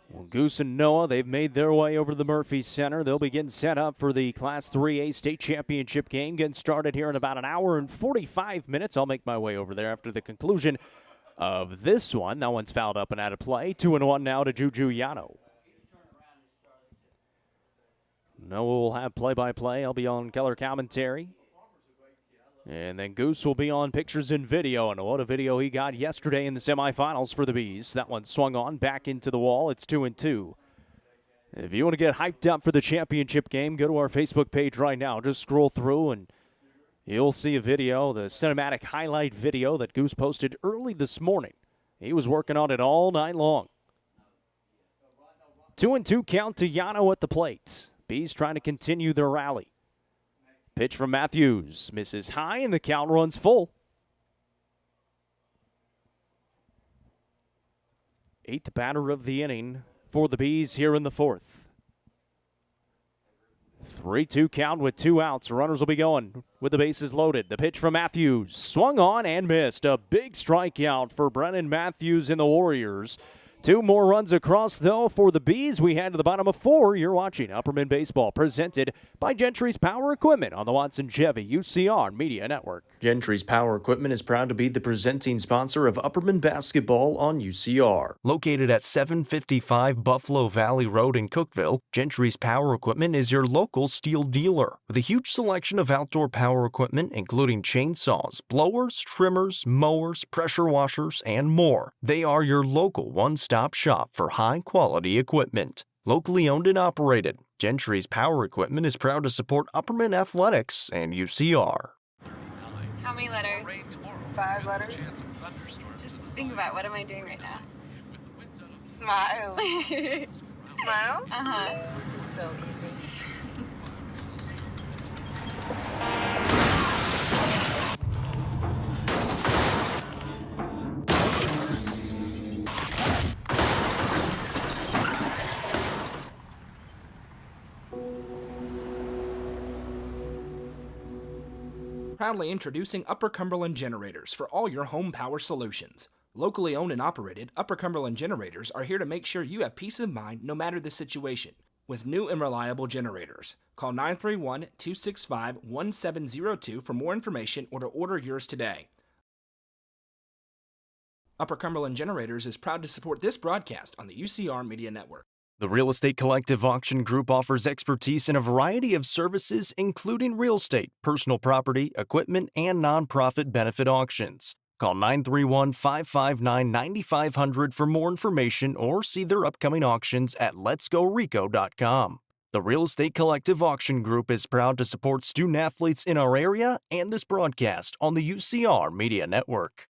Well, Goose and Noah, they've made their way over to the Murphy Center. They'll be getting set up for the Class 3A State Championship game, getting started here in about an hour and 45 minutes. I'll make my way over there after the conclusion of this one. That one's fouled up and out of play. 2-1 now to Juju Yano. Noah will have play-by-play. I'll be on color commentary. And then Goose will be on pictures and video, and what a video he got yesterday in the semifinals for the Bees. That one swung on, back into the wall. It's 2-2. If you want to get hyped up for the championship game, go to our Facebook page right now. Just scroll through and you'll see a video, the cinematic highlight video that Goose posted early this morning. He was working on it all night long. 2-2 count to Yano at the plate. Bees trying to continue their rally. Pitch from Matthews. Misses high, and the count runs full. 8th batter of the inning for the Bees here in the 4th. 3-2 count with 2 outs. Runners will be going with the bases loaded. The pitch from Matthews. Swung on and missed. A big strikeout for Brennan Matthews and the Warriors. 2 more runs across, though, for the Bees. We head to the bottom of 4. You're watching Upperman Baseball, presented by Gentry's Power Equipment on the Watson Chevy UCR Media Network. Gentry's Power Equipment is proud to be the presenting sponsor of Upperman Basketball on UCR. Located at 755 Buffalo Valley Road in Cookeville, Gentry's Power Equipment is your local steel dealer. With a huge selection of outdoor power equipment, including chainsaws, blowers, trimmers, mowers, pressure washers, and more. They are your local one-stop shop for high-quality equipment. Locally owned and operated, Gentry's Power Equipment is proud to support Upperman Athletics and UCR. How many letters? 5 letters. Just think about, what am I doing right now? Smile. Smile? Uh-huh. This is so easy. Proudly introducing Upper Cumberland Generators for all your home power solutions. Locally owned and operated, Upper Cumberland Generators are here to make sure you have peace of mind no matter the situation. With new and reliable generators. Call 931-265-1702 for more information or to order yours today. Upper Cumberland Generators is proud to support this broadcast on the UCR Media Network. The Real Estate Collective Auction Group offers expertise in a variety of services, including real estate, personal property, equipment, and nonprofit benefit auctions. Call 931-559-9500 for more information or see their upcoming auctions at letsgorico.com. The Real Estate Collective Auction Group is proud to support student-athletes in our area and this broadcast on the UCR Media Network.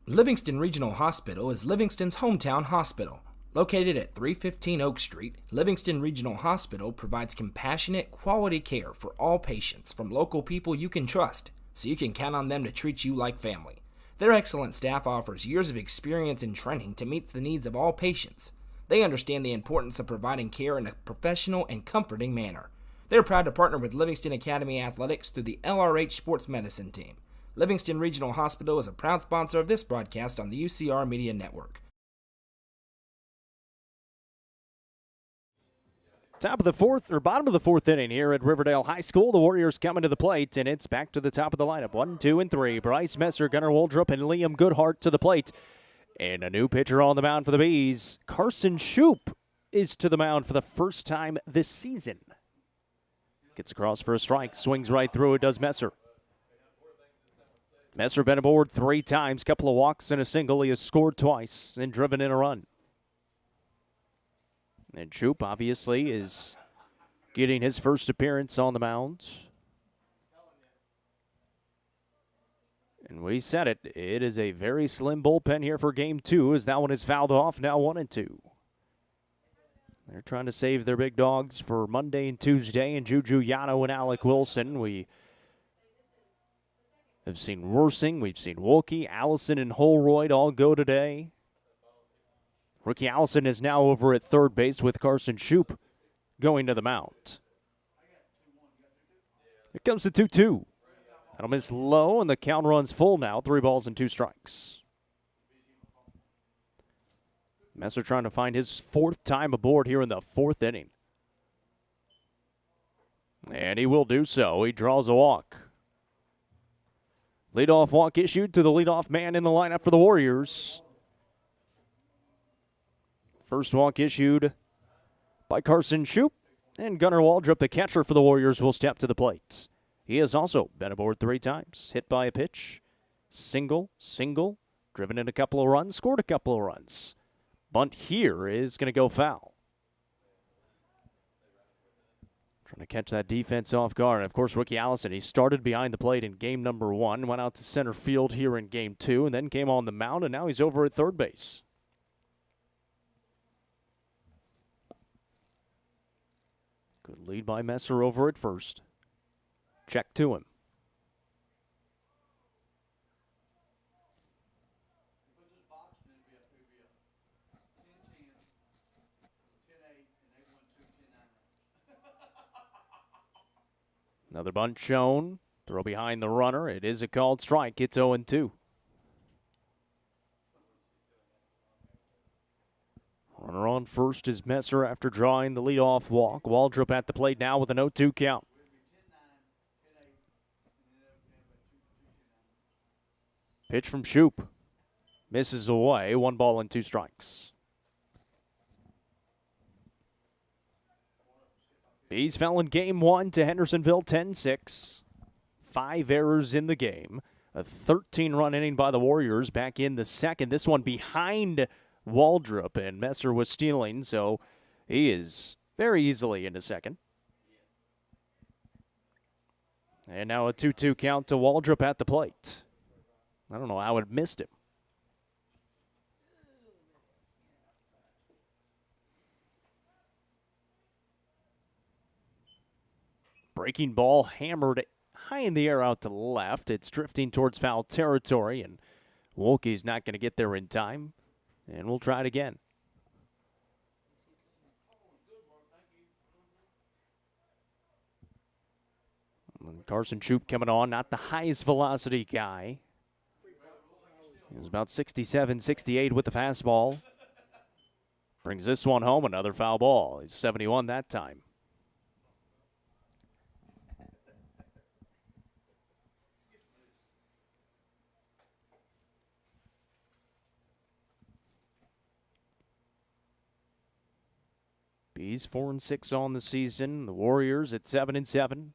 Livingston Regional Hospital is Livingston's hometown hospital. Located at 315 Oak Street, Livingston Regional Hospital provides compassionate, quality care for all patients from local people you can trust, so you can count on them to treat you like family. Their excellent staff offers years of experience and training to meet the needs of all patients. They understand the importance of providing care in a professional and comforting manner. They're proud to partner with Livingston Academy Athletics through the LRH Sports Medicine Team. Livingston Regional Hospital is a proud sponsor of this broadcast on the UCR Media Network. Top of the 4th, or bottom of the 4th inning here at Riverdale High School. The Warriors coming to the plate, and it's back to the top of the lineup. 1, 2, and 3. Bryce Messer, Gunnar Waldrop, and Liam Goodhart to the plate. And a new pitcher on the mound for the Bees. Carson Shoup is to the mound for the first time this season. Gets across for a strike, swings right through it, does Messer. Messer been aboard 3 times, couple of walks and a single. He has scored twice and driven in a run. And Shoup, obviously, is getting his first appearance on the mound. And we said it. It is a very slim bullpen here for Game 2 as that one is fouled off, now 1-2. They're trying to save their big dogs for Monday and Tuesday, and Juju Yano and Alec Wilson. We have seen Worsing, we've seen Wolke, Allison, and Holroyd all go today. Rookie Allison is now over at third base with Carson Shoup going to the mound. It comes to 2-2. That'll miss low, and the count runs full now. 3 balls and 2 strikes. Messer trying to find his 4th time aboard here in the 4th inning. And he will do so. He draws a walk. Leadoff walk issued to the leadoff man in the lineup for the Warriors. First walk issued by Carson Shoup, and Gunnar Waldrop, the catcher for the Warriors, will step to the plate. He has also been aboard 3 times. Hit by a pitch, single, driven in a couple of runs, scored a couple of runs. Bunt here is going to go foul. Trying to catch that defense off guard. And of course, Ricky Allison, he started behind the plate in game number 1, went out to center field here in game 2, and then came on the mound, and now he's over at third base. Good lead by Messer over at first. Check to him. Another bunt shown. Throw behind the runner. It is a called strike. It's 0-2. Runner on first is Messer after drawing the leadoff walk. Waldrop at the plate now with an 0-2 count. Pitch from Shoop. Misses away. 1 ball and 2 strikes. Bees fell in game 1 to Hendersonville 10-6. 5 errors in the game. A 13-run inning by the Warriors back in the second. This one behind Waldrop, and Messer was stealing, so he is very easily into second. And now a 2-2 count to Waldrop at the plate. I don't know how it missed him. Breaking ball hammered high in the air out to left. It's drifting towards foul territory, and Wolke's not going to get there in time. And we'll try it again. And Carson Shoop coming on, not the highest velocity guy. He was about 67, 68 with the fastball. Brings this one home, another foul ball. He's 71 that time. Bees 4-6 on the season. The Warriors at 7-7.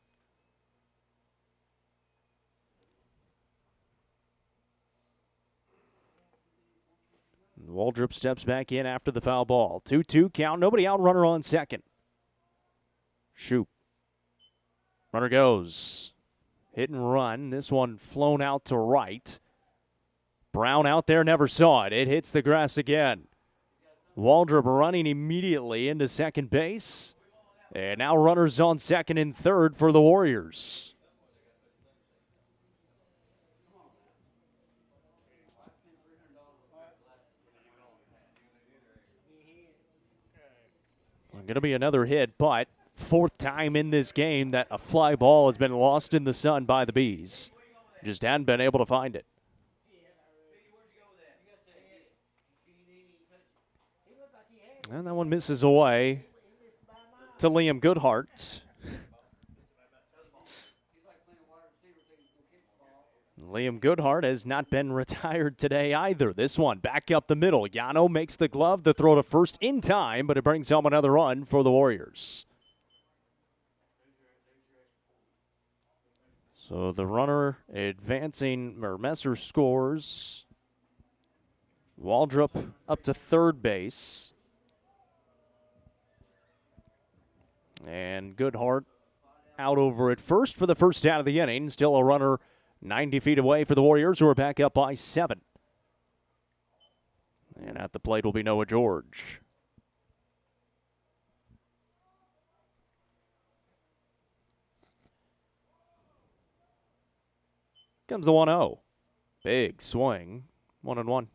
Waldrop steps back in after the foul ball. 2-2 count. Nobody out. Runner on second. Shoop. Runner goes. Hit and run. This one flown out to right. Brown out there, never saw it. It hits the grass again. Waldrop running immediately into second base. And now runners on second and third for the Warriors. Going to be another hit, but 4th time in this game that a fly ball has been lost in the sun by the Bees. Just hadn't been able to find it. And that one misses away to Liam Goodhart. Liam Goodhart has not been retired today either. This one back up the middle. Yano makes the glove, the throw to first in time, but it brings home another run for the Warriors. So the runner advancing, or Messer scores. Waldrop up to third base. And Goodhart out over at first for the first out of the inning. Still a runner 90 feet away for the Warriors, who are back up by 7. And at the plate will be Noah George. Comes the 1-0. Big swing. 1-1.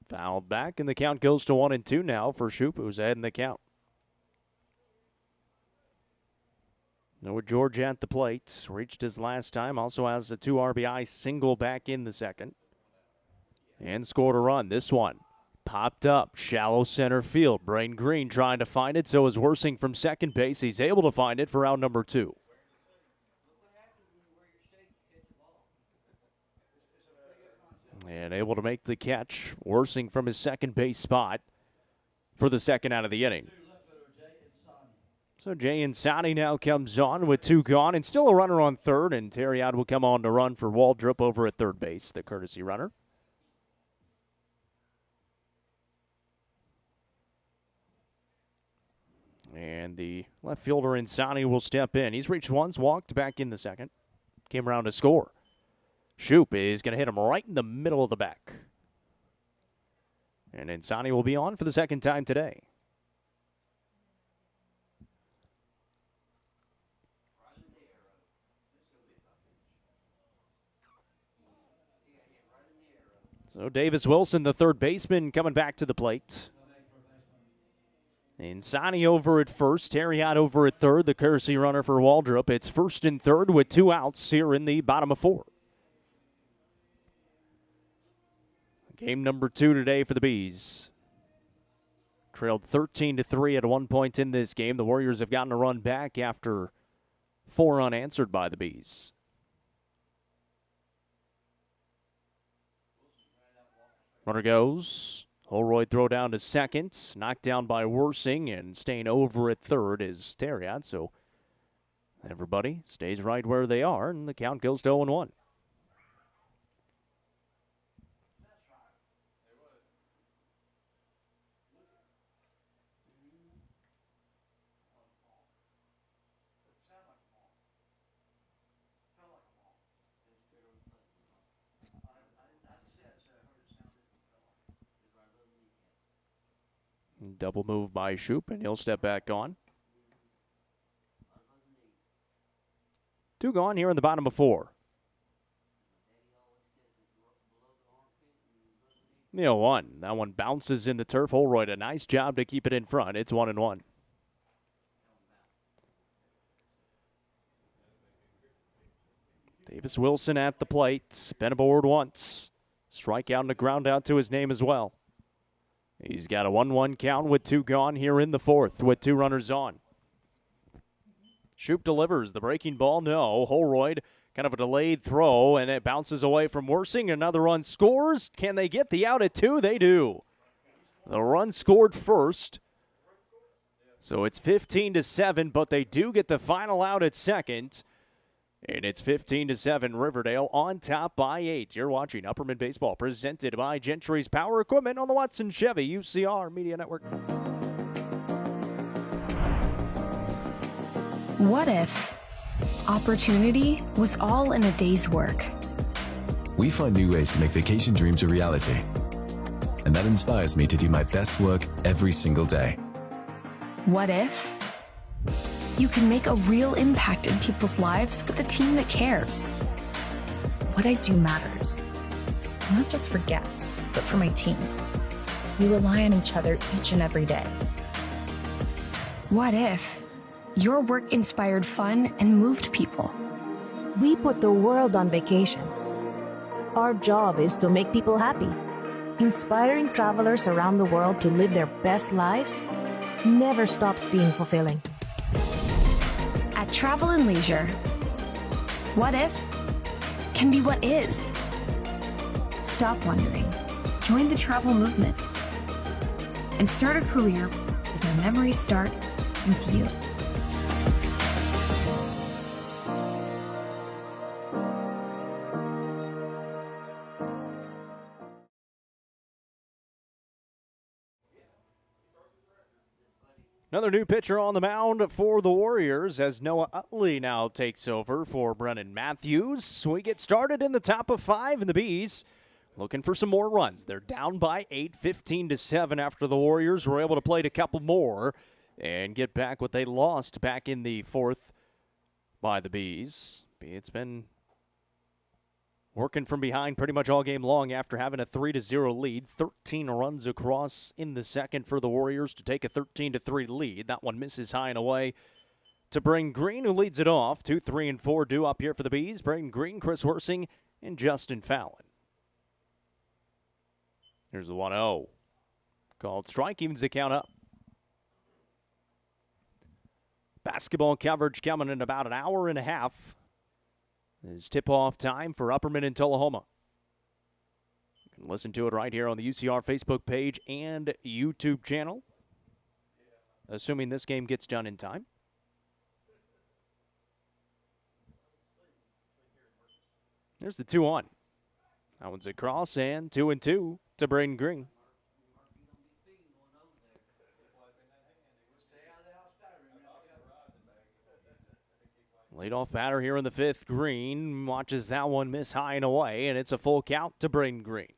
Fouled back, and the count goes to 1-2 now for Shoop, who's ahead in the count. Noah George at the plate. Reached his last time. Also has a 2 RBI single back in the second. And scored a run. This one popped up. Shallow center field. Brain Green trying to find it. So is Worsing from second base. He's able to find it for out number 2. And able to make the catch, Worsing from his second base spot for the second out of the inning. So Jay Insani now comes on with 2 gone and still a runner on third, and Terriot will come on to run for Waldrop over at third base, the courtesy runner. And the left fielder Insani will step in. He's reached once, walked back in the second, came around to score. Shoop is going to hit him right in the middle of the back. And Insani will be on for the second time today. So Davis Wilson, the third baseman, coming back to the plate. Insani over at first, Terriot over at third, the courtesy runner for Waldrop. It's first and third with 2 outs here in the bottom of 4. Game number 2 today for the Bees. Trailed 13-3 at one point in this game. The Warriors have gotten a run back after 4 unanswered by the Bees. Runner goes. Holroyd throw down to second. Knocked down by Worsing, and staying over at third is Terriot. So everybody stays right where they are, and the count goes to 0-1. Double move by Shoop, and he'll step back on. 2 gone here in the bottom of 4. 0-1. That one bounces in the turf. Holroyd, a nice job to keep it in front. It's 1-1. Davis Wilson at the plate. Been aboard once. Strikeout and a ground out to his name as well. He's got a 1-1 count with 2 gone here in the 4th with 2 runners on. Shoop delivers the breaking ball. No. Holroyd, kind of a delayed throw, and it bounces away from Worsing. Another run scores. Can they get the out at 2? They do. The run scored first. So it's 15-7, but they do get the final out at second. And it's 15-7, Riverdale on top by 8. You're watching Upperman Baseball, presented by Gentry's Power Equipment on the Watson Chevy UCR Media Network. What if opportunity was all in a day's work? We find new ways to make vacation dreams a reality. And that inspires me to do my best work every single day. What if you can make a real impact in people's lives with a team that cares? What I do matters, not just for guests, but for my team. We rely on each other each and every day. What if your work inspired fun and moved people? We put the world on vacation. Our job is to make people happy. Inspiring travelers around the world to live their best lives never stops being fulfilling. At Travel and Leisure, what if can be what is. Stop wondering. Join the travel movement and start a career where memories start with you. Another new pitcher on the mound for the Warriors as Noah Utley now takes over for Brennan Matthews. We get started in the top of 5, and the Bees looking for some more runs. They're down by 8, 15-7 after the Warriors were able to play a couple more and get back what they lost back in the 4th by the Bees. It's been working from behind pretty much all game long after having a 3-0 lead. 13 runs across in the second for the Warriors to take a 13-3 lead. That one misses high and away to Braden Green, who leads it off. 2, 3, and 4 due up here for the Bees. Braden Green, Chris Worsing, and Justin Fallon. Here's the 1-0. Called strike, evens the count up. Basketball coverage coming in about an hour and a half. Is tip-off time for Upperman and Tullahoma. Listen to it right here on the UCR Facebook page and YouTube channel, assuming this game gets done in time. There's the 2-1. That one's across, and 2-2 to Braden Green. Leadoff batter here in the fifth. Green watches that one miss high and away, and it's a full count to Braden Green.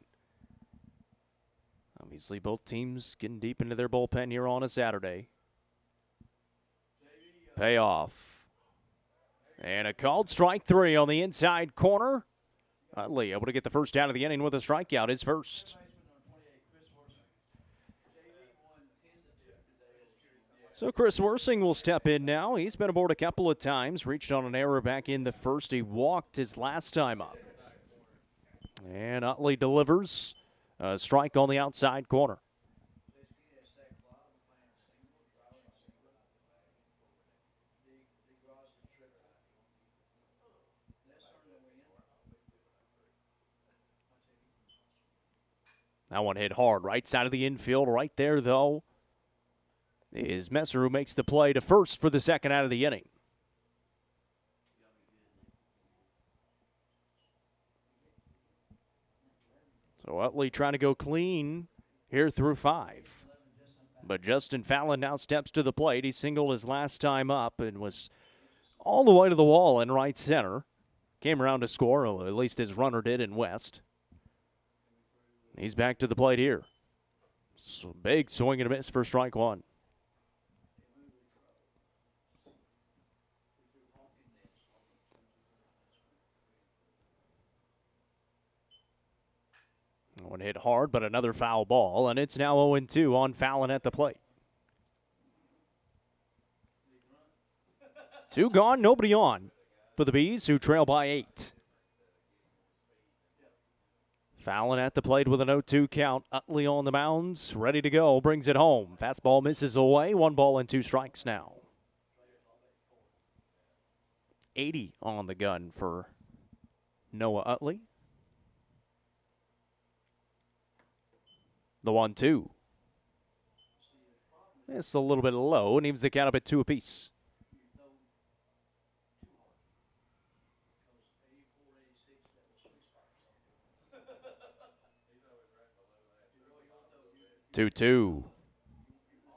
Obviously, both teams getting deep into their bullpen here on a Saturday. Payoff. And a called strike 3 on the inside corner. Utley able to get the first out of the inning with a strikeout, his first. So Chris Worsing will step in now. He's been aboard a couple of times, reached on an error back in the first. He walked his last time up. And Utley delivers a strike on the outside corner. That one hit hard, right side of the infield. Right there, though, is Messer, who makes the play to first for the second out of the inning. So Utley trying to go clean here through 5. But Justin Fallon now steps to the plate. He singled his last time up and was all the way to the wall in right center. Came around to score, or at least his runner did in West. He's back to the plate here. So big swing and a miss for strike 1. One hit hard, but another foul ball, and it's now 0-2 on Fallon at the plate. 2 gone, nobody on for the Bees, who trail by 8. Fallon at the plate with an 0-2 count. Utley on the mounds, ready to go, brings it home. Fastball misses away, 1 ball and 2 strikes now. 80 on the gun for Noah Utley. The 1-2. It's a little bit low, and evens the count up at 2 apiece. Two.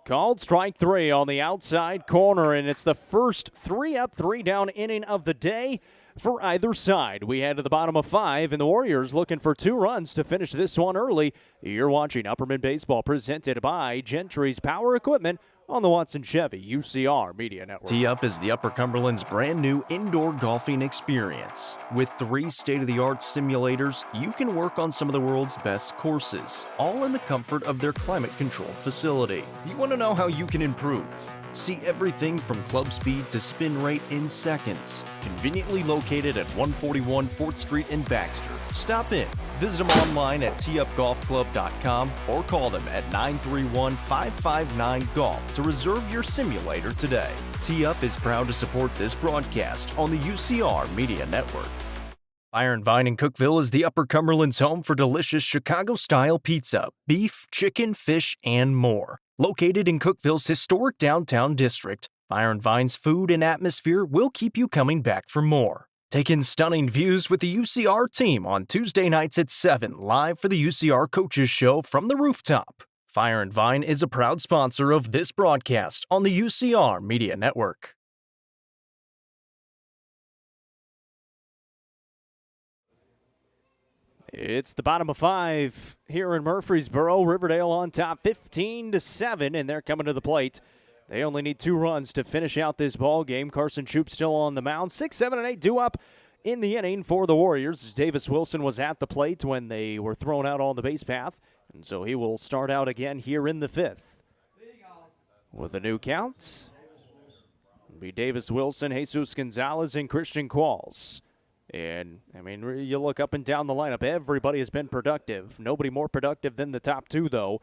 Called strike 3 on the outside corner, and it's the first 3-up, 3-down inning of the day for either side. We head to the bottom of 5, and the Warriors looking for 2 runs to finish this one early. You're watching Upperman Baseball, presented by Gentry's Power Equipment on the Watson Chevy UCR Media Network. Tee Up is the Upper Cumberland's brand new indoor golfing experience. With 3 state-of-the-art simulators, you can work on some of the world's best courses, all in the comfort of their climate-controlled facility. You want to know how you can improve? See everything from club speed to spin rate in seconds. Conveniently located at 141 4th Street in Baxter. Stop in. Visit them online at teeupgolfclub.com or call them at 931-559-GOLF to reserve your simulator today. Tee Up is proud to support this broadcast on the UCR Media Network. Fire and Vine in Cookeville is the Upper Cumberland's home for delicious Chicago-style pizza, beef, chicken, fish, and more. Located in Cookeville's historic downtown district, Fire and Vine's food and atmosphere will keep you coming back for more. Take in stunning views with the UCR team on Tuesday nights at 7, live for the UCR Coaches Show from the rooftop. Fire and Vine is a proud sponsor of this broadcast on the UCR Media Network. It's the bottom of 5 here in Murfreesboro. Riverdale on top 15-7, and they're coming to the plate. They only need 2 runs to finish out this ball game. Carson Shoop still on the mound. 6, 7, and 8 due up in the inning for the Warriors. Davis Wilson was at the plate when they were thrown out on the base path, and so he will start out again here in the 5th. With a new count, it'll be Davis Wilson, Jesus Gonzalez, and Christian Qualls. And, I mean, you look up and down the lineup, everybody has been productive. Nobody more productive than the top 2, though.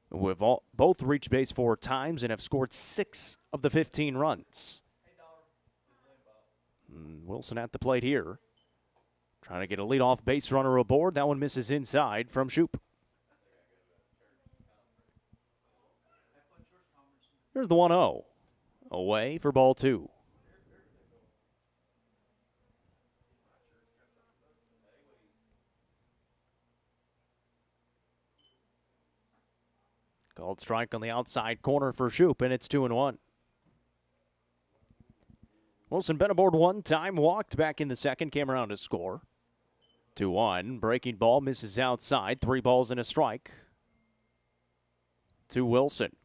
We've both reached base 4 times and have scored 6 of the 15 runs. Wilson at the plate here. Trying to get a leadoff base runner aboard. That one misses inside from Shoop. Here's the 1-0. Away for ball 2. Called strike on the outside corner for Shoop, and it's 2-1. Wilson been aboard one time, walked back in the second, came around to score. 2-1. Breaking ball misses outside. 3 balls and a strike to Wilson.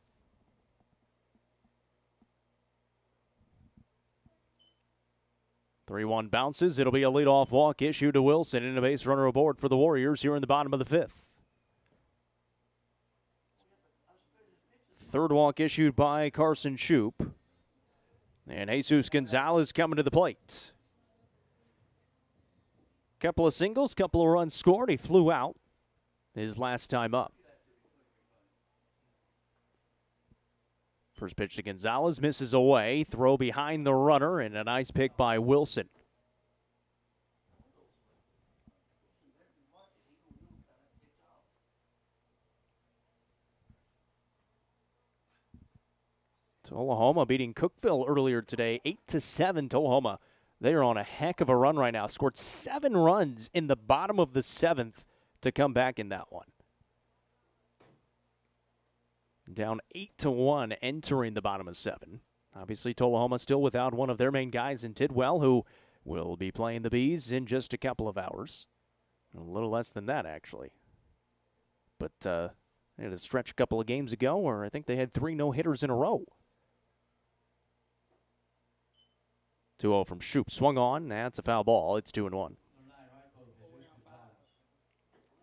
Three 3-1 bounces. It'll be a leadoff walk issued to Wilson and a base runner aboard for the Warriors here in the bottom of the 5th. Third walk issued by Carson Shoop. And Jesus Gonzalez coming to the plate. Couple of singles, couple of runs scored. He flew out his last time up. First pitch to Gonzalez, misses away. Throw behind the runner, and a nice pick by Wilson. Tullahoma beating Cookeville earlier today, 8-7. Tullahoma, they are on a heck of a run right now. Scored 7 runs in the bottom of the 7th to come back in that one. Down 8-1 entering the bottom of 7. Obviously, Tullahoma still without one of their main guys in Tidwell, who will be playing the Bees in just a couple of hours. A little less than that, actually. But they had a stretch a couple of games ago where I think they had 3 no-hitters in a row. 2-0 from Shoop. Swung on. That's a foul ball. It's 2-1.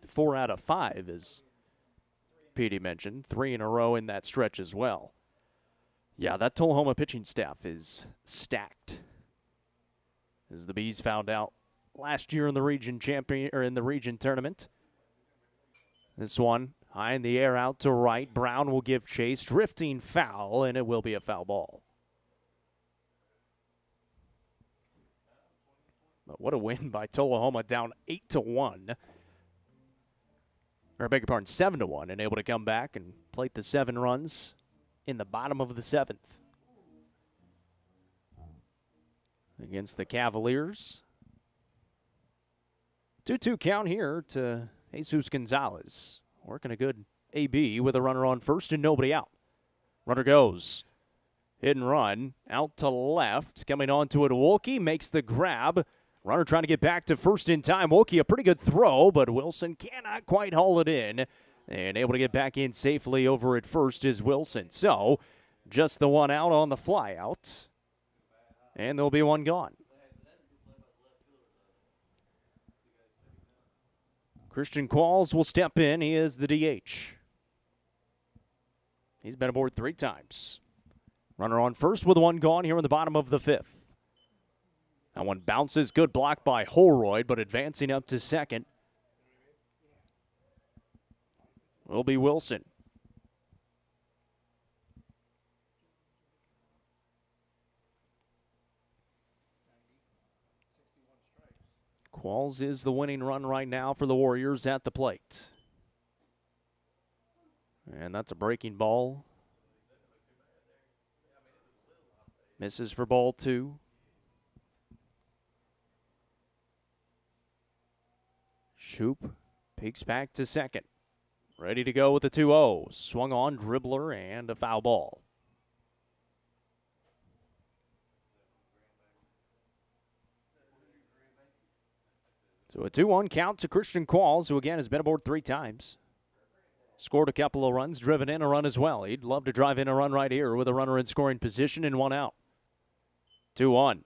4 out of 5, as Petey mentioned. 3 in a row in that stretch as well. Yeah, that Tullahoma pitching staff is stacked. As the Bees found out last year in the region tournament. This one high in the air out to right. Brown will give chase. Drifting foul, and it will be a foul ball. But what a win by Tullahoma, down 8-1. Or I beg your pardon, 7-1, and able to come back and plate the 7 runs in the bottom of the 7th. Against the Cavaliers. 2-2 count here to Jesus Gonzalez. Working a good AB with a runner on first and nobody out. Runner goes. Hit and run. Out to left. Coming on to it, Wolke makes the grab. Runner trying to get back to first in time. Wolke, a pretty good throw, but Wilson cannot quite haul it in. And able to get back in safely over at first is Wilson. So, just the one out on the fly out. And there'll be one gone. Christian Qualls will step in. He is the DH. He's been aboard 3 times. Runner on first with one gone here in the bottom of the 5th. That one bounces. Good block by Holroyd, but advancing up to second will be Wilson. Qualls is the winning run right now for the Warriors at the plate. And that's a breaking ball. Misses for ball 2. Shoop peeks back to second. Ready to go with the 2-0. Swung on, dribbler, and a foul ball. So a 2-1 count to Christian Qualls, who again has been aboard 3 times. Scored a couple of runs, driven in a run as well. He'd love to drive in a run right here with a runner in scoring position and 1 out. 2-1.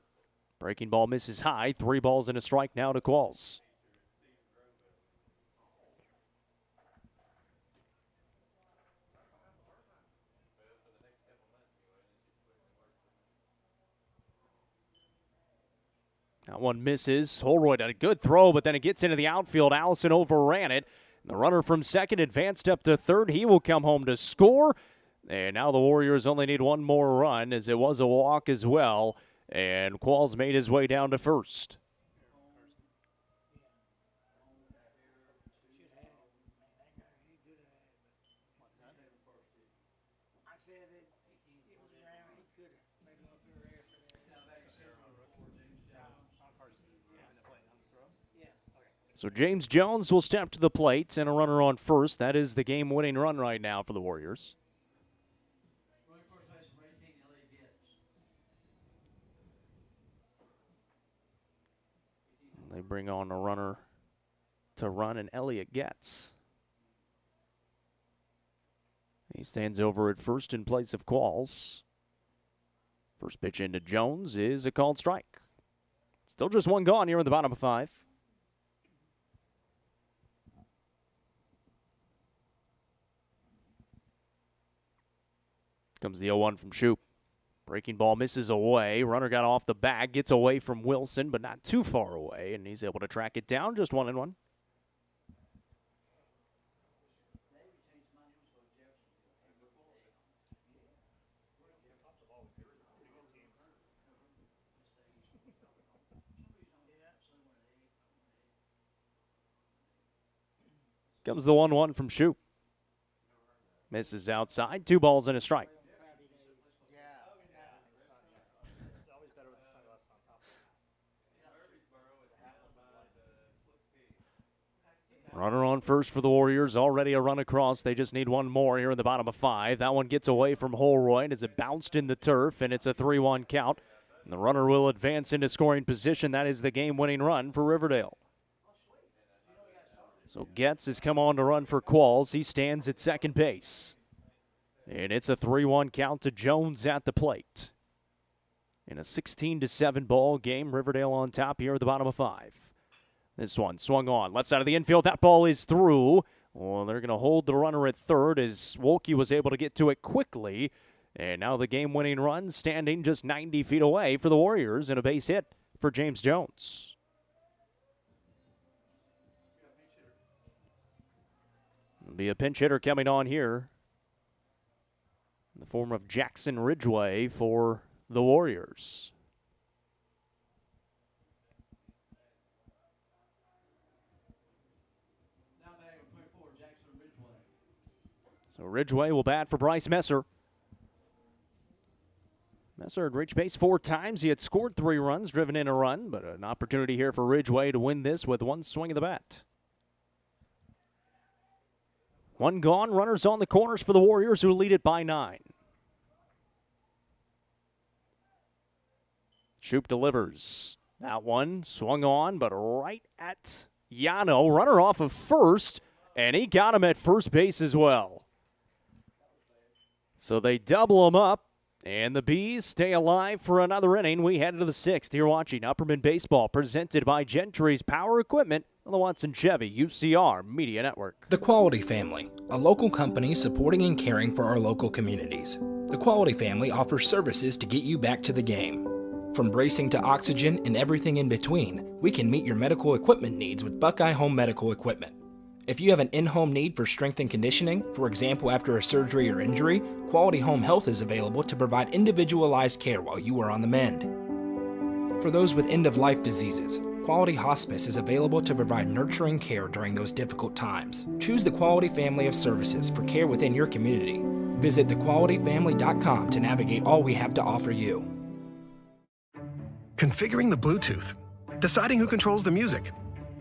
Breaking ball misses high. 3 balls and a strike now to Qualls. That one misses. Holroyd had a good throw, but then it gets into the outfield. Allison overran it. The runner from second advanced up to third. He will come home to score. And now the Warriors only need 1 more run, as it was a walk as well. And Qualls made his way down to first. So James Jones will step to the plate and a runner on first. That is the game-winning run right now for the Warriors. They bring on a runner to run, and Elliott Getz. He stands over at first in place of Qualls. First pitch into Jones is a called strike. Still just one gone here in the bottom of 5. Comes the 0-1 from Shoop. Breaking ball misses away. Runner got off the bag, gets away from Wilson, but not too far away, and he's able to track it down. Just 1-1. Comes the 1-1 from Shoop. Misses outside. 2 balls and a strike. Runner on first for the Warriors. Already a run across. They just need one more here in the bottom of 5. That one gets away from Holroyd as it bounced in the turf, and it's a 3-1 count. And the runner will advance into scoring position. That is the game-winning run for Riverdale. So Getz has come on to run for Qualls. He stands at second base. And it's a 3-1 count to Jones at the plate. In a 16-7 ball game, Riverdale on top here at the bottom of 5. This one swung on. Left side of the infield. That ball is through. Well, they're going to hold the runner at third as Wolke was able to get to it quickly. And now the game-winning run standing just 90 feet away for the Warriors and a base hit for James Jones. There'll be a pinch hitter coming on here in the form of Jackson Ridgway for the Warriors. So Ridgway will bat for Bryce Messer. Messer had reached base 4 times. He had scored 3 runs, driven in a run, but an opportunity here for Ridgway to win this with one swing of the bat. One gone, runners on the corners for the Warriors who lead it by 9. Shoop delivers. That one swung on, but right at Yano. Runner off of first, and he got him at first base as well. So they double him up, and the Bees stay alive for another inning. We head into the 6th. You're watching Upperman Baseball, presented by Gentry's Power Equipment on the Watson Chevy UCR Media Network. The Quality Family, a local company supporting and caring for our local communities. The Quality Family offers services to get you back to the game. From bracing to oxygen and everything in between, we can meet your medical equipment needs with Buckeye Home Medical Equipment. If you have an in-home need for strength and conditioning, for example after a surgery or injury, Quality Home Health is available to provide individualized care while you are on the mend. For those with end-of-life diseases, Quality Hospice is available to provide nurturing care during those difficult times. Choose the Quality family of services for care within your community. Visit thequalityfamily.com to navigate all we have to offer you. Configuring the Bluetooth, deciding who controls the music,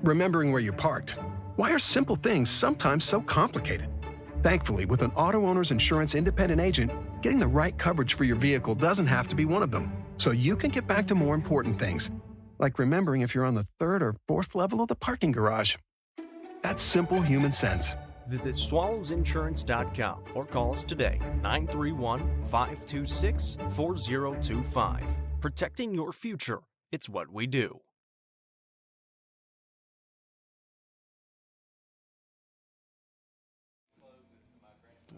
remembering where you parked. Why are simple things sometimes so complicated? Thankfully, with an auto owner's insurance independent agent, getting the right coverage for your vehicle doesn't have to be one of them. So you can get back to more important things, like remembering if you're on the 3rd or 4th level of the parking garage. That's simple human sense. Visit swallowsinsurance.com or call us today, 931-526-4025. Protecting your future. It's what we do.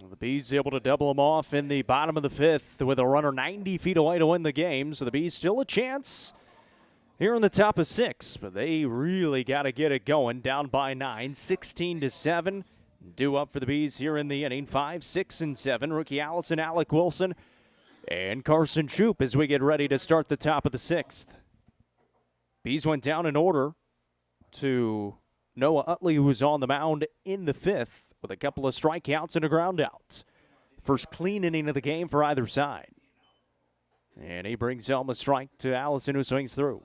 The Bees able to double them off in the bottom of the 5th with a runner 90 feet away to win the game. So the Bees still a chance here in the top of 6, but they really got to get it going. Down by 9, 16-7. Due up for the Bees here in the inning, 5, 6, and 7. Rookie Allison, Alec Wilson, and Carson Shoop as we get ready to start the top of the 6th. Bees went down in order to Noah Utley, who was on the mound in the 5th with a couple of strikeouts and a ground out. First clean inning of the game for either side. And he brings home a strike to Allison, who swings through.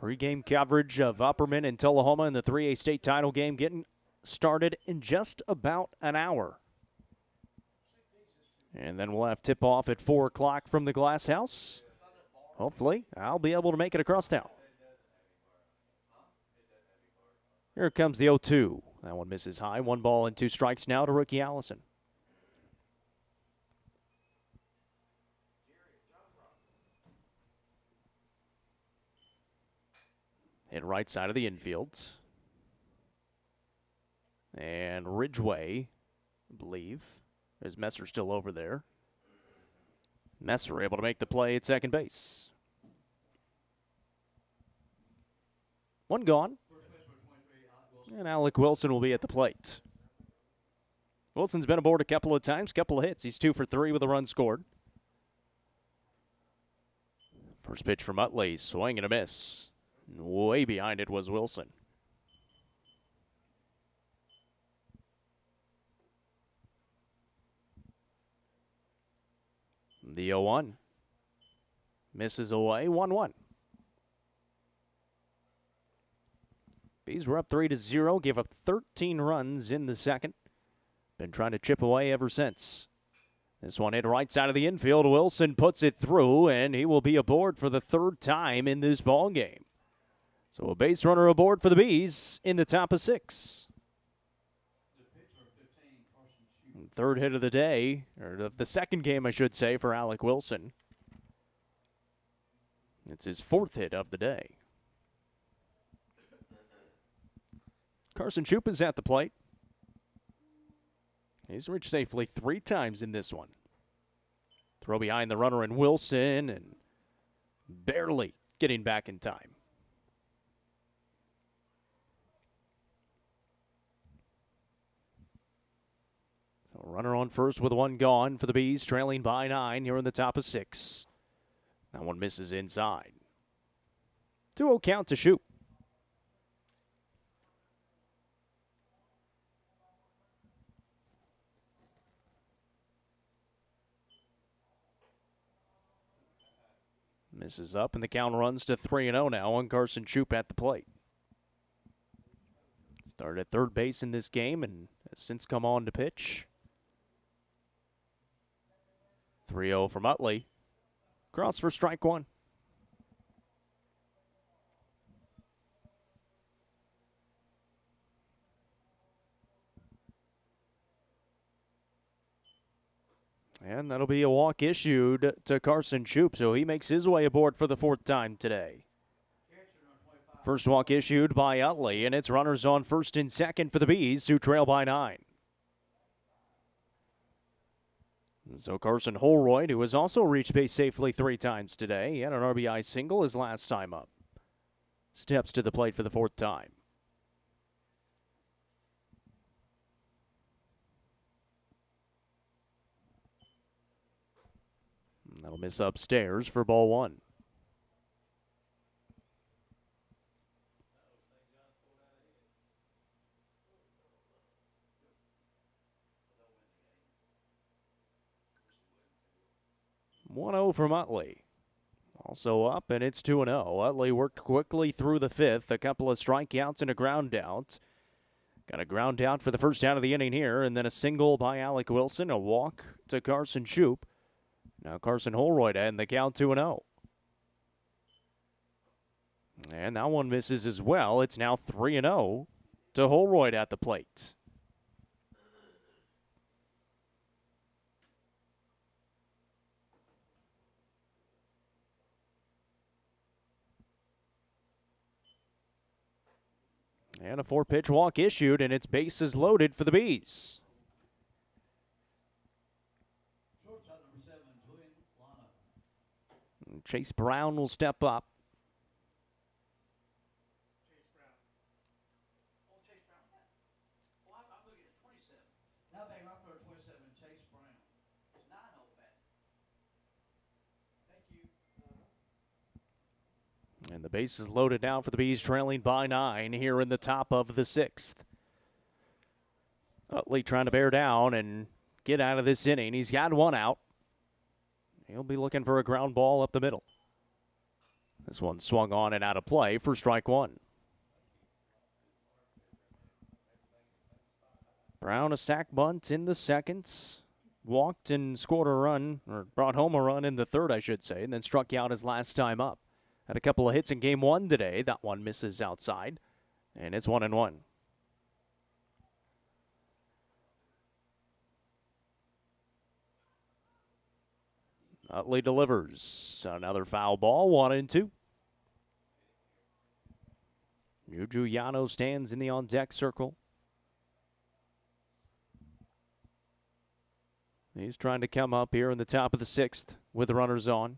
Pre-game coverage of Upperman and Tullahoma in the 3A state title game getting started in just about an hour. And then we'll have tip-off at 4 o'clock from the Glass House. Hopefully, I'll be able to make it across town. Here comes the 0-2. That one misses high. 1 ball and 2 strikes now to rookie Allison. Hit right side of the infield. And Ridgeway, I believe, is Messer still over there. Messer able to make the play at second base. 1 gone. And Alec Wilson will be at the plate. Wilson's been aboard a couple of times, couple of hits. He's 2 for 3 with a run scored. First pitch from Utley, swing and a miss. Way behind it was Wilson. The 0-1. Misses away, 1-1. Bees were up 3-0, gave up 13 runs in the second. Been trying to chip away ever since. This one hit right side of the infield. Wilson puts it through, and he will be aboard for the 3rd time in this ball game. So a base runner aboard for the Bees in the top of 6. 3rd hit of the day, or of the second game, I should say, for Alec Wilson. It's his 4th hit of the day. Carson Shoup is at the plate. He's reached safely 3 times in this one. Throw behind the runner and Wilson, and barely getting back in time. So runner on first with 1 gone for the Bees, trailing by 9 here in the top of 6. That one misses inside. 2-0 count to Shoup. Misses up, and the count runs to 3-0 now on Carson Shoup at the plate. Started at third base in this game and has since come on to pitch. 3-0 from Utley. Cross for strike 1. And that'll be a walk issued to Carson Shoup, so he makes his way aboard for the 4th time today. First walk issued by Utley, and it's runners on first and second for the Bees, who trail by 9. So Carson Holroyd, who has also reached base safely 3 times today, he had an RBI single his last time up, steps to the plate for the 4th time. That'll miss upstairs for ball 1. (1-0) from Utley. Also up, and it's 2-0. Utley worked quickly through the 5th. A couple of strikeouts and a ground out. Got a ground out for the first out of the inning here, and then a single by Alec Wilson, a walk to Carson Shoup. Now Carson Holroyd and the count 2-0. And that one misses as well. It's now 3-0 to Holroyd at the plate. And a 4-pitch walk issued, and it's bases loaded for the Bees. Chase Brown will step up. And the base is loaded now for the Bees, trailing by 9 here in the top of the 6th. Utley trying to bear down and get out of this inning. He's got 1 out. He'll be looking for a ground ball up the middle. This one swung on and out of play for strike one. Brown a sac bunt in the second. Walked and scored a run, or brought home a run in the third, I should say, and then struck out his last time up. Had a couple of hits in game one today. That one misses outside, and it's 1-1. Utley delivers. Another foul ball, 1-2. Juju Yano stands in the on-deck circle. He's trying to come up here in the top of the sixth with the runners on.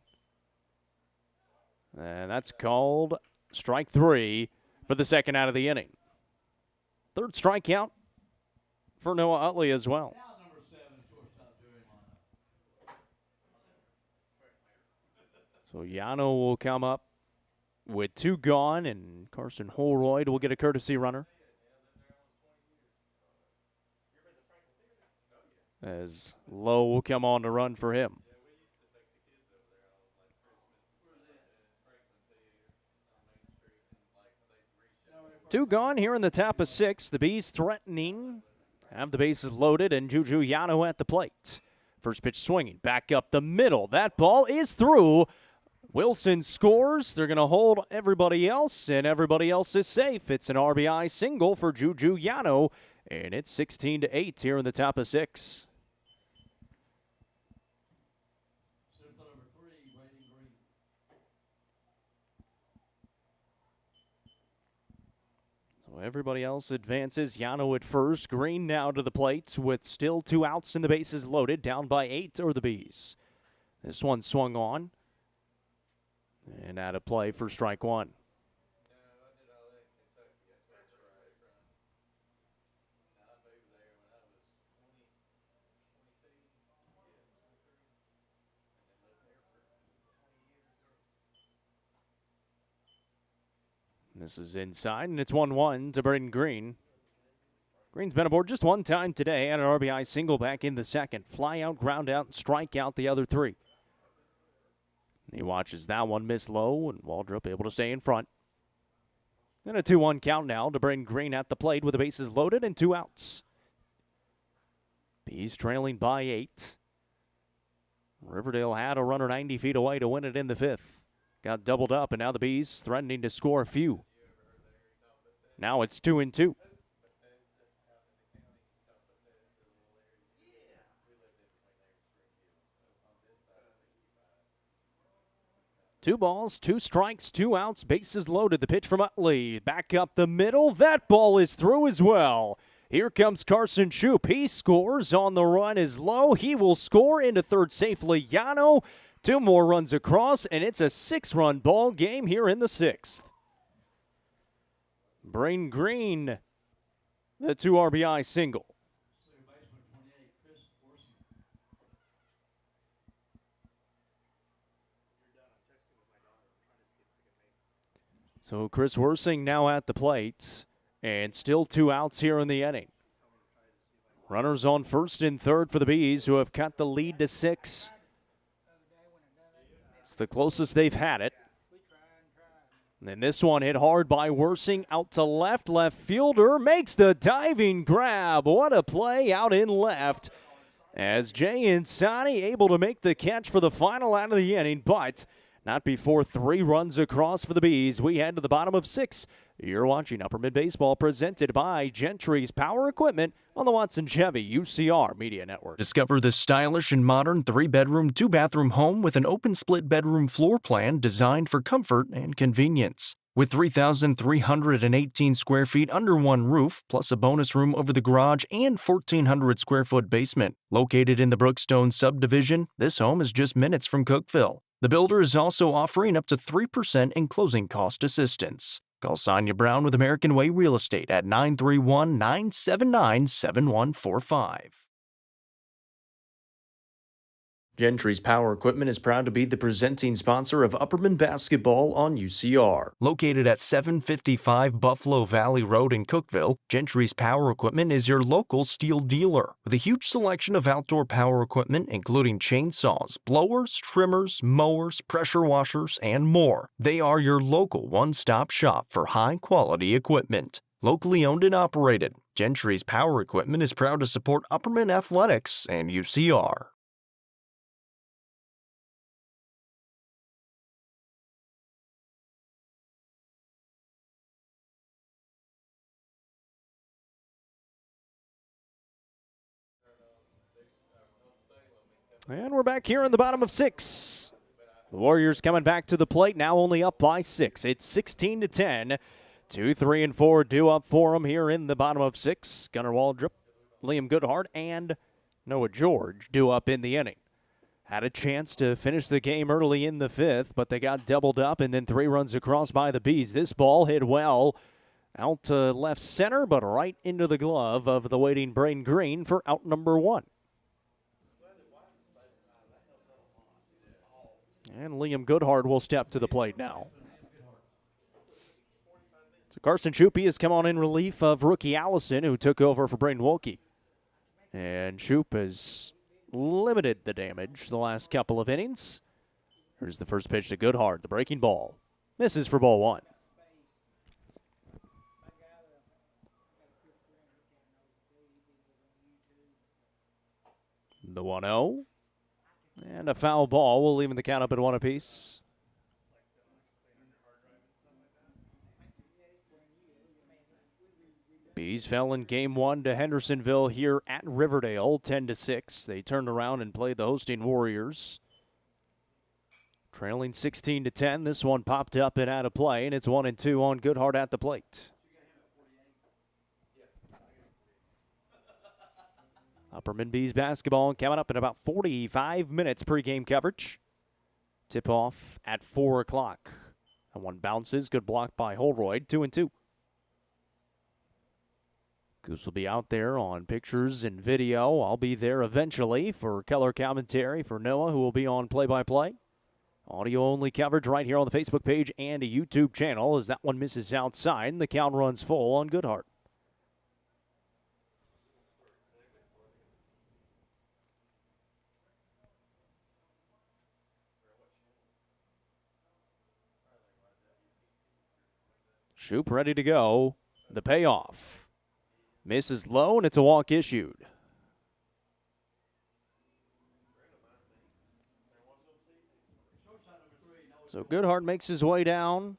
And that's called strike three for the second out of the inning. Third strikeout for Noah Utley as well. So Yano will come up with two gone, and Carson Holroyd will get a courtesy runner. As Lowe will come on to run for him. Two gone here in the top of six. The Bees threatening. Have the bases loaded, and Juju Yano at the plate. First pitch swinging. Back up the middle. That ball is through. Wilson scores. They're going to hold everybody else, and everybody else is safe. It's an RBI single for Juju Yano, and it's 16-8 here in the top of six. So everybody else advances. Yano at first. Green now to the plate with still two outs and the bases loaded. Down by 8 are the Bees. This one swung on. And out of play for strike one. This is inside, and it's 1-1 to Braden Green. Green's been aboard just one time today. Had an RBI single back in the second. Fly out, ground out, and strike out the other three. He watches that one miss low, and Waldrop able to stay in front. Then a 2-1 count now to Braden Green at the plate with the bases loaded and two outs. Bees trailing by 8. Riverdale had a runner 90 feet away to win it in the fifth. Got doubled up, and now the Bees threatening to score a few. Now it's 2-2. Two balls, two strikes, two outs, bases loaded. The pitch from Utley. Back up the middle. That ball is through as well. Here comes Carson Shoup. He scores on the run is low. He will score into third safely. Yano, two more runs across, and it's a 6-run ball game here in the sixth. Braden Green, the 2 RBI single. So Chris Worsing now at the plate, and still two outs here in the inning. Runners on first and third for the Bees, who have cut the lead to 6. It's the closest they've had it. And then this one hit hard by Worsing out to left. Left fielder makes the diving grab. What a play out in left. As Jay Insani able to make the catch for the final out of the inning, but not before 3 runs across for the Bees. We head to the bottom of 6. You're watching Upperman Baseball presented by Gentry's Power Equipment on the Watson Chevy UCR Media Network. Discover this stylish and modern 3-bedroom, 2-bathroom home with an open split bedroom floor plan designed for comfort and convenience. With 3,318 square feet under one roof, plus a bonus room over the garage and 1,400 square foot basement. Located in the Brookstone subdivision, this home is just minutes from Cookeville. The builder is also offering up to 3% in closing cost assistance. Call Sonia Brown with American Way Real Estate at 931-979-7145. Gentry's Power Equipment is proud to be the presenting sponsor of Upperman Basketball on UCR. Located at 755 Buffalo Valley Road in Cookeville, Gentry's Power Equipment is your local steel dealer. With a huge selection of outdoor power equipment, including chainsaws, blowers, trimmers, mowers, pressure washers, and more. They are your local one-stop shop for high-quality equipment. Locally owned and operated, Gentry's Power Equipment is proud to support Upperman Athletics and UCR. And we're back here in the bottom of 6. The Warriors coming back to the plate, now only up by 6. It's 16-10. 2, 3, and 4 due up for them here in the bottom of 6. Gunnar Waldrop, Liam Goodhart, and Noah George due up in the inning. Had a chance to finish the game early in the 5th, but they got doubled up and then 3 runs across by the Bees. This ball hit well out to left center, but right into the glove of the waiting Braden Green for out number 1. And Liam Goodhart will step to the plate now. So Carson Schuppe has come on in relief of rookie Allison, who took over for Braden Wilkie. And Schuppe has limited the damage the last couple of innings. Here's the first pitch to Goodhart, the breaking ball. This is for ball 1. The 1-0. And a foul ball will even the count up at 1 apiece. Bees fell in game 1 to Hendersonville here at Riverdale, 10-6. They turned around and played the hosting Warriors. Trailing 16-10, this one popped up and out of play, and it's 1-2 on Goodhart at the plate. Upperman Bees basketball coming up in about 45 minutes pregame coverage. Tip-off at 4 o'clock. That one bounces, good block by Holroyd, 2-2. Goose will be out there on pictures and video. I'll be there eventually for color commentary for Noah, who will be on play-by-play. Audio-only coverage right here on the Facebook page and a YouTube channel as that one misses outside and the count runs full on Goodhart. Schuppe ready to go. The payoff. Misses low, and it's a walk issued. So Goodhart makes his way down.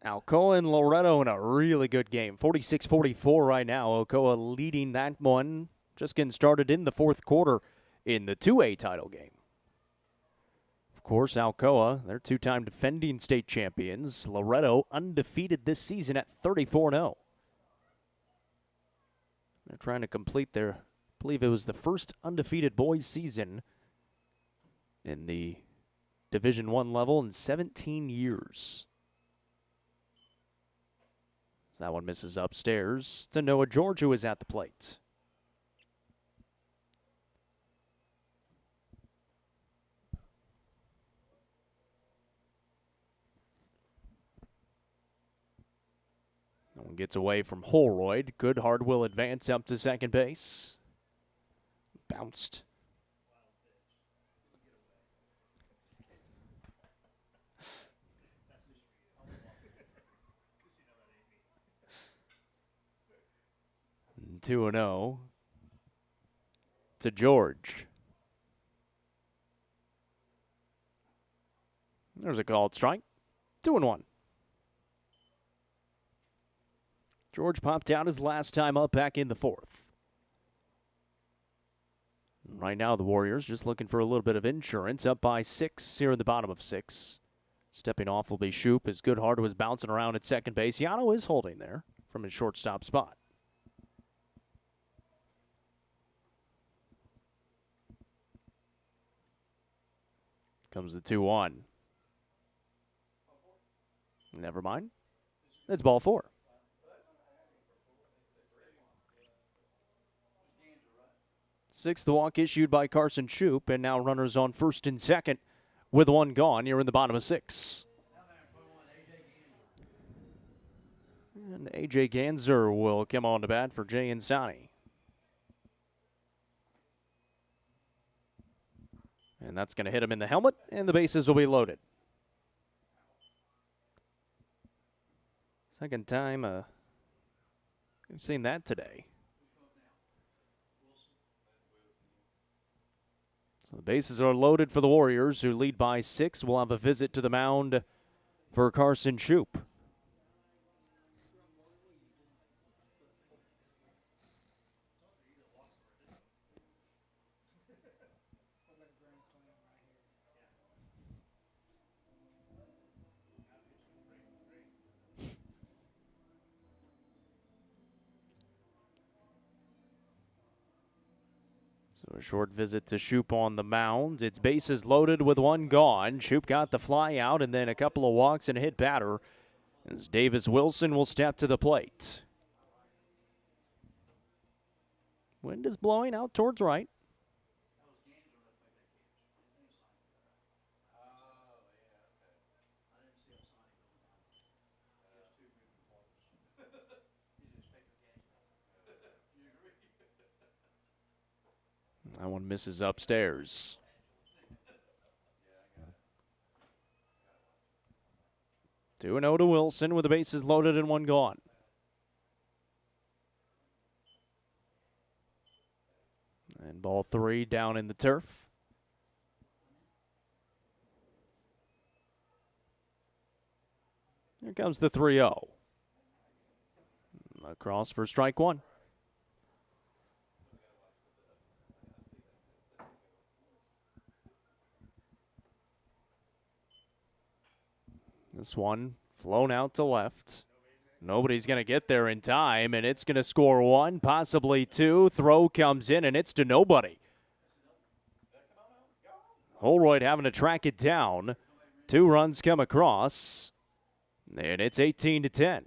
Alcoa and Loretto in a really good game. 46-44 right now. Alcoa leading that one. Just getting started in the 4th quarter in the 2A title game. Of course, Alcoa, they're 2-time defending state champions. Loretto undefeated this season at 34-0. They're trying to complete their, I believe it was the first undefeated boys season in the Division I level in 17 years. That one misses upstairs to Noah George, who is at the plate. That one gets away from Holroyd. Goodhart will advance up to second base. Bounced. And 2-0 to George. There's a called strike. 2-1. George popped out his last time up back in the 4th. Right now, the Warriors just looking for a little bit of insurance, up by 6 here in the bottom of 6. Stepping off will be Schuppe as Goodhart was bouncing around at second base. Yano is holding there from his shortstop spot. Comes the 2-1. Never mind. It's ball 4. sixth walk issued by Carson Shoup, and now runners on first and second with one gone. You're in the bottom of 6. And A.J. Ganser will come on to bat for Jay Insani. And that's going to hit him in the helmet, and the bases will be loaded. Second time we've seen that today. So the bases are loaded for the Warriors, who lead by 6. We'll have a visit to the mound for Carson Shoup. So a short visit to Shoup on the mound. It's bases loaded with one gone. Shoup got the fly out and then a couple of walks and a hit batter as Davis Wilson will step to the plate. Wind is blowing out towards right. That one misses upstairs. Two and 0 to Wilson with the bases loaded and one gone. And ball 3 down in the turf. Here comes the 3-0. Across for strike 1. This one flown out to left. Nobody's going to get there in time, and it's going to score 1, possibly 2. Throw comes in, and it's to nobody. Holroyd having to track it down. 2 runs come across, and it's 18-10.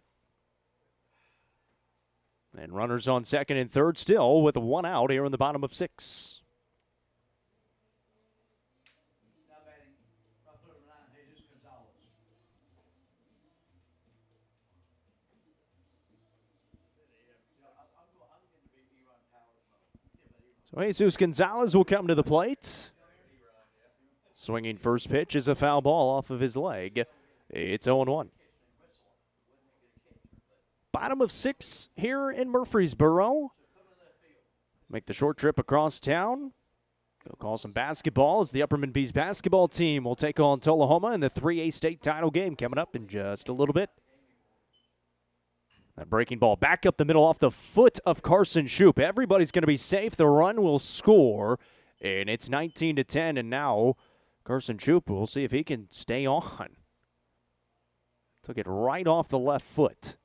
And runners on second and third still with 1 out here in the bottom of 6. So Jesus Gonzalez will come to the plate. Swinging first pitch is a foul ball off of his leg. It's 0-1. Bottom of 6 here in Murfreesboro. Make the short trip across town. Go call some basketball as the Upperman Bees basketball team will take on Tullahoma in the 3A state title game coming up in just a little bit. That breaking ball back up the middle off the foot of Carson Shoup. Everybody's going to be safe. The run will score, and it's 19-10. And now Carson Shoup, we'll see if he can stay on. Took it right off the left foot.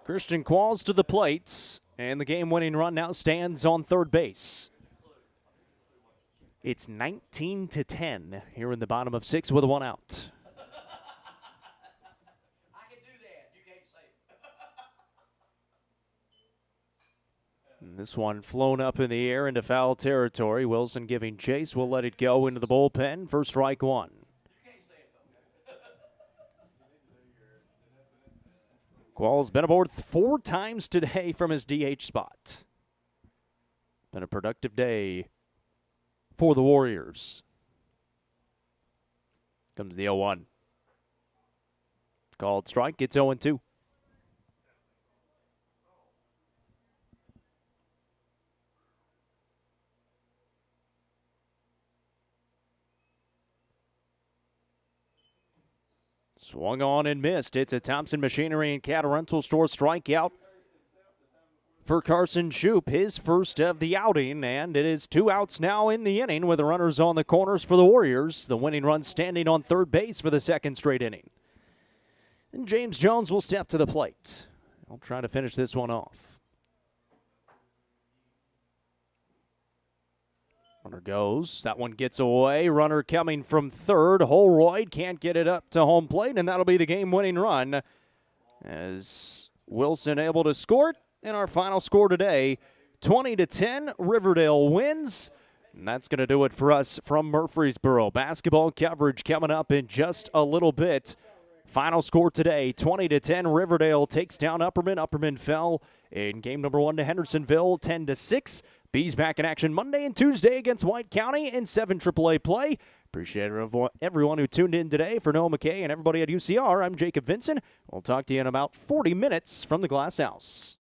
Christian Qualls to the plate, and the game-winning run now stands on third base. It's 19-10 here in the bottom of 6 with 1 out. And this one flown up in the air into foul territory. Wilson giving chase. Will let it go into the bullpen for strike 1. Qualls been aboard 4 times today from his DH spot. Been a productive day for the Warriors. Comes the 0-1. Called strike. It's 0-2. Swung on and missed. It's a Thompson Machinery and Cattle Rental Store strikeout for Carson Shoup, his first of the outing, and it is 2 outs now in the inning with the runners on the corners for the Warriors. The winning run standing on third base for the second straight inning. And James Jones will step to the plate. He'll try to finish this one off. Runner goes. That one gets away. Runner coming from third. Holroyd can't get it up to home plate, and that'll be the game-winning run as Wilson able to score it. And our final score today, 20-10, Riverdale wins. And that's going to do it for us from Murfreesboro. Basketball coverage coming up in just a little bit. Final score today, 20-10, Riverdale takes down Upperman. Upperman fell in game number 1 to Hendersonville, 10-6. Bees back in action Monday and Tuesday against White County in 7 AAA play. Appreciate everyone who tuned in today. For Noah McKay and everybody at UCR, I'm Jacob Vinson. We'll talk to you in about 40 minutes from the Glass House.